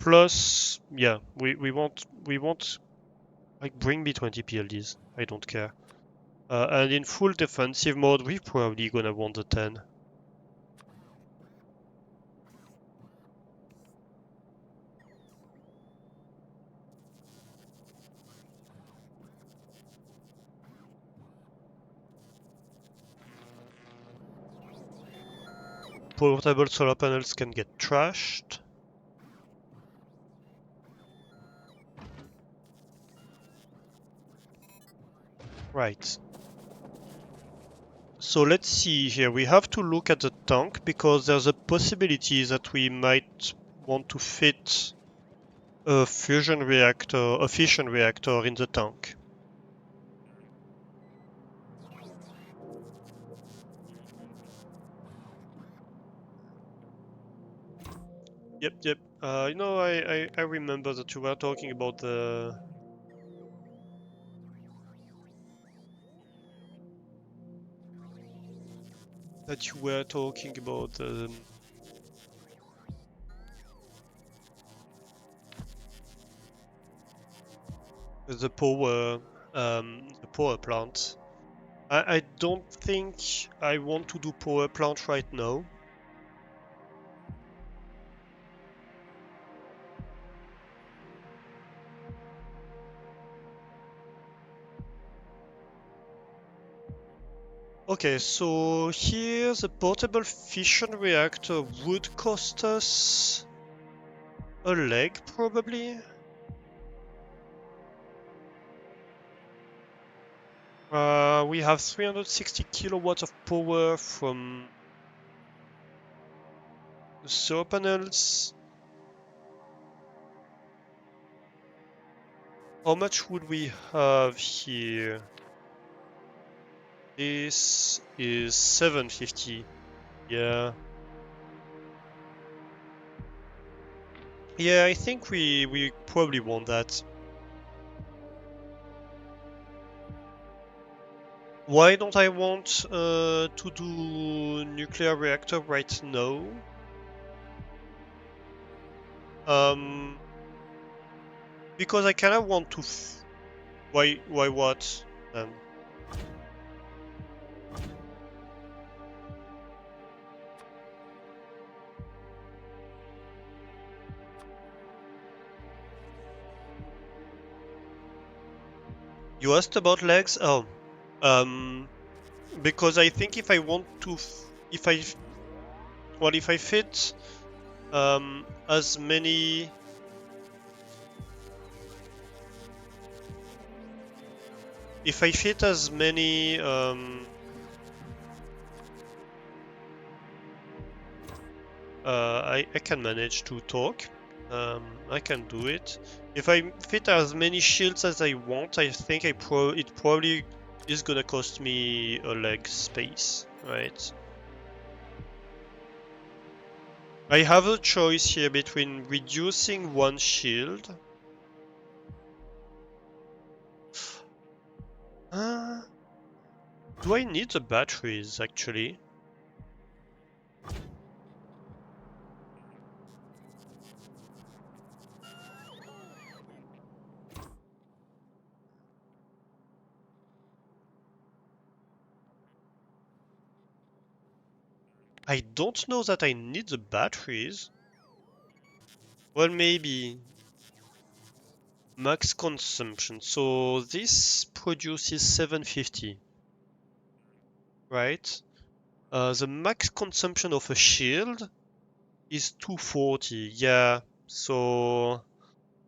Plus, yeah, we want like bring me 20 PLDs. I don't care. And in full defensive mode, we're probably gonna want the 10. portable solar panels can get trashed. Right. So let's see here. We have to look at the tank because there's a possibility that we might want to fit a fission reactor in the tank. Yep. You know, I remember that you were talking about the the power plant. I don't think I want to do power plant right now. Okay, so here the portable fission reactor would cost us a leg, probably. We have 360 kilowatts of power from the solar panels. How much would we have here? This is 750. Yeah. Yeah, I think we probably want that. Why don't I want to do nuclear reactor right now? Um, because I kind of want to. Why what then? You asked about legs? Oh, because I think if I want to, if I, well, if I fit as many. If I fit as many I can manage to talk. I can do it. If I fit as many shields as I want, I think it probably is gonna cost me a leg space, right? I have a choice here between reducing one shield. Do I need the batteries actually? I don't know that I need the batteries. Well, maybe. Max consumption. So this produces 750, right? The max consumption of a shield is 240. Yeah, so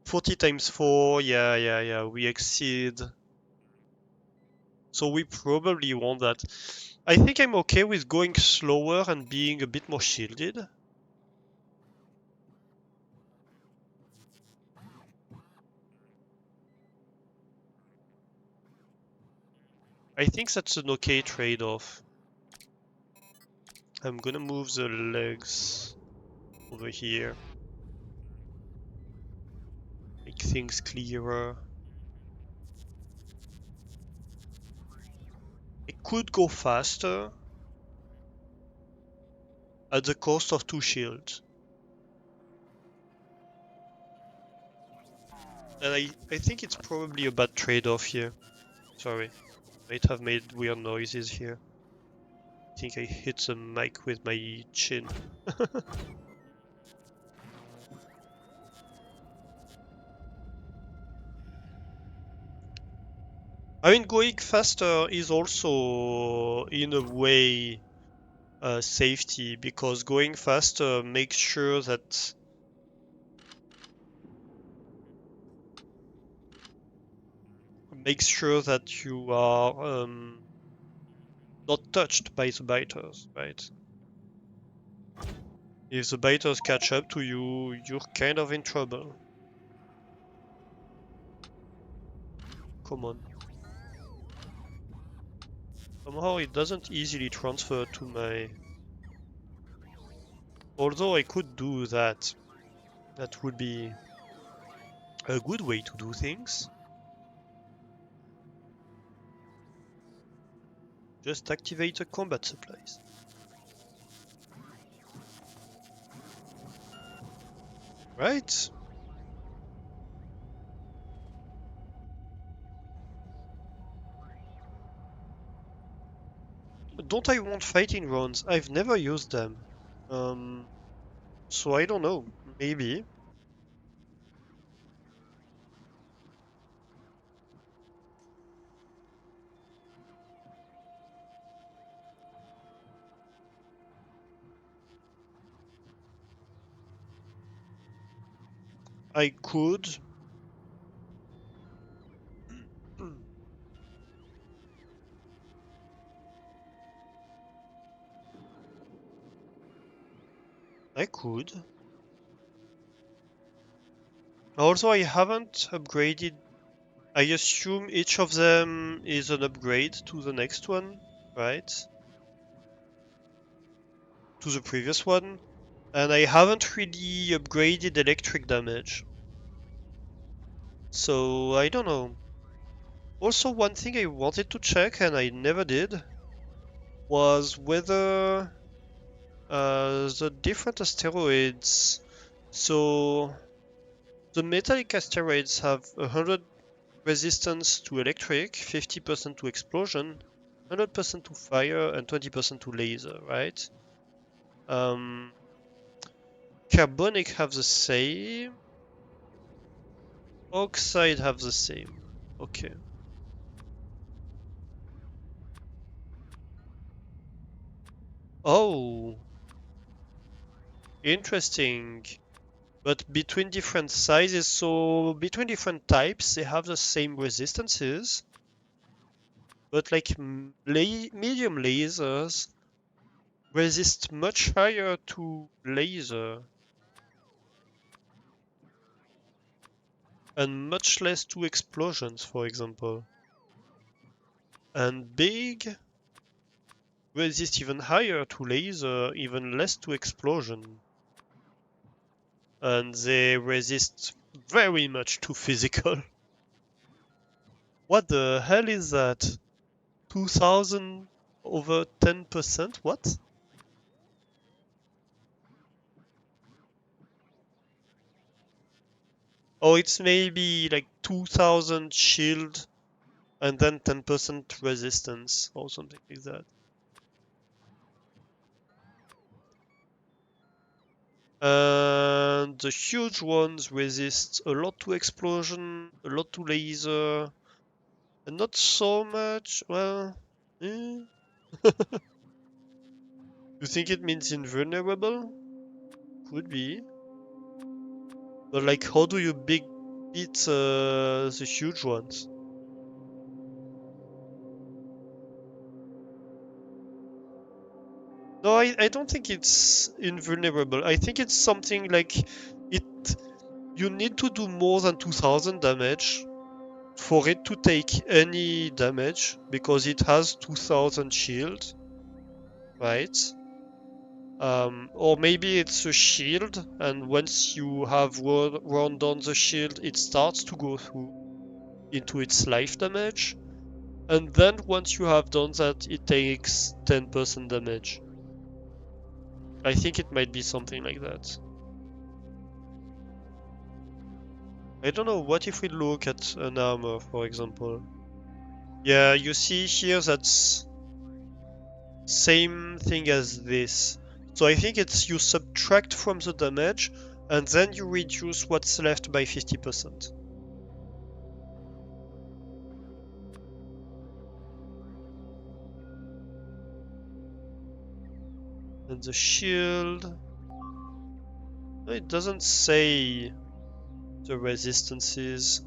40 times 4. Yeah. We exceed. So we probably want that. I think I'm okay with going slower and being a bit more shielded. I think that's an okay trade-off. I'm gonna move the legs over here. Make things clearer. I could go faster at the cost of 2 shields. And I think it's probably a bad trade-off here. Sorry. Might have made weird noises here. I think I hit the mic with my chin. I mean, going faster is also, in a way, safety, because going faster makes sure that you are not touched by the biters, right? If the biters catch up to you, you're kind of in trouble. Come on. Somehow it doesn't easily transfer to my... Although I could do that. That would be a good way to do things. Just activate the combat supplies. Right? Don't I want fighting rounds? I've never used them. So I don't know. Maybe. I could. I could. Also, I haven't upgraded. I assume each of them is an upgrade to the next one, right? To the previous one. And I haven't really upgraded electric damage. So I don't know. Also, one thing I wanted to check and I never did was whether the different asteroids. So the metallic asteroids have 100 resistance to electric, 50% to explosion, 100% to fire, and 20% to laser, right? Um, Carbonic have the same. Oxide have the same. Okay. Oh, interesting. But between different sizes, so between different types, they have the same resistances. But like medium lasers resist much higher to laser and much less to explosions, for example. And big resist even higher to laser, even less to explosion. And they resist very much to physical. What the hell is that? 2000 over 10%? What? Oh, it's maybe like 2000 shield and then 10% resistance or something like that. And the huge ones resist a lot to explosion, a lot to laser, and not so much. Well, eh. You think it means invulnerable? Could be. But like, how do you beat the huge ones? No, I don't think it's invulnerable. I think it's something like it. You need to do more than 2000 damage for it to take any damage because it has 2000 shield, right? Or maybe it's a shield, and once you have run down the shield, it starts to go through into its life damage. And then once you have done that, it takes 10% damage. I think it might be something like that. I don't know, what if we look at an armor, for example? Yeah, you see here that's same thing as this. So I think it's you subtract from the damage and then you reduce what's left by 50%. And the shield... It doesn't say the resistances.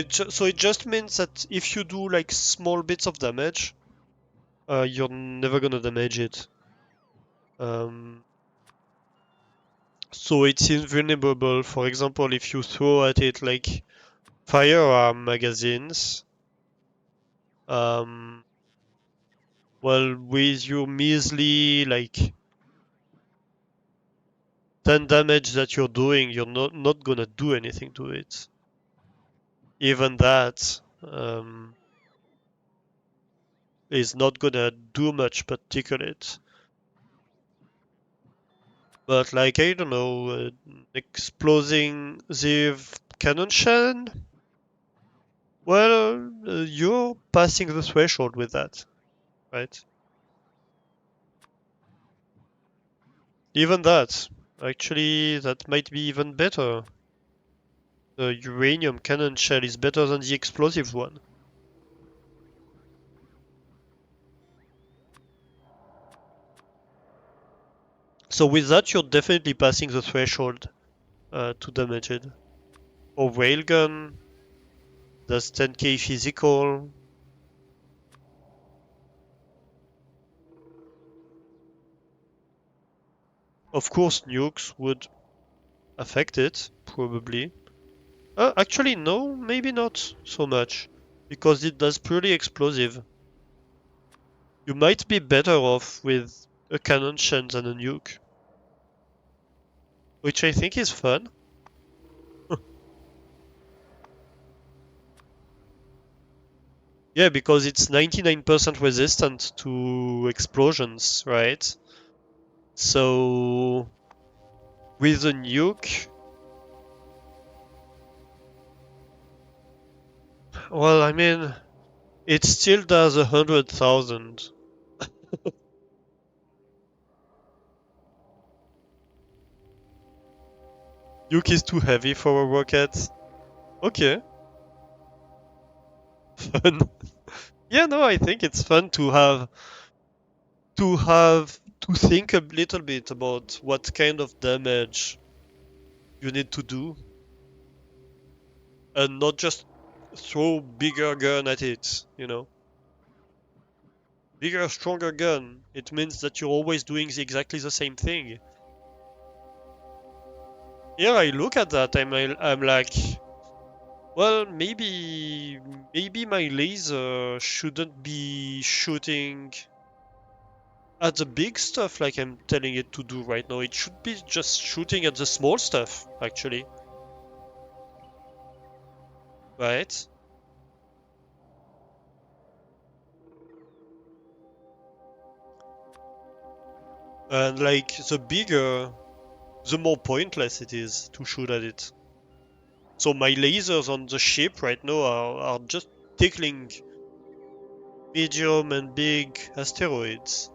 So it just means that if you do like small bits of damage, you're never gonna damage it. So it's invulnerable. For example, if you throw at it like firearm magazines, um, well, with your measly like 10 damage that you're doing, you're not gonna do anything to it. Even that is not gonna do much particulate. But like I don't know, exploding the cannon shell. Well, you're passing the threshold with that, right? Even that, actually, that might be even better. The uranium cannon shell is better than the explosive one. So with that, you're definitely passing the threshold to damage it. Or railgun, that's 10k physical. Of course, nukes would affect it, probably. Actually, no, maybe not so much, because it does purely explosive. You might be better off with a cannon shell than a nuke, which I think is fun. Yeah, because it's 99% resistant to explosions, right? So with a nuke, well, I mean, it still does 100,000. Nuke is too heavy for a rocket. Okay, fun. Yeah, no, I think it's fun to think a little bit about what kind of damage you need to do and not just throw bigger gun at it, you know. Bigger, stronger gun. It means that you're always doing exactly the same thing. Yeah, I look at that, I'm like, well, maybe my laser shouldn't be shooting at the big stuff like I'm telling it to do right now. It should be just shooting at the small stuff, actually. Right? And like the bigger, the more pointless it is to shoot at it. So my lasers on the ship right now are just tickling medium and big asteroids,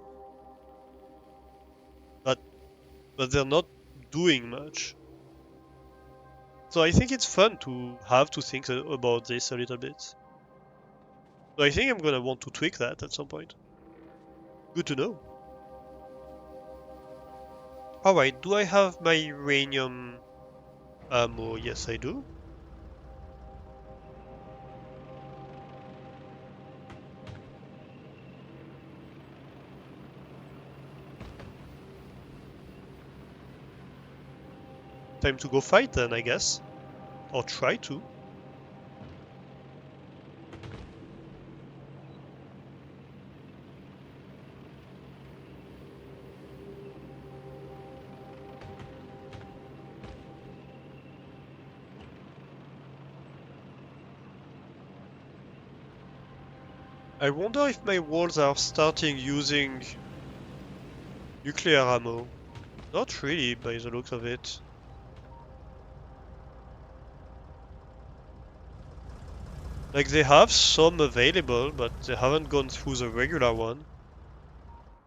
but they're not doing much. So I think it's fun to have to think about this a little bit. So I think I'm gonna want to tweak that at some point. Good to know. Alright, do I have my uranium ammo? Yes, I do. Time to go fight then, I guess. Or try to. I wonder if my walls are starting using nuclear ammo. Not really, by the looks of it. Like, they have some available, but they haven't gone through the regular one.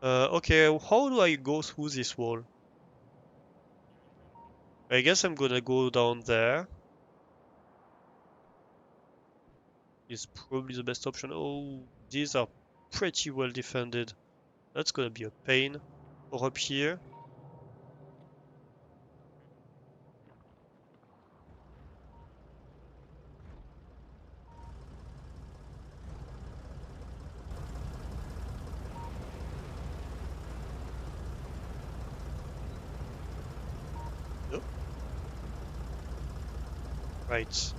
Okay, how do I go through this wall? I guess I'm gonna go down there. is probably the best option. Oh, these are pretty well defended. That's gonna be a pain. Or up here. Nope. Right.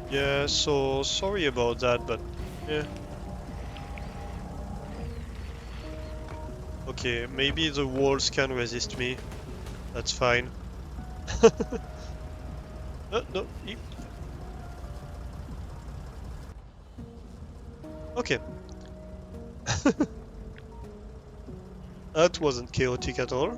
Yeah, so sorry about that, but yeah. Okay, maybe the walls can resist me. That's fine. No, no. Okay. That wasn't chaotic at all.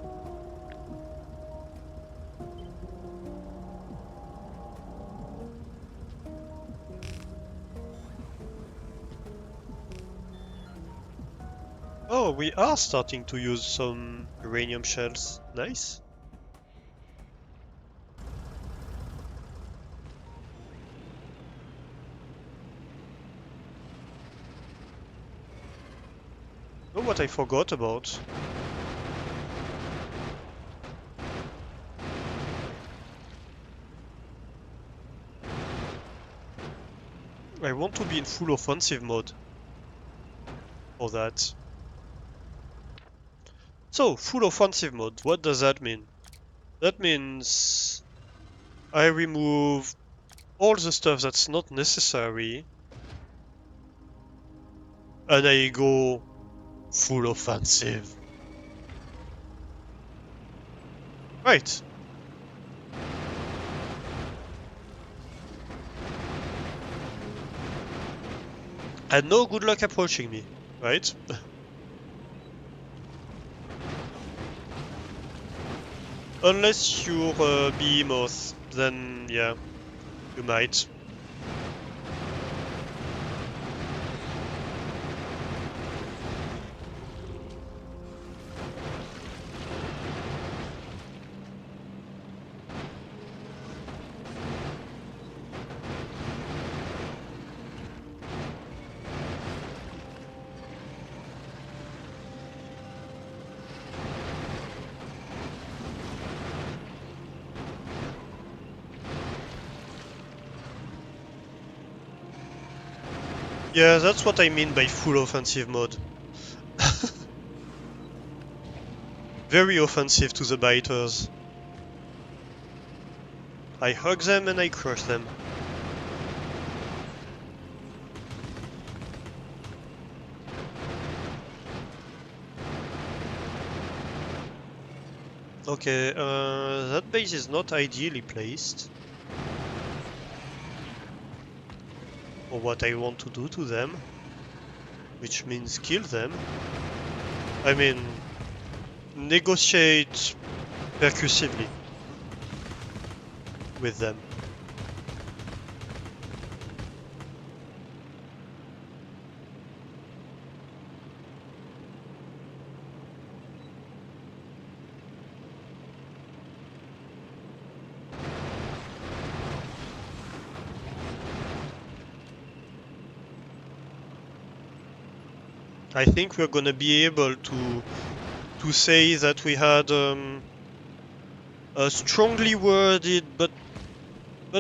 Oh, we are starting to use some uranium shells. Nice. Oh, what I forgot about. I want to be in full offensive mode for that. So, full offensive mode, what does that mean? That means I remove all the stuff that's not necessary and I go full offensive. Right. And no good luck approaching me, right? Unless you're a behemoth, then yeah, you might. Yeah, that's what I mean by full offensive mode. Very offensive to the biters. I hug them and I crush them. Okay, that base is not ideally placed for what I want to do to them, which means kill them. I mean, negotiate percussively with them. I think we're gonna be able to say that we had a strongly worded but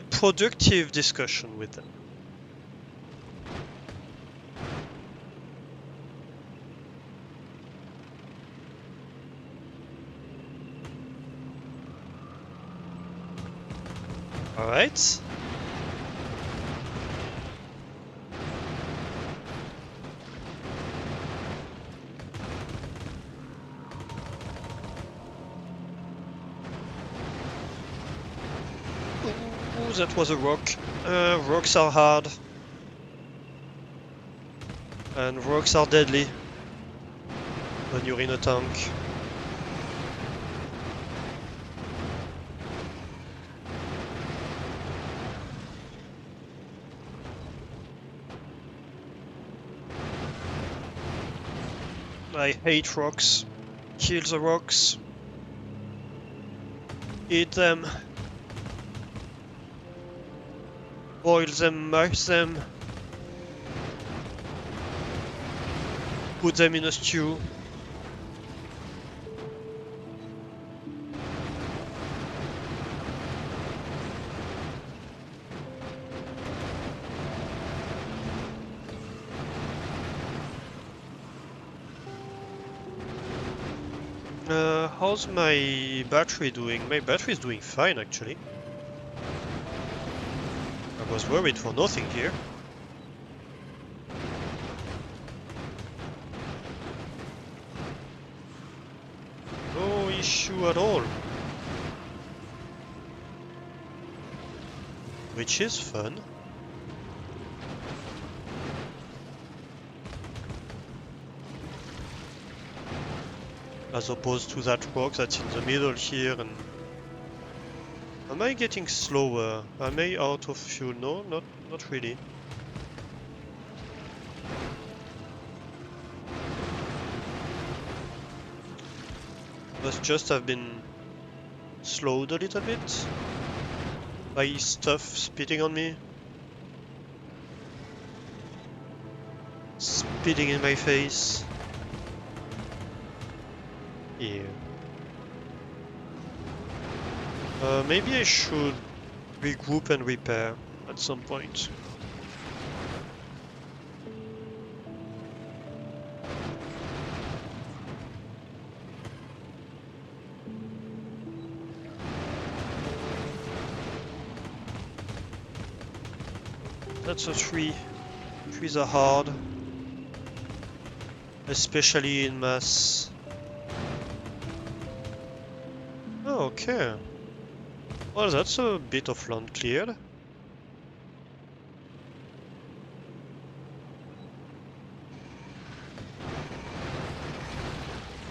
productive discussion with them. All right. Ooh, that was a rock. Rocks are hard. And rocks are deadly when you're in a tank. I hate rocks. Kill the rocks. Eat them. Boil them, mash them. Put them in a stew. How's my battery doing? My battery is doing fine, actually. I was worried for nothing here. No issue at all. Which is fun. As opposed to that rock that's in the middle here. And am I getting slower? Am I out of fuel? No, not really. Must just have been slowed a little bit by stuff spitting on me. Spitting in my face. Yeah. Maybe I should regroup and repair at some point. That's a 3. 3s are hard. Especially in mass. Oh, okay. Well, that's a bit of land cleared.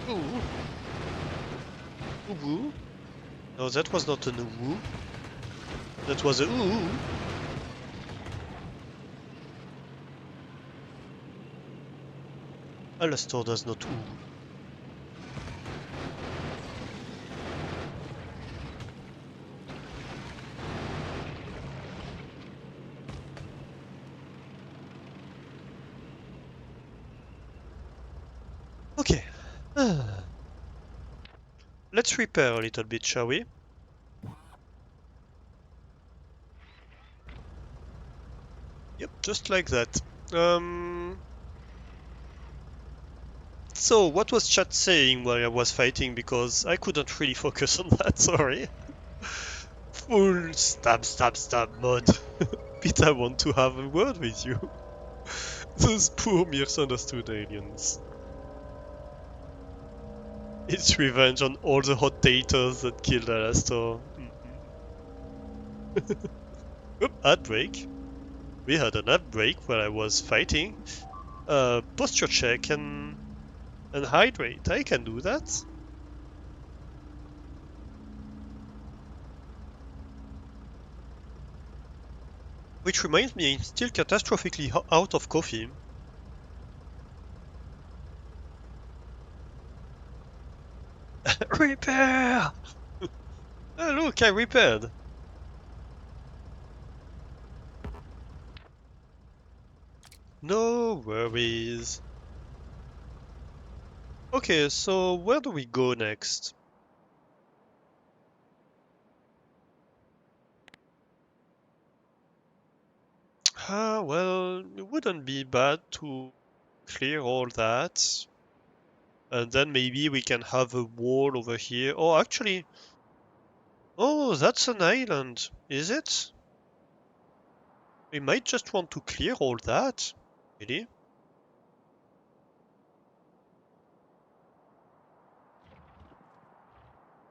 Ooh. Ooh. No, that was not an ooh. That was a ooh. Alastor does not ooh. Okay. Let's repair a little bit, shall we? Yep, just like that. So, what was chat saying while I was fighting? Because I couldn't really focus on that, sorry. Full stab mode. But I want to have a word with you. Those poor misunderstood aliens. It's revenge on all the hot taters that killed Alastor. Oop, ad break. We had an ad break while I was fighting. Posture check and hydrate. I can do that. Which reminds me, I'm still catastrophically out of coffee. Repair! Oh, look, I repaired. No worries. Okay, so where do we go next? Well, it wouldn't be bad to clear all that. And then maybe we can have a wall over here. Oh, actually, oh, that's an island, is it? We might just want to clear all that. Really?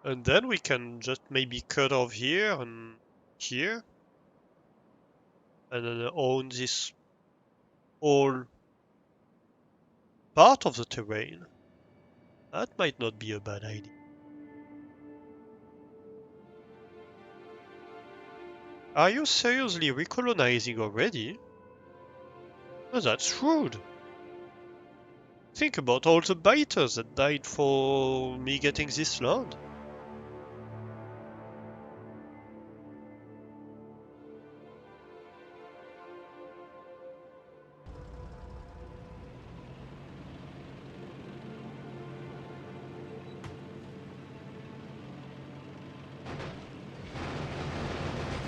And then we can just maybe cut off here and here. And then own this whole part of the terrain. That might not be a bad idea. Are you seriously recolonizing already? Oh, that's rude. Think about all the biters that died for me getting this land.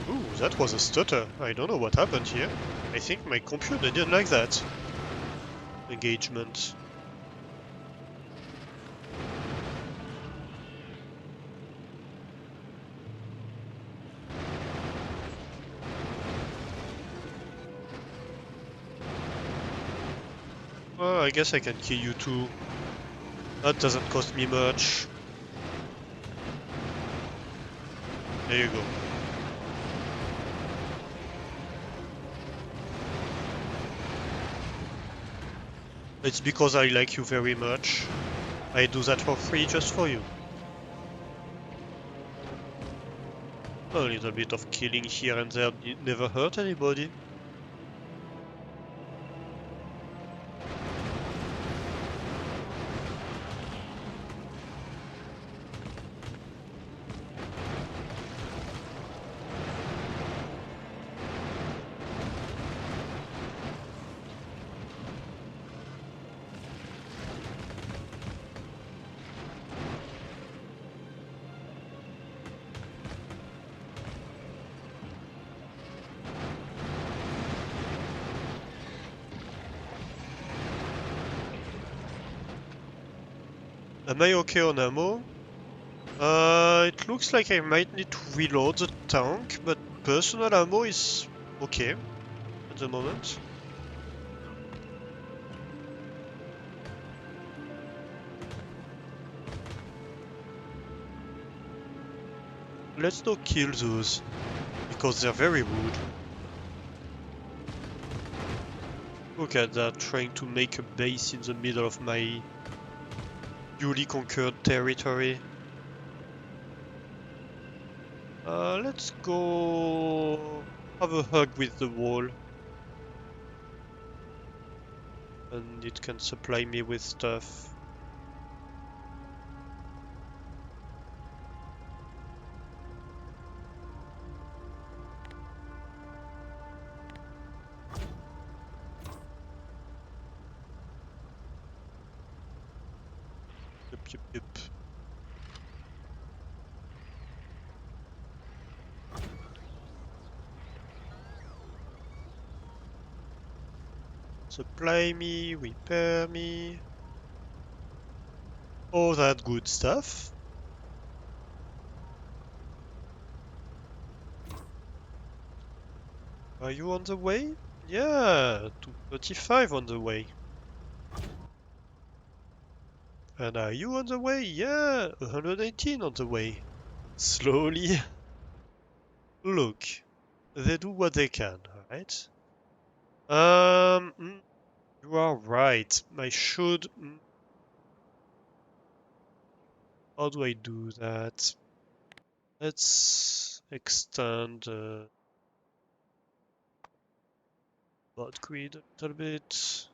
Ooh, that was a stutter. I don't know what happened here. I think my computer didn't like that engagement. Well, I guess I can kill you too. That doesn't cost me much. There you go. It's because I like you very much. I do that for free just for you. A little bit of killing here and there never hurt anybody. Am I okay on ammo? It looks like I might need to reload the tank, but personal ammo is okay at the moment. Let's not kill those, because they're very rude. Look at that, trying to make a base in the middle of my newly conquered territory. Let's go have a hug with the wall. And it can supply me with stuff. Yep, yep, yep. Supply me, repair me. All that good stuff. Are you on the way? Yeah, 235 on the way. And are you on the way? Yeah, 118 on the way. Slowly. Look, they do what they can, alright? You are right. I should... How do I do that? Let's extend bot grid a little bit.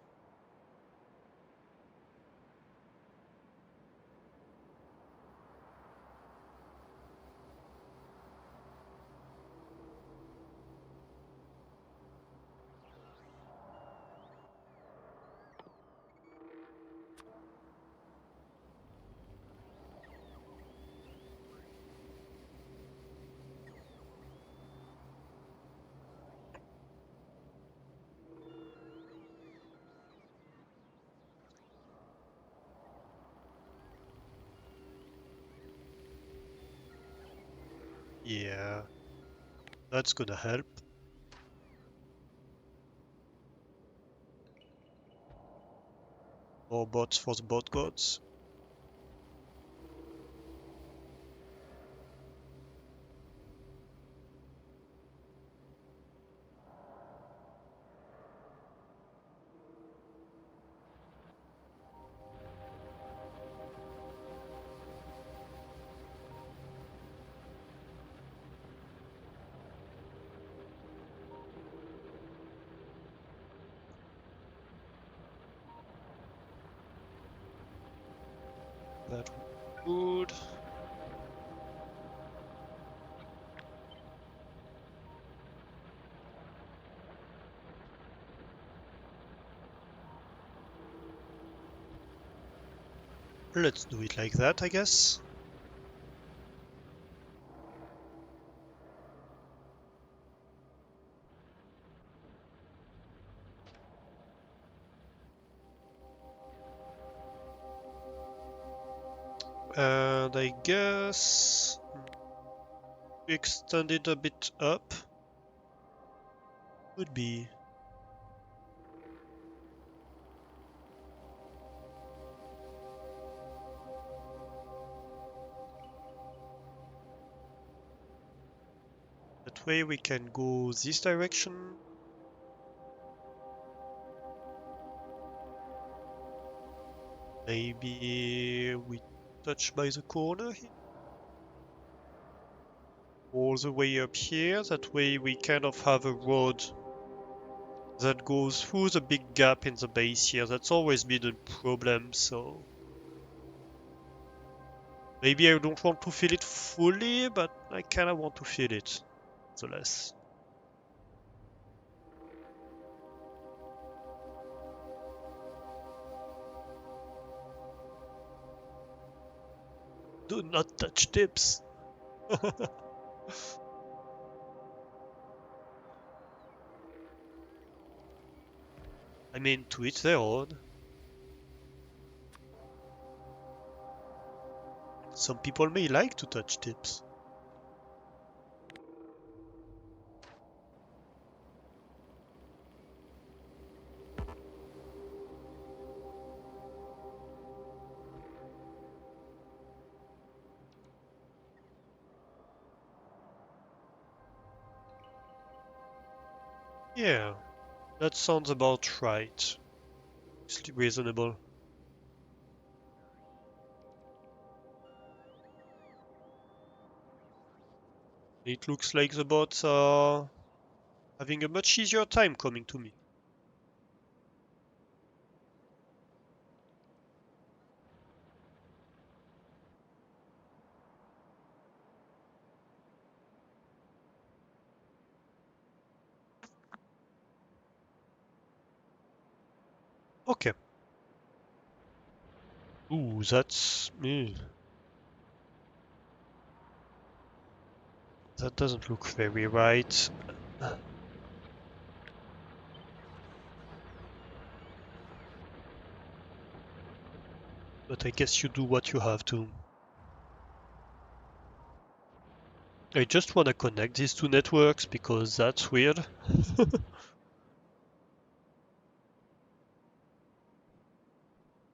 Yeah, that's gonna help. More bots for the bot gods. that wood. Let's do it like that, I guess. And I guess we extend it a bit up. Would be. That way we can go this direction. Maybe we touch by the corner here. All the way up here. That way we kind of have a road that goes through the big gap in the base here. That's always been a problem, so maybe I don't want to fill it fully, but I kinda want to fill it, nonetheless. Do not touch tips! I mean, to each their own. Some people may like to touch tips. Yeah, that sounds about right. It's reasonable. It looks like the bots are having a much easier time coming to me. Okay. Ooh, that's... That doesn't look very right. But I guess you do what you have to. I just want to connect these two networks because that's weird.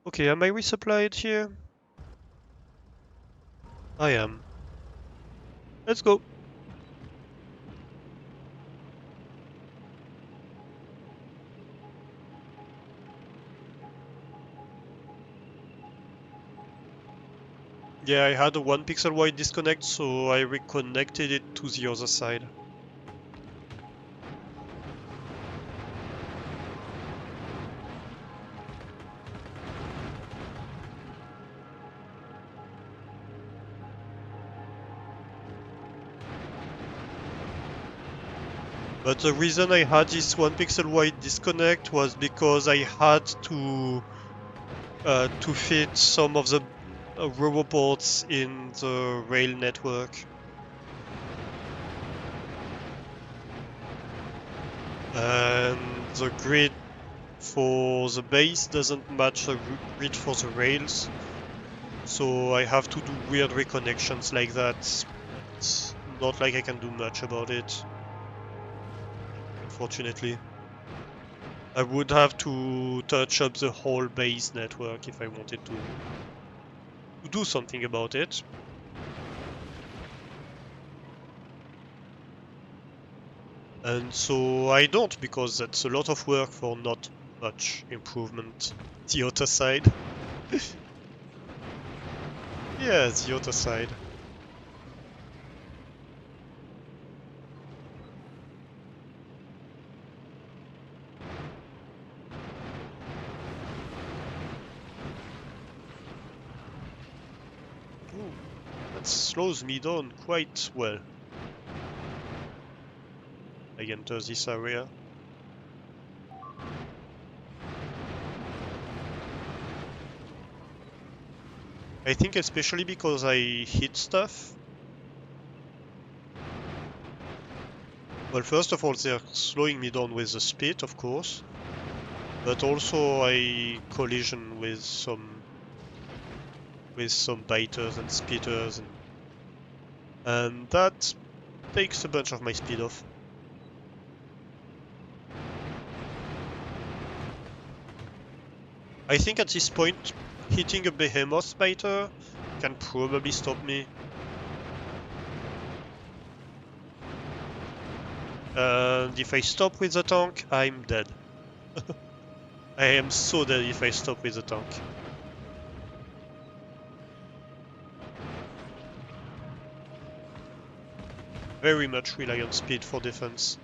Okay, am I resupplied here? I am. Let's go. Yeah, I had a 1 pixel wide disconnect, so I reconnected it to the other side. But the reason I had this 1 pixel wide disconnect was because I had to fit some of the roboports in the rail network. And the grid for the base doesn't match the grid for the rails. So I have to do weird reconnections like that. It's not like I can do much about it, unfortunately. I would have to touch up the whole base network if I wanted to do something about it. And so I don't, because that's a lot of work for not much improvement. The other side. Yeah, the other side. Ooh, that slows me down quite well. I enter this area. I think especially because I hit stuff. Well, first of all, they're slowing me down with the speed, of course. But also I collision with some biters and spitters, and that takes a bunch of my speed off. I think at this point, hitting a behemoth biter can probably stop me. And if I stop with the tank, I'm dead. I am so dead if I stop with the tank. Very much rely on speed for defense.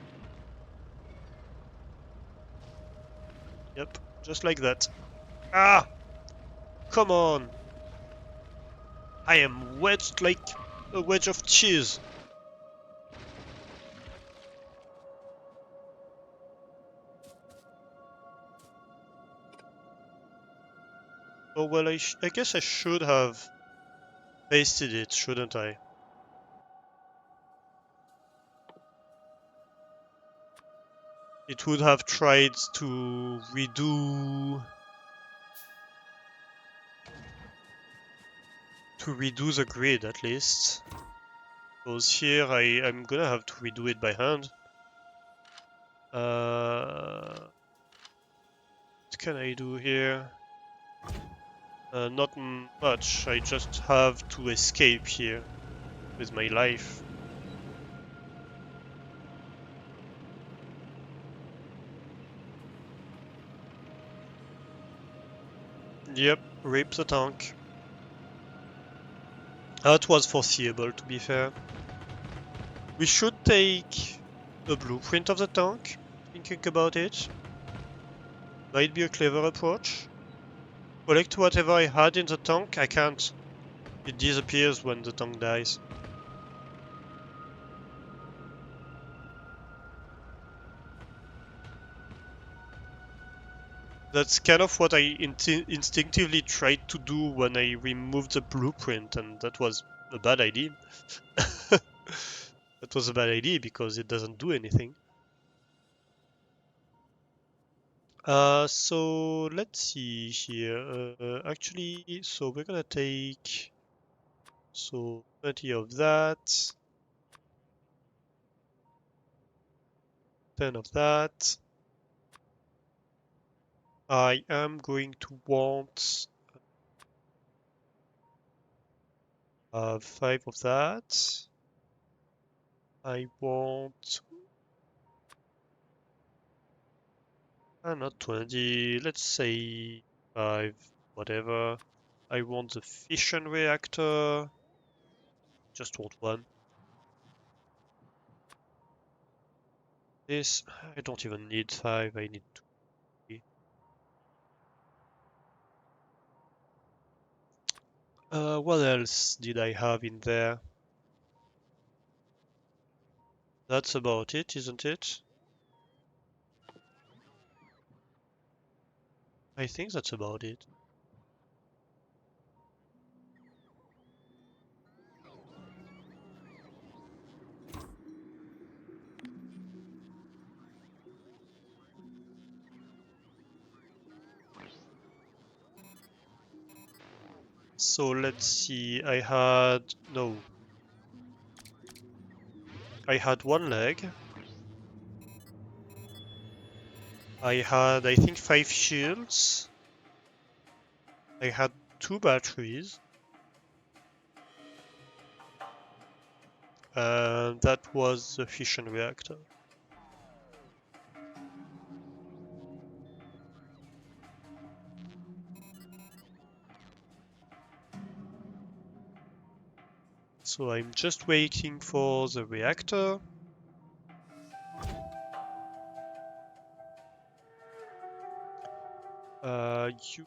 Yep, just like that. Ah! Come on! I am wedged like a wedge of cheese. Oh well, I guess I should have pasted it, shouldn't I? It would have tried to redo the grid at least. Because here I'm gonna have to redo it by hand. What can I do here? Not much. I just have to escape here with my life. Yep, rip the tank. That was foreseeable, to be fair. We should take a blueprint of the tank, thinking about it. Might be a clever approach. Collect whatever I had in the tank. I can't. It disappears when the tank dies. That's kind of what I instinctively tried to do when I removed the blueprint, and that was a bad idea. That was a bad idea because it doesn't do anything. So let's see here. Actually, so we're gonna take 20 of that, 10 of that. I am going to want 5 of that. I want not 20, let's say 5, whatever. I want the fission reactor. Just want one. This, I don't even need 5, I need 2. What else did I have in there? That's about it, isn't it? I think that's about it. So let's see, I had one leg. I had, I think, 5 shields. I had 2 batteries. And that was the fission reactor. So I'm just waiting for the reactor. You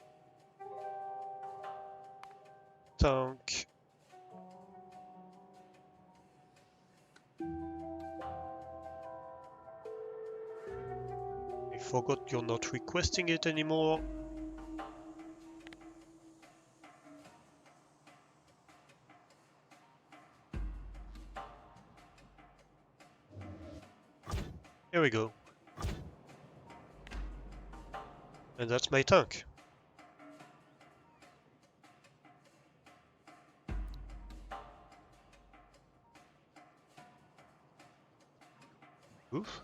tank forgot you're not requesting it anymore. Here we go. And that's my tank. Oof.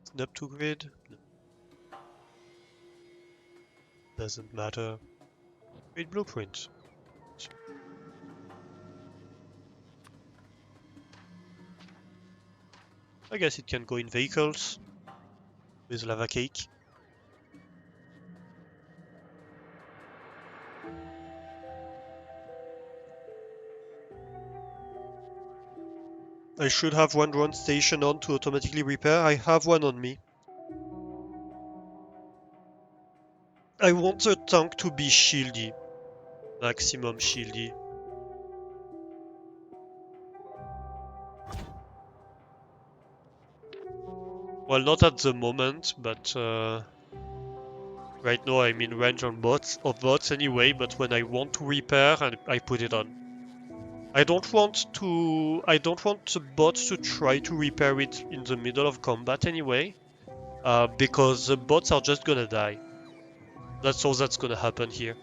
Snap to grid? No. Doesn't matter. Read blueprint. I guess it can go in vehicles with lava cake. I should have one drone station on to automatically repair. I have one on me. I want the tank to be shieldy. Maximum shieldy. Well, not at the moment, but right now I'm in range on bots anyway, but when I want to repair, I put it on. I don't want the bots to try to repair it in the middle of combat anyway, because the bots are just gonna die. That's all that's gonna happen here.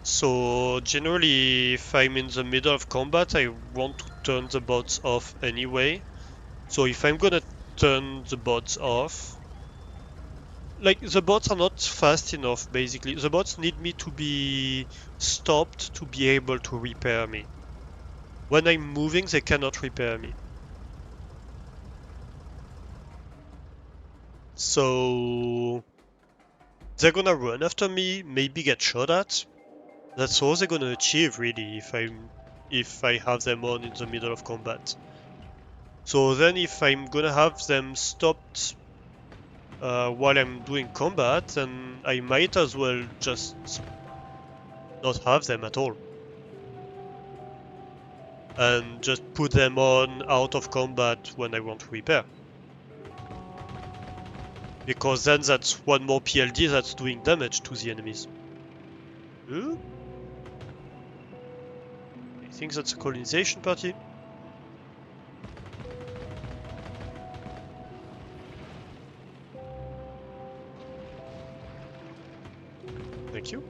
So generally, if I'm in the middle of combat, I want to turn the bots off anyway. So if I'm gonna turn the bots off, like the bots are not fast enough basically. The bots need me to be stopped to be able to repair me. When I'm moving, they cannot repair me. So they're gonna run after me, maybe get shot at. That's all they're gonna achieve really if I have them on in the middle of combat. So then if I'm gonna have them stopped while I'm doing combat, then I might as well just not have them at all. And just put them on out of combat when I want to repair. Because then that's one more PLD that's doing damage to the enemies. Ooh. I think that's a colonization party. Thank you.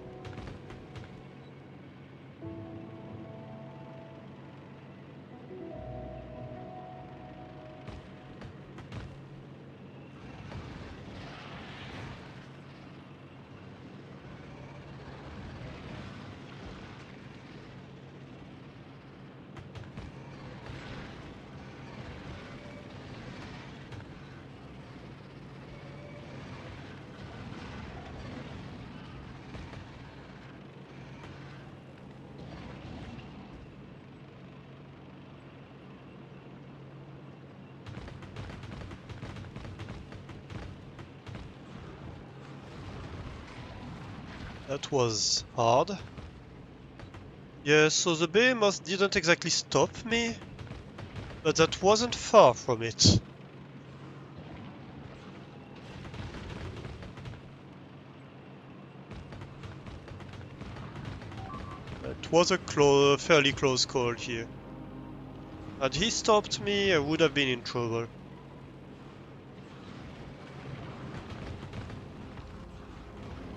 That was hard. Yeah, so the behemoth didn't exactly stop me, but that wasn't far from it. It was a fairly close call here. Had he stopped me, I would have been in trouble.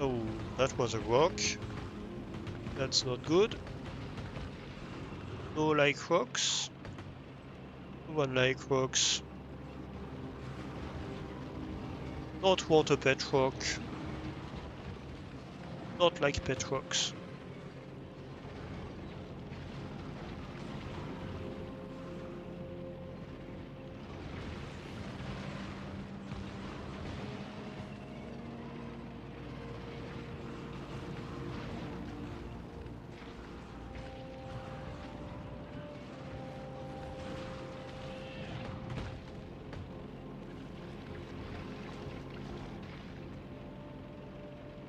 Oh, that was a rock. That's not good. No like rocks. No one like rocks. Not want a pet rock. Not like pet rocks.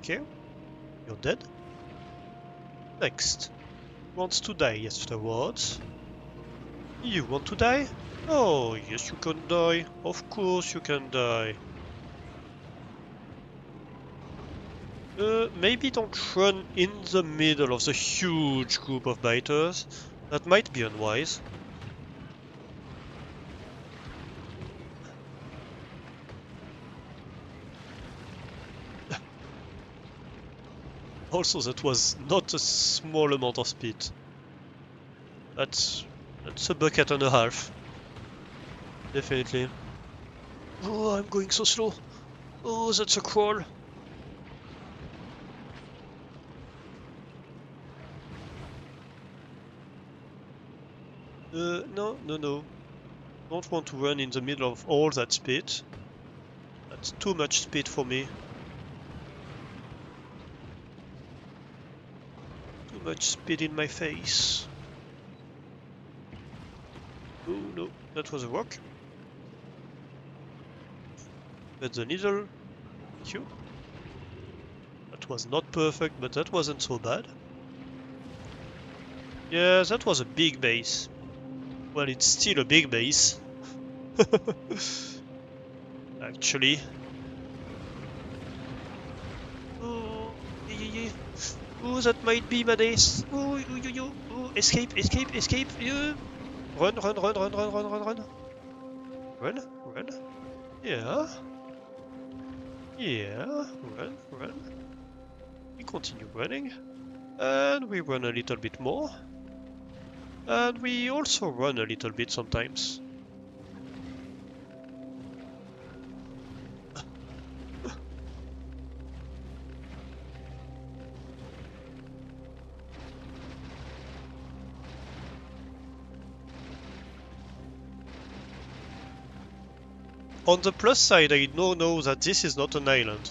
Okay. You're dead? Next. Wants to die afterwards. You want to die? Oh, yes, you can die. Of course you can die. Maybe don't run in the middle of the huge group of biters. That might be unwise. Also, that was not a small amount of speed. That's a bucket and a half. Definitely. Oh, I'm going so slow. Oh, that's a crawl. No. Don't want to run in the middle of all that speed. That's too much speed for me. Too much speed in my face. Oh no, that was a rock. But the needle. Thank you. That was not perfect, but that wasn't so bad. Yeah, that was a big base. Well, it's still a big base. Actually. Oh, yeah. Oh, that might be my days. Oh, escape. Yeah. Run. Run. Yeah. Yeah. Run. We continue running. And we run a little bit more. And we also run a little bit sometimes. On the plus side, I now know that this is not an island.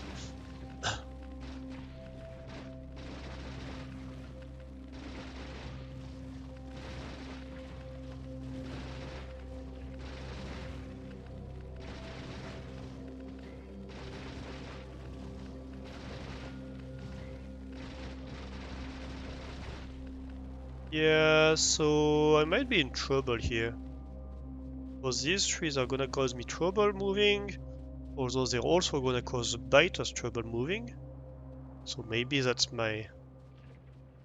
Yeah, so I might be in trouble here. Because these trees are gonna cause me trouble moving, although they're also gonna cause the biters trouble moving. So maybe that's my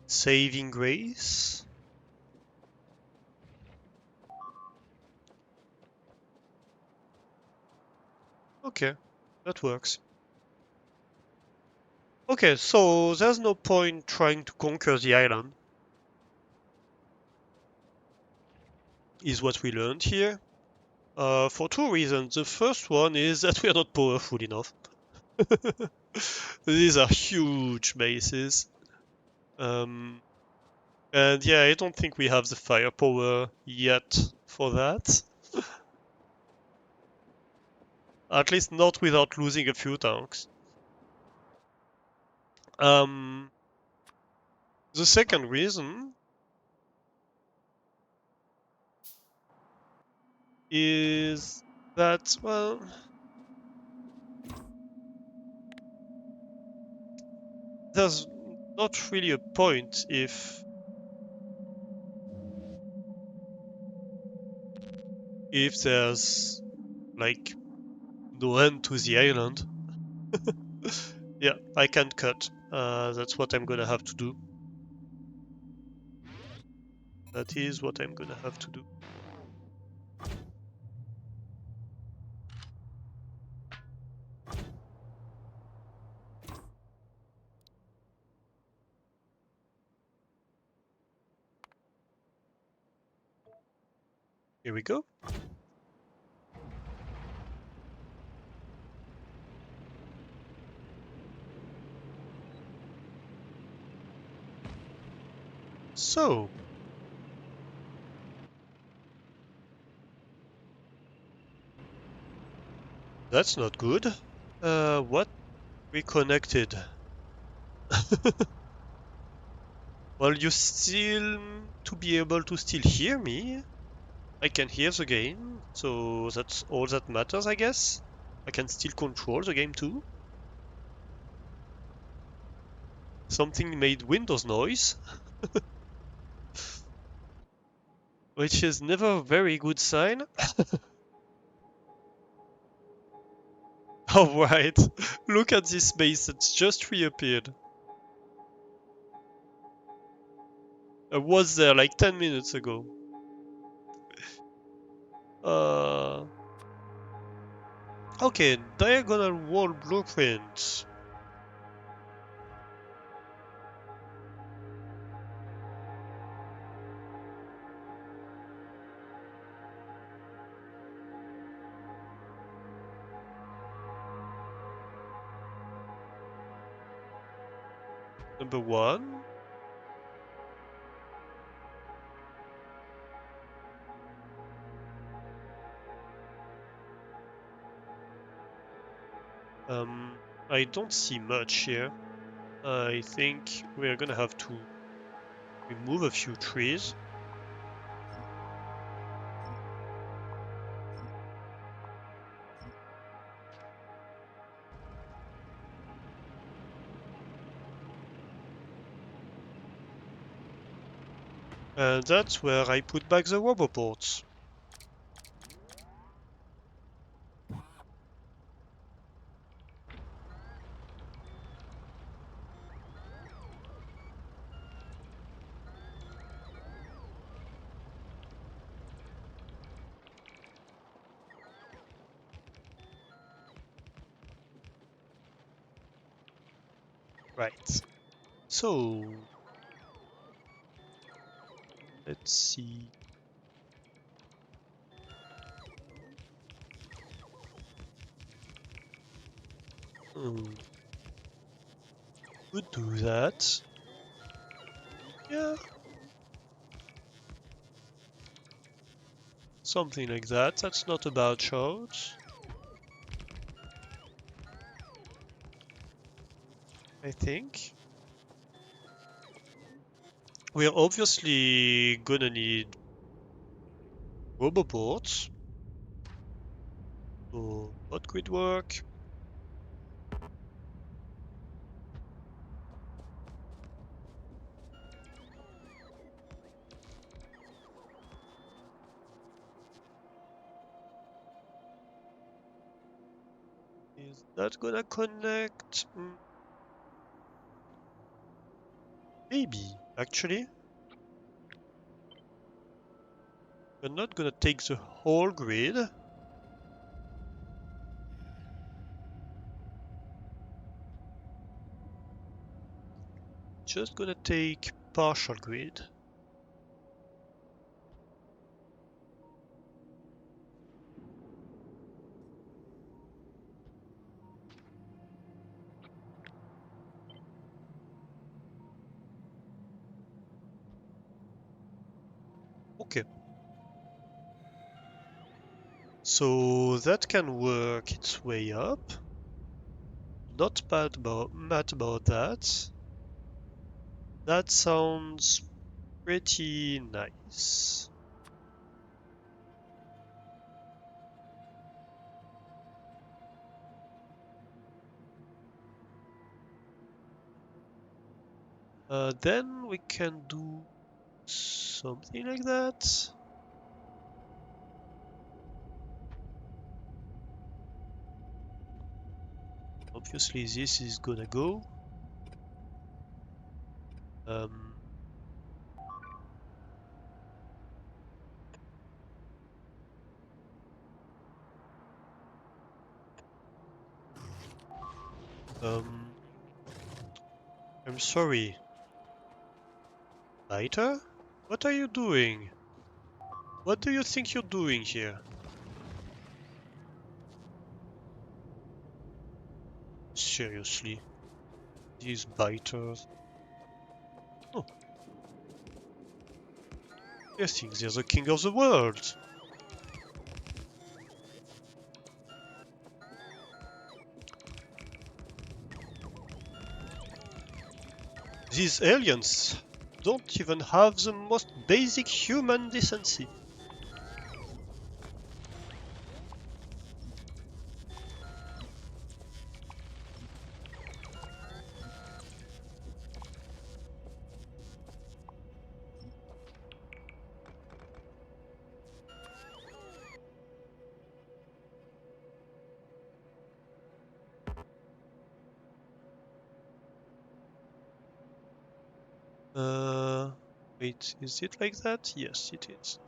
saving grace. Okay, that works. Okay, so there's no point trying to conquer the island, is what we learned here. For two reasons. The first one is that we are not powerful enough. These are huge bases. And yeah, I don't think we have the firepower yet for that. At least not without losing a few tanks. Um, the second reason is that, well, there's not really a point if there's like no end to the island. Yeah, I can't cut. That's what I'm gonna have to do. That is what I'm gonna have to do. Here we go. So, that's not good. What? Reconnected. Well, you still to be able to still hear me. I can hear the game, so that's all that matters, I guess. I can still control the game too. Something made Windows noise, which is never a very good sign. Alright, look at this base that's just reappeared. I was there like 10 minutes ago. Okay, diagonal wall blueprint. Number 1. I don't see much here. I think we're gonna have to remove a few trees. And that's where I put back the roboports. Right. So, let's see. Could do that. Yeah. Something like that. That's not a bad shot. I think. We're obviously gonna need roboports. So, what could work? Is that gonna connect? Maybe, actually. We're not gonna take the whole grid. Just gonna take partial grid. Okay. So that can work its way up. Not mad about that. That sounds pretty nice. Then we can do something like that. Obviously, this is gonna go. Um, um, I'm sorry. Lighter? What are you doing? What do you think you're doing here? Seriously, these biters. Oh, I think they're the king of the world. These aliens don't even have the most basic human decency. Wait, is it like that? Yes, it is.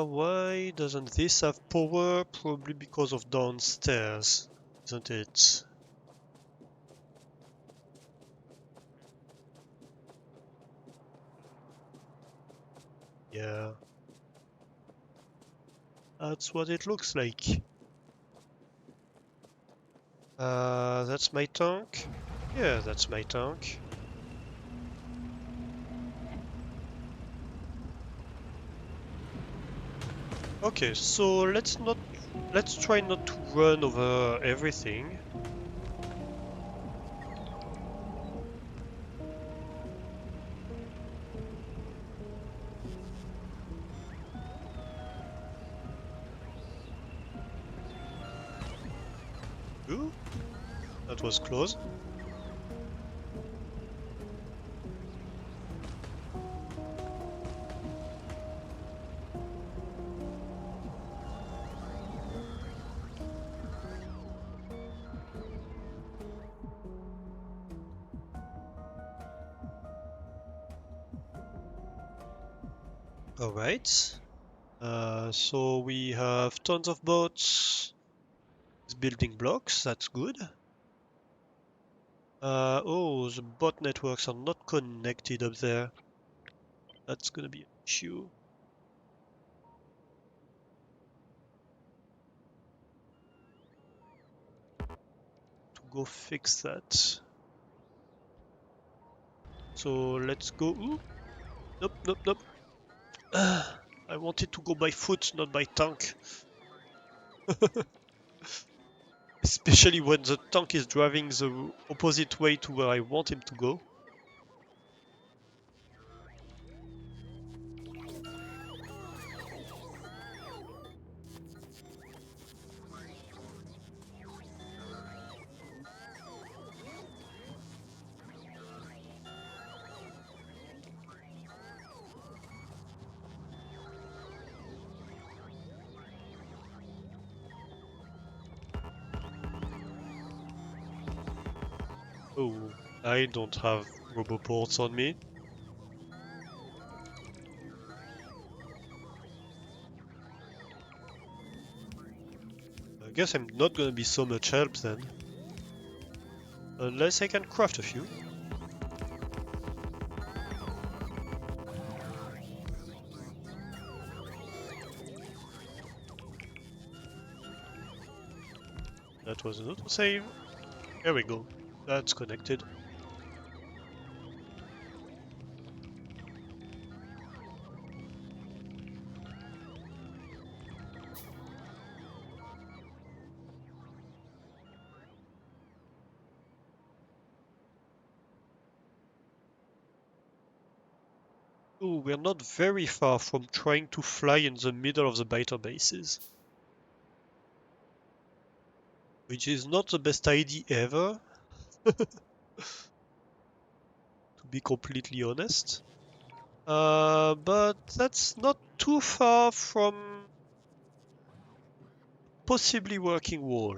Why doesn't this have power? Probably because of downstairs, isn't it? Yeah, that's what it looks like. That's my tank? Yeah, that's my tank. Okay, so let's try not to run over everything. Ooh, that was close. Alright. So we have tons of boats, building blocks, that's good. Oh, the bot networks are not connected up there. That's gonna be an issue. To go fix that. So let's go. Ooh, nope, nope, nope. I wanted to go by foot, not by tank. Especially when the tank is driving the opposite way to where I want him to go. Oh, I don't have roboports on me. I guess I'm not gonna be so much help then. Unless I can craft a few. That was an autosave. There we go. That's connected. Oh, we're not very far from trying to fly in the middle of the biter bases. Which is not the best idea ever, to be completely honest. But that's not too far from possibly working wall.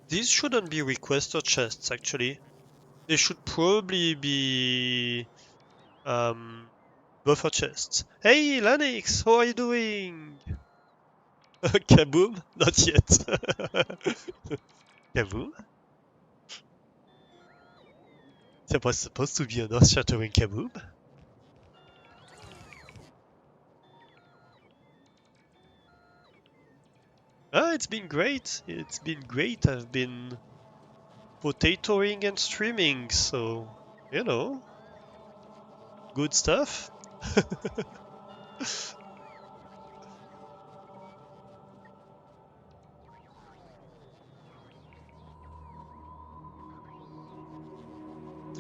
These shouldn't be requester chests, actually. They should probably be um, buffer chests. Hey, Lanix, how are you doing? Kaboom? Not yet. Kaboom? There was supposed to be an earth-shattering kaboom? Ah, it's been great. It's been great. I've been potatoing and streaming, so, you know, good stuff.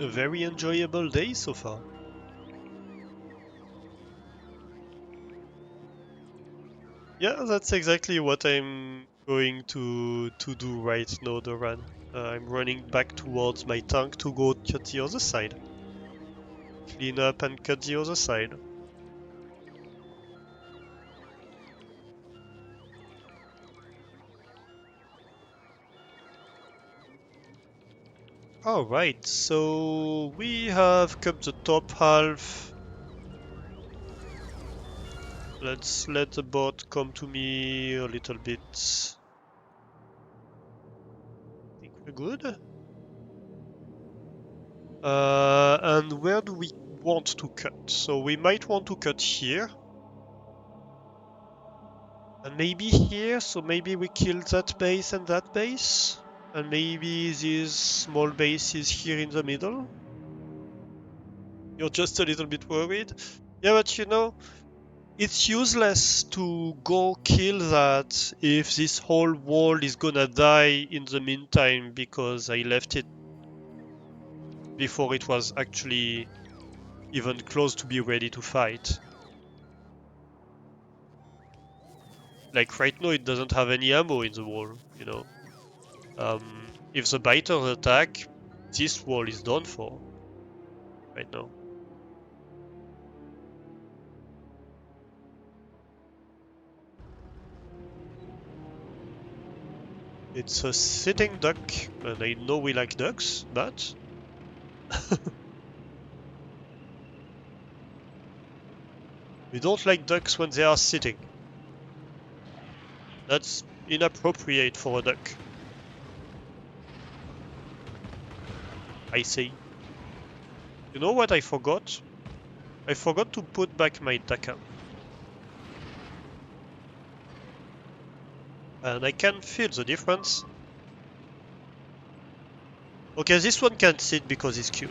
A very enjoyable day so far. Yeah, that's exactly what I'm going to do right now, the run. I'm running back towards my tank to go cut the other side. Clean up and cut the other side. Alright, so we have kept the top half. Let's let the bot come to me a little bit. I think we're good. And where do we want to cut? So we might want to cut here. And maybe here, so maybe we kill that base and that base. And maybe this small base is here in the middle. You're just a little bit worried. Yeah, but you know, it's useless to go kill that if this whole wall is gonna die in the meantime because I left it before it was actually even close to be ready to fight. Like right now it doesn't have any ammo in the wall, you know. If the biters attack, this wall is done for right now. It's a sitting duck, and I know we like ducks, but we don't like ducks when they are sitting. That's inappropriate for a duck, I say. You know what I forgot? I forgot to put back my ducker. And I can feel the difference. Okay, this one can't sit because it's cute.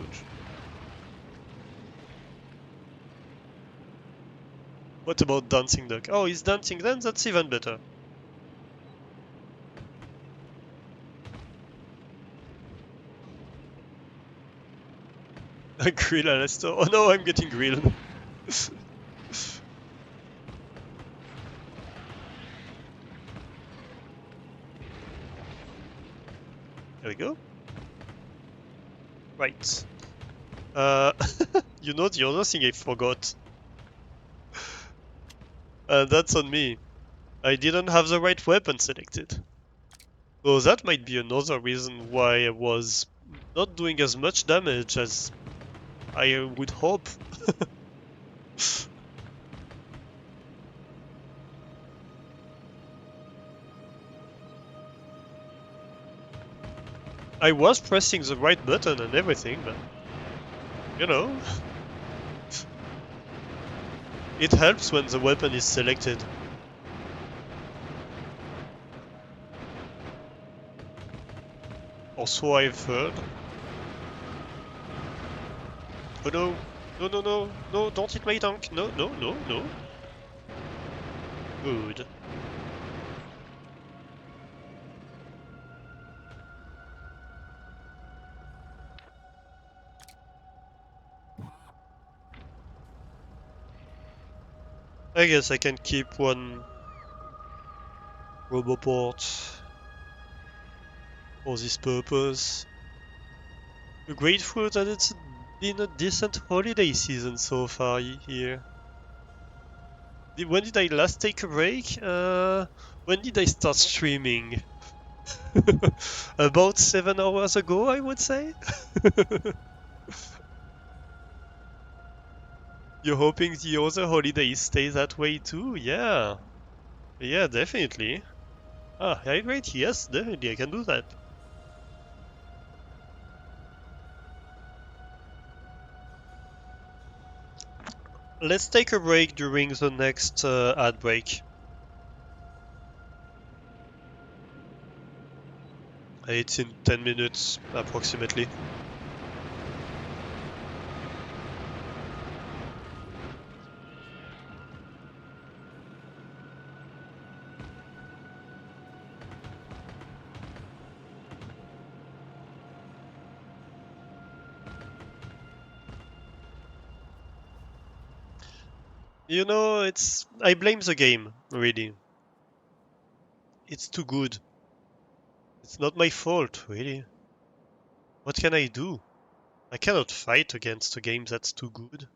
What about dancing duck? Oh, he's dancing then? That's even better. A grill Alistair. Oh no, I'm getting grilled. There we go. Right. You know the other thing I forgot. That's on me. I didn't have the right weapon selected. So that might be another reason why I was not doing as much damage as I would hope. I was pressing the right button and everything, but you know, it helps when the weapon is selected. Or so I've heard. Oh no, no, no, no, no, don't hit my tank. No, no, no, no. Good. I guess I can keep one Roboport for this purpose. We're grateful that it's been a decent holiday season so far here. When did I last take a break? When did I start streaming? About 7 hours ago, I would say. You're hoping the other holidays stay that way too? Yeah. Yeah, definitely. Ah, hydrate? Yes, definitely, I can do that. Let's take a break during the next ad break. It's in 10 minutes, approximately. You know, I blame the game, really. It's too good. It's not my fault, really. What can I do? I cannot fight against a game that's too good.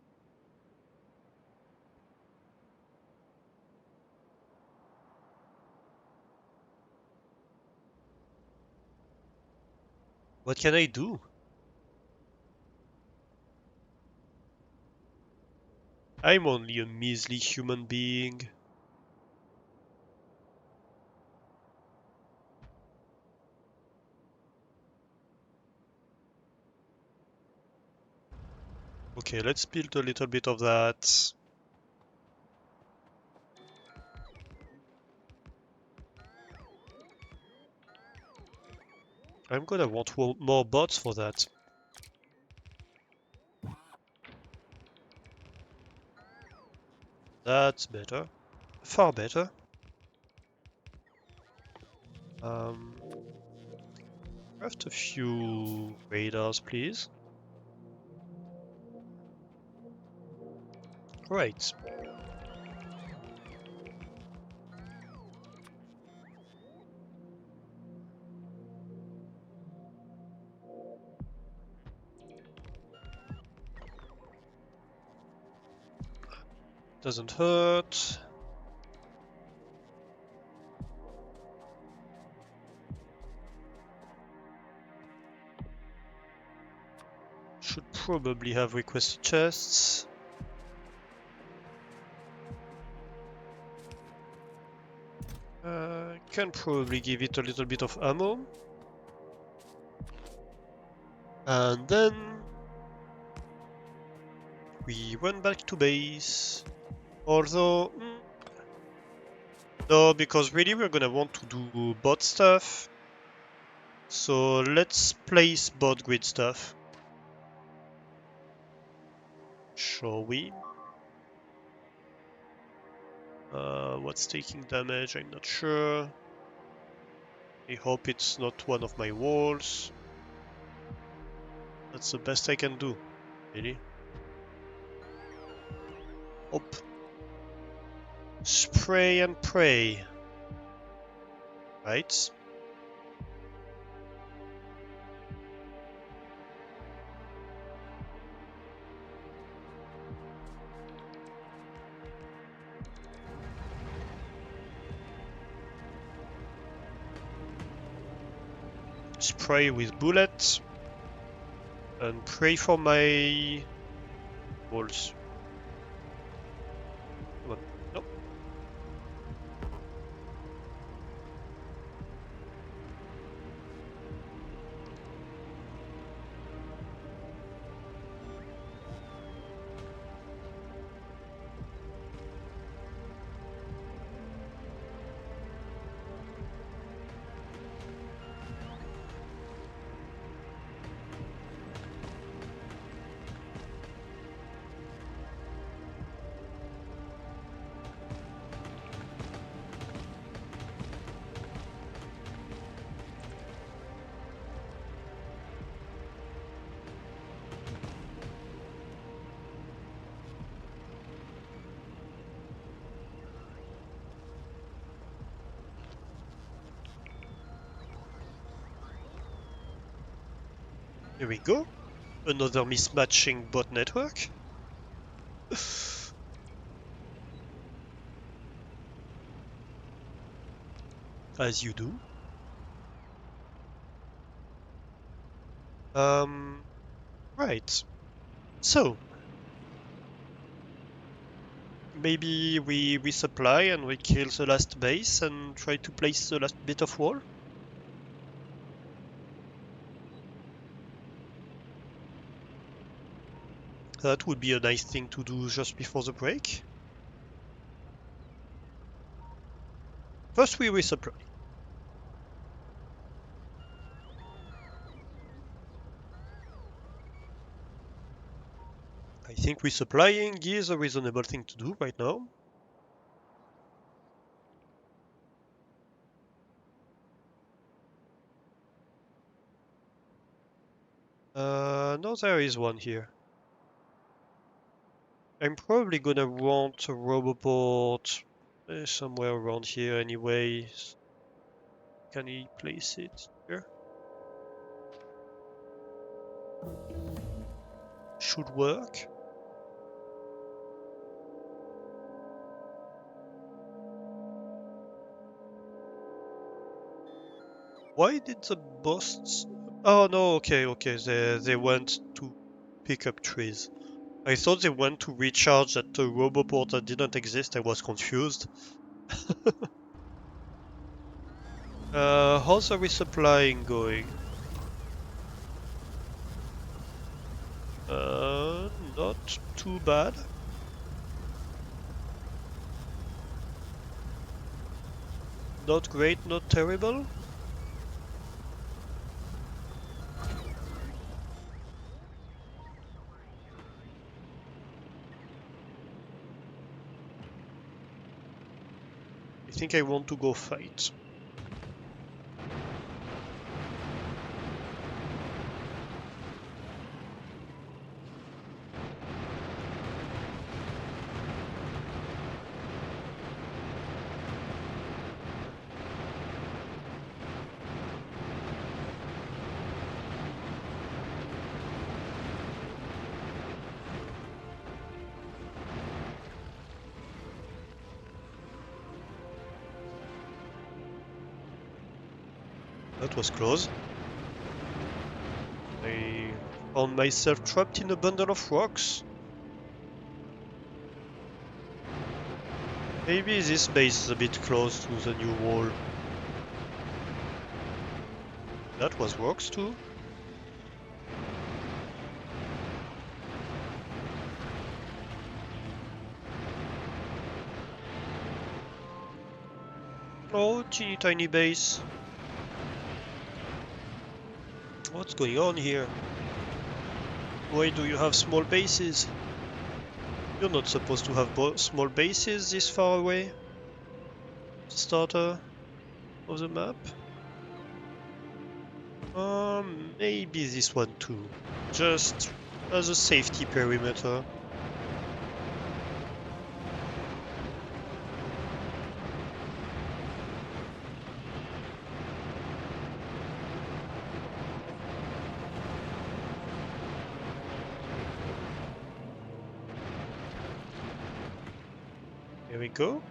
What can I do? I'm only a measly human being. Okay, let's build a little bit of that. I'm gonna want more bots for that. That's better. Far better. Craft a few radars, please. Right. Doesn't hurt. Should probably have requested chests. Can probably give it a little bit of ammo. And then we run back to base. Although, no, because really we're gonna want to do bot stuff. So let's place bot grid stuff. Shall we? What's taking damage? I'm not sure. I hope it's not one of my walls. That's the best I can do, really. Hope. Spray and pray. Right? Spray with bullets. And pray for my walls. Come on. Nope. Here we go. Another mismatching bot network. As you do. Right. So, maybe we resupply and we kill the last base and try to place the last bit of wall? That would be a nice thing to do just before the break. First we resupply. think resupplying is a reasonable thing to do right now. No, there is one here. I'm probably gonna want a roboport somewhere around here anyway. Can he place it here? Should work. Why did the boss... Oh no, okay, they went to pick up trees. I thought they went to recharge at a roboport that didn't exist. I was confused. How's the resupplying going? Not too bad. Not great, not terrible. I think I want to go fight. That was close. I found myself trapped in a bundle of rocks. Maybe this base is a bit close to the new wall. That was rocks too. Oh, teeny tiny base. What's going on here? Why do you have small bases? You're not supposed to have small bases this far away. Starter of the map. Maybe this one too. Just as a safety perimeter. Here we go.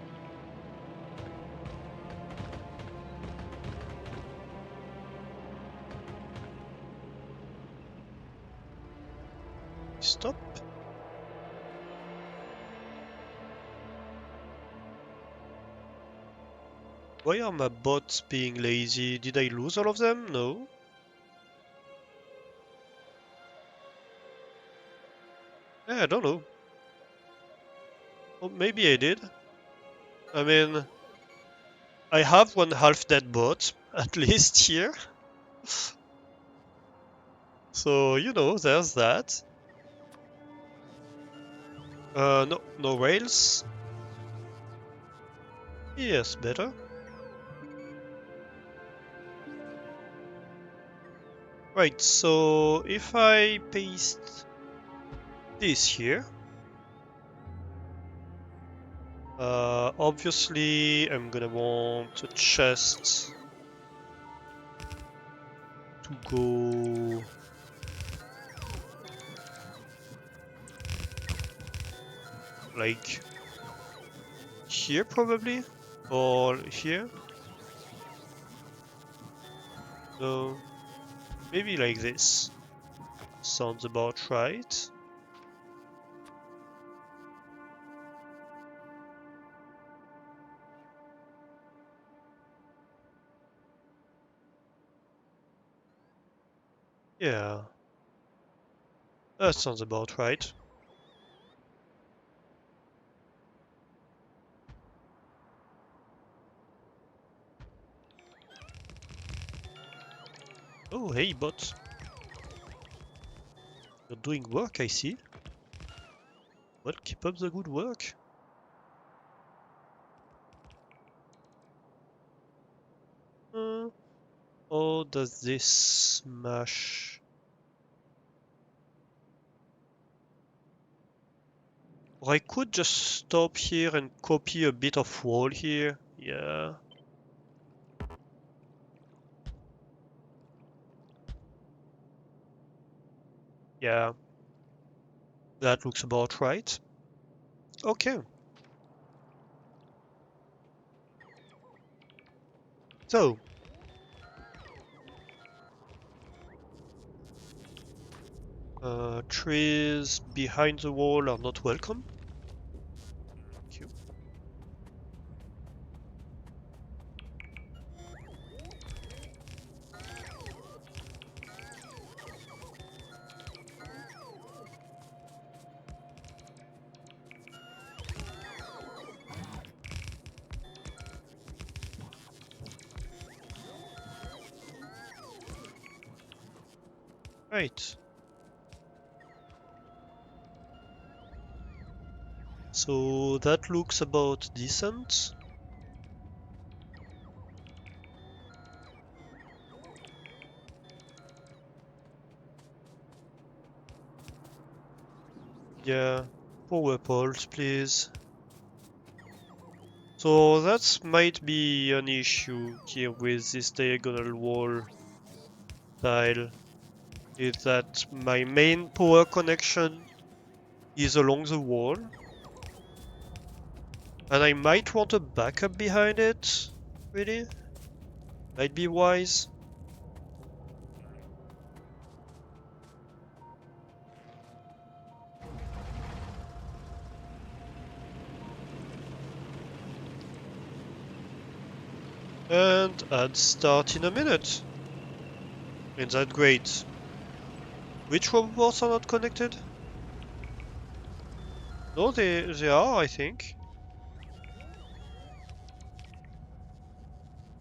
Stop. Why are my bots being lazy? Did I lose all of them? No. I don't know. Well, maybe I did. I mean, I have one half dead bot, at least here. So, you know, there's that. No rails. Yes, better. Right, so if I paste this here, obviously I'm gonna want a chest to go like here probably, or here. No, maybe like this. Sounds about right. Yeah, that sounds about right. Oh, hey, bot. You're doing work, I see. Well, keep up the good work. Or does this smash? Or I could just stop here and copy a bit of wall here. Yeah. Yeah. That looks about right. Okay. So, trees behind the wall are not welcome. Thank you. Right. So that looks about decent. Yeah. Power poles, please. So that might be an issue here with this diagonal wall tile. Is that my main power connection is along the wall, and I might want a backup behind it, really? Might be wise. And I'd start in a minute. Ain't that great? Which robots are not connected? No, they are, I think.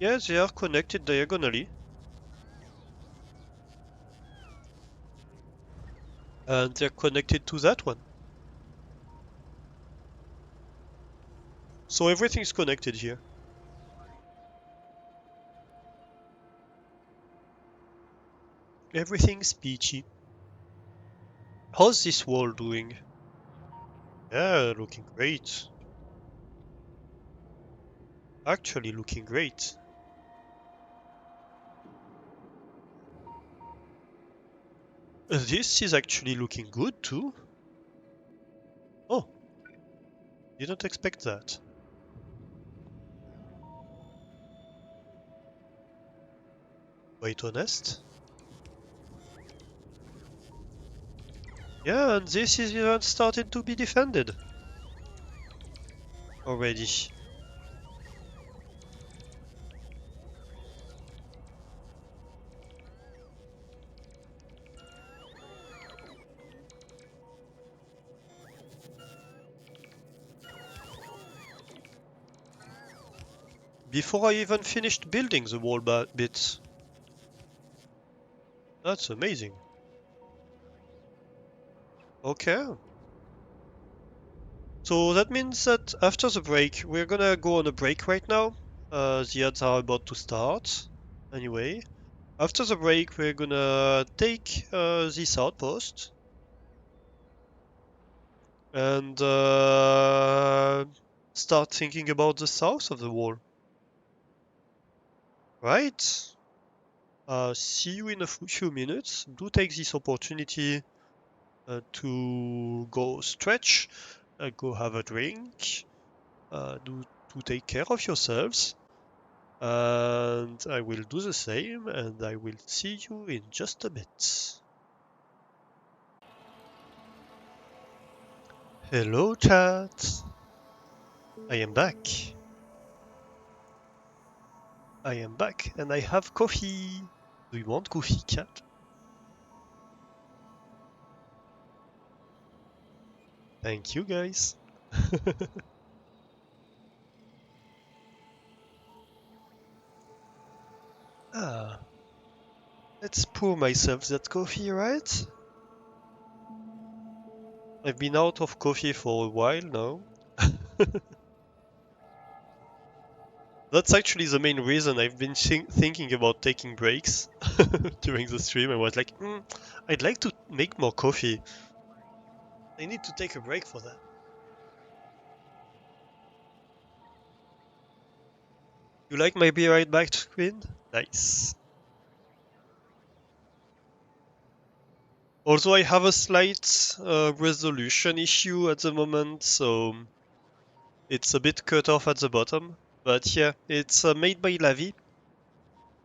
Yeah, they are connected diagonally. And they're connected to that one. So everything's connected here. Everything's peachy. How's this wall doing? Yeah, looking great. Actually looking great. This is actually looking good too. Oh, didn't expect that. Quite honest. Yeah, and this is even starting to be defended already. Before I even finished building the wall bits. That's amazing. Okay. So that means that after the break, we're gonna go on a break right now. The ads are about to start. Anyway, after the break, we're gonna take this outpost and start thinking about the south of the wall. Right? See you in a few minutes. Do take this opportunity to go stretch, go have a drink, do to take care of yourselves, and I will do the same, and I will see you in just a bit. Hello, chat. I am back. I am back, and I have coffee. Do you want coffee, chat? Thank you, guys. Ah, let's pour myself that coffee, right? I've been out of coffee for a while now. That's actually the main reason I've been thinking about taking breaks during the stream. I was like, I'd like to make more coffee. I need to take a break for that. You like my Be Right Back screen? Nice. Also, I have a slight resolution issue at the moment, so it's a bit cut off at the bottom. But yeah, it's made by Lavi.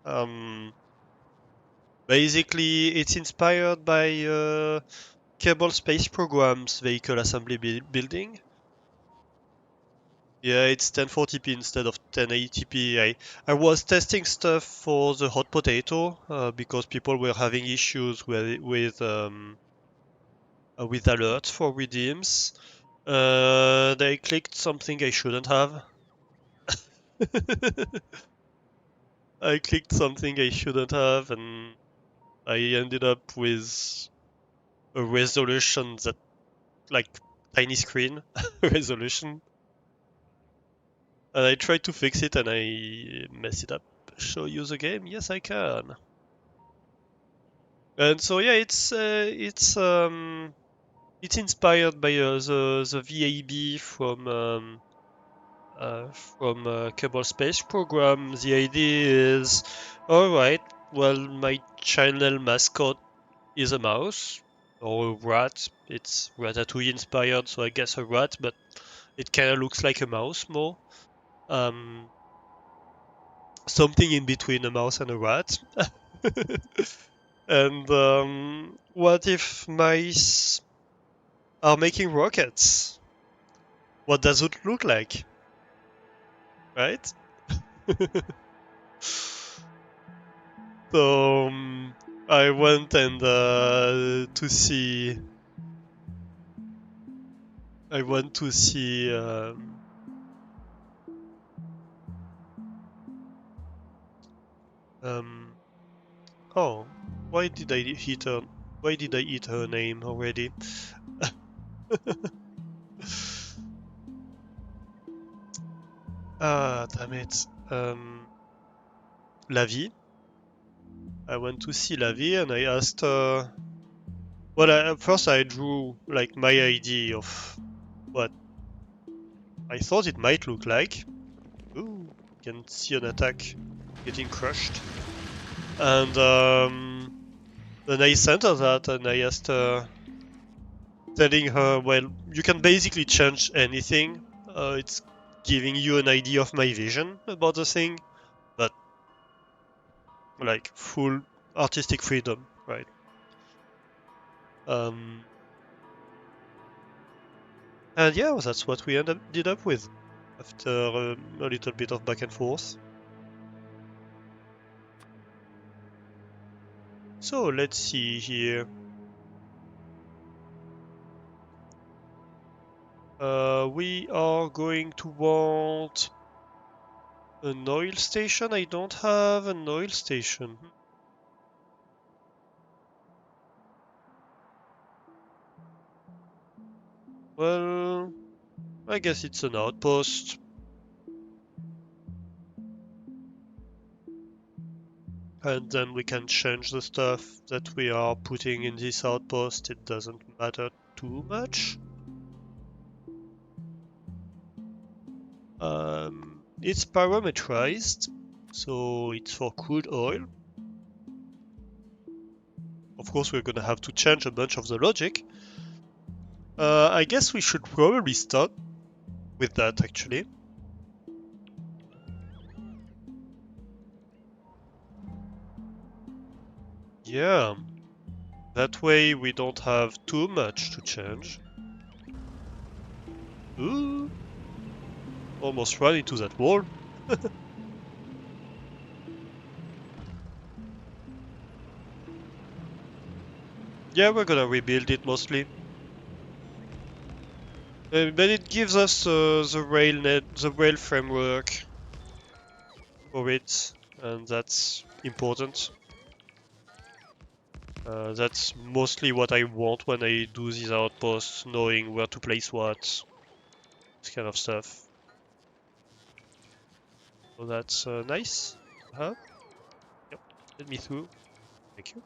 Um, Basically, it's inspired by Kerbal Space Program's vehicle assembly building. Yeah, it's 1040p instead of 1080p. I was testing stuff for the hot potato because people were having issues with alerts for redeems. They clicked something I shouldn't have. I clicked something I shouldn't have, and I ended up with a resolution that like tiny screen resolution. And I tried to fix it and I messed it up. Show you the game? Yes, I can. And so yeah, it's inspired by the VAB from Kerbal Space Program. The idea is, all right, well, my channel mascot is a mouse or a rat. It's Ratatouille inspired, so I guess a rat, but it kind of looks like a mouse more. Um, Something in between a mouse and a rat. And what if mice are making rockets? What does it look like? Right? So I went and to see. I went to see. Um, oh, why did I hit her? Why did I eat her name already? Ah, damn it. Lavi. I went to see Lavi and I asked her. Well, first I drew like my idea of what I thought it might look like. Ooh, you can see an attack getting crushed. And then I sent her that and I asked her, telling her, well, you can basically change anything. It's giving you an idea of my vision about the thing, but like full artistic freedom, right? Um, and yeah, that's what we ended up with after a little bit of back and forth. So let's see here. We are going to want an oil station. I don't have an oil station. Well, I guess it's an outpost. And then we can change the stuff that we are putting in this outpost. It doesn't matter too much. It's parameterized, so it's for crude oil. Of course, we're gonna have to change a bunch of the logic. I guess we should probably start with that actually. Yeah, that way we don't have too much to change. Ooh, almost ran into that wall. Yeah, we're gonna rebuild it mostly. But it gives us the rail framework for it, and that's important. That's mostly what I want when I do these outposts, knowing where to place what, this kind of stuff. So that's nice. Huh? Yep, let me through. Thank you.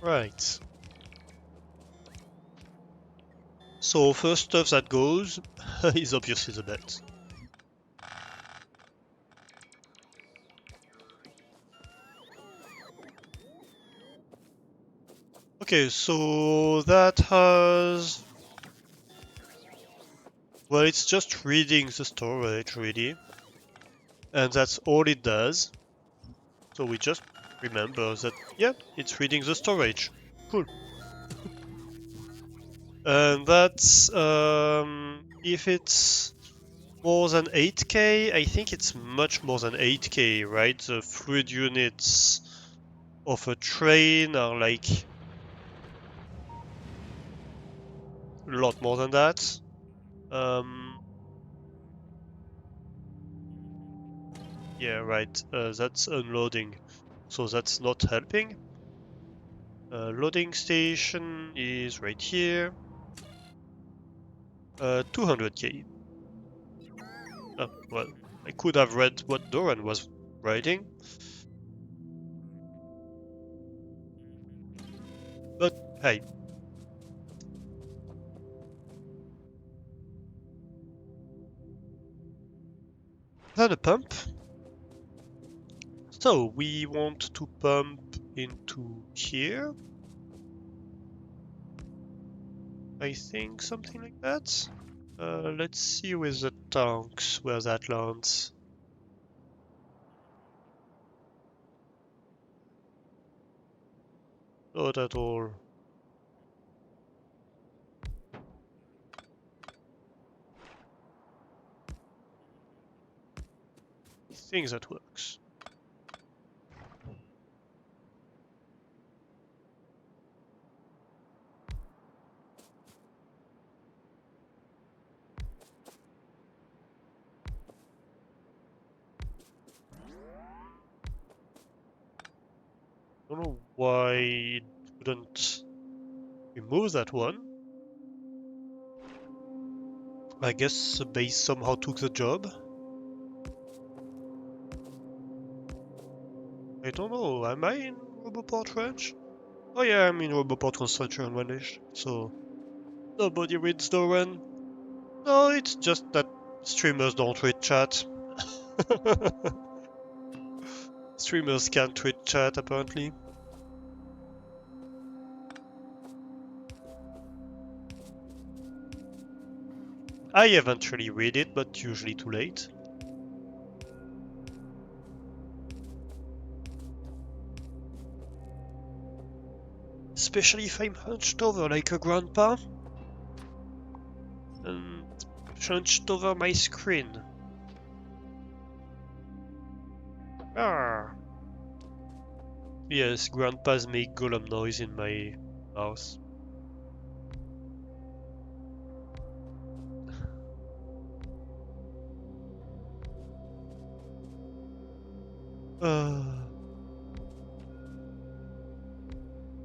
Right. So first stuff that goes is obviously the net. Okay, so that has... Well, it's just reading the storage, really. And that's all it does. So we just remember that, yeah, it's reading the storage. Cool. And that's... if it's more than 8k, I think it's much more than 8k, right? The fluid units of a train are like a lot more than that. Yeah, right. That's unloading, so that's not helping. Loading station is right here. 200k. Oh, well, I could have read what Doran was writing. But hey. Then a pump. So we want to pump into here. I think something like that. Let's see with the tanks where that lands. Not at all. I think that works. Don't know why it wouldn't remove that one. I guess the base somehow took the job. I don't know, am I in Roboport Ranch? Oh yeah, I'm in Roboport Construction Ranch, so nobody reads Doran. No, it's just that streamers don't read chat. Streamers can't read chat, apparently. I eventually read it, but usually too late. Especially if I'm hunched over like a grandpa. And hunched over my screen. Ah. Yes, grandpas make golem noise in my mouth.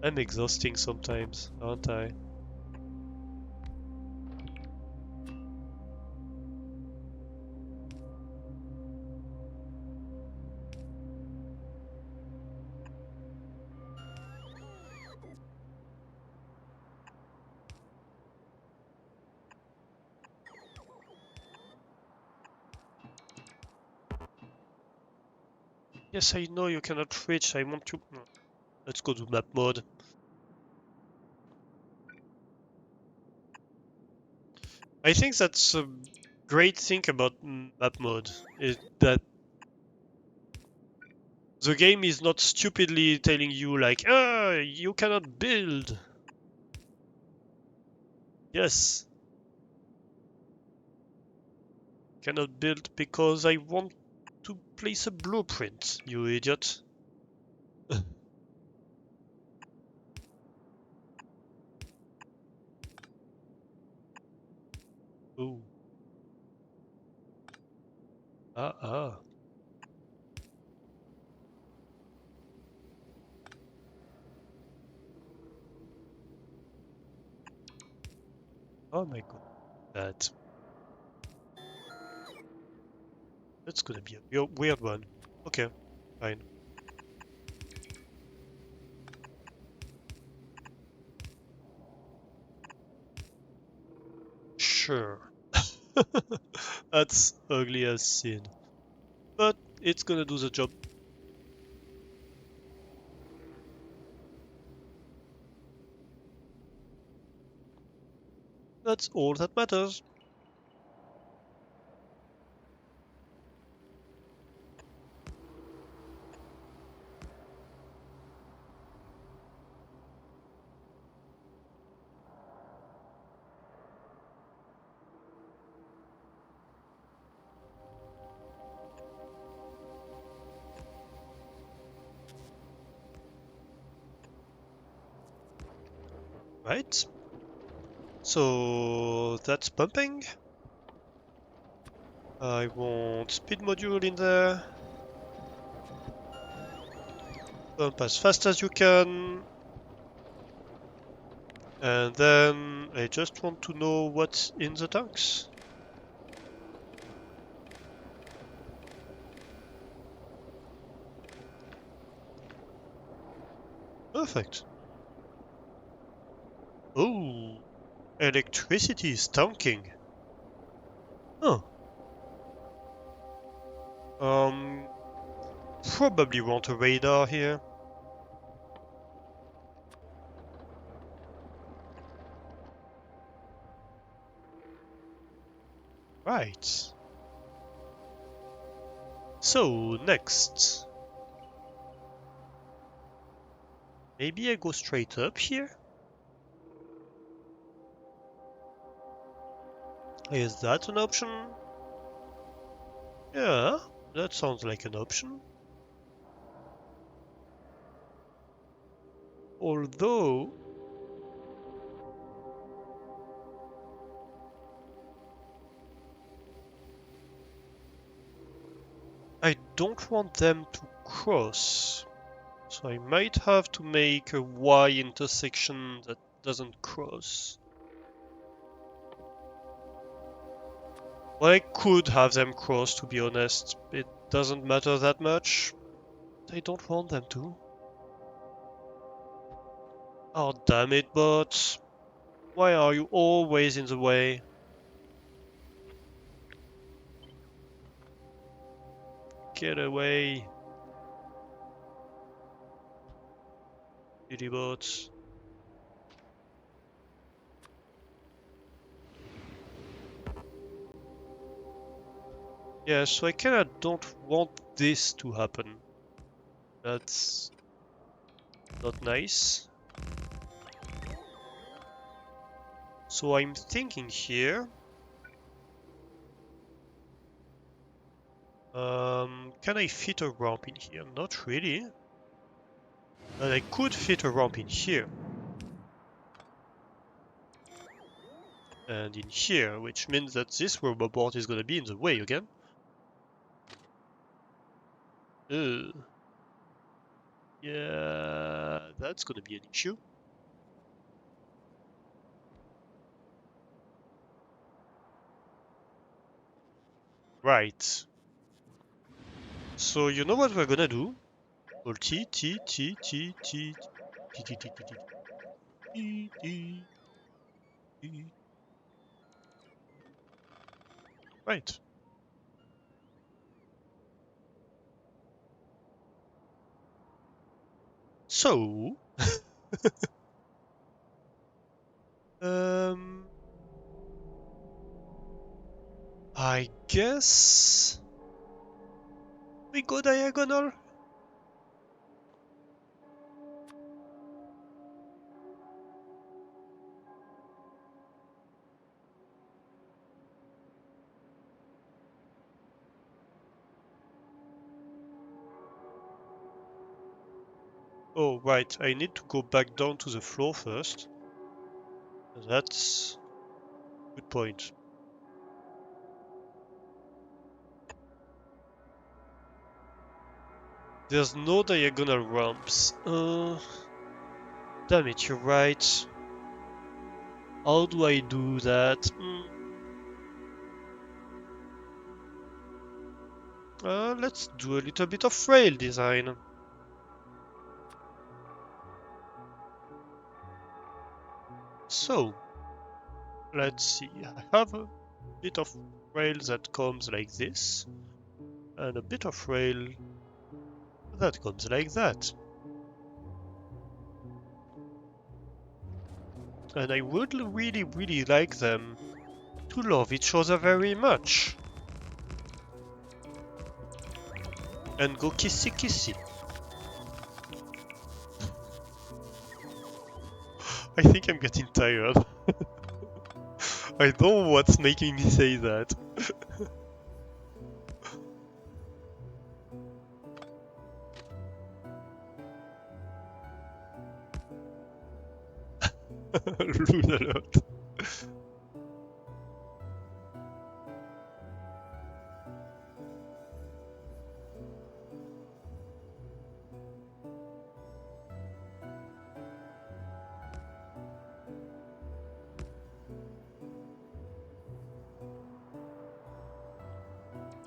I'm exhausting sometimes, aren't I? Yes, I know you cannot reach. I want to... Let's go to map mode. I think that's a great thing about map mode, is that the game is not stupidly telling you like, you cannot build. Yes. Cannot build because I want to place a blueprint, you idiot. Ooh. Ah. Oh my god. That's gonna be a weird one. Okay, fine. Sure. That's ugly as sin. But it's gonna do the job. That's all that matters. Right? So that's pumping. I want speed module in there. Pump as fast as you can. And then I just want to know what's in the tanks. Perfect. Oh, electricity is tanking. Huh. Probably want a radar here. Right. So, next. Maybe I go straight up here? Is that an option? Yeah, that sounds like an option. Although, I don't want them to cross. So I might have to make a Y intersection that doesn't cross. Well, I could have them cross, to be honest. It doesn't matter that much. I don't want them to. Oh, damn it, bot. Why are you always in the way? Get away, silly bots. Yeah, so I kinda don't want this to happen. That's not nice. So I'm thinking here. Can I fit a ramp in here? Not really. But I could fit a ramp in here. And in here, which means that this robobot is gonna be in the way again. Yeah, that's gonna be an issue. Right. So you know what we're gonna do? Well, T. Right. So, um, I guess we go diagonal. Oh, right. I need to go back down to the floor first. That's good point. There's no diagonal ramps. Damn it, you're right. How do I do that? Let's do a little bit of rail design. So, let's see. I have a bit of rail that comes like this, and a bit of rail that comes like that. And I would really like them to love each other very much. And go kissy kissy. I think I'm getting tired. I don't know what's making me say that. Rude alert.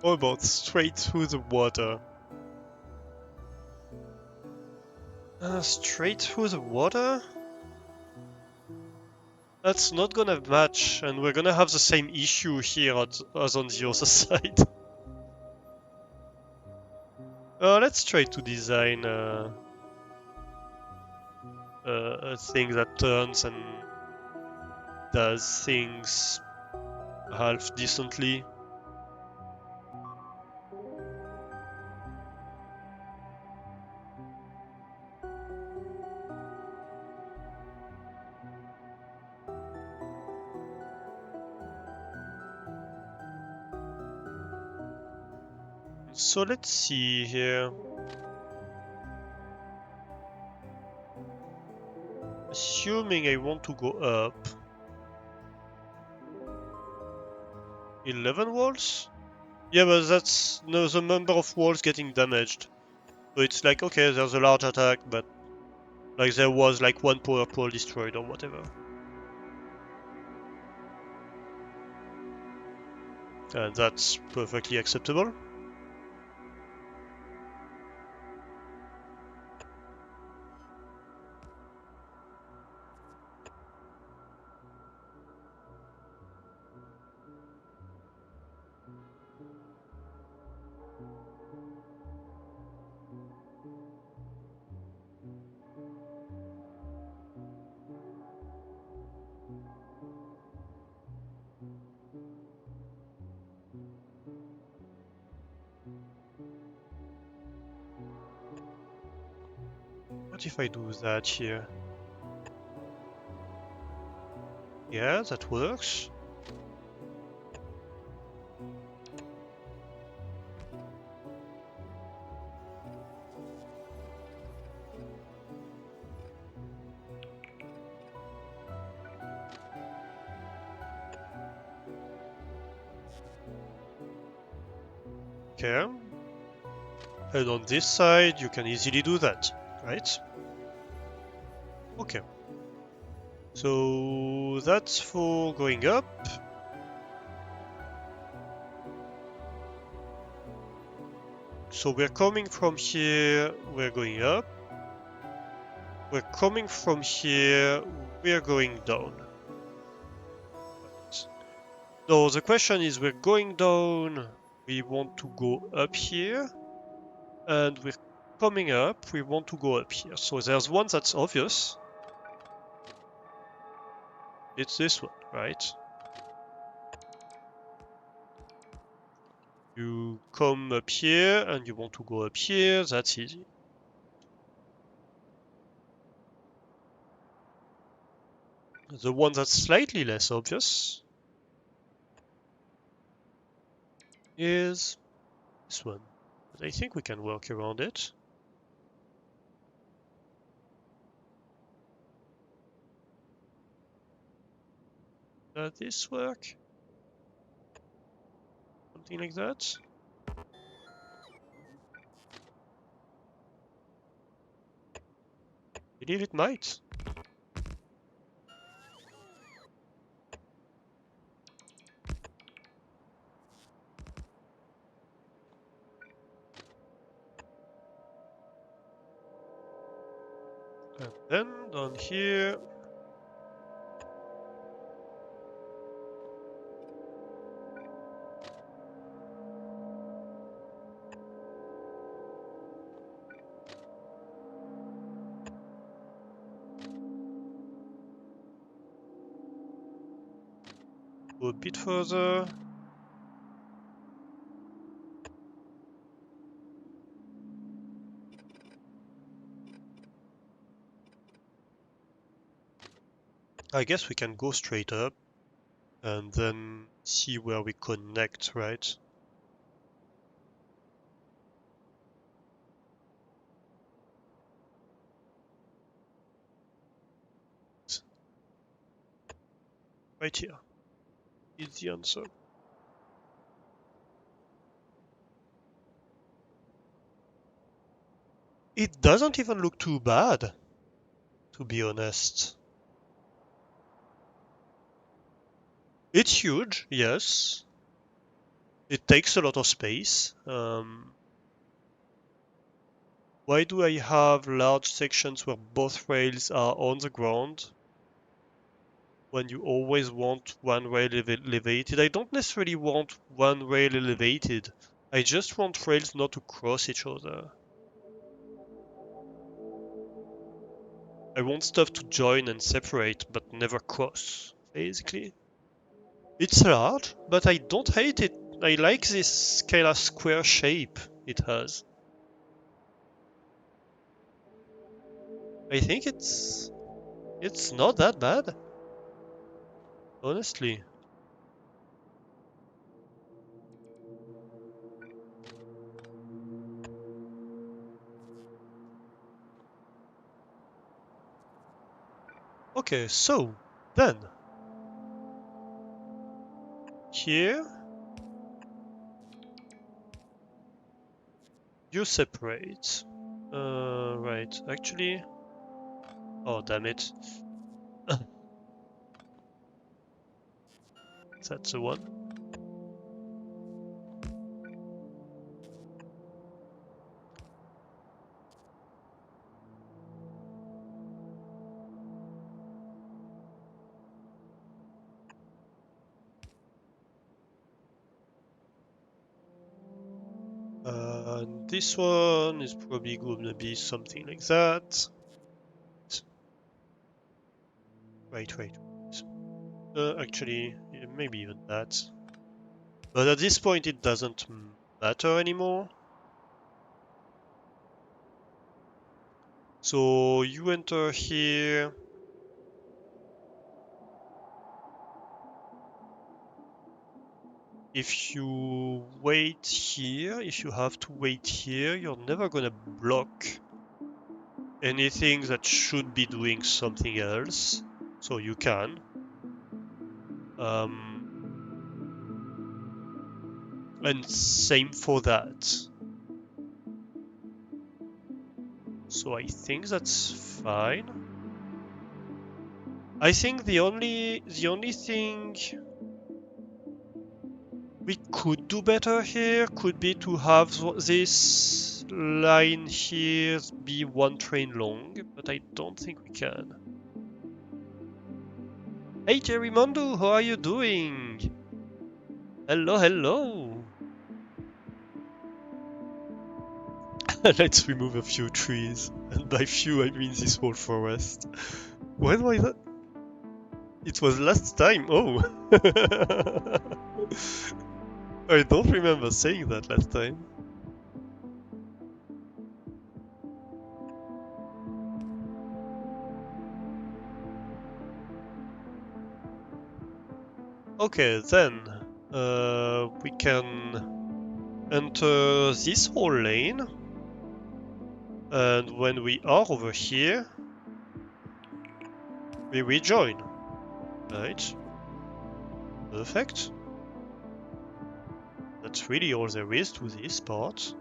How about straight through the water? Straight through the water? That's not gonna match, and we're gonna have the same issue here as on the other side. Let's try to design a thing that turns and does things half decently. So let's see here. Assuming I want to go up 11 walls? Yeah, but that's no, the number of walls getting damaged. So it's like, okay, there's a large attack, but like there was like one power pole destroyed or whatever. And that's perfectly acceptable. What if I do that here? Yeah, that works. Okay. And on this side, you can easily do that, right? Okay. So that's for going up. So we're coming from here, we're going up. We're coming from here, we're going down. So the question is, we're going down, we want to go up here, and we're coming up, we want to go up here. So there's one that's obvious. It's this one, right? You come up here, and you want to go up here, that's easy. The one that's slightly less obvious is this one. But I think we can work around it. Does this work? Something like that? believe it might. And then down here. Go a bit further. I guess we can go straight up and then see where we connect, right? Right here is the answer. It doesn't even look too bad, to be honest. It's huge, yes. It takes a lot of space. Why do I have large sections where both rails are on the ground when you always want one rail elevated? I don't necessarily want one rail elevated. I just want rails not to cross each other. I want stuff to join and separate, but never cross, basically. It's large, but I don't hate it. I like this kind of square shape it has. I think it's not that bad, honestly. Okay, so then here you separate. Right, actually, oh damn it, that's the one. And this one is probably gonna be something like that. Right. Actually, yeah, maybe even that. But at this point, it doesn't matter anymore. So you enter here. If you wait here, if you have to wait here, you're never gonna block anything that should be doing something else. So you can. And same for that. So I think that's fine. I think the only thing we could do better here could be to have this line here be one train long, but I don't think we can. Hey Jerry Mondo, how are you doing? Hello. Let's remove a few trees, and by few I mean this whole forest. When was that? It was last time. Oh, I don't remember saying that last time. Okay, then we can enter this whole lane, and when we are over here, we rejoin. Right? Perfect. That's really all there is to this part.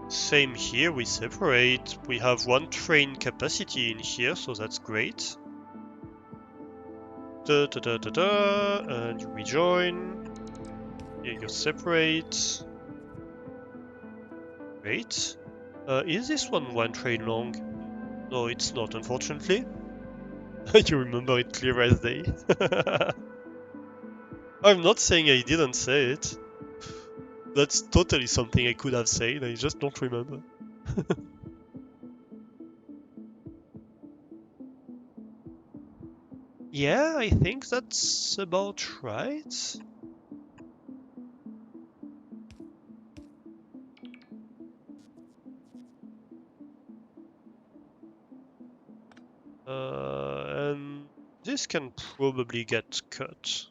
Same here, we separate. We have one train capacity in here, so that's great. Da, da, da, da, da, and you rejoin. Here you separate. Great. Is this one train long? No, it's not, unfortunately. You remember it clear as day. I'm not saying I didn't say it. That's totally something I could have said, I just don't remember. Yeah, I think that's about right. And this can probably get cut.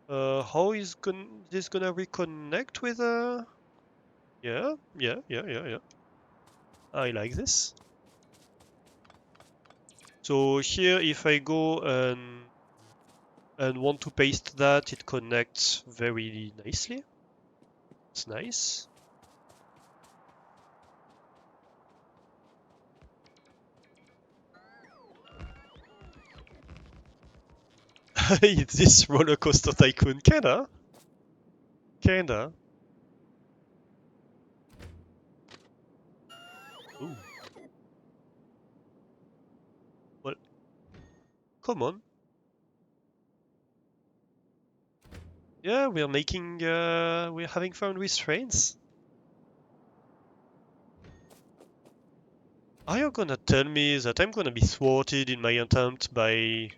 How is this gonna reconnect with Yeah. I like this. So here, if I go and want to paste that, it connects very nicely. It's nice. It's this roller coaster tycoon, kinda. Kinda. Ooh. Well, come on. Yeah, we're having fun with trains. Are you gonna tell me that I'm gonna be thwarted in my attempt by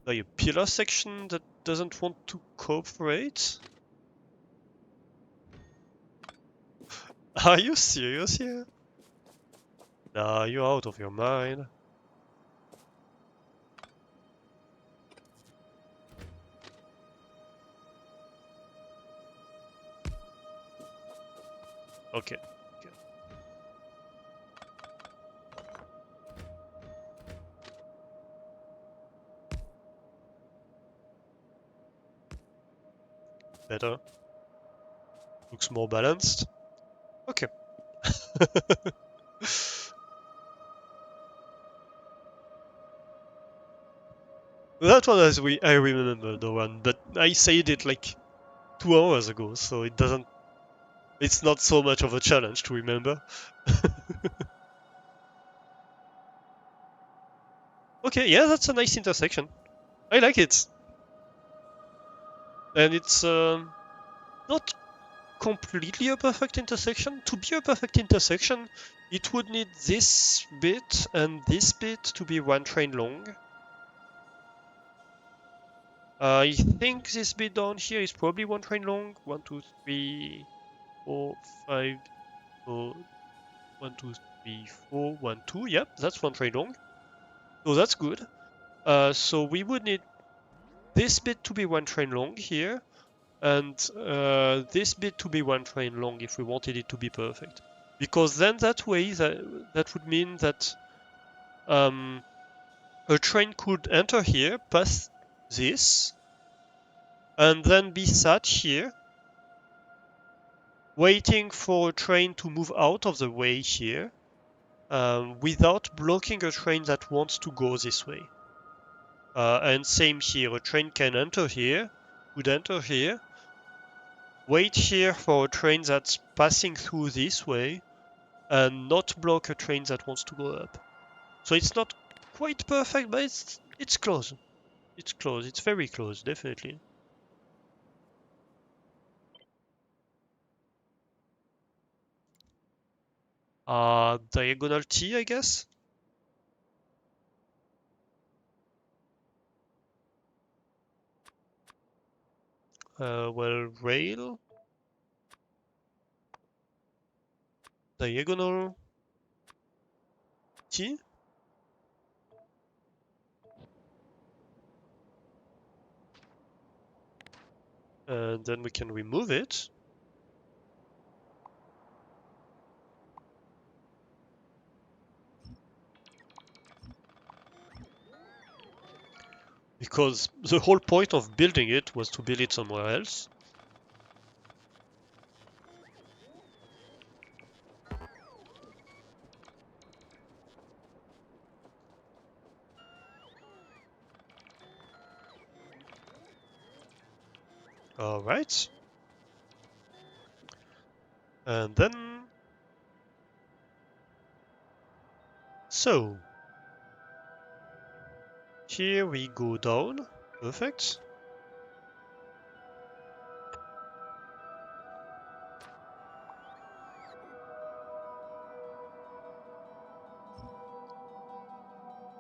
a pillar section that doesn't want to cooperate? Are you serious here? Nah, you're out of your mind. Okay. Better. Looks more balanced. Okay. That one I remember the one, but I said it like 2 hours ago, so it's not so much of a challenge to remember. Okay, yeah, that's a nice intersection. I like it. And it's not completely a perfect intersection. To be a perfect intersection, it would need this bit and this bit to be one train long. I think this bit down here is probably one train long. 1, 2, 3, 4, 5. So 1, 2, 3, 4, 1, 2. Yep, that's one train long. So that's good. So we would need this bit to be one train long here, and this bit to be one train long if we wanted it to be perfect. Because then that way, that would mean that a train could enter here, pass this, and then be sat here, waiting for a train to move out of the way here, without blocking a train that wants to go this way. And same here, a train can enter here, would enter here, wait here for a train that's passing through this way, and not block a train that wants to go up. So it's not quite perfect, but it's close. It's close. It's very close, definitely. Diagonal T, I guess. Well, rail, diagonal T, and then we can remove it. because the whole point of building it was to build it somewhere else. Alright. And then... So... Here we go down. Perfect.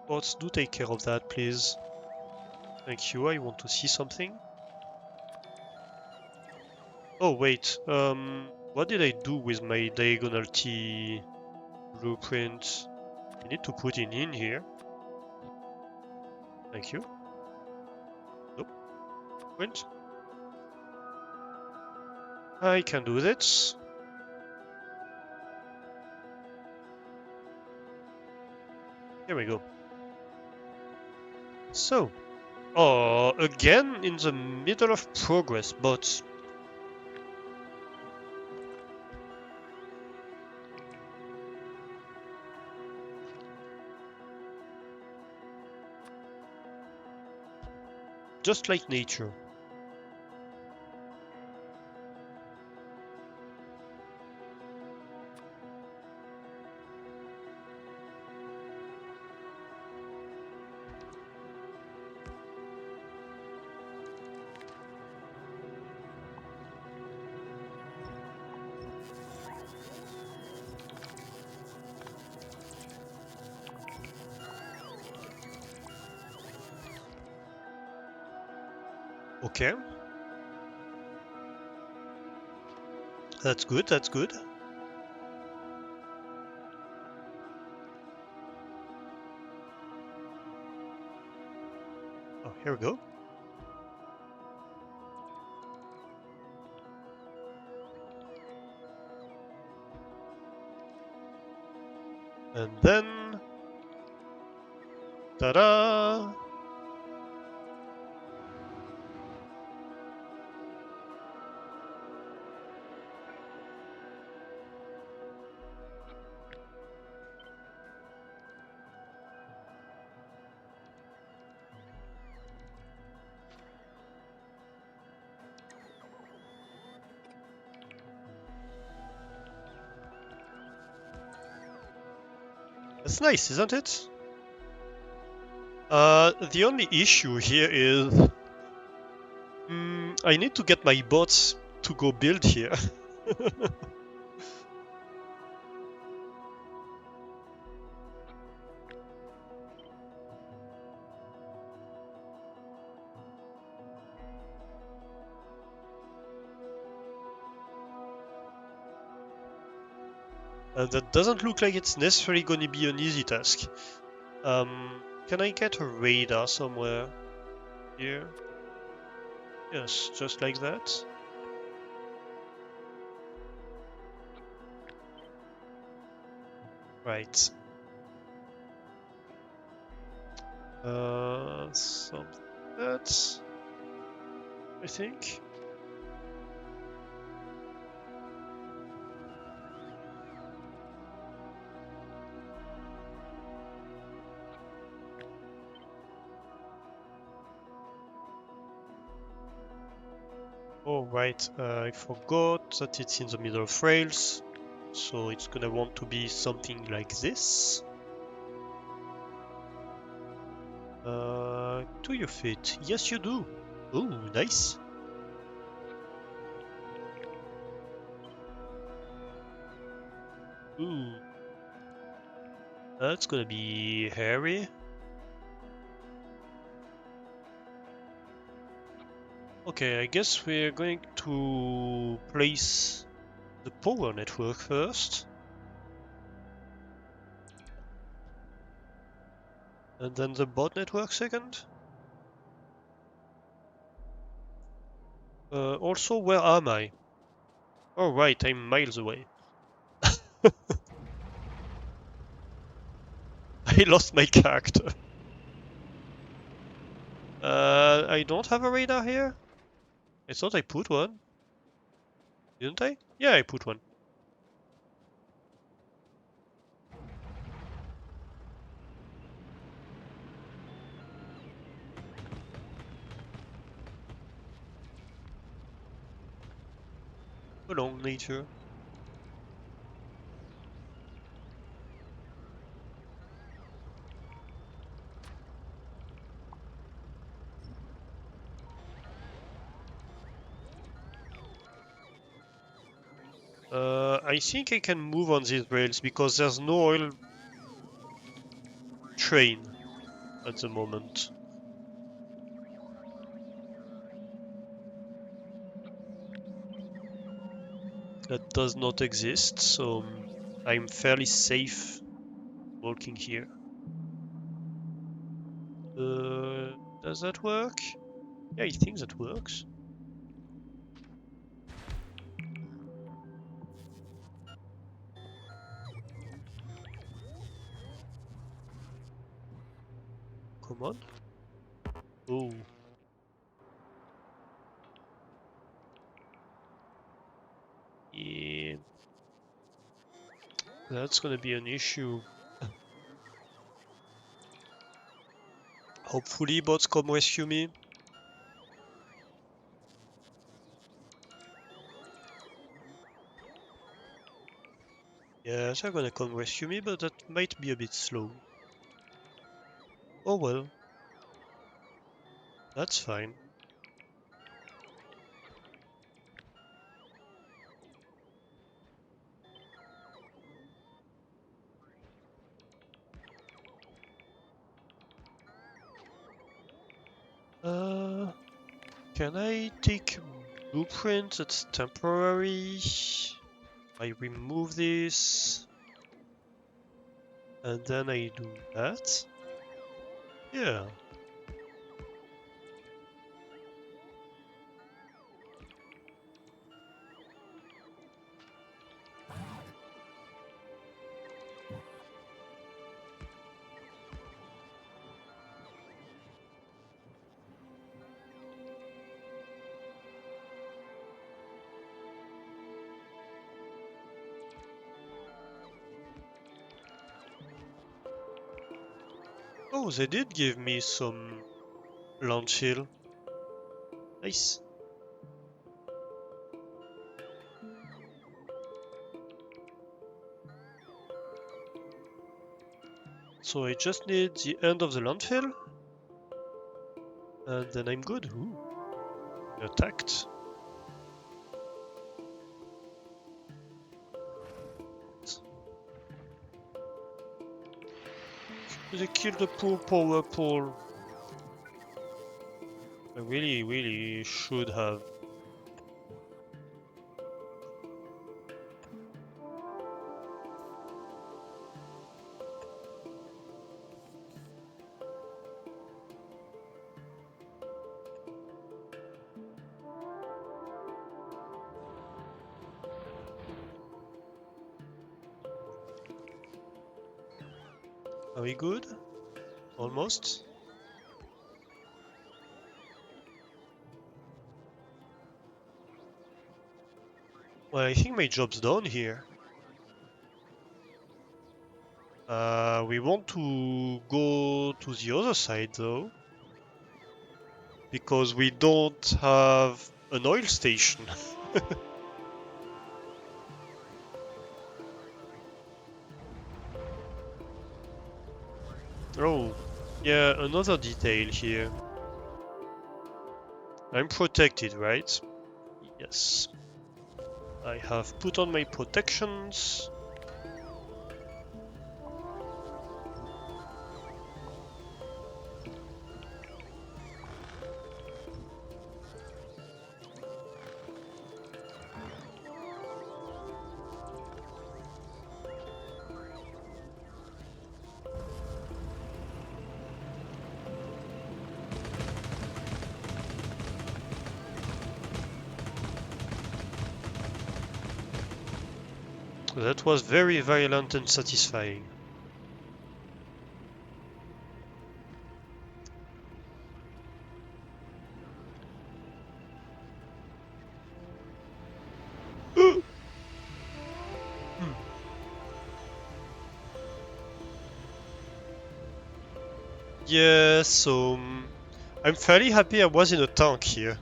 Bots, do take care of that, please. Thank you, I want to see something. Oh, wait. What did I do with my diagonal T blueprint? I need to put it in here. Thank you. Nope. Print. I can do this. Here we go. So, again in the middle of progress, but just like nature. Okay. That's good, that's good. Oh, here we go. And then... Ta-da! That's nice, isn't it? The only issue here is... I need to get my bots to go build here. And that doesn't look like it's necessarily going to be an easy task. Can I get a radar somewhere here? Yes, just like that. Right. Something like that, I think. Oh, right, I forgot that it's in the middle of rails, so it's gonna want to be something like this. Do you fit? Yes, you do. Ooh, nice. Ooh. That's gonna be hairy. Okay, I guess we're going to place the power network first. And then the bot network second. Also, where am I? Oh right, I'm miles away. I lost my character. I don't have a radar here. I thought I put one. Didn't I? Yeah, I put one. Along nature. I think I can move on these rails because there's no oil train at the moment. That does not exist, so I'm fairly safe walking here. Does that work? Yeah, I think that works. Come on. Oh. Yeah. That's gonna be an issue. Hopefully bots come rescue me. Yeah, they're gonna come rescue me, but that might be a bit slow. Oh well. That's fine. Can I take blueprint that's temporary? I remove this. And then I do that? Yeah. Oh, they did give me some launch hill. Nice. So I just need the end of the landfill, and then I'm good. Ooh, attacked. They killed the poor power pole. I really should have. Are we good? Almost. Well, I think my job's done here. We want to go to the other side though, because we don't have an oil station. Oh, yeah, another detail here. I'm protected, right? Yes. I have put on my protections. That was very violent and satisfying. Yeah, so I'm fairly happy I was in a tank here.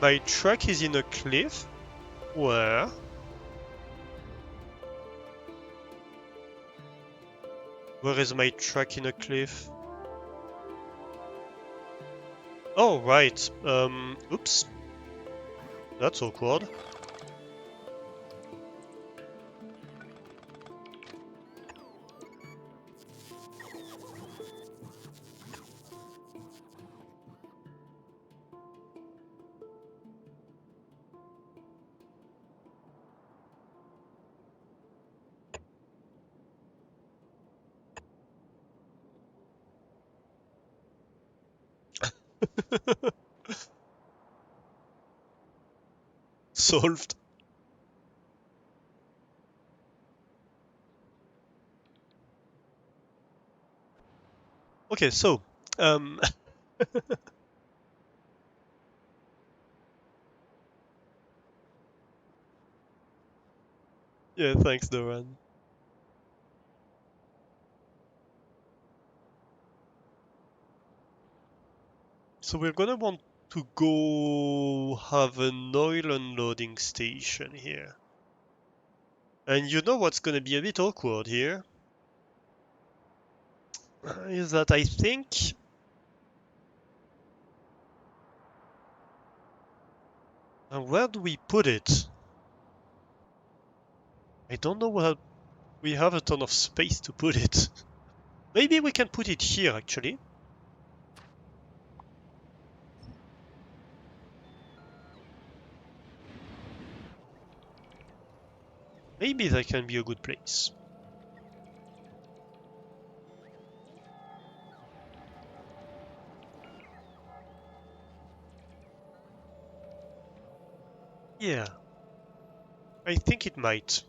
My truck is in a cliff. Where? Where is my truck in a cliff? Oh, right. Oops. That's awkward. Solved. Okay, so, um, yeah, thanks, Doran. So we're gonna want to go have an oil unloading station here. And you know what's gonna be a bit awkward here? Is that I think... where do we put it? I don't know where we have a ton of space to put it. Maybe we can put it here, actually. Maybe that can be a good place. Yeah, I think it might.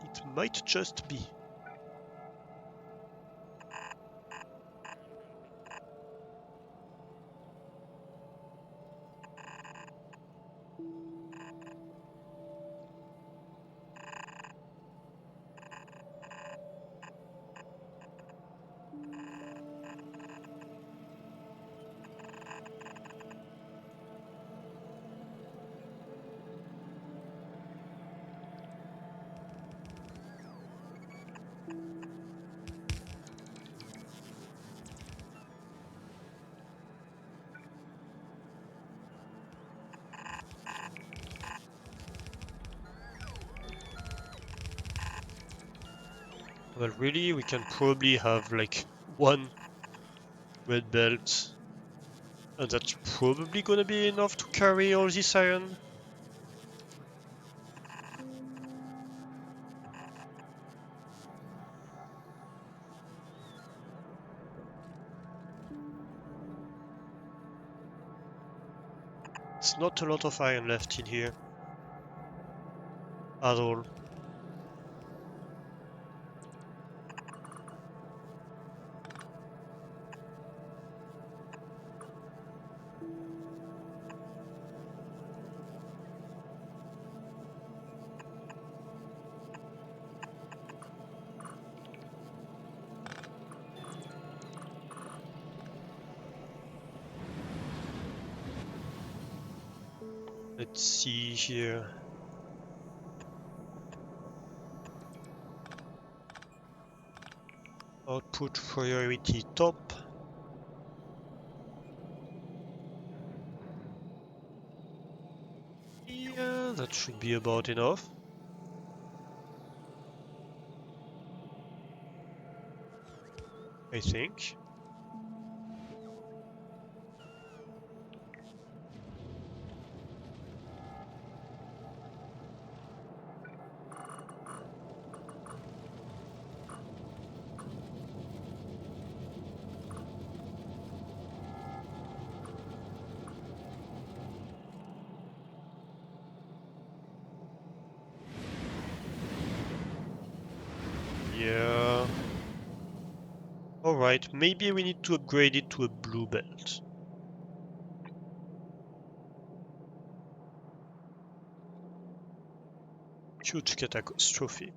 It might just be. Well, really, we can probably have like one red belt, and that's probably gonna be enough to carry all this iron. It's not a lot of iron left in here at all. Let's see here. Output priority top. Yeah, that should be about enough. I think. Yeah. Alright, maybe we need to upgrade it to a blue belt. Huge catastrophe.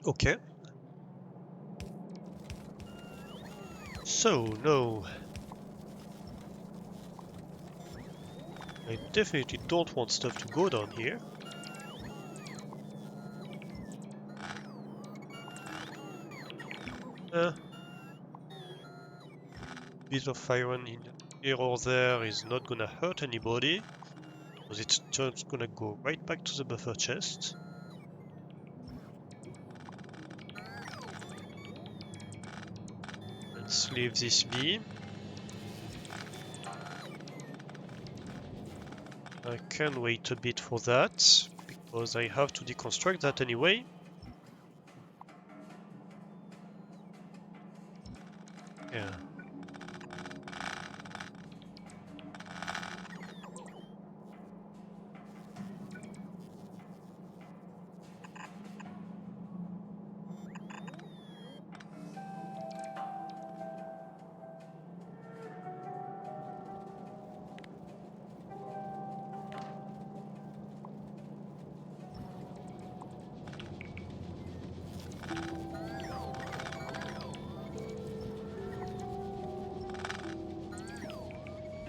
Okay. So, no. I definitely don't want stuff to go down here. Bit of iron in here or there is not gonna hurt anybody, because it's just gonna go right back to the buffer chest. Let's leave this be. I can wait a bit for that, because I have to deconstruct that anyway. Yeah.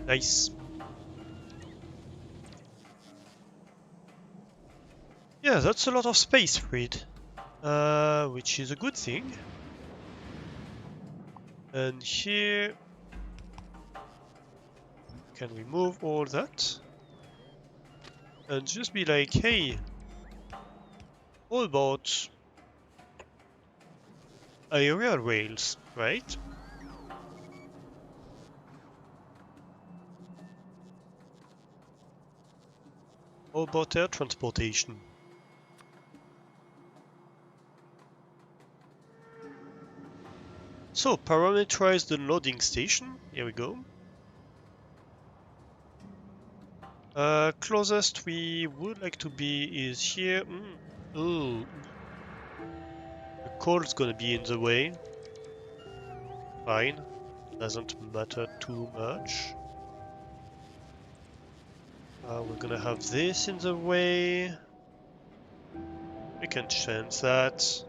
Nice. Yeah, that's a lot of space freed, which is a good thing. And here, can remove all that and just be like, hey, all about aerial rails, right? How about air transportation? So, parameterize the loading station. Here we go. Closest we would like to be is here. Oh, the coal's gonna be in the way. Fine, doesn't matter too much. We're gonna have this in the way. We can change that.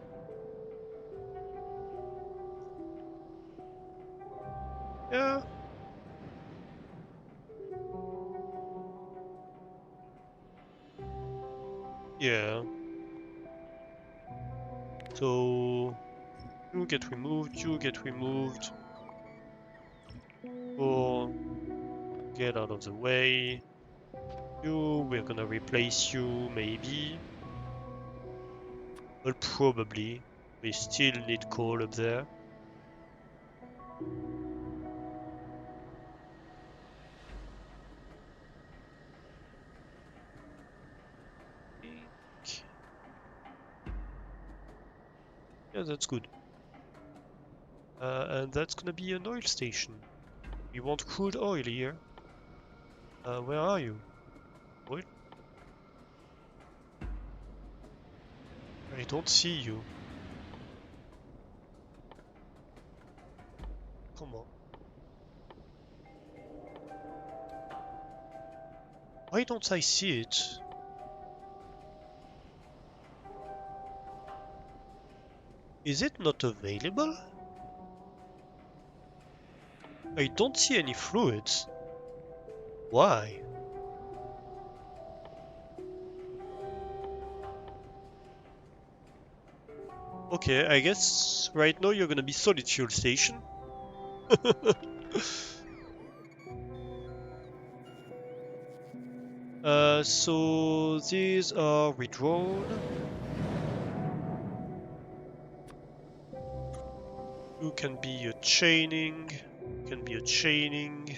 Yeah. Yeah. So you get removed, you get removed. Or get out of the way. We're gonna replace you, maybe. But probably. We still need coal up there. Yeah, that's good. And that's gonna be an oil station. We want crude oil here. Where are you? Oil? I don't see you. Come on. Why don't I see it? Is it not available? I don't see any fluids. Why? Okay, I guess right now you're gonna be solid fuel station. So these are withdrawn. You can be a chaining. Can be a chaining.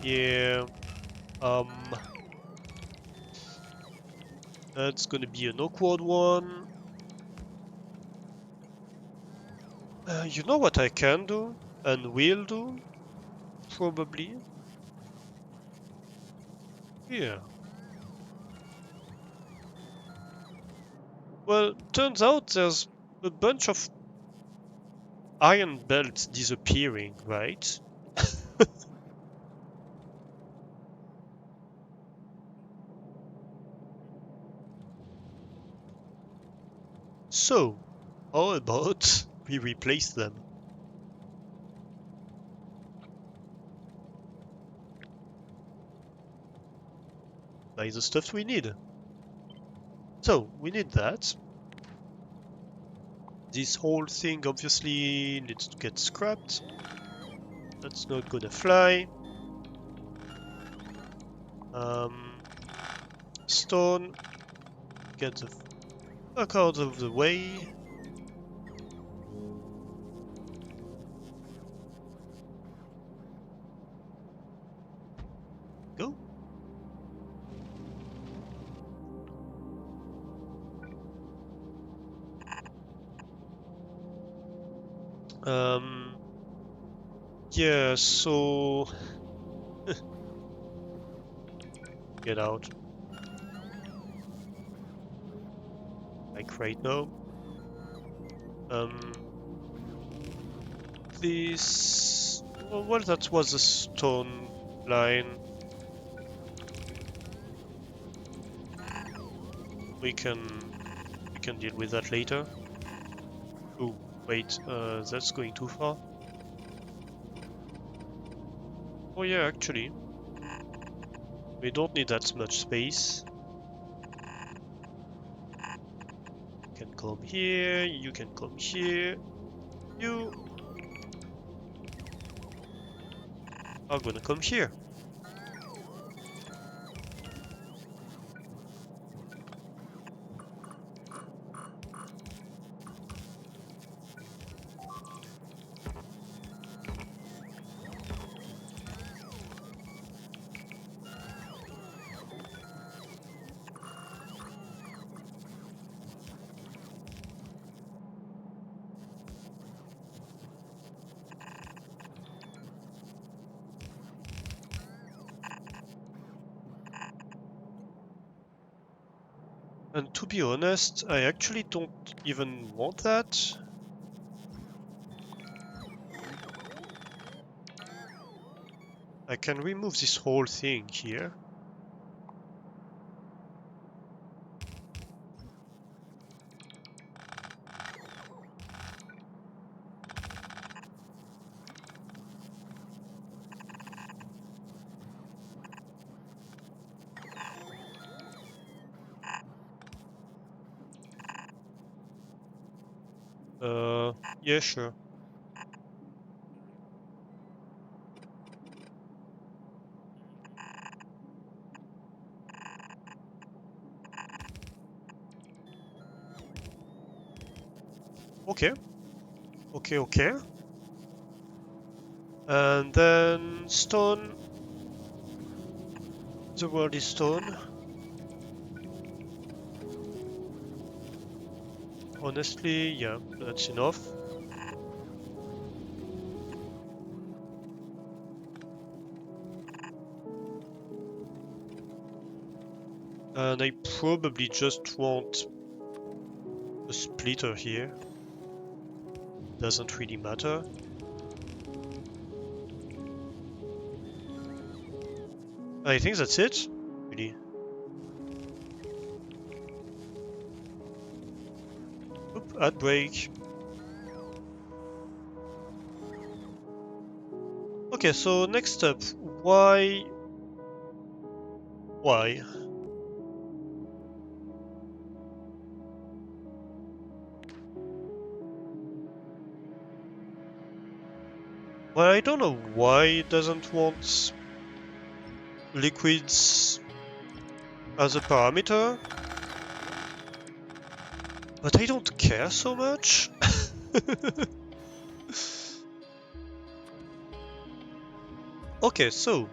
Yeah. Um, that's gonna be an awkward one. You know what I can do and will do? Probably. Yeah. Well, turns out there's a bunch of iron belts disappearing, right? So, how about we replace them by the stuff we need? So, we need that. This whole thing obviously needs to get scrapped. That's not gonna fly. Um, Stone, get the fuck out of the way. Go. Um, yeah, so get out. Like right now. Um, this. Well, that was a stone line. We can deal with that later. Oh, wait, that's going too far. Oh yeah, actually, we don't need that much space. You can come here, you can come here. You are gonna come here. And to be honest, I actually don't even want that. I can remove this whole thing here. Yeah, sure. Okay, okay. And then stone. The world is stone. Honestly, yeah, that's enough. And I probably just want a splitter here. Doesn't really matter. I think that's it, really. Oop, ad break. Okay, so next up, why? Why? Well, I don't know why it doesn't want liquids as a parameter, but I don't care so much. Okay, so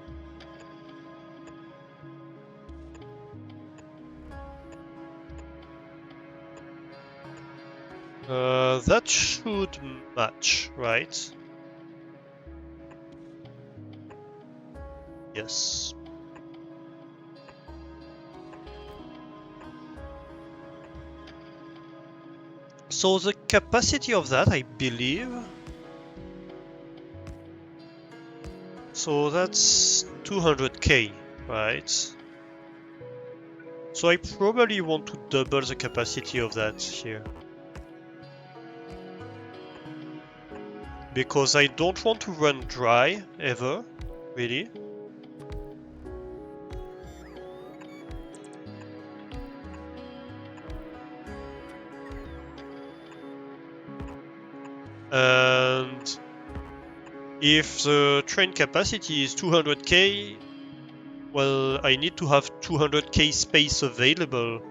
That should match, right? Yes. So the capacity of that, I believe. So that's 200k, right? So I probably want to double the capacity of that here. Because I don't want to run dry, ever, really. And if the train capacity is 200k, well, I need to have 200k space available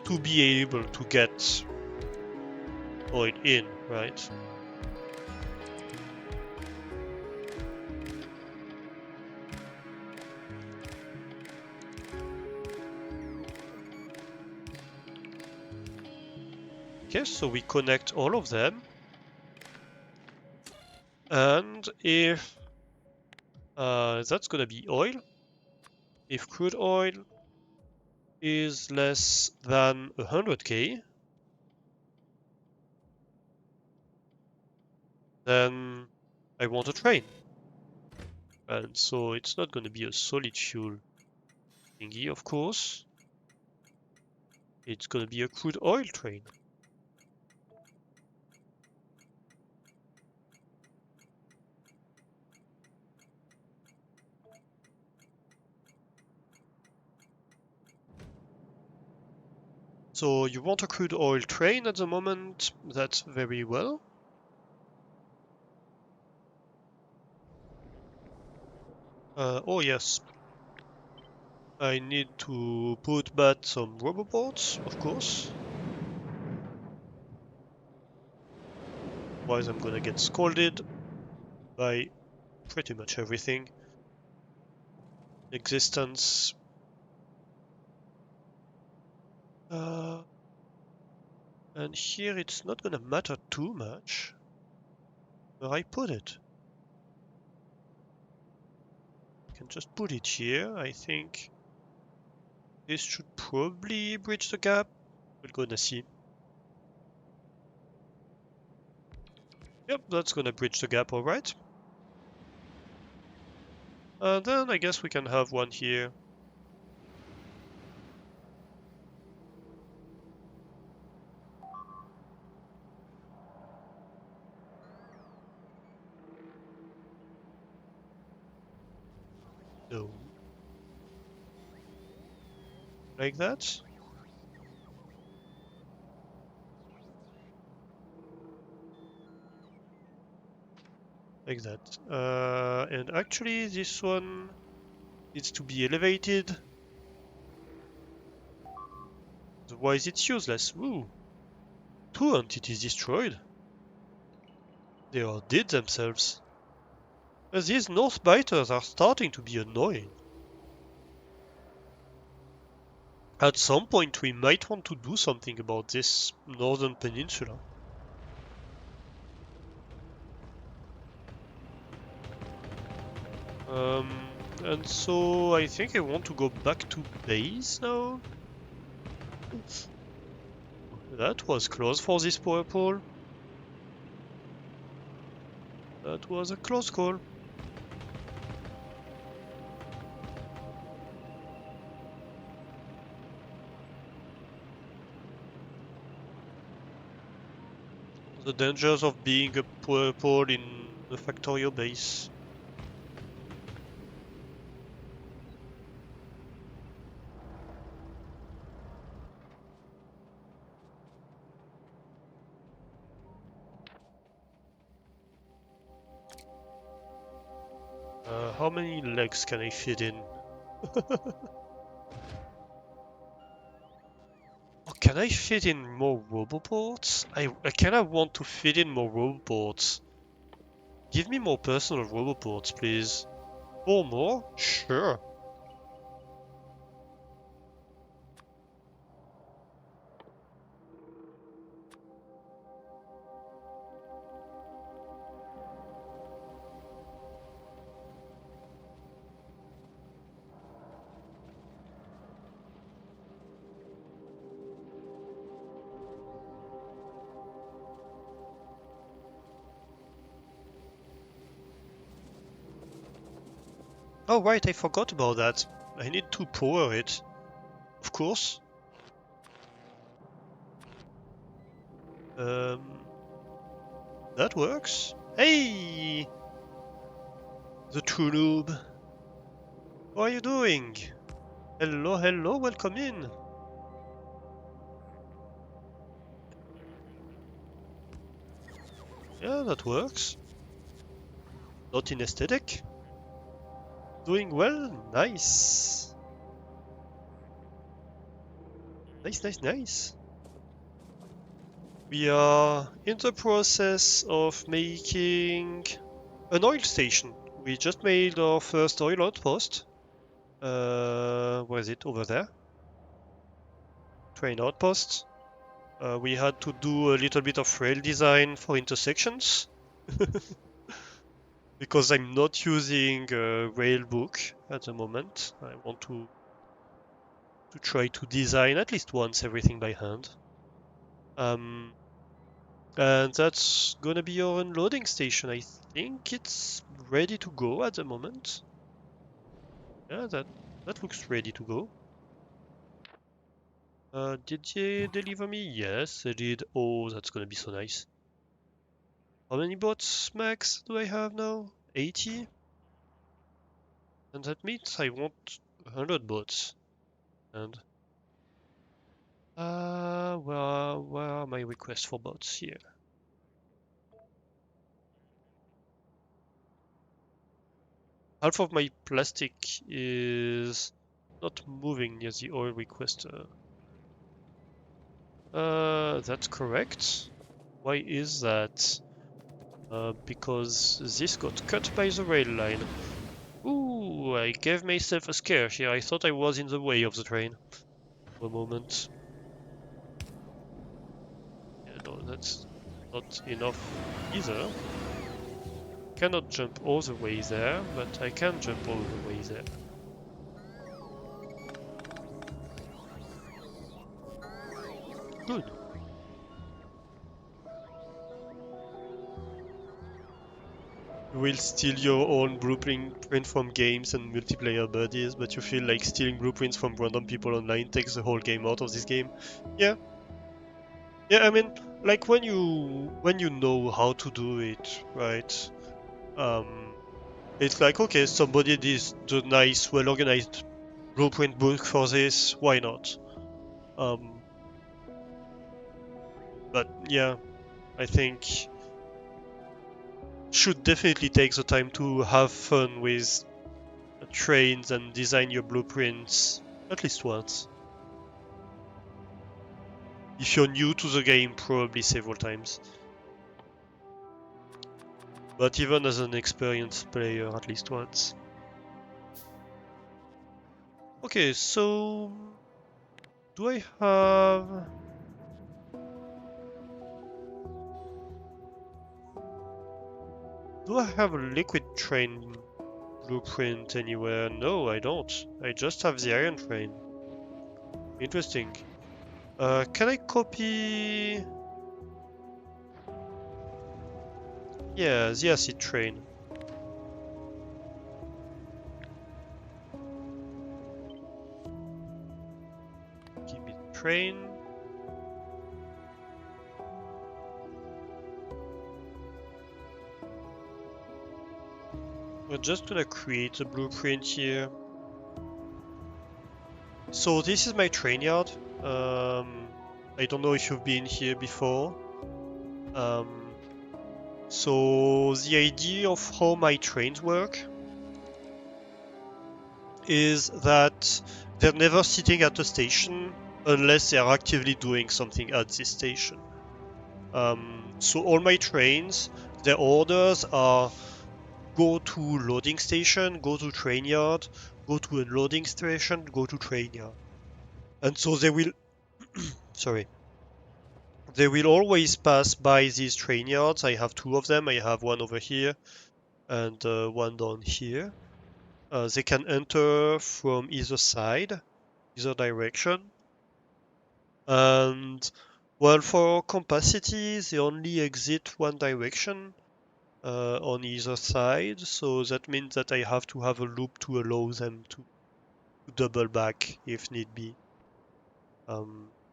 to be able to get oil in, right? Okay, so we connect all of them. And if that's gonna be oil, if crude oil is less than 100k, then I want a train. And so it's not gonna be a solid fuel thingy, of course. It's gonna be a crude oil train. So you want a crude oil train at the moment, that's very well. Oh yes, I need to put back some roboports, of course. Otherwise I'm gonna get scolded by pretty much everything. Existence. And here it's not gonna matter too much where I put it. I can just put it here. I think this should probably bridge the gap. We're gonna see. Yep, that's gonna bridge the gap, alright. Then I guess we can have one here. No. Like that. Like that. And actually this one needs to be elevated. Otherwise it's useless. Ooh. 2 entities destroyed. They are dead themselves. These North Biters are starting to be annoying. At some point we might want to do something about this northern peninsula. And so I think I want to go back to base now. That was close for this purple. That was a close call. The dangers of being a purple in the Factorio base. How many legs can I fit in? Oh, can I fit in more roboports? I kinda want to fit in more roboports. Give me more personal roboports, please. 4 more? Sure. Oh right, I forgot about that. I need to power it. Of course. That works. Hey! The true noob. How are you doing? Hello, hello, welcome in. Yeah, that works. Not in aesthetic. Doing well, nice. Nice, nice, nice. We are in the process of making an oil station. We just made our first oil outpost. Where is it? Over there. Train outpost. We had to do a little bit of rail design for intersections. Because I'm not using a rail book at the moment. I want to try to design at least once everything by hand. And that's gonna be our unloading station. I think it's ready to go at the moment. Yeah, that looks ready to go. Did they deliver me? Yes, they did. Oh, that's gonna be so nice. How many bots max do I have now? 80? And that means I want 100 bots. And where are my requests for bots here? Half of my plastic is not moving near the oil requester. That's correct. Why is that? Because this got cut by the rail line. Ooh, I gave myself a scare here. I thought I was in the way of the train for a moment. Yeah, no, that's not enough either. Cannot jump all the way there, but I can jump all the way there. Good. You will steal your own blueprint from games and multiplayer buddies, but you feel like stealing blueprints from random people online takes the whole game out of this game. Yeah, yeah. I mean, like when you know how to do it, right? Um, it's like okay, somebody did the nice, well-organized blueprint book for this. Why not? Um, but yeah, I think should definitely take the time to have fun with trains and design your blueprints at least once. If you're new to the game, probably several times. But even as an experienced player, at least once. Okay, so do I have... Do I have a liquid train blueprint anywhere? No, I don't. I just have the iron train. Interesting. Can I copy... Yeah, the acid train. Give me the train. We're just gonna create a blueprint here. So this is my train yard. I don't know if you've been here before. Um, so the idea of how my trains work is that they're never sitting at a station unless they are actively doing something at this station. So all my trains, their orders are go to loading station, go to train yard, go to unloading station, go to train yard. And so they will, sorry, they will always pass by these train yards. I have two of them. I have one over here and one down here. They can enter from either side, either direction. And well, for capacity, they only exit one direction. on either side, so that means that I have to have a loop to allow them to double back if need be.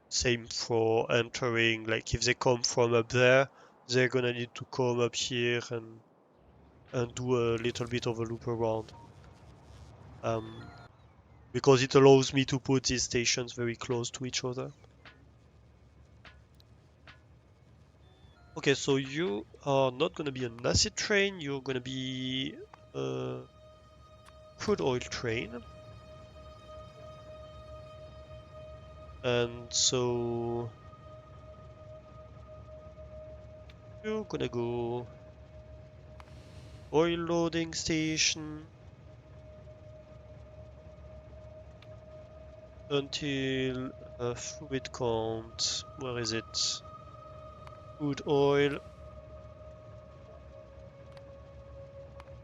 Same for entering, like if they come from up there, they're gonna need to come up here and do a little bit of a loop around. Because it allows me to put these stations very close to each other. Okay, so you are not gonna be an acid train, you're gonna be a crude oil train. And so you're gonna go oil loading station until fluid count. Where is it? Crude oil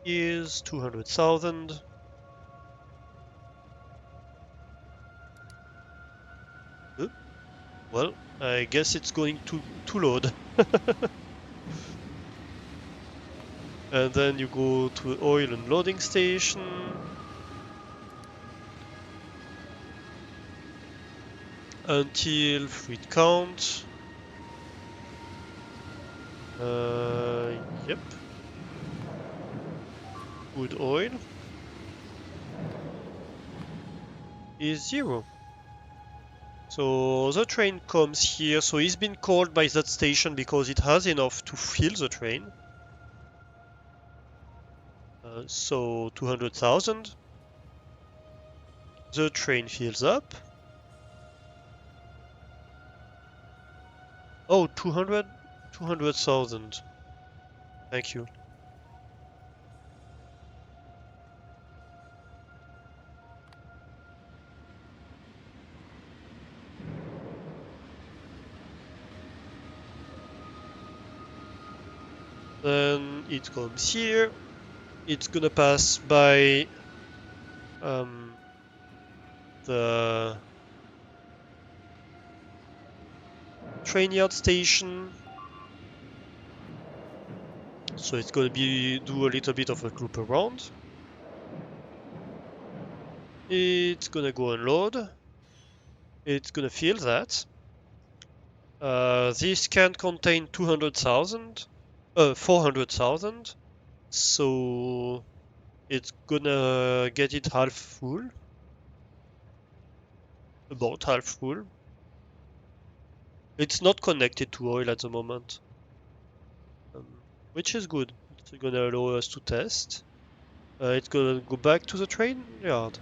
is 200,000. Well, I guess it's going to load. And then you go to oil and loading station until fluid count. Yep. Crude oil is 0. So the train comes here, so he's been called by that station because it has enough to fill the train. So 200,000. The train fills up. Oh, 200,000. Thank you. Then it comes here. It's gonna pass by the train yard station. So it's gonna do a little bit of a loop around. It's gonna go and load. It's gonna fill that. This can contain 400,000. So it's gonna get it half full. About half full. It's not connected to oil at the moment. Which is good. It's gonna allow us to test. It's gonna go back to the train yard.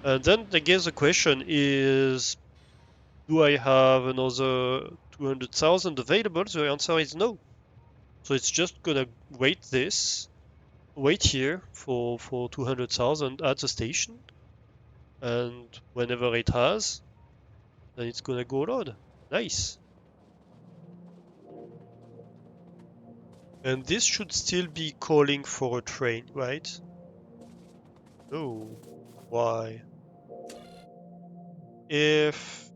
And then I guess the question is, do I have another 200,000 available? The answer is no. So it's just gonna wait here for 200,000 at the station. And whenever it has, then it's gonna go load. Nice. And this should still be calling for a train, right? Oh, why? If...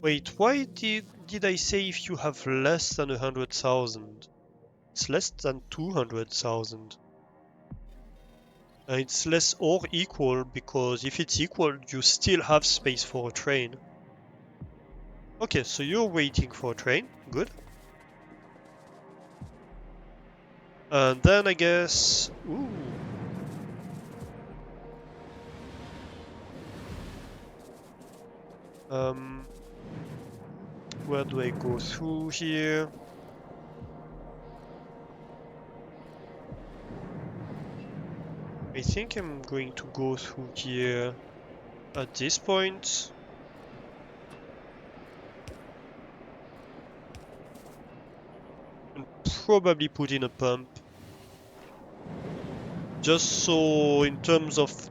Wait, why did I say if you have less than 100,000? It's less than 200,000. It's less or equal, because if it's equal, you still have space for a train. Okay, so you're waiting for a train. Good. And then I guess... Ooh. Where do I go through here? I think I'm going to go through here at this point. And probably put in a pump. Just so in terms of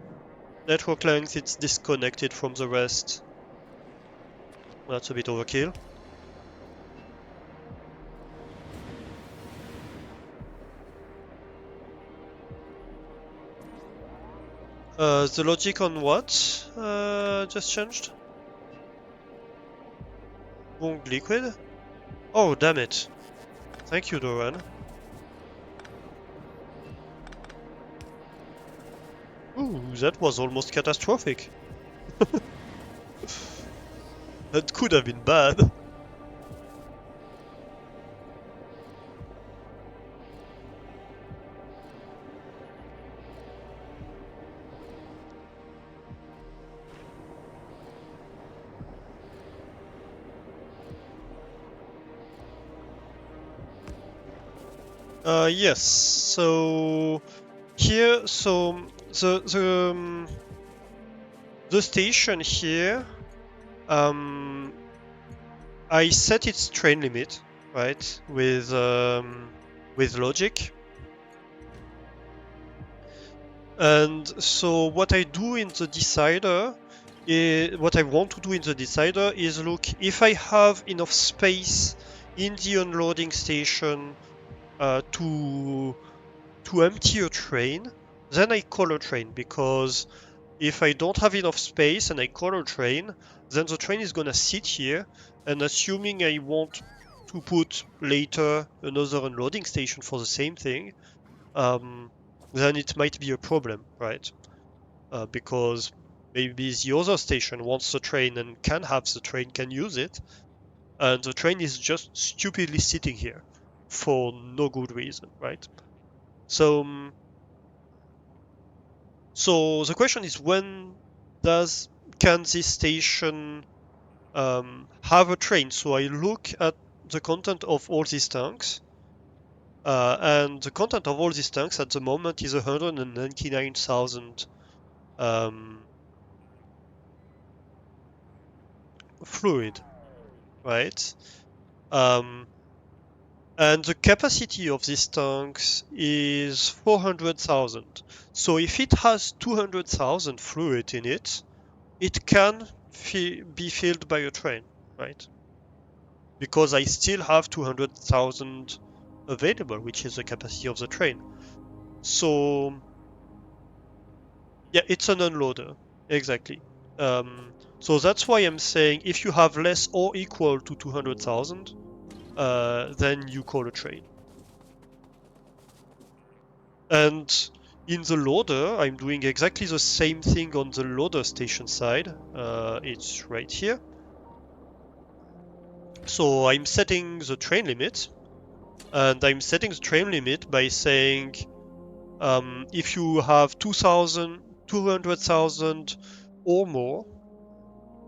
network length it's disconnected from the rest. That's a bit overkill. The logic on what just changed? Wrong liquid? Oh, damn it. Thank you, Doran. Ooh, that was almost catastrophic. That could have been bad. Yes. So here, the station here, I set its train limit, right, with logic. And so what I do in the decider, what I want to do in the decider is look if I have enough space in the unloading station to empty a train, then I call a train, because if I don't have enough space and I call a train, then the train is gonna sit here, and assuming I want to put later another unloading station for the same thing, um, then it might be a problem, right? Because maybe the other station wants the train and can have the train, can use it, and the train is just stupidly sitting here for no good reason, right? So, so the question is, when does can this station have a train? So I look at the content of all these tanks, and the content of all these tanks at the moment is 199,000 fluid, right? Um, and the capacity of these tanks is 400,000. So if it has 200,000 fluid in it, it can be filled by a train, right? Because I still have 200,000 available, which is the capacity of the train. So yeah, it's an unloader, exactly. So that's why I'm saying if you have less or equal to 200,000, then you call a train. And in the loader, I'm doing exactly the same thing on the loader station side. It's right here. So I'm setting the train limit, and I'm setting the train limit by saying if you have 200,000 or more,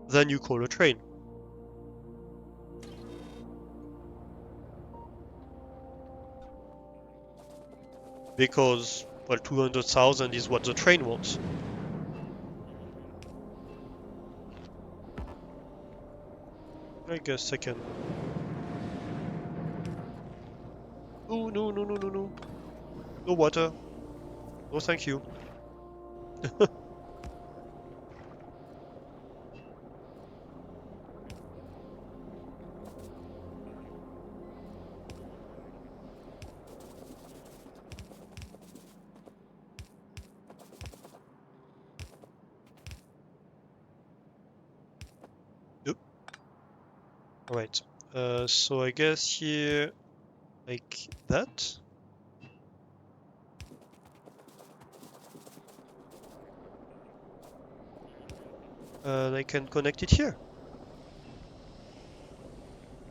then you call a train. Because, well, 200,000 is what the train wants. I guess I can. Oh, no, no, no, no, no. No water. No, thank you. Nope. Alright. So I guess here, like that. And I can connect it here.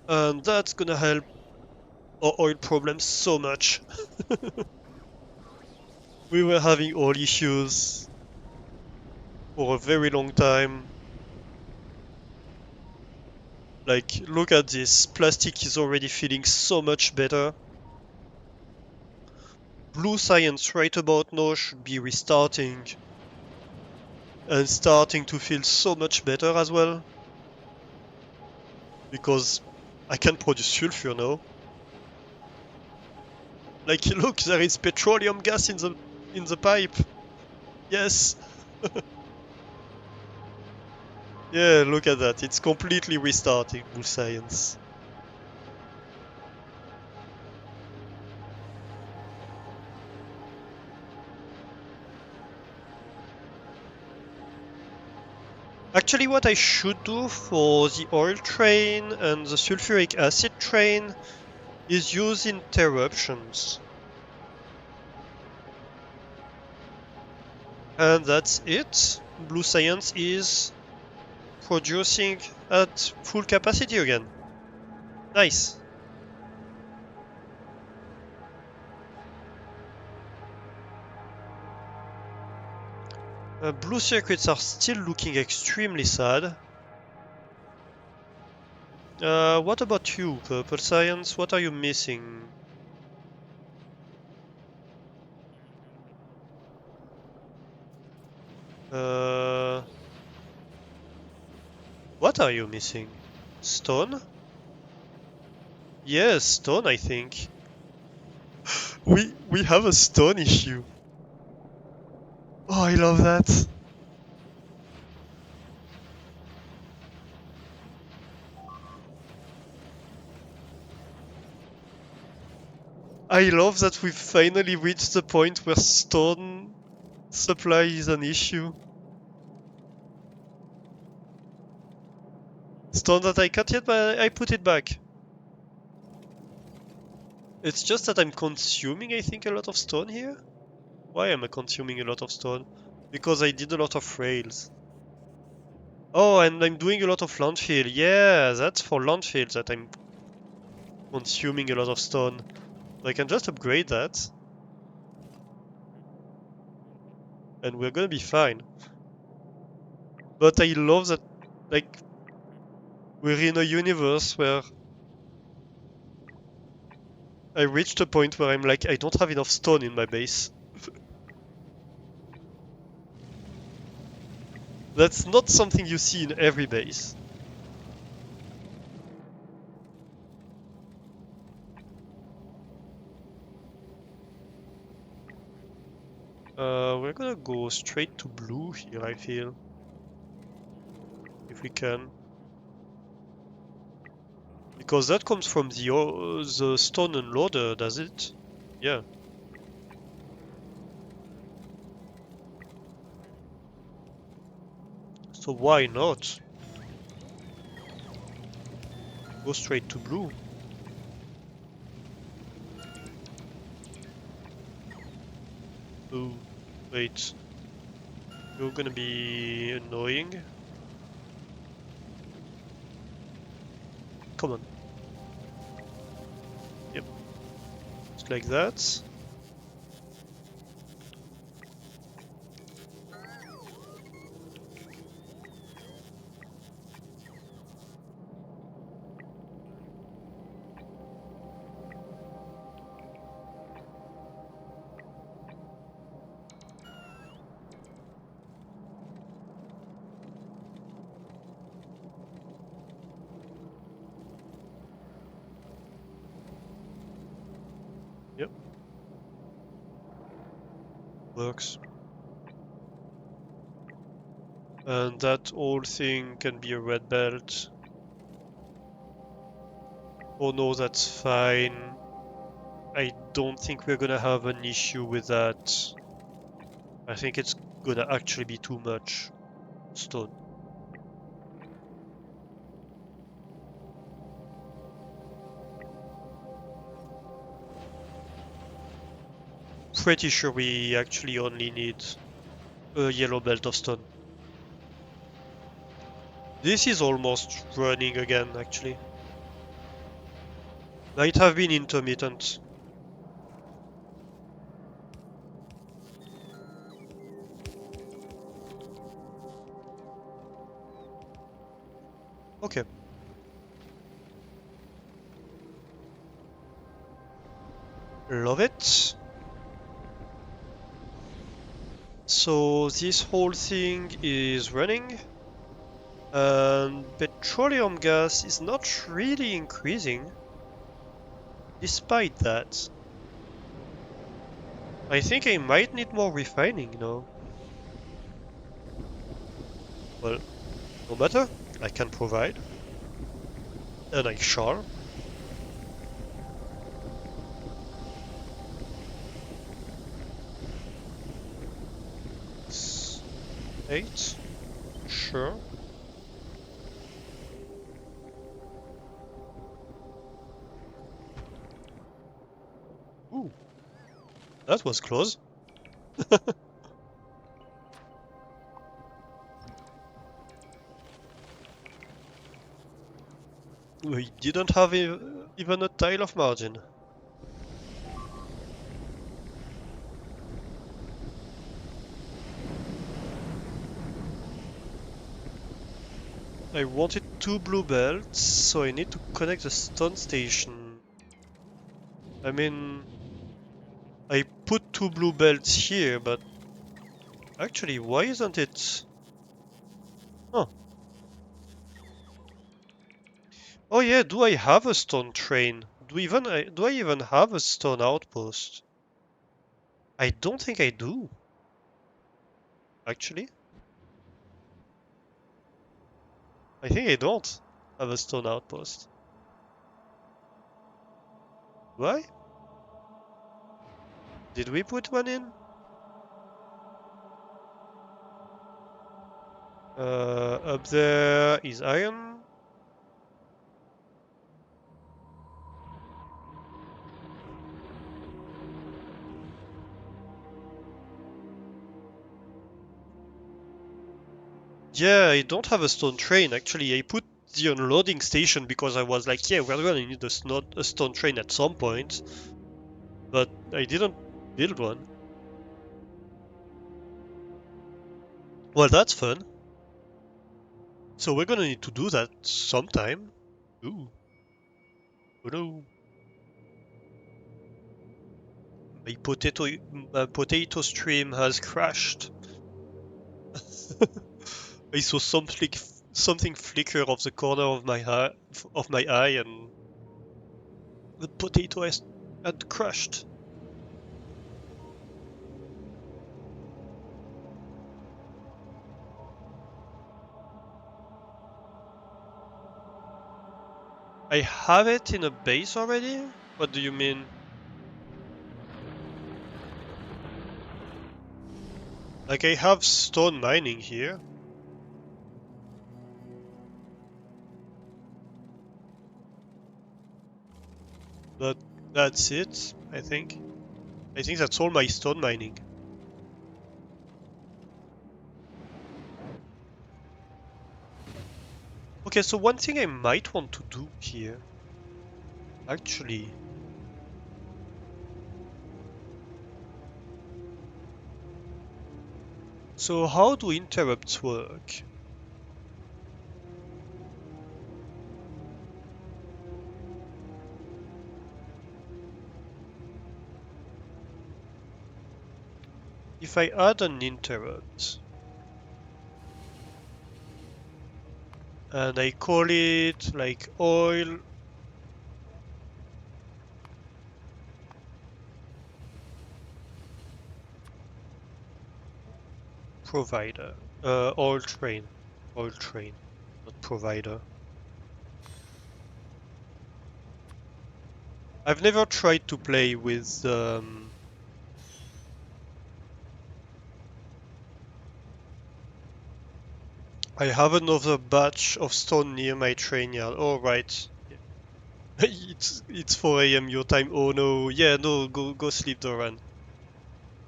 And that's gonna help our oil problem so much. We were having oil issues for a very long time. Like, look at this. Plastic is already feeling so much better. Blue Science right about now should be restarting and starting to feel so much better as well. Because I can produce sulfur now. Like, look, there is petroleum gas in the pipe. Yes. Yeah, look at that. It's completely restarting Blue Science. Actually, what I should do for the oil train and the sulfuric acid train is use interruptions. And that's it. Blue Science is producing at full capacity again. Nice. Blue circuits are still looking extremely sad. What about you, Purple Science? What are you missing? Uh, what are you missing? Stone? Yes, stone, I think. We have a stone issue. Oh, I love that. I love that we've finally reached the point where stone supply is an issue. Stone that I cut yet, but I put it back. It's just that I'm consuming, I think, a lot of stone here. Why am I consuming a lot of stone? Because I did a lot of rails. Oh, and I'm doing a lot of landfill. Yeah, that's for landfill that I'm consuming a lot of stone. So I can just upgrade that. And we're gonna be fine. But I love that, like, we're in a universe where I reached a point where I'm like, I don't have enough stone in my base. That's not something you see in every base. We're gonna go straight to blue here, I feel. If we can. Because that comes from the stone unloader, does it? Yeah. So why not? Go straight to blue. Oh, wait. You're gonna be annoying. Come on. Yep. Just like that. Yep. Works. And that whole thing can be a red belt. Oh no, that's fine. I don't think we're gonna have an issue with that. I think it's gonna actually be too much stone. Pretty sure we actually only need a yellow belt of stone. This is almost running again, actually. Might have been intermittent. Okay. Love it. So this whole thing is running. And petroleum gas is not really increasing. Despite that. I think I might need more refining now. Well, no matter. I can provide. And I shall. Eight. Sure. That was close. We didn't have even a tile of margin. I wanted 2 blue belts, so I need to connect the stone station. I mean, I put 2 blue belts here, but actually, why isn't it? Oh, oh yeah. Do I have a stone train? Do I even have a stone outpost? I don't think I do. Actually, I think I don't have a stone outpost. Do I? Did we put one in? Up there is iron. Yeah, I don't have a stone train. Actually, I put the unloading station because I was like, yeah, we're gonna need a stone train at some point. But I didn't build one. Well, that's fun. So we're gonna need to do that sometime. Ooh, oh no. My potato stream has crashed. I saw something flicker off the corner of my eye, and the had crashed. I have it in a base already? What do you mean? Like, I have stone mining here, but that's it, I think. I think that's all my stone mining. Okay, so one thing I might want to do here, actually. So how do interrupts work? If I add an interrupt, and I call it like oil provider, oil train, not provider. I've never tried to play with I have another batch of stone near my train yard. Oh right. It's 4 a.m. your time. Oh no. Yeah, no, go sleep, Doran.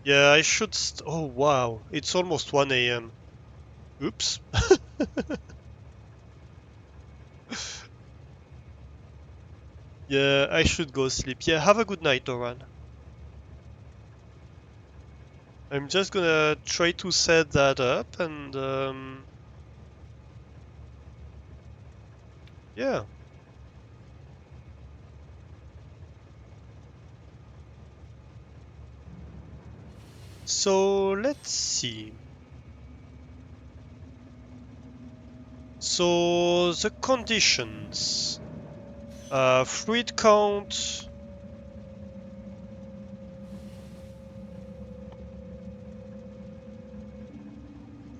Yeah, I should oh wow. It's almost 1 a.m. Oops. Yeah, I should go sleep. Yeah, have a good night, Doran. I'm just gonna try to set that up and yeah. So let's see. So the conditions. Fluid count.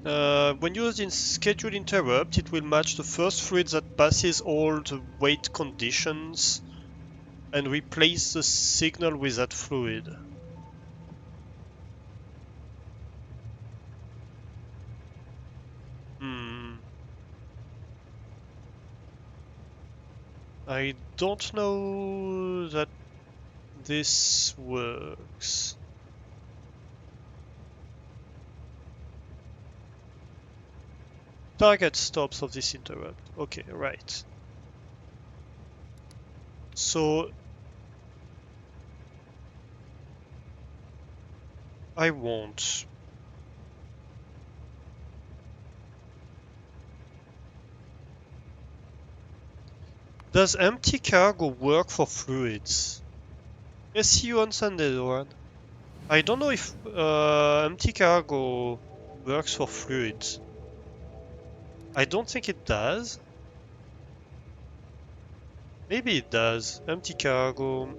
When used in scheduled interrupt, it will match the first fluid that passes all the weight conditions and replace the signal with that fluid. Hmm. I don't know that this works. target stops of this interrupt. Okay, right. So I won't. Does empty cargo work for fluids? Yes, see you on Sunday, Doran. I don't know if empty cargo works for fluids. I don't think it does. Maybe it does. Empty cargo.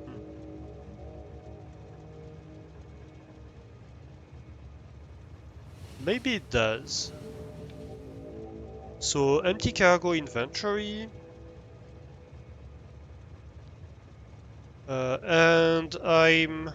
Maybe it does. So empty cargo inventory. And I'm...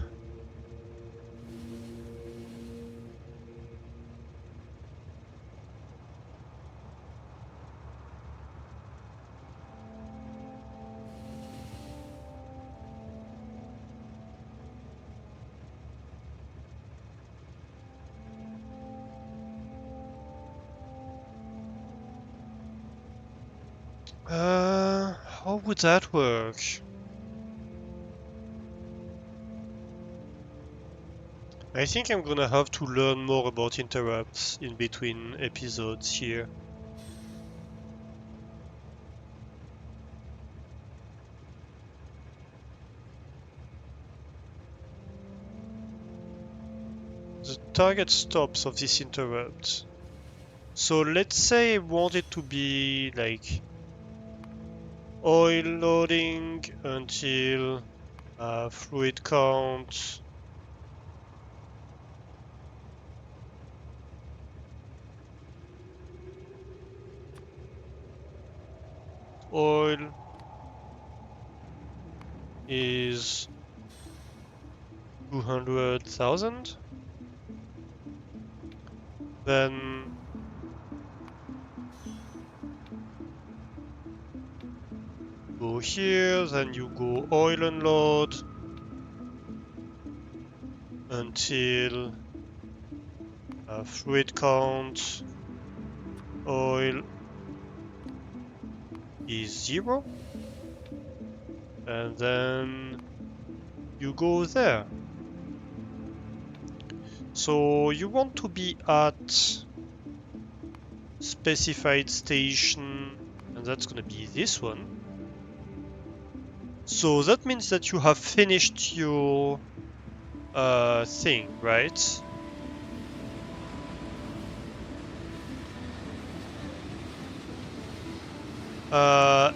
how would that work? I think I'm gonna have to learn more about interrupts in between episodes here. The target stops of this interrupt. So let's say I want it to be like oil loading until fluid count. Oil is 200,000. Then go here, then you go oil unload until fluid count oil is 0, and then you go there. So you want to be at specified station, and that's gonna be this one. So that means that you have finished your thing, right?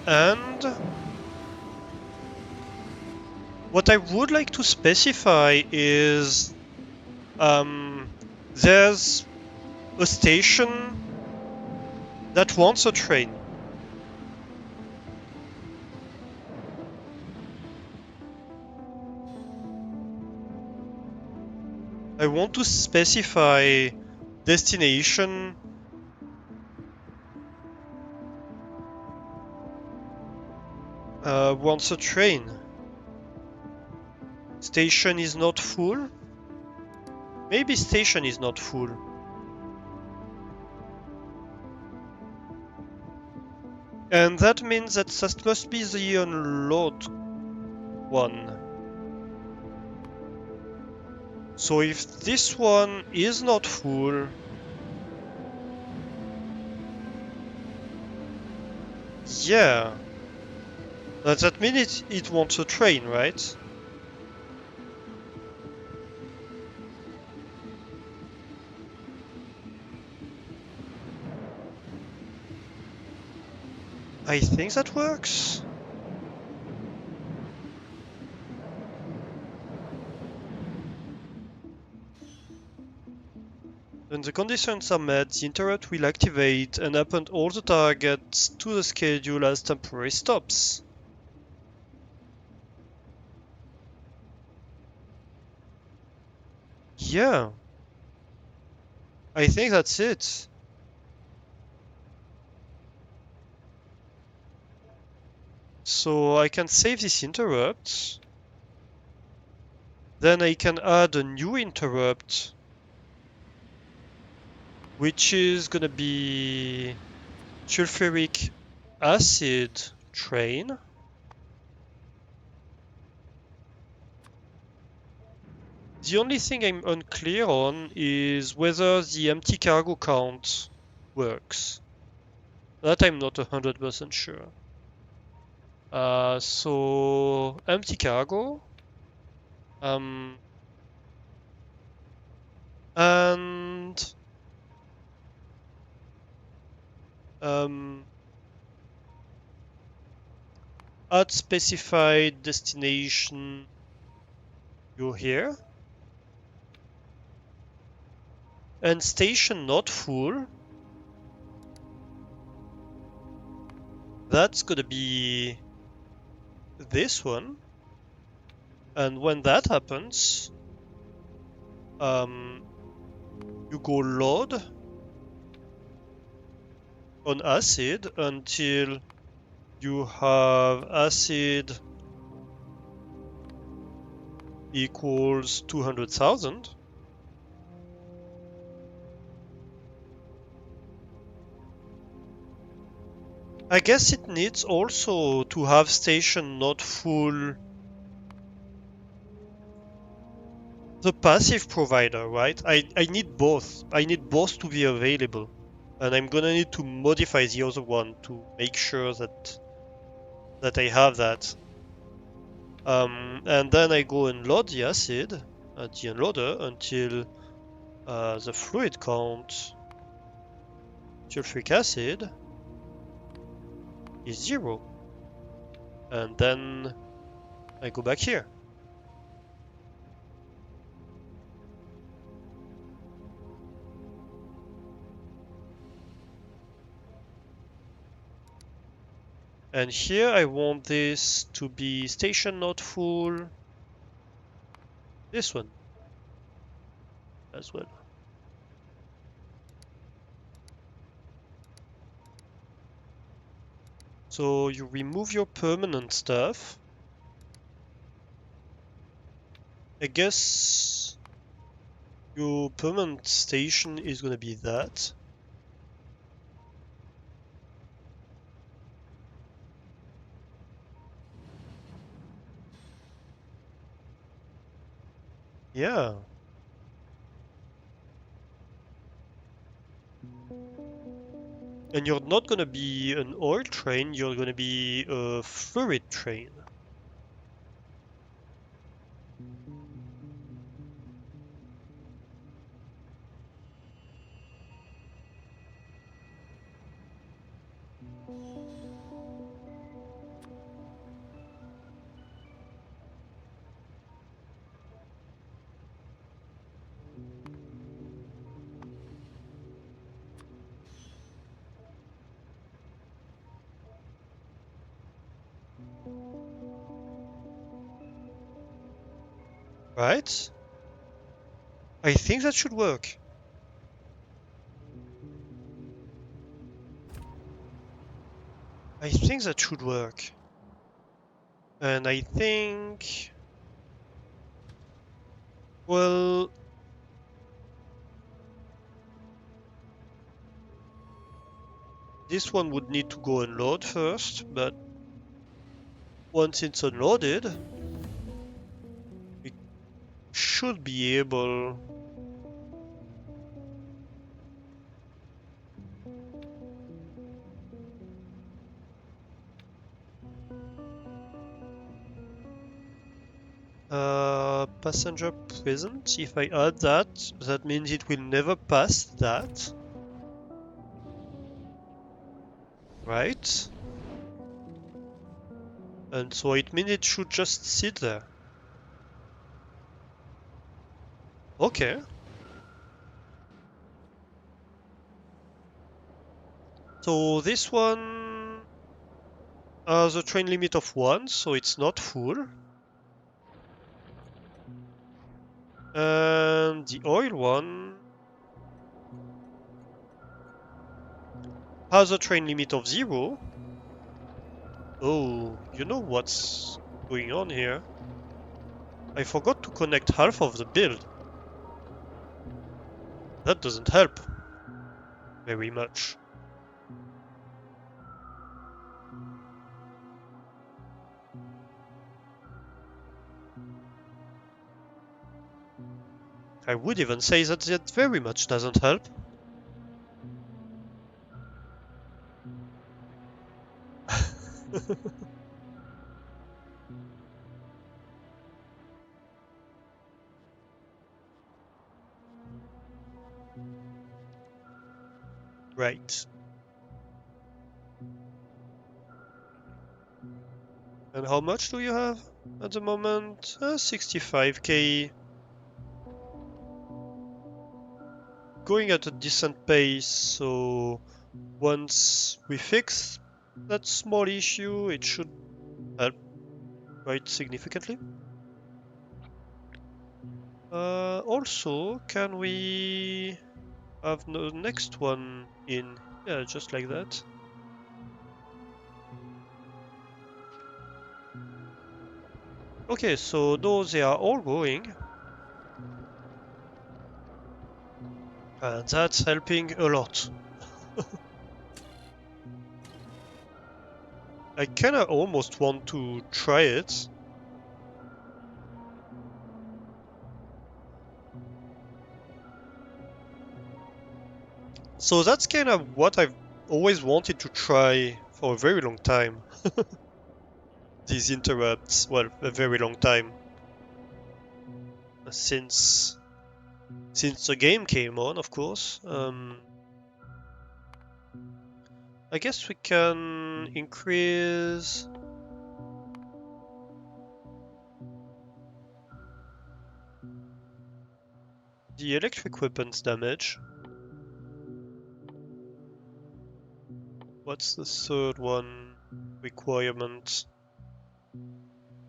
And what I would like to specify is there's a station that wants a train. I want to specify destination wants a train. Station is not full? Maybe station is not full. And that means that that must be the unload one. So if this one is not full, yeah, that means it wants a train, right? I think that works. When the conditions are met, the interrupt will activate and append all the targets to the schedule as temporary stops. Yeah, I think that's it. So I can save this interrupt. Then I can add a new interrupt, which is gonna be sulfuric acid train. The only thing I'm unclear on is whether the empty cargo count works. That I'm not 100% sure. So empty cargo. And at specified destination, you're here. And station not full. That's gonna be this one. And when that happens, you go load on acid until you have acid equals 200,000. I guess it needs also to have station not full. The passive provider, right? I need both. I need both to be available. And I'm gonna need to modify the other one to make sure that I have that. And then I go and load the acid at the unloader until the fluid count, sulfuric acid, is 0. And then I go back here. And here I want this to be station not full. This one as well. So you remove your permanent stuff. I guess your permanent station is gonna be that. Yeah. And you're not gonna be an oil train, you're gonna be a fluid train. Right? I think that should work. I think that should work. And I think... Well... This one would need to go and load first, but once it's unloaded, we should be able... passenger present. If I add that, that means it will never pass that. Right? And so it means it should just sit there. Okay. So this one has a train limit of 1, so it's not full. And the oil one has a train limit of 0. Oh, you know what's going on here? I forgot to connect half of the build. That doesn't help very much. I would even say that that very much doesn't help. Right. And how much do you have at the moment? 65k. Going at a decent pace, so once we fix that small issue, it should help quite significantly. Also, can we have the next one in? Yeah, just like that. Okay, so those they are all going, and that's helping a lot. I kinda almost want to try it. So that's kind of what I've always wanted to try for a very long time. These interrupts, well, a very long time. Since the game came on, of course. I guess we can increase the electric weapons damage. What's the third one? Requirement.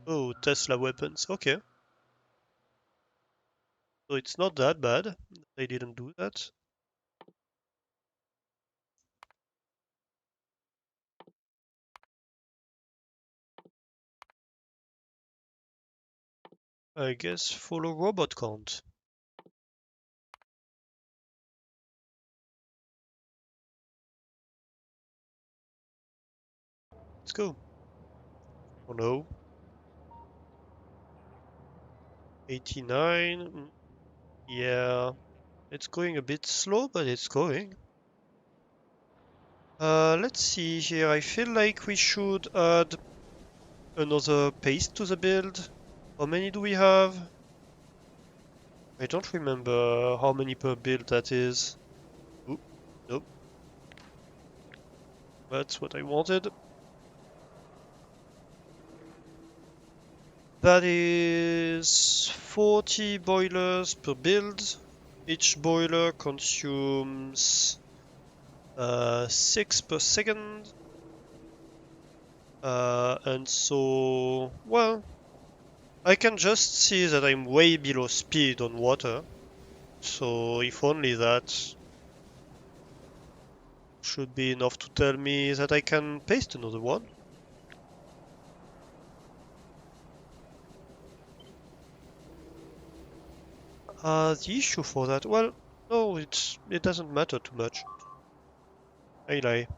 Oh, Tesla weapons. Okay. So it's not that bad. They didn't do that. I guess follow robot count. Let's go. Oh no. 89. Yeah. It's going a bit slow, but it's going. Let's see here. I feel like we should add another paste to the build. How many do we have? I don't remember how many per build that is. Oop, nope. That's what I wanted. That is 40 boilers per build. Each boiler consumes 6 per second. And so, well, I can just see that I'm way below speed on water. So if only that should be enough to tell me that I can paste another one. The issue for that, well, no, it doesn't matter too much. I lie.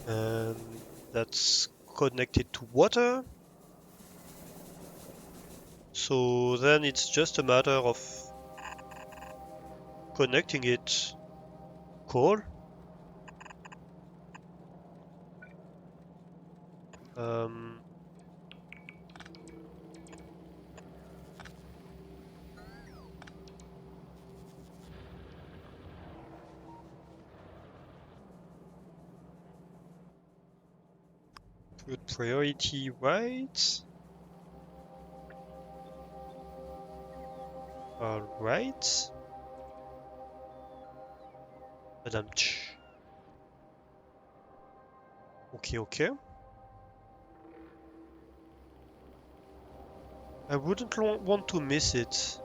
And that's connected to water. So then it's just a matter of connecting it coal. Um, put priority right. Alright. Madame. Okay, okay. I wouldn't want to miss it.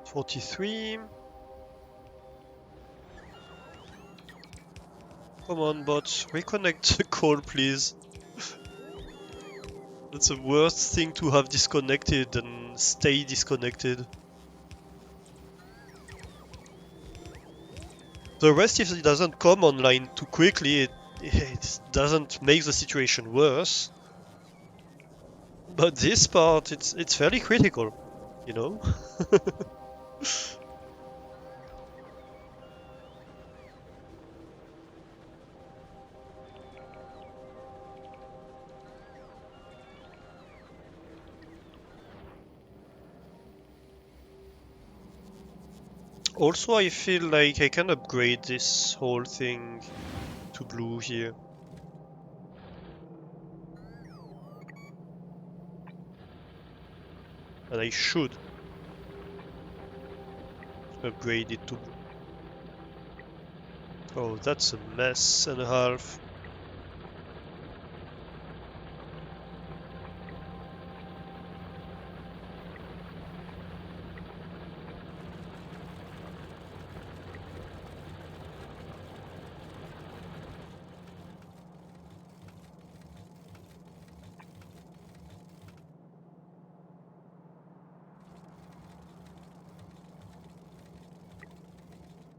$43. Come on, bot, reconnect the call, please. That's the worst thing to have disconnected and stay disconnected. The rest, if it doesn't come online too quickly, it doesn't make the situation worse. But this part, it's fairly critical, you know? Also, I feel like I can upgrade this whole thing to blue here. And I should upgrade it to blue. Oh, that's a mess and a half.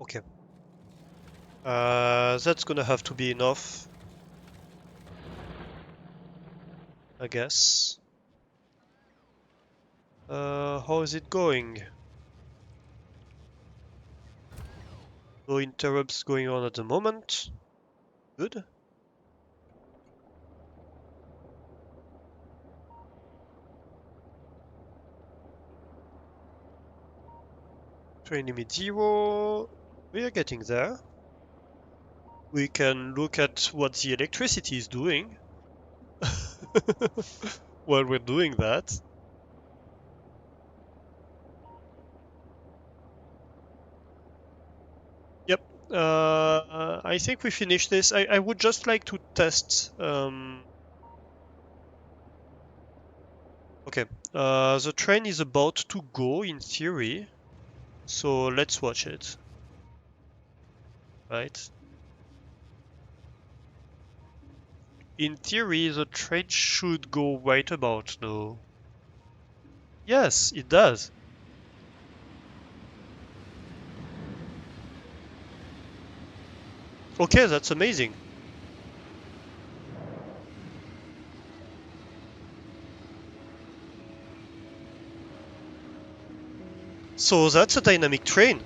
Okay. That's gonna have to be enough, I guess. How is it going? No interrupts going on at the moment. Good. Train limit 0. We are getting there. We can look at what the electricity is doing while we're doing that. Yep. I think we finished this. I would just like to test. Okay. The train is about to go in theory, so let's watch it. Right. In theory, the train should go right about now. Yes, it does. Okay, that's amazing. So that's a dynamic train.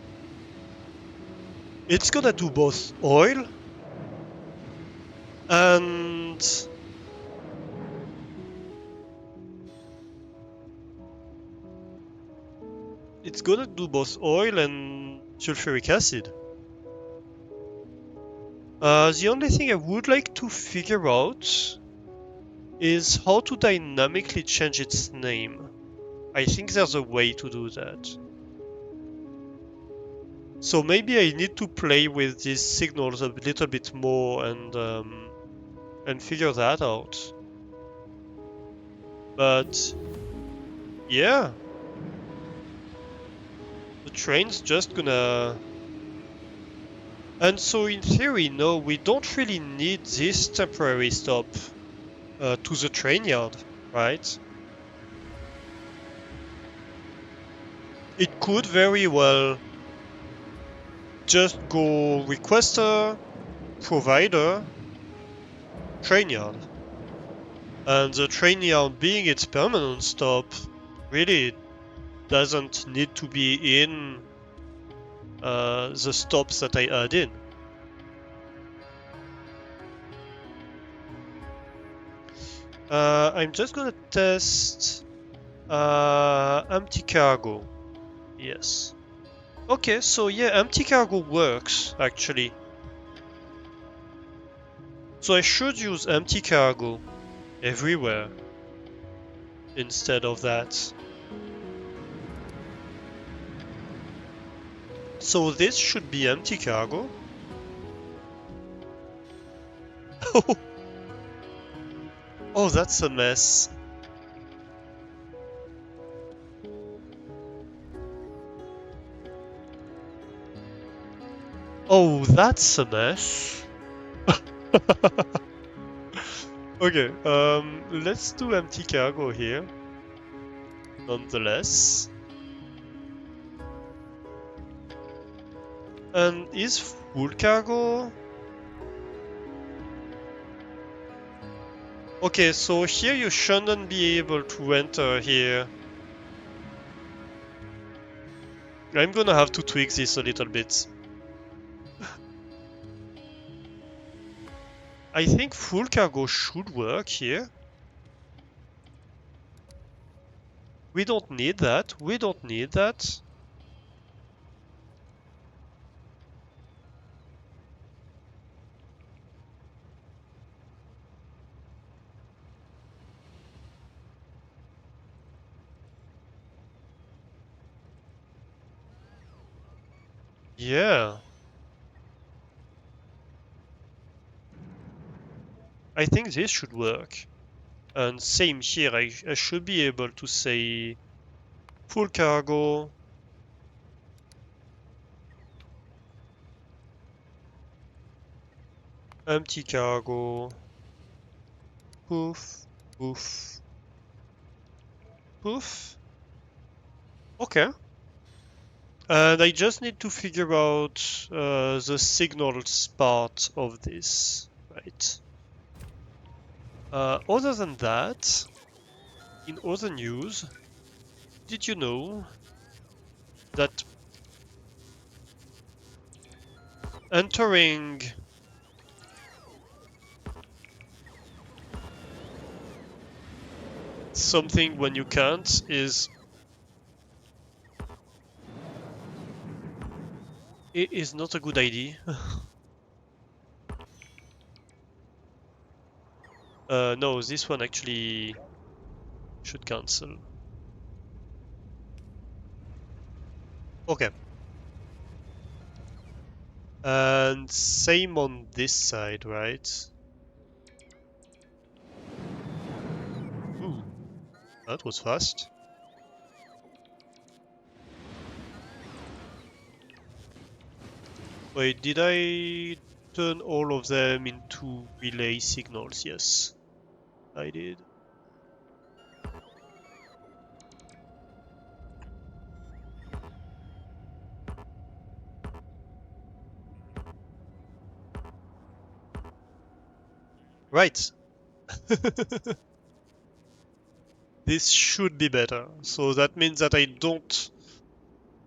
It's gonna do both oil and it's gonna do both oil and sulfuric acid. The only thing I would like to figure out is how to dynamically change its name. I think there's a way to do that. So maybe I need to play with these signals a little bit more and figure that out. But yeah, the train's just gonna. And so in theory, no, we don't really need this temporary stop to the train yard, right? It could very well just go requester, provider, train yard. And the train yard being its permanent stop really doesn't need to be in the stops that I add in. I'm just gonna test empty cargo. Yes. Okay, so yeah, empty cargo works actually. So I should use empty cargo everywhere instead of that. So this should be empty cargo. Oh, that's a mess. Oh, that's a mess. Okay, let's do empty cargo here, nonetheless. And is full cargo? Okay, so here you shouldn't be able to enter here. I'm gonna have to tweak this a little bit. I think full cargo should work here. We don't need that. We don't need that. Yeah. I think this should work. And same here, I should be able to say full cargo, empty cargo, poof, poof, poof. Okay. And I just need to figure out the signals part of this, right? Other than that, in other news, did you know that entering something when you can't is not a good idea? No, this one actually should cancel. Okay. And same on this side, right? Ooh, that was fast. Wait, did I turn all of them into relay signals? Yes, I did. Right. This should be better. So that means that I don't...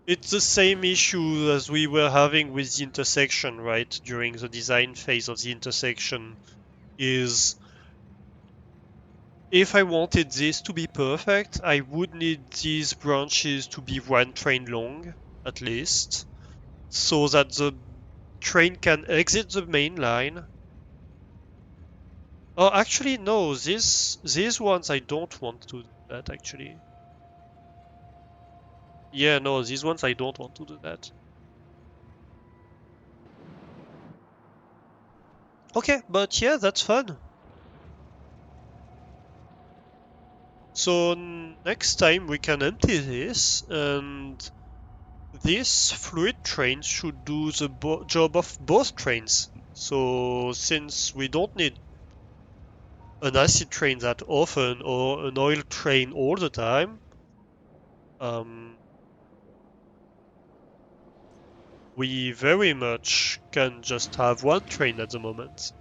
It's the same issue as we were having with the intersection, right? During the design phase of the intersection is if I wanted this to be perfect, I would need these branches to be one train long, at least, so that the train can exit the main line. Oh, actually, no, these ones I don't want to do that, actually. Yeah, no, these ones I don't want to do that. Okay, but yeah, that's fun. So next time we can empty this, and this fluid train should do the job of both trains. So since we don't need an acid train that often or an oil train all the time, um, we very much can just have one train at the moment.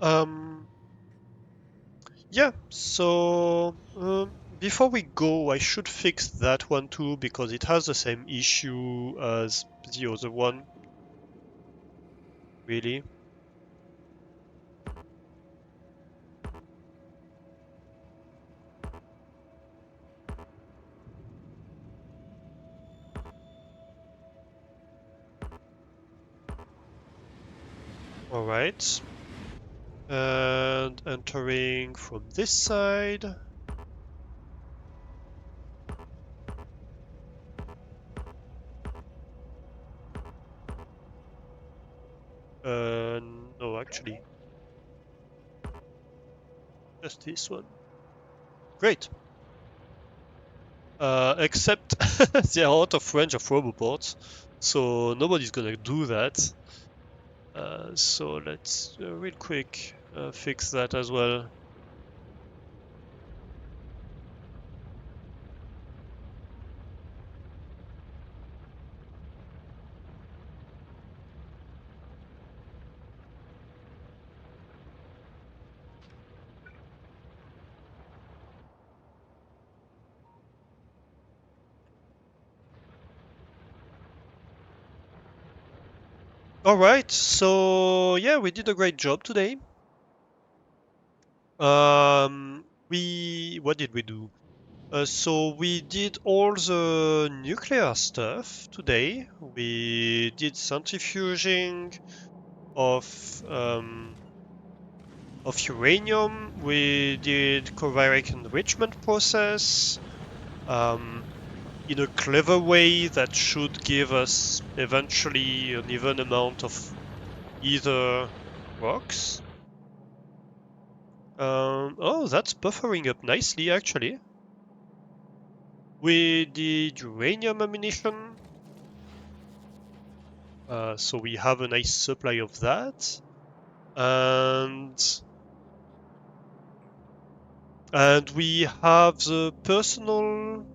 Um, yeah, so before we go, I should fix that one too because it has the same issue as the other one, really. All right. And entering from this side. No, actually, just this one. Great. Except they're out of range of roboports, So nobody's gonna do that. So let's real quick fix that as well. All right, so yeah, we did a great job today. What did we do? So we did all the nuclear stuff today. We did centrifuging of of uranium. We did covariant enrichment process in a clever way that should give us eventually an even amount of either rocks. Oh, that's buffering up nicely, actually. We did uranium ammunition, so we have a nice supply of that, and we have the personal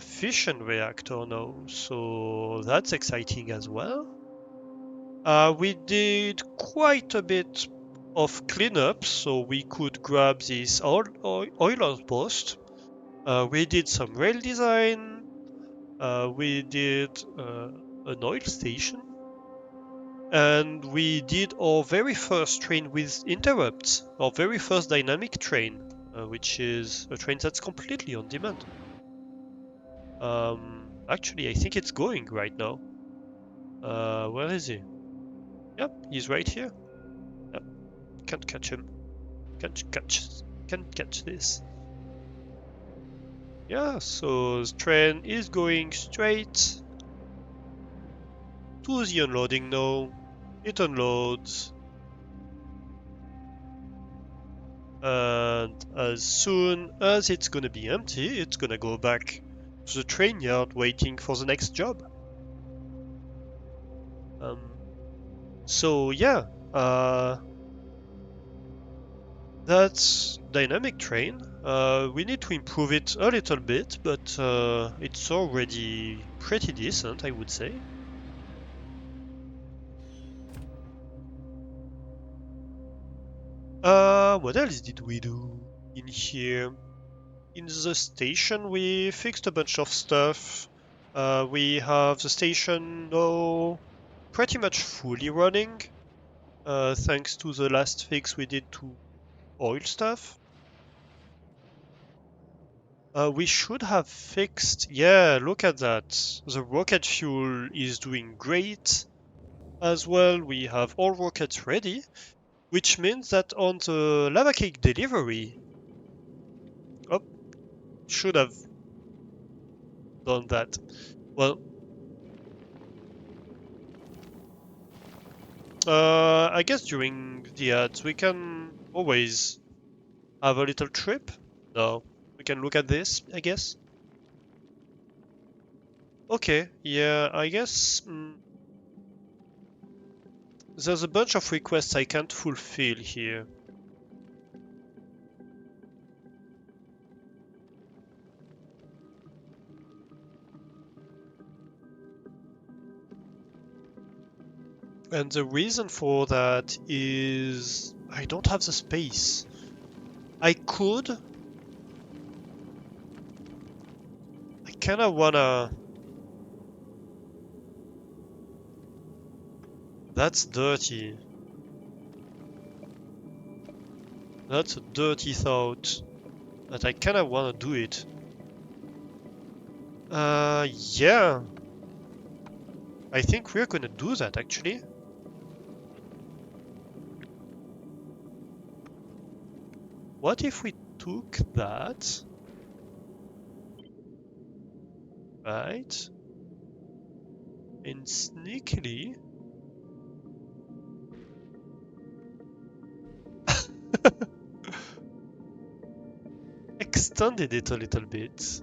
fission reactor now, so that's exciting as well. We did quite a bit of cleanup, so we could grab this oil outpost. We did some rail design. We did an oil station. And we did our very first train with interrupts, our very first dynamic train, which is a train that's completely on demand. Actually, I think it's going right now. Where is he? Yep, he's right here. Yep, can't catch him. Can't catch this. Yeah, so the train is going straight to the unloading now. It unloads, and as soon as it's gonna be empty, it's gonna go back to the train yard waiting for the next job. Um, so yeah, that's dynamic train. We need to improve it a little bit, but it's already pretty decent, I would say. What else did we do in here? In the station, we fixed a bunch of stuff. We have the station now pretty much fully running, thanks to the last fix we did to oil stuff. We should have fixed, yeah, look at that. The rocket fuel is doing great as well. We have all rockets ready, which means that on the lava cake delivery, oh, should have done that. Well, I guess during the ads we can always have a little trip. No, we can look at this, I guess. Okay, yeah, I guess there's a bunch of requests I can't fulfill here. And the reason for that is I don't have the space. I could. I kinda wanna. That's dirty. That's a dirty thought. But I kinda wanna do it. Yeah. I think we're gonna do that actually. What if we took that? Right? And sneakily extended it a little bit.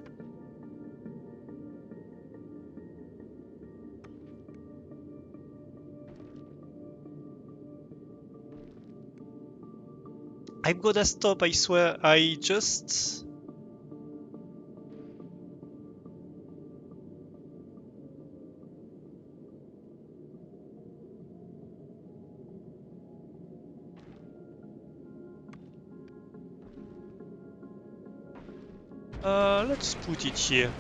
I'm gonna stop, I swear. I just... let's put it here.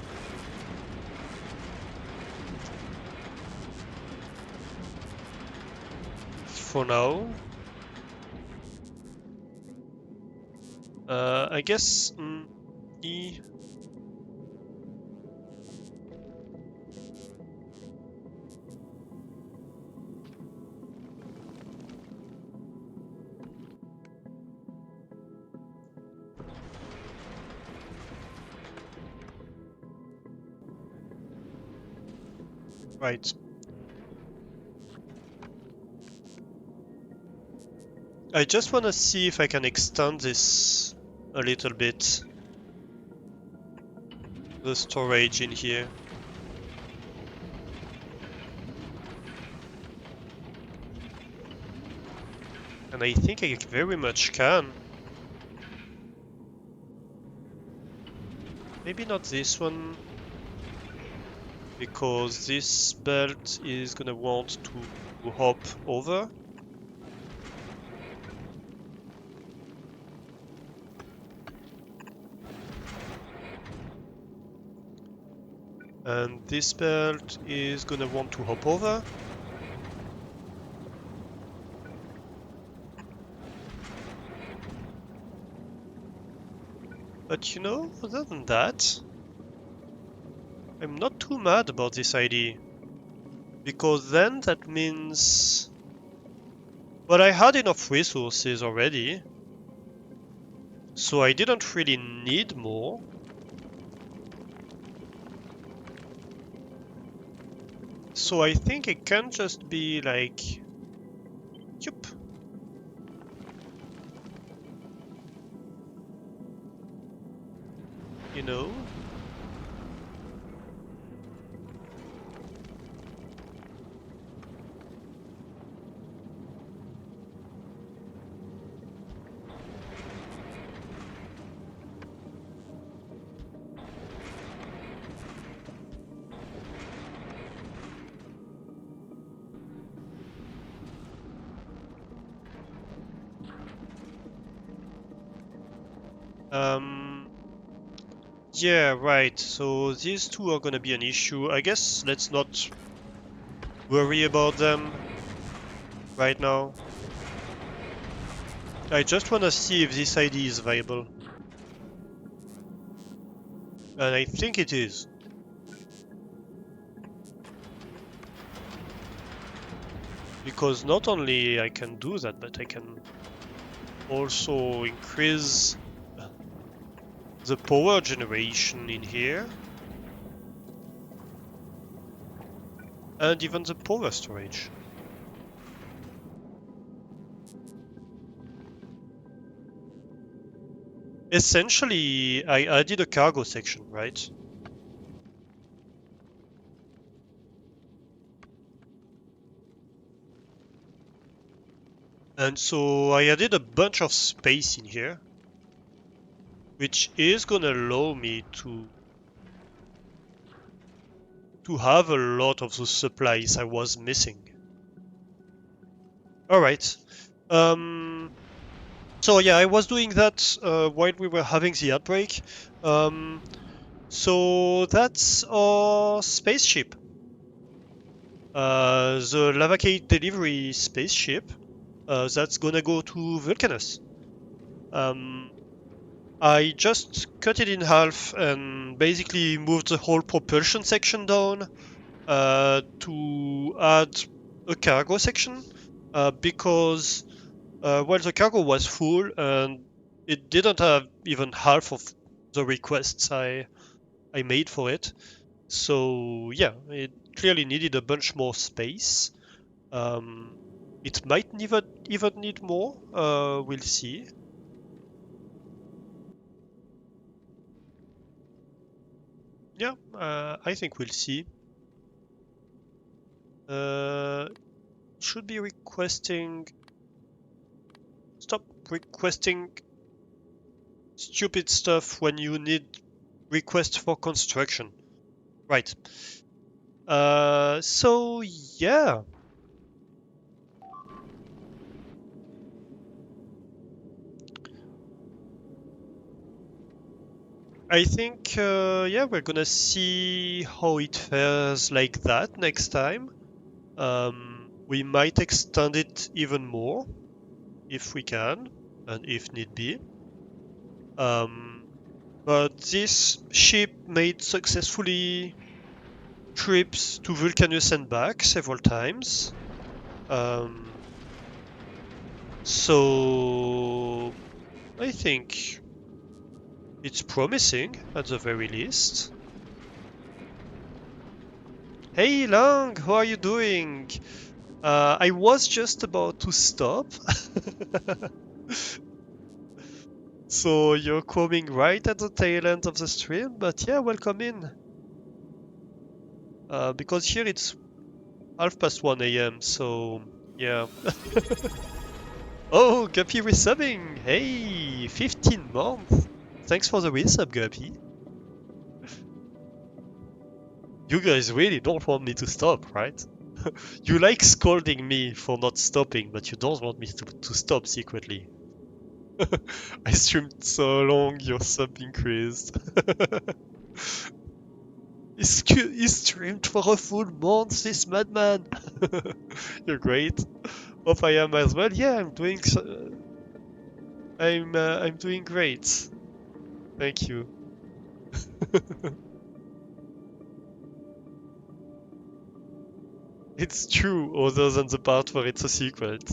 For now. I guess... E... Right. I just want to see if I can extend this a little bit. The storage in here. And I think I very much can. Maybe not this one, because this belt is gonna want to hop over. And this belt is gonna want to hop over. But you know, other than that, I'm not too mad about this idea. Because then that means... Well, I had enough resources already. So I didn't really need more. So I think it can just be like... Yup. You know? Yeah, right. So these two are gonna be an issue. I guess let's not worry about them right now. I just wanna see if this ID is viable. And I think it is. Because not only I can do that, but I can also increase the power generation in here. And even the power storage. Essentially, I added a cargo section, right? And so I added a bunch of space in here, which is gonna allow me to have a lot of the supplies I was missing. Alright. So yeah, I was doing that while we were having the outbreak. So that's our spaceship. The Lavacate delivery spaceship that's gonna go to Vulcanus. I just cut it in half and basically moved the whole propulsion section down to add a cargo section because well, the cargo was full and it didn't have even half of the requests I made for it. So yeah, it clearly needed a bunch more space. It might even need more. We'll see. Yeah, I think we'll see. Should be requesting stop requesting stupid stuff when you need requests for construction. Right. So yeah. I think, yeah, we're gonna see how it fares like that next time. We might extend it even more if we can, and if need be. But this ship made successfully trips to Vulcanus and back several times. So I think it's promising at the very least. Hey Lang, how are you doing? I was just about to stop. So you're coming right at the tail end of the stream, but yeah, welcome in. Because here it's 1:30 a.m., so yeah. Oh, Guppy resubbing! Hey, 15 months! Thanks for the resub, Guppy. You guys really don't want me to stop, right? You like scolding me for not stopping, but you don't want me to stop secretly. I streamed so long, your sub increased. He streamed for a full month, this madman! You're great. Hope I am as well. Yeah, I'm doing I'm doing great. Thank you. It's true, other than the part where it's a secret.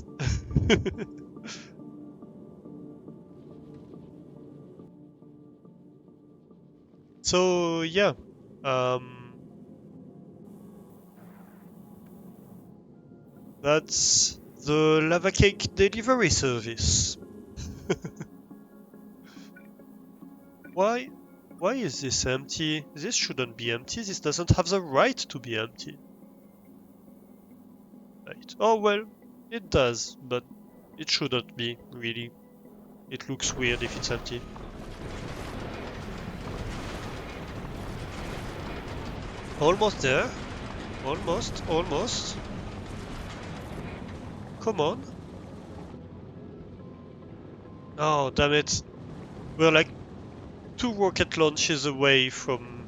So yeah, that's the lava cake delivery service. Why? Why is this empty? This shouldn't be empty. This doesn't have the right to be empty. Right. Oh well, it does, but it shouldn't be, really. It looks weird if it's empty. Almost there. Almost, almost. Come on. Oh, damn it. We're like 2 rocket launches away from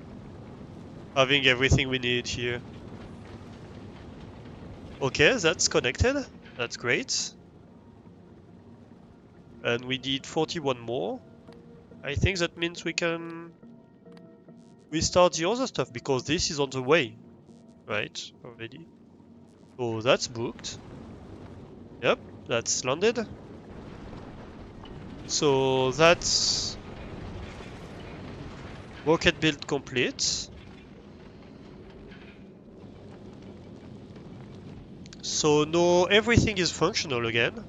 having everything we need here. Okay, that's connected. That's great. And we need 41 more. I think that means we can restart the other stuff because this is on the way, right? Already. So that's booked. Yep, that's landed. So that's rocket build complete. So now everything is functional again.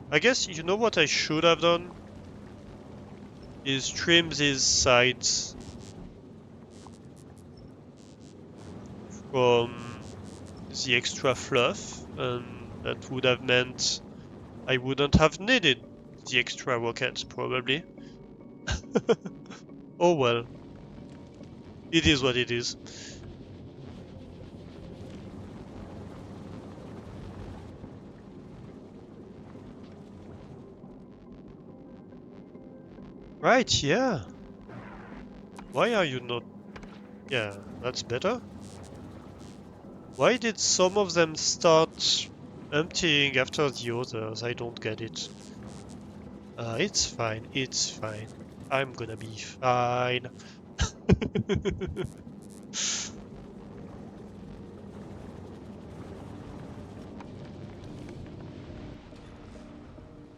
I guess you know what I should have done? Is trim these sides from the extra fluff, and that would have meant I wouldn't have needed the extra rockets, probably. Oh well. It is what it is. Right, yeah. Why are you not... Yeah, that's better. Why did some of them start emptying after the others? I don't get it. It's fine, it's fine. I'm gonna be fine.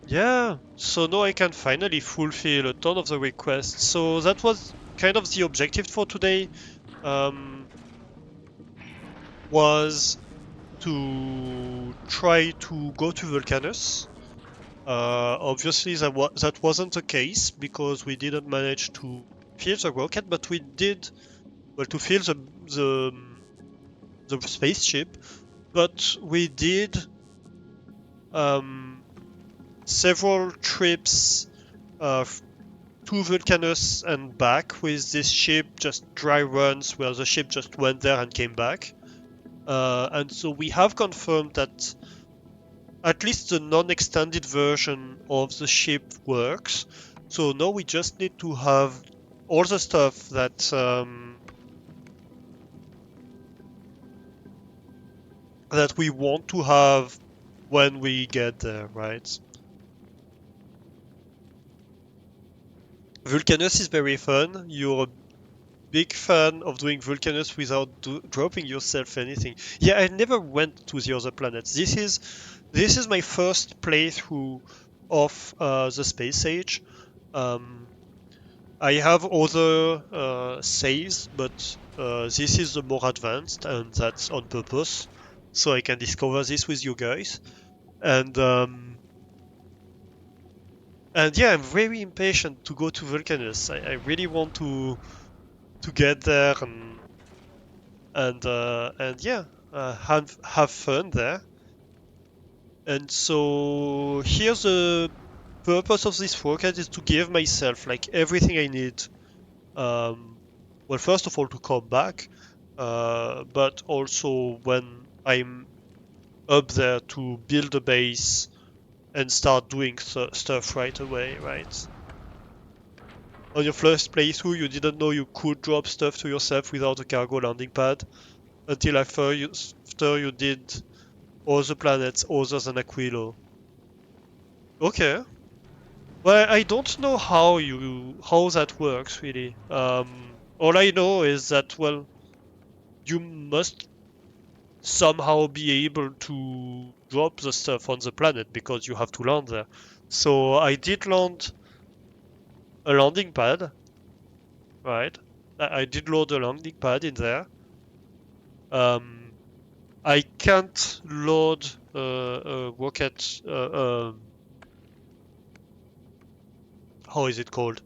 Yeah, so now I can finally fulfill a ton of the requests. So that was kind of the objective for today, was to try to go to Vulcanus. Obviously that wasn't the case because we didn't manage to fill the rocket, but we did, well, to fill the spaceship, but we did several trips to Vulcanus and back with this ship, just dry runs where the ship just went there and came back. And so we have confirmed that at least the non-extended version of the ship works. So now we just need to have all the stuff that we want to have when we get there, right? Vulcanus is very fun. You're a big fan of doing Vulcanus without dropping yourself anything. Yeah, I never went to the other planets. This is my first playthrough of the Space Age. Um, I have other saves, but this is the more advanced, and that's on purpose, so I can discover this with you guys. And yeah, I'm very impatient to go to Vulcanus. I really want to get there and yeah, have fun there. And so here's the purpose of this rocket is to give myself like everything I need. Um, well, first of all, to come back, but also when I'm up there to build a base and start doing stuff right away, right? On your first playthrough, you didn't know you could drop stuff to yourself without a cargo landing pad until after you did all the planets other than Aquilo. Okay. Well, I don't know how that works really. All I know is that well, you must somehow be able to drop the stuff on the planet because you have to land there. So I did land a landing pad, right? I did load a landing pad in there. Um, I can't load a rocket. How is it called?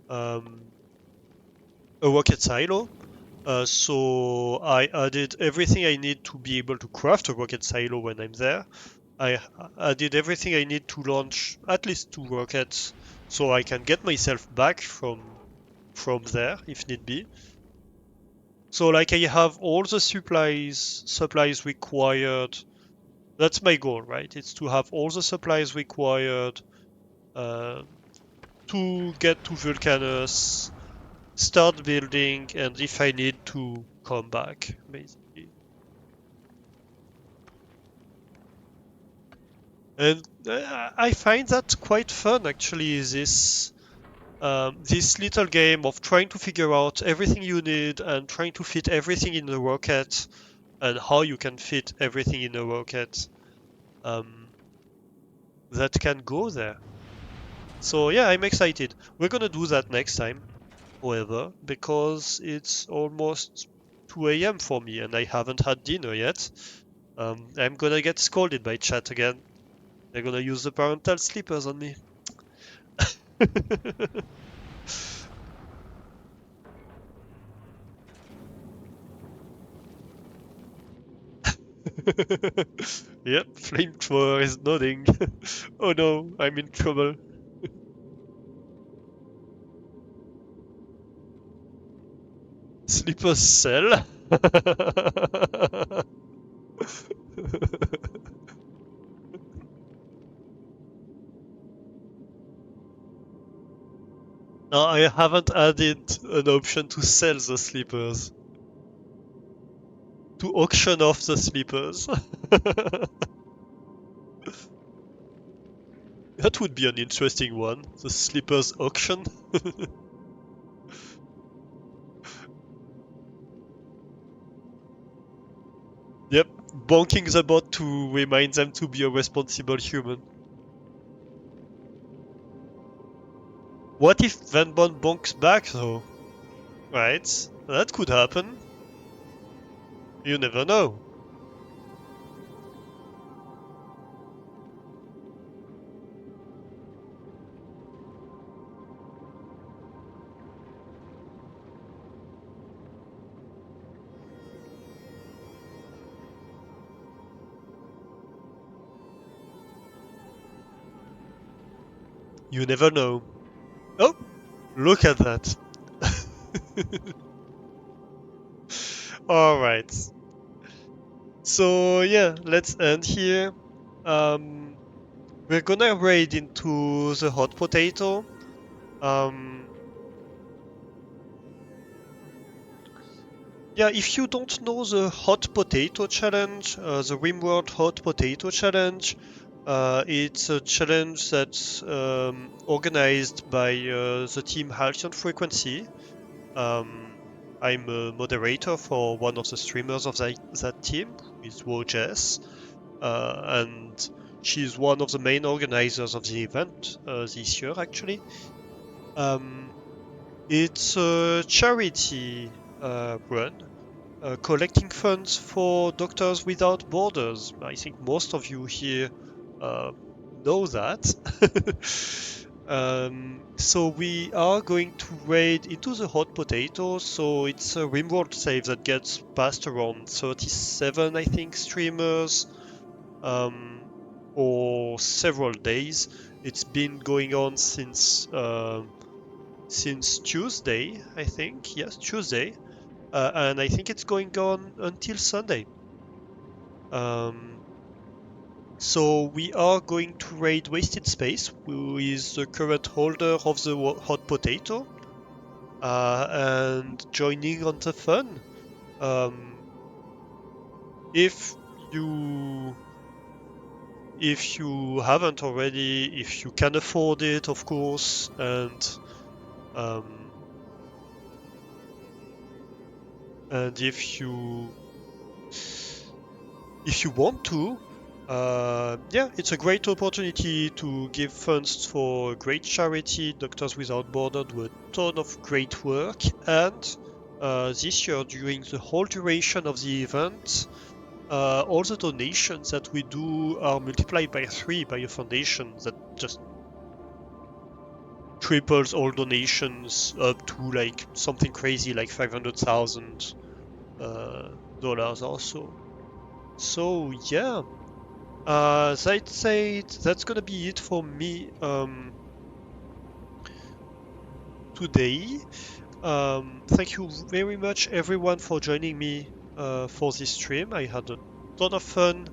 Um, a rocket silo. So I added everything I need to be able to craft a rocket silo when I'm there. I added everything I need to launch at least 2 rockets, so I can get myself back from there if need be. So like I have all the supplies required. That's my goal, right? It's to have all the supplies required uh, to get to Vulcanus, start building, and if I need to come back, basically. And I find that quite fun, actually. This little game of trying to figure out everything you need and trying to fit everything in a rocket and how you can fit everything in a rocket um, that can go there. So yeah, I'm excited. We're gonna do that next time, however, because it's almost 2 a.m. for me and I haven't had dinner yet. I'm gonna get scolded by chat again. They're gonna use the parental sleepers on me. Yep, flamethrower is nodding. Oh no, I'm in trouble. Sleepers cell? No, I haven't added an option to sell the sleepers. To auction off the sleepers. That would be an interesting one. The sleepers auction. Yep, bonking the bot to remind them to be a responsible human. What if Vanbon bonks back though? Right? That could happen. You never know. You never know. Oh, look at that. Alright. So yeah, let's end here. Um, we're gonna raid into the hot potato. Um, yeah, if you don't know the hot potato challenge, the Rimworld hot potato challenge, it's a challenge that's organized by the team Halcyon Frequency. Um, I'm a moderator for one of the streamers of that team, who is Wojess, and she's one of the main organizers of the event this year, actually. Um, it's a charity run, collecting funds for Doctors Without Borders. I think most of you here uh, know that. So we are going to raid into the hot potato. So it's a Rimworld save that gets passed around 37, I think, streamers for several days. It's been going on since Tuesday, I think. Yes, Tuesday. And I think it's going on until Sunday. So we are going to raid Wasted Space, who is the current holder of the hot potato, and joining on the fun. Um, if you haven't already, if you can afford it, of course, um, and if you want to, yeah, it's a great opportunity to give funds for a great charity. Doctors Without Borders do a ton of great work, and this year, during the whole duration of the event, all the donations that we do are multiplied by 3 by a foundation that just triples all donations up to like something crazy like $500,000 or so. So yeah. That said, that's gonna be it for me today. Thank you very much, everyone, for joining me for this stream. I had a ton of fun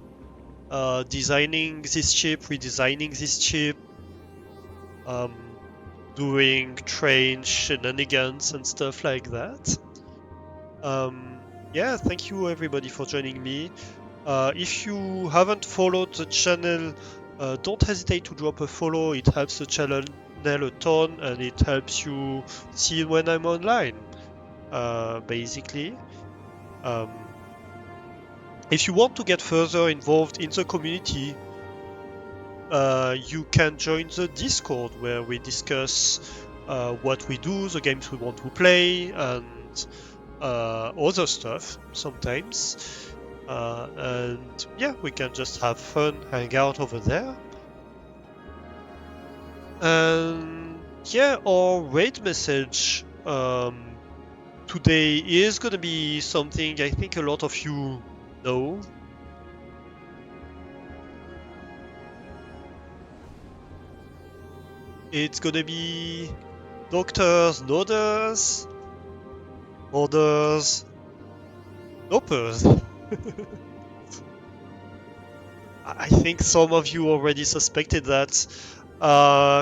designing this chip, redesigning this chip, um, doing train shenanigans and stuff like that. Yeah, thank you, everybody, for joining me. If you haven't followed the channel, don't hesitate to drop a follow. It helps the channel a ton, and it helps you see when I'm online, basically. Um, if you want to get further involved in the community, you can join the Discord, where we discuss what we do, the games we want to play, and other stuff sometimes. And yeah, we can just have fun, hang out over there. And yeah, our raid message today is gonna be something I think a lot of you know. It's gonna be doctors, noders, orders, nopers. I think some of you already suspected that.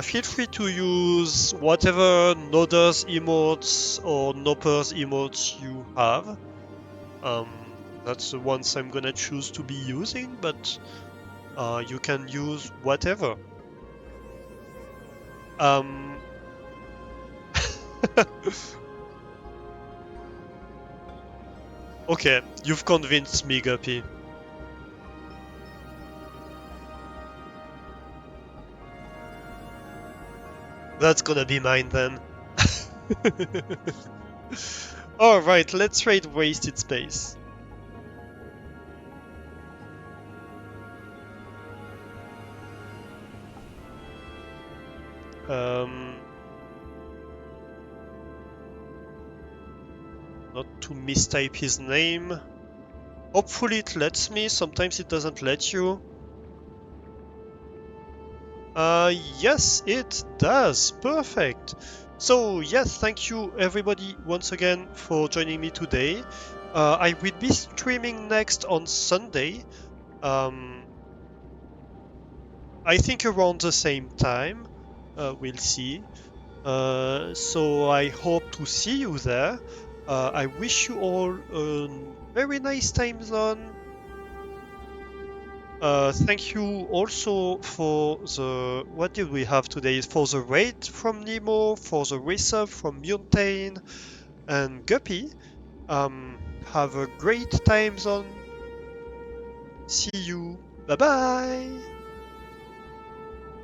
Feel free to use whatever noders emotes or nopers emotes you have. That's the ones I'm gonna choose to be using, but you can use whatever. Um, okay, you've convinced me, Guppy. That's gonna be mine then. Alright, let's trade Wasted Space. Not to mistype his name. Hopefully it lets me, sometimes it doesn't let you. Yes, it does. Perfect. So, yes, thank you everybody once again for joining me today. I will be streaming next on Sunday. Um, I think around the same time. We'll see. So I hope to see you there. I wish you all a very nice time zone. Thank you also for the what did we have today? For the raid from Nemo, for the resub from Mountain and Guppy. Have a great time zone. See you. Bye bye.